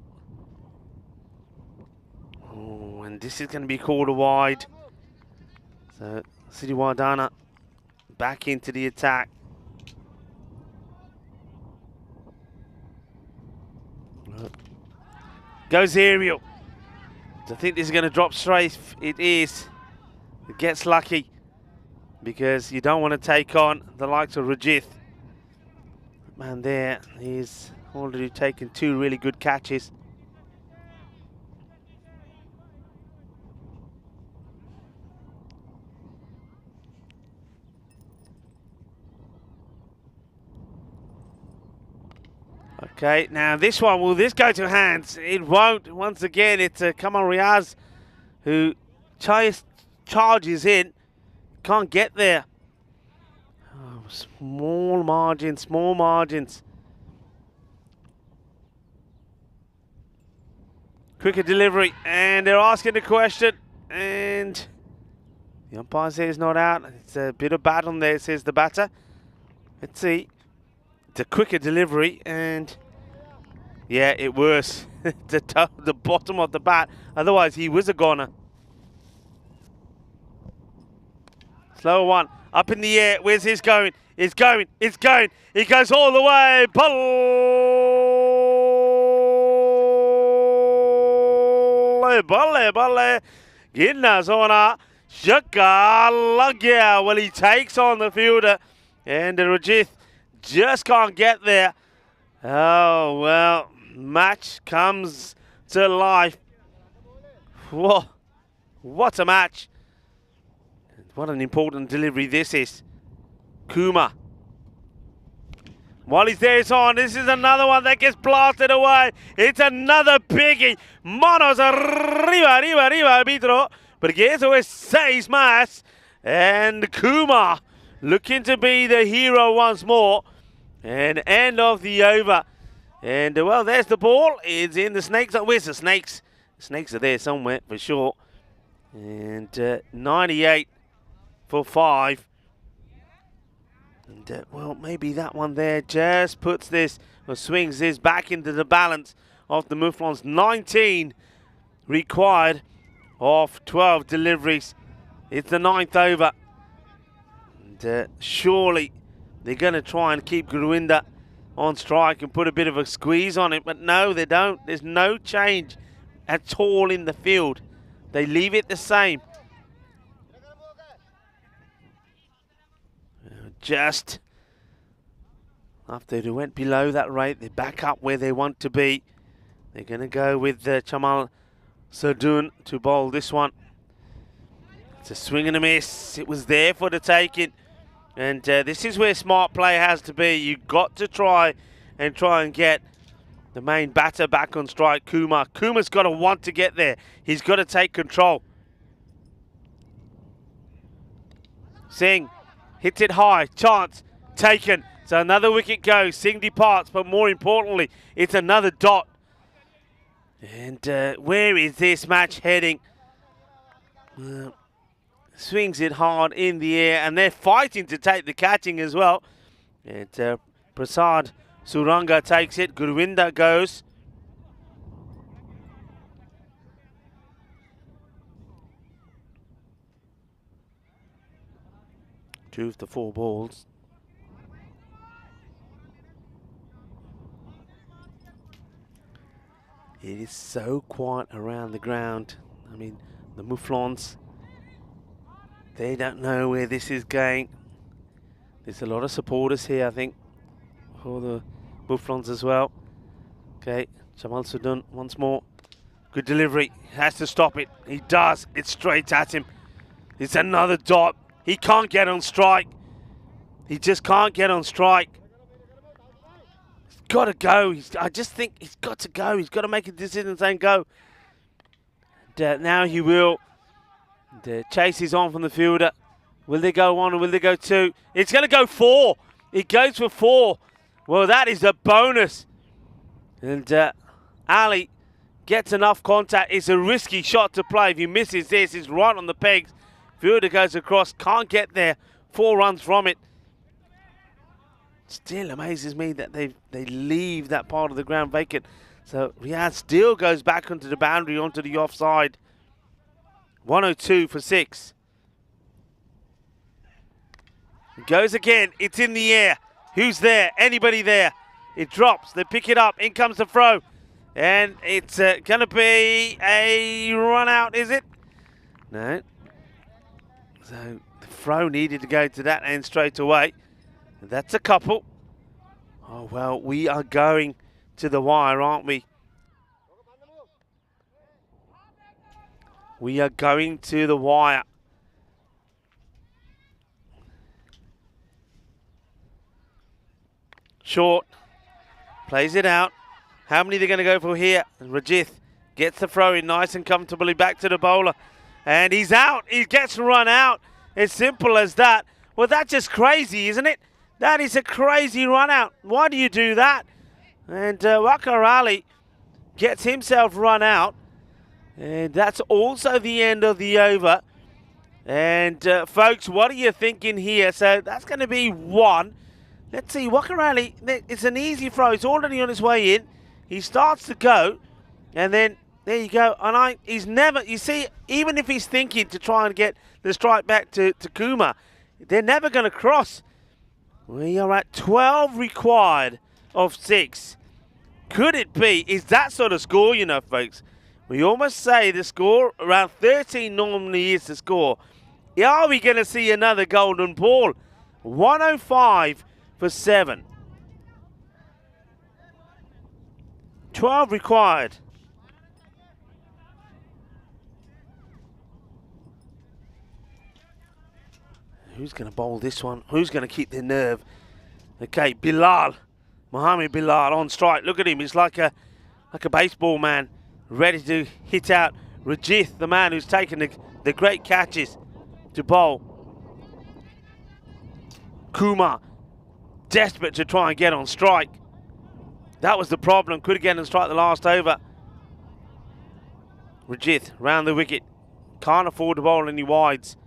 Oh, and this is going to be called a wide. So, Sidi Wardana back into the attack. Goes aerial. I think this is going to drop straight. It is. It gets lucky because you don't want to take on the likes of Rajith. Man there, he's already taken 2 really good catches. Okay, now this one, will this go to hands? It won't. Once again, it's Kamal Riaz who charges in. Can't get there. Oh, small margins, small margins. Quicker delivery, and they're asking the question, and the umpire says not out. It's a bit of bat on there, says the batter. Let's see. It's a quicker delivery, and yeah, it was the bottom of the bat. Otherwise, he was a goner. Slower one, up in the air. Where's his going? It's going, it's going. He goes all the way. Balle. Ginna zona. Shaka Lagya. Well, he takes on the fielder. And Rajith just can't get there. Oh, well. Match comes to life. Whoa. What a match. What an important delivery this is. Kuma. While he's there, it's on. This is another one that gets blasted away. It's another biggie. Manos arriba, arbitro. Porque eso es 6 más. And Kuma looking to be the hero once more. And end of the over. And, well, there's the ball. It's in the snakes. Where's the snakes? The snakes are there somewhere for sure. And 98 for 5. And, well, maybe that one there just puts this, or swings this back into the balance of the Mouflons. 19 required of 12 deliveries. It's the 9th over. And surely they're going to try and keep Gurwinder on strike and put a bit of a squeeze on it. But no, they don't. There's no change at all in the field. They leave it the same. Just after they went below that rate, they're back up where they want to be. They're going to go with Chamal Sadun to bowl this one. It's a swing and a miss. It was there for the taking. And this is where smart play has to be. You've got to try and get the main batter back on strike, Kuma. Kuma's got to want to get there. He's got to take control. Singh hits it high, chance, taken. So another wicket goes, Singh departs, but more importantly, it's another dot. And where is this match heading? Swings it hard in the air, and they're fighting to take the catching as well. And Prasad Suranga takes it, Gurwinder goes. Two of the 4 balls. It is so quiet around the ground. I mean, the Mouflons, they don't know where this is going. There's a lot of supporters here, I think, for the Mouflons as well. Okay, Jamal Sudun once more. Good delivery. Has to stop it. He does. It's straight at him. It's another dot. He can't get on strike. He just can't get on strike. He's got to go. I just think he's got to go. He's got to make a decision saying go. And, now he will. The chase is on from the fielder. Will they go 1 or will they go 2? It's going to go 4. It goes for 4. Well, that is a bonus. And Ali gets enough contact. It's a risky shot to play. If he misses this, he's right on the pegs. Fielder goes across, can't get there. 4 runs from it. Still amazes me that they leave that part of the ground vacant. So Riyadh still goes back onto the boundary, onto the offside. 102 for 6. It goes again. It's in the air. Who's there? Anybody there? It drops. They pick it up. In comes the throw. And it's going to be a run out, is it? No. So the throw needed to go to that end straight away. And that's a couple. Oh, well, we are going to the wire, aren't we? We are going to the wire. Short. Plays it out. How many are they going to go for here? And Rajith gets the throw in nice and comfortably back to the bowler. And he's out. He gets run out. As simple as that. Well, that's just crazy, isn't it? That is a crazy run out. Why do you do that? And Wakarali gets himself run out. And that's also the end of the over. And folks, what are you thinking here? So that's going to be one. Let's see, Wakarali, it's an easy throw. He's already on his way in. He starts to go. And then, there you go. And he's never, you see, even if he's thinking to try and get the strike back to Kuma, they're never going to cross. We are at 12 required of 6. Could it be? Is that sort of score, you know, folks? We almost say the score, around 13 normally is the score. Are we going to see another golden ball? 105 for 7. 12 required. Who's going to bowl this one? Who's going to keep their nerve? Okay, Bilal. Mohammed Bilal on strike. Look at him. He's like a baseball man, ready to hit out. Rajith, the man who's taken the great catches to bowl. Kumar, desperate to try and get on strike. That was the problem. Could get on strike the last over. Rajith round the wicket. Can't afford to bowl any wides.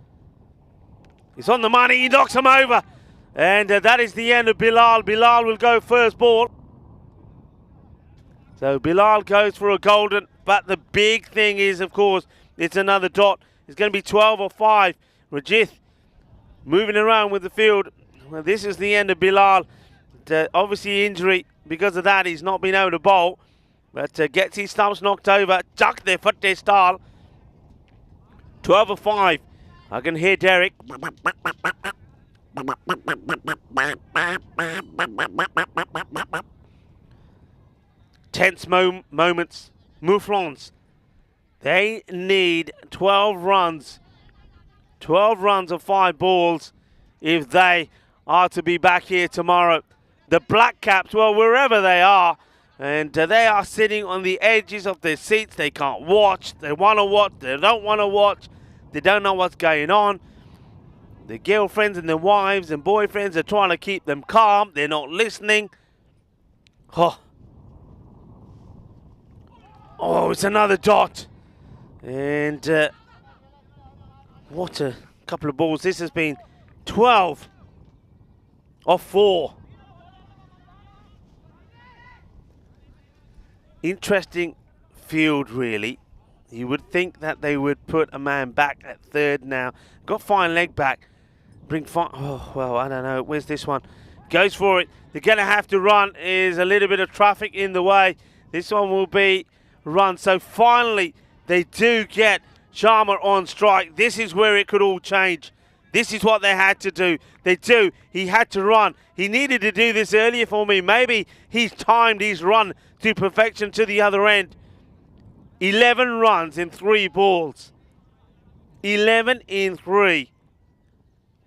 He's on the money. He knocks him over. And that is the end of Bilal. Bilal will go first ball. So Bilal goes for a golden. But the big thing is, of course, it's another dot. It's going to be 12 or 5. Rajith moving around with the field. Well, this is the end of Bilal. Obviously injury. Because of that, he's not been able to bowl. But gets his stumps knocked over. Chuck the foot style. 12 or 5. I can hear Derek. Tense moments. Mouflons. They need 12 runs. 12 runs of 5 balls if they are to be back here tomorrow. The Black Caps, well, wherever they are, and they are sitting on the edges of their seats. They can't watch. They want to watch. They don't want to watch. They don't know what's going on. Their girlfriends and their wives and boyfriends are trying to keep them calm. They're not listening. Oh, it's another dot. And what a couple of balls. This has been 12 of 4. Interesting field, really. You would think that they would put a man back at third now. Got fine leg back. Bring fine. Oh, well, I don't know. Where's this one? Goes for it. They're going to have to run. Is a little bit of traffic in the way. This one will be run. So finally, they do get Sharma on strike. This is where it could all change. This is what they had to do. They do. He had to run. He needed to do this earlier for me. Maybe he's timed his run to perfection to the other end. 11 runs in 3 balls. 11 in 3.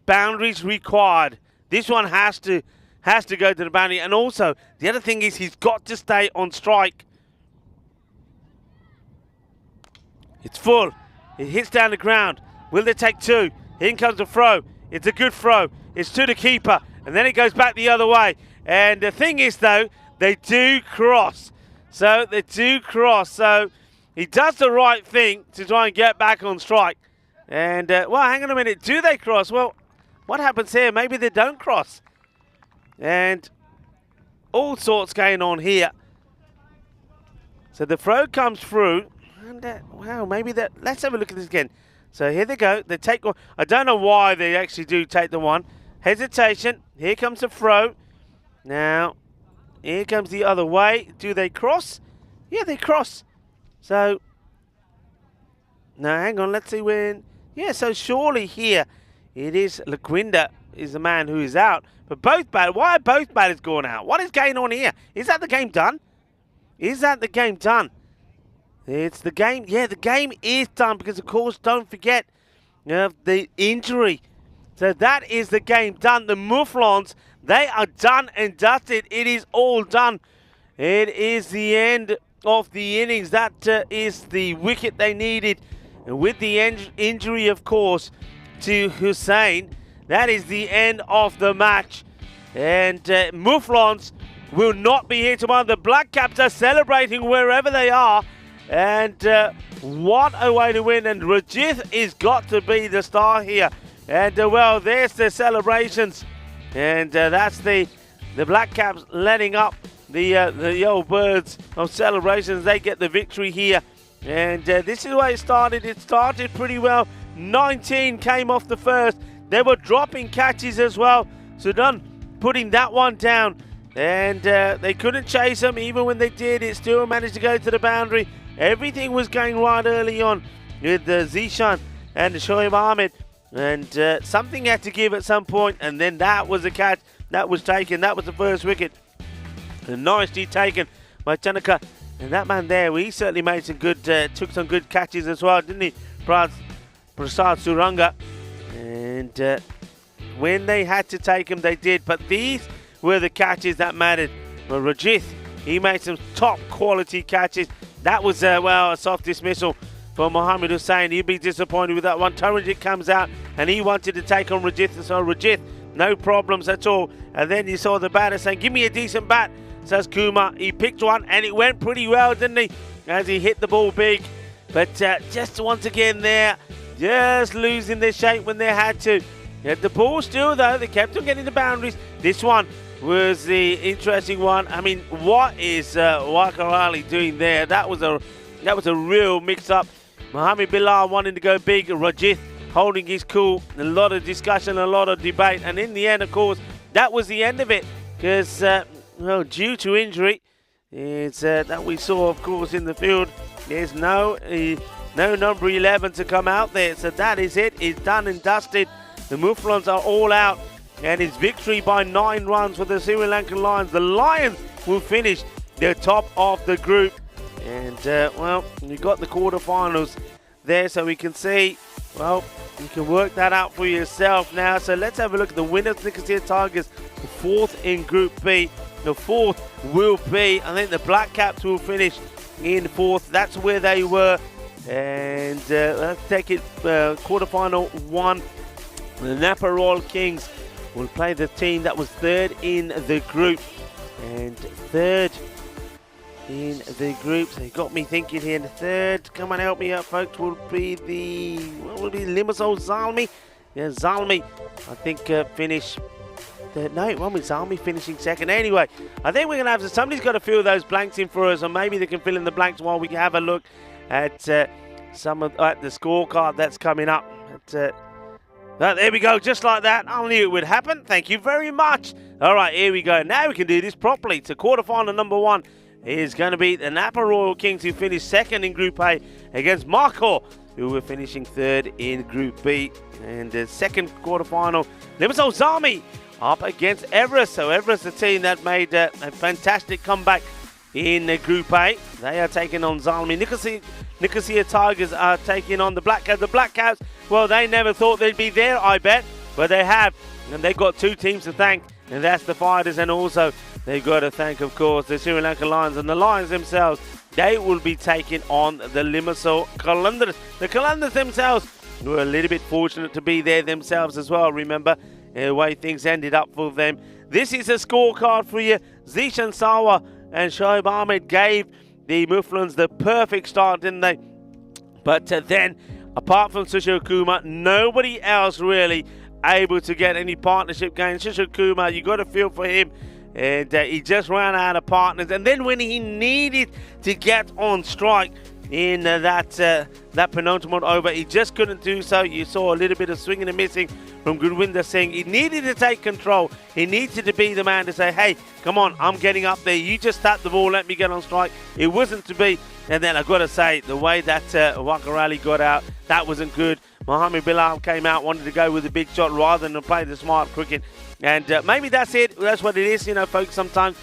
Boundaries required. This one has to go to the boundary. And also, the other thing is he's got to stay on strike. It's full. It hits down the ground. Will they take 2? In comes the throw. It's a good throw. It's to the keeper. And then it goes back the other way. And the thing is, though, they do cross. So they do cross. So he does the right thing to try and get back on strike. And, well, hang on a minute. Do they cross? Well, what happens here? Maybe they don't cross. And all sorts going on here. So the throw comes through. And, wow, maybe that. Let's have a look at this again. So here they go. They take one. I don't know why they actually do take the one. Hesitation. Here comes the throw. Now, here comes the other way. Do they cross? Yeah, they cross. So, now hang on. Let's see when. Yeah, so surely here it is Laquinda is the man who is out. But both batters. Why are both batters going out? What is going on here? Is that the game done? Is that the game done? It's the game. Yeah, the game is done because, of course, don't forget the injury. So that is the game done. The Mouflons, they are done and dusted. It is all done. It is the end of the innings. That is the wicket they needed. And with the injury, of course, to Hussein, that is the end of the match. And Mouflons will not be here tomorrow. The Black Caps are celebrating wherever they are. And what a way to win. And Rajith has got to be the star here. And well, there's the celebrations. And that's the Black Caps letting up the old birds of celebrations. They get the victory here. And this is where it started. It started pretty well. 19 came off the first. They were dropping catches as well. Sudan putting that one down. And they couldn't chase them. Even when they did, it still managed to go to the boundary. Everything was going right early on with Zishan and Shoaib Ahmed. And something had to give at some point. And then that was the catch that was taken. That was the first wicket. And nicely taken by Chanaka. And that man there, he certainly made some good, took some good catches as well, didn't he? Prasad Suranga. And when they had to take him, they did. But these were the catches that mattered. Well, Rajith, he made some top quality catches. That was, well, a soft dismissal for Mohammed Hussain. He'd be disappointed with that one. Taranjit comes out and he wanted to take on Rajith. So Rajith, no problems at all. And then you saw the batter saying, give me a decent bat, says Kumar. He picked one and it went pretty well, didn't he? As he hit the ball big. But just once again there, just losing their shape when they had to. The ball still, though, they kept on getting the boundaries. This one was the interesting one. I mean, what is Wakar Ali doing there? That was a real mix-up. Mohammed Bilal wanting to go big. Rajith holding his cool. A lot of discussion, a lot of debate. And in the end, of course, that was the end of it. Because, well, due to injury, it's that we saw, of course, in the field. There's no number 11 to come out there. So that is it. It's done and dusted. The Mouflons are all out. And it's victory by 9 runs for the Sri Lankan Lions. The Lions will finish the top of the group. And, well, you've got the quarterfinals there so we can see. Well, you can work that out for yourself now. So let's have a look at the winners. Nicosia Tigers, 4th in Group B. The 4th will be, I think the Black Caps will finish in 4th. That's where they were. And let's take it, quarterfinal 1. The Napa Royal Kings will play the team that was 3rd in the group. And 3rd in the group. So you got me thinking here. The 3rd, come on, help me out, folks, will be Limassol Zalmi. Yeah, Zalmi, I think, finish. No, it won't be Zalmi finishing 2nd. Anyway, I think we're going to have to, somebody's got to fill those blanks in for us, or maybe they can fill in the blanks while we have a look at some of the scorecard that's coming up. There we go, just like that. I knew it would happen. Thank you very much. All right, here we go. Now we can do this properly. So quarterfinal number 1 is going to be the Napa Royal Kings, who finished 2nd in Group A against Marco, who were finishing 3rd in Group B. And the 2nd quarterfinal, Limassol Zalmi up against Everest. So Everest, the team that made a fantastic comeback in Group A. They are taking on Zalmi. Nicosia Tigers are taking on the Black Caps. The Black Caps, well, they never thought they'd be there, I bet. But they have. And they've got 2 teams to thank. And that's the Fighters. And also, they've got to thank, of course, the Sri Lanka Lions. And the Lions themselves, they will be taking on the Limassol Qalandars. The Qalandars themselves were a little bit fortunate to be there themselves as well, remember, the way things ended up for them. This is a scorecard for you. Zishan Sawa and Shoaib Ahmed gave the Mouflons the perfect start, didn't they? But then, apart from Sushil Kumar, nobody else really able to get any partnership gains. Sushil Kumar, you got to feel for him. And he just ran out of partners. And then when he needed to get on strike in that penultimate over, he just couldn't do so. You saw a little bit of swinging and missing from Gurwinder Singh. He needed to take control. He needed to be the man to say, hey, come on, I'm getting up there. You just tap the ball, let me get on strike. It wasn't to be. And then I've got to say, the way that Wakarali got out, that wasn't good. Mohammed Bilal came out, wanted to go with the big shot rather than play the smart cricket. And maybe that's it. That's what it is, you know, folks. Sometimes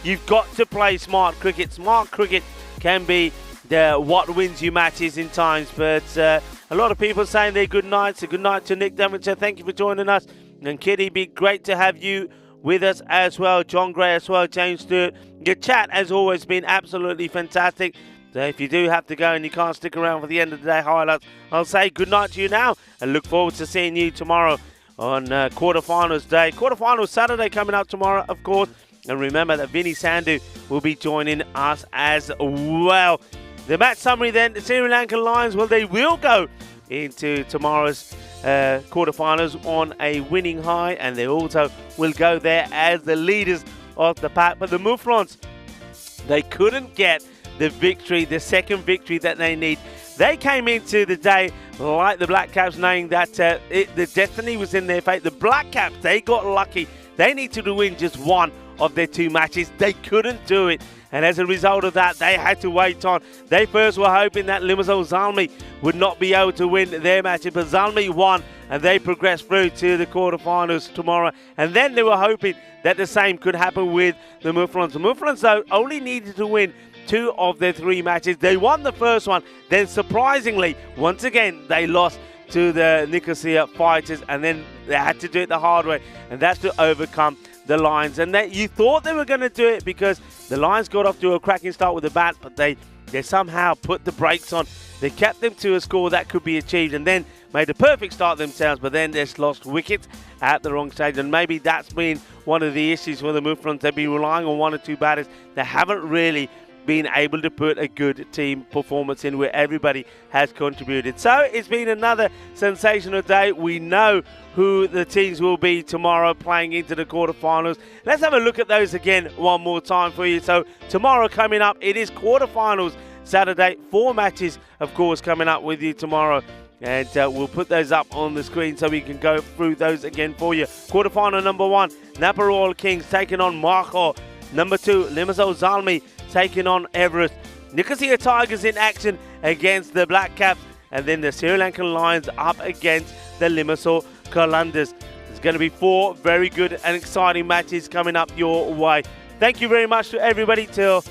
you've got to play smart cricket. Smart cricket can be what wins you matches in times. But a lot of people saying their good nights. A good night to Nick Devonshire. Thank you for joining us. And Kitty, be great to have you with us as well. John Gray as well. James Stewart. Your chat has always been absolutely fantastic. So if you do have to go and you can't stick around for the end of the day highlights, I'll say good night to you now and look forward to seeing you tomorrow on quarterfinals day. Quarterfinals Saturday coming up tomorrow, of course. And remember that Vinny Sandhu will be joining us as well. The match summary then, the Sri Lankan Lions, well, they will go into tomorrow's quarterfinals on a winning high, and they also will go there as the leaders of the pack. But the Muflons, they couldn't get the victory, the second victory that they need. They came into the day like the Black Caps, knowing that the destiny was in their fate. The Black Caps, they got lucky. They needed to win just one of their two matches. They couldn't do it. And as a result of that, they had to wait on. They first were hoping that Limassol Zalmi would not be able to win their match, but Zalmi won and they progressed through to the quarterfinals tomorrow. And then they were hoping that the same could happen with the Muflons. The Muflons, though, only needed to win two of their three matches. They won the first one. Then, surprisingly, once again, they lost to the Nicosia Fighters, and then they had to do it the hard way, and that's to overcome the Lions. And you thought they were going to do it because the Lions got off to a cracking start with the bat, but they somehow put the brakes on. They kept them to a score that could be achieved and then made a perfect start themselves, but then they just lost wickets at the wrong stage. And maybe that's been one of the issues for the Muflons. They've been relying on one or two batters. They haven't really been able to put a good team performance in where everybody has contributed. So it's been another sensational day. We know who the teams will be tomorrow playing into the quarterfinals. Let's have a look at those again one more time for you. So tomorrow coming up, it is quarterfinals Saturday. 4 matches, of course, coming up with you tomorrow. And we'll put those up on the screen so we can go through those again for you. Quarterfinal number 1, Napa Royal Kings taking on Marco. Number 2, Limassol Zalmi taking on Everest. Nicosia Tigers in action against the Black Caps. And then the Sri Lankan Lions up against the Limassol Qalandars. There's going to be 4 very good and exciting matches coming up your way. Thank you very much to everybody for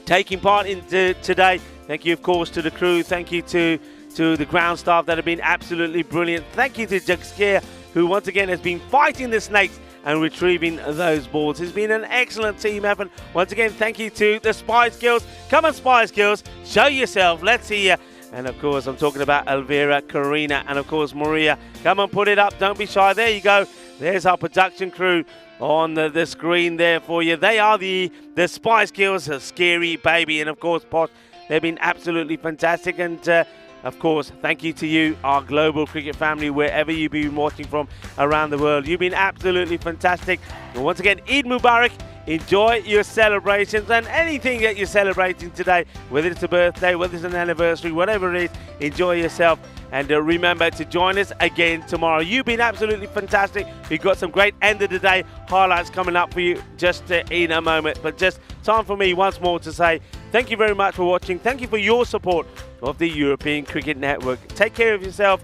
taking part in today. Thank you, of course, to the crew. Thank you to the ground staff that have been absolutely brilliant. Thank you to Jagskia, who once again has been fighting the snakes and retrieving those balls. It's been an excellent team effort. Once again, thank you to the Spice Girls. Come on, Spice Girls, show yourself. Let's see you. And of course, I'm talking about Elvira, Karina, and of course, Maria. Come on, put it up. Don't be shy. There you go. There's our production crew on the screen there for you. They are the Spice Girls, a Scary Baby, and of course, Posh. They've been absolutely fantastic. And of course, thank you to you, our global cricket family, wherever you've been watching from around the world. You've been absolutely fantastic. And once again, Eid Mubarak. Enjoy your celebrations and anything that you're celebrating today, whether it's a birthday, whether it's an anniversary, whatever it is, enjoy yourself. And remember to join us again tomorrow. You've been absolutely fantastic. We've got some great end of the day highlights coming up for you just in a moment. But just time for me once more to say thank you very much for watching. Thank you for your support of the European Cricket Network. Take care of yourself.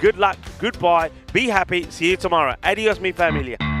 Good luck. Goodbye. Be happy. See you tomorrow. Adios, mi familia.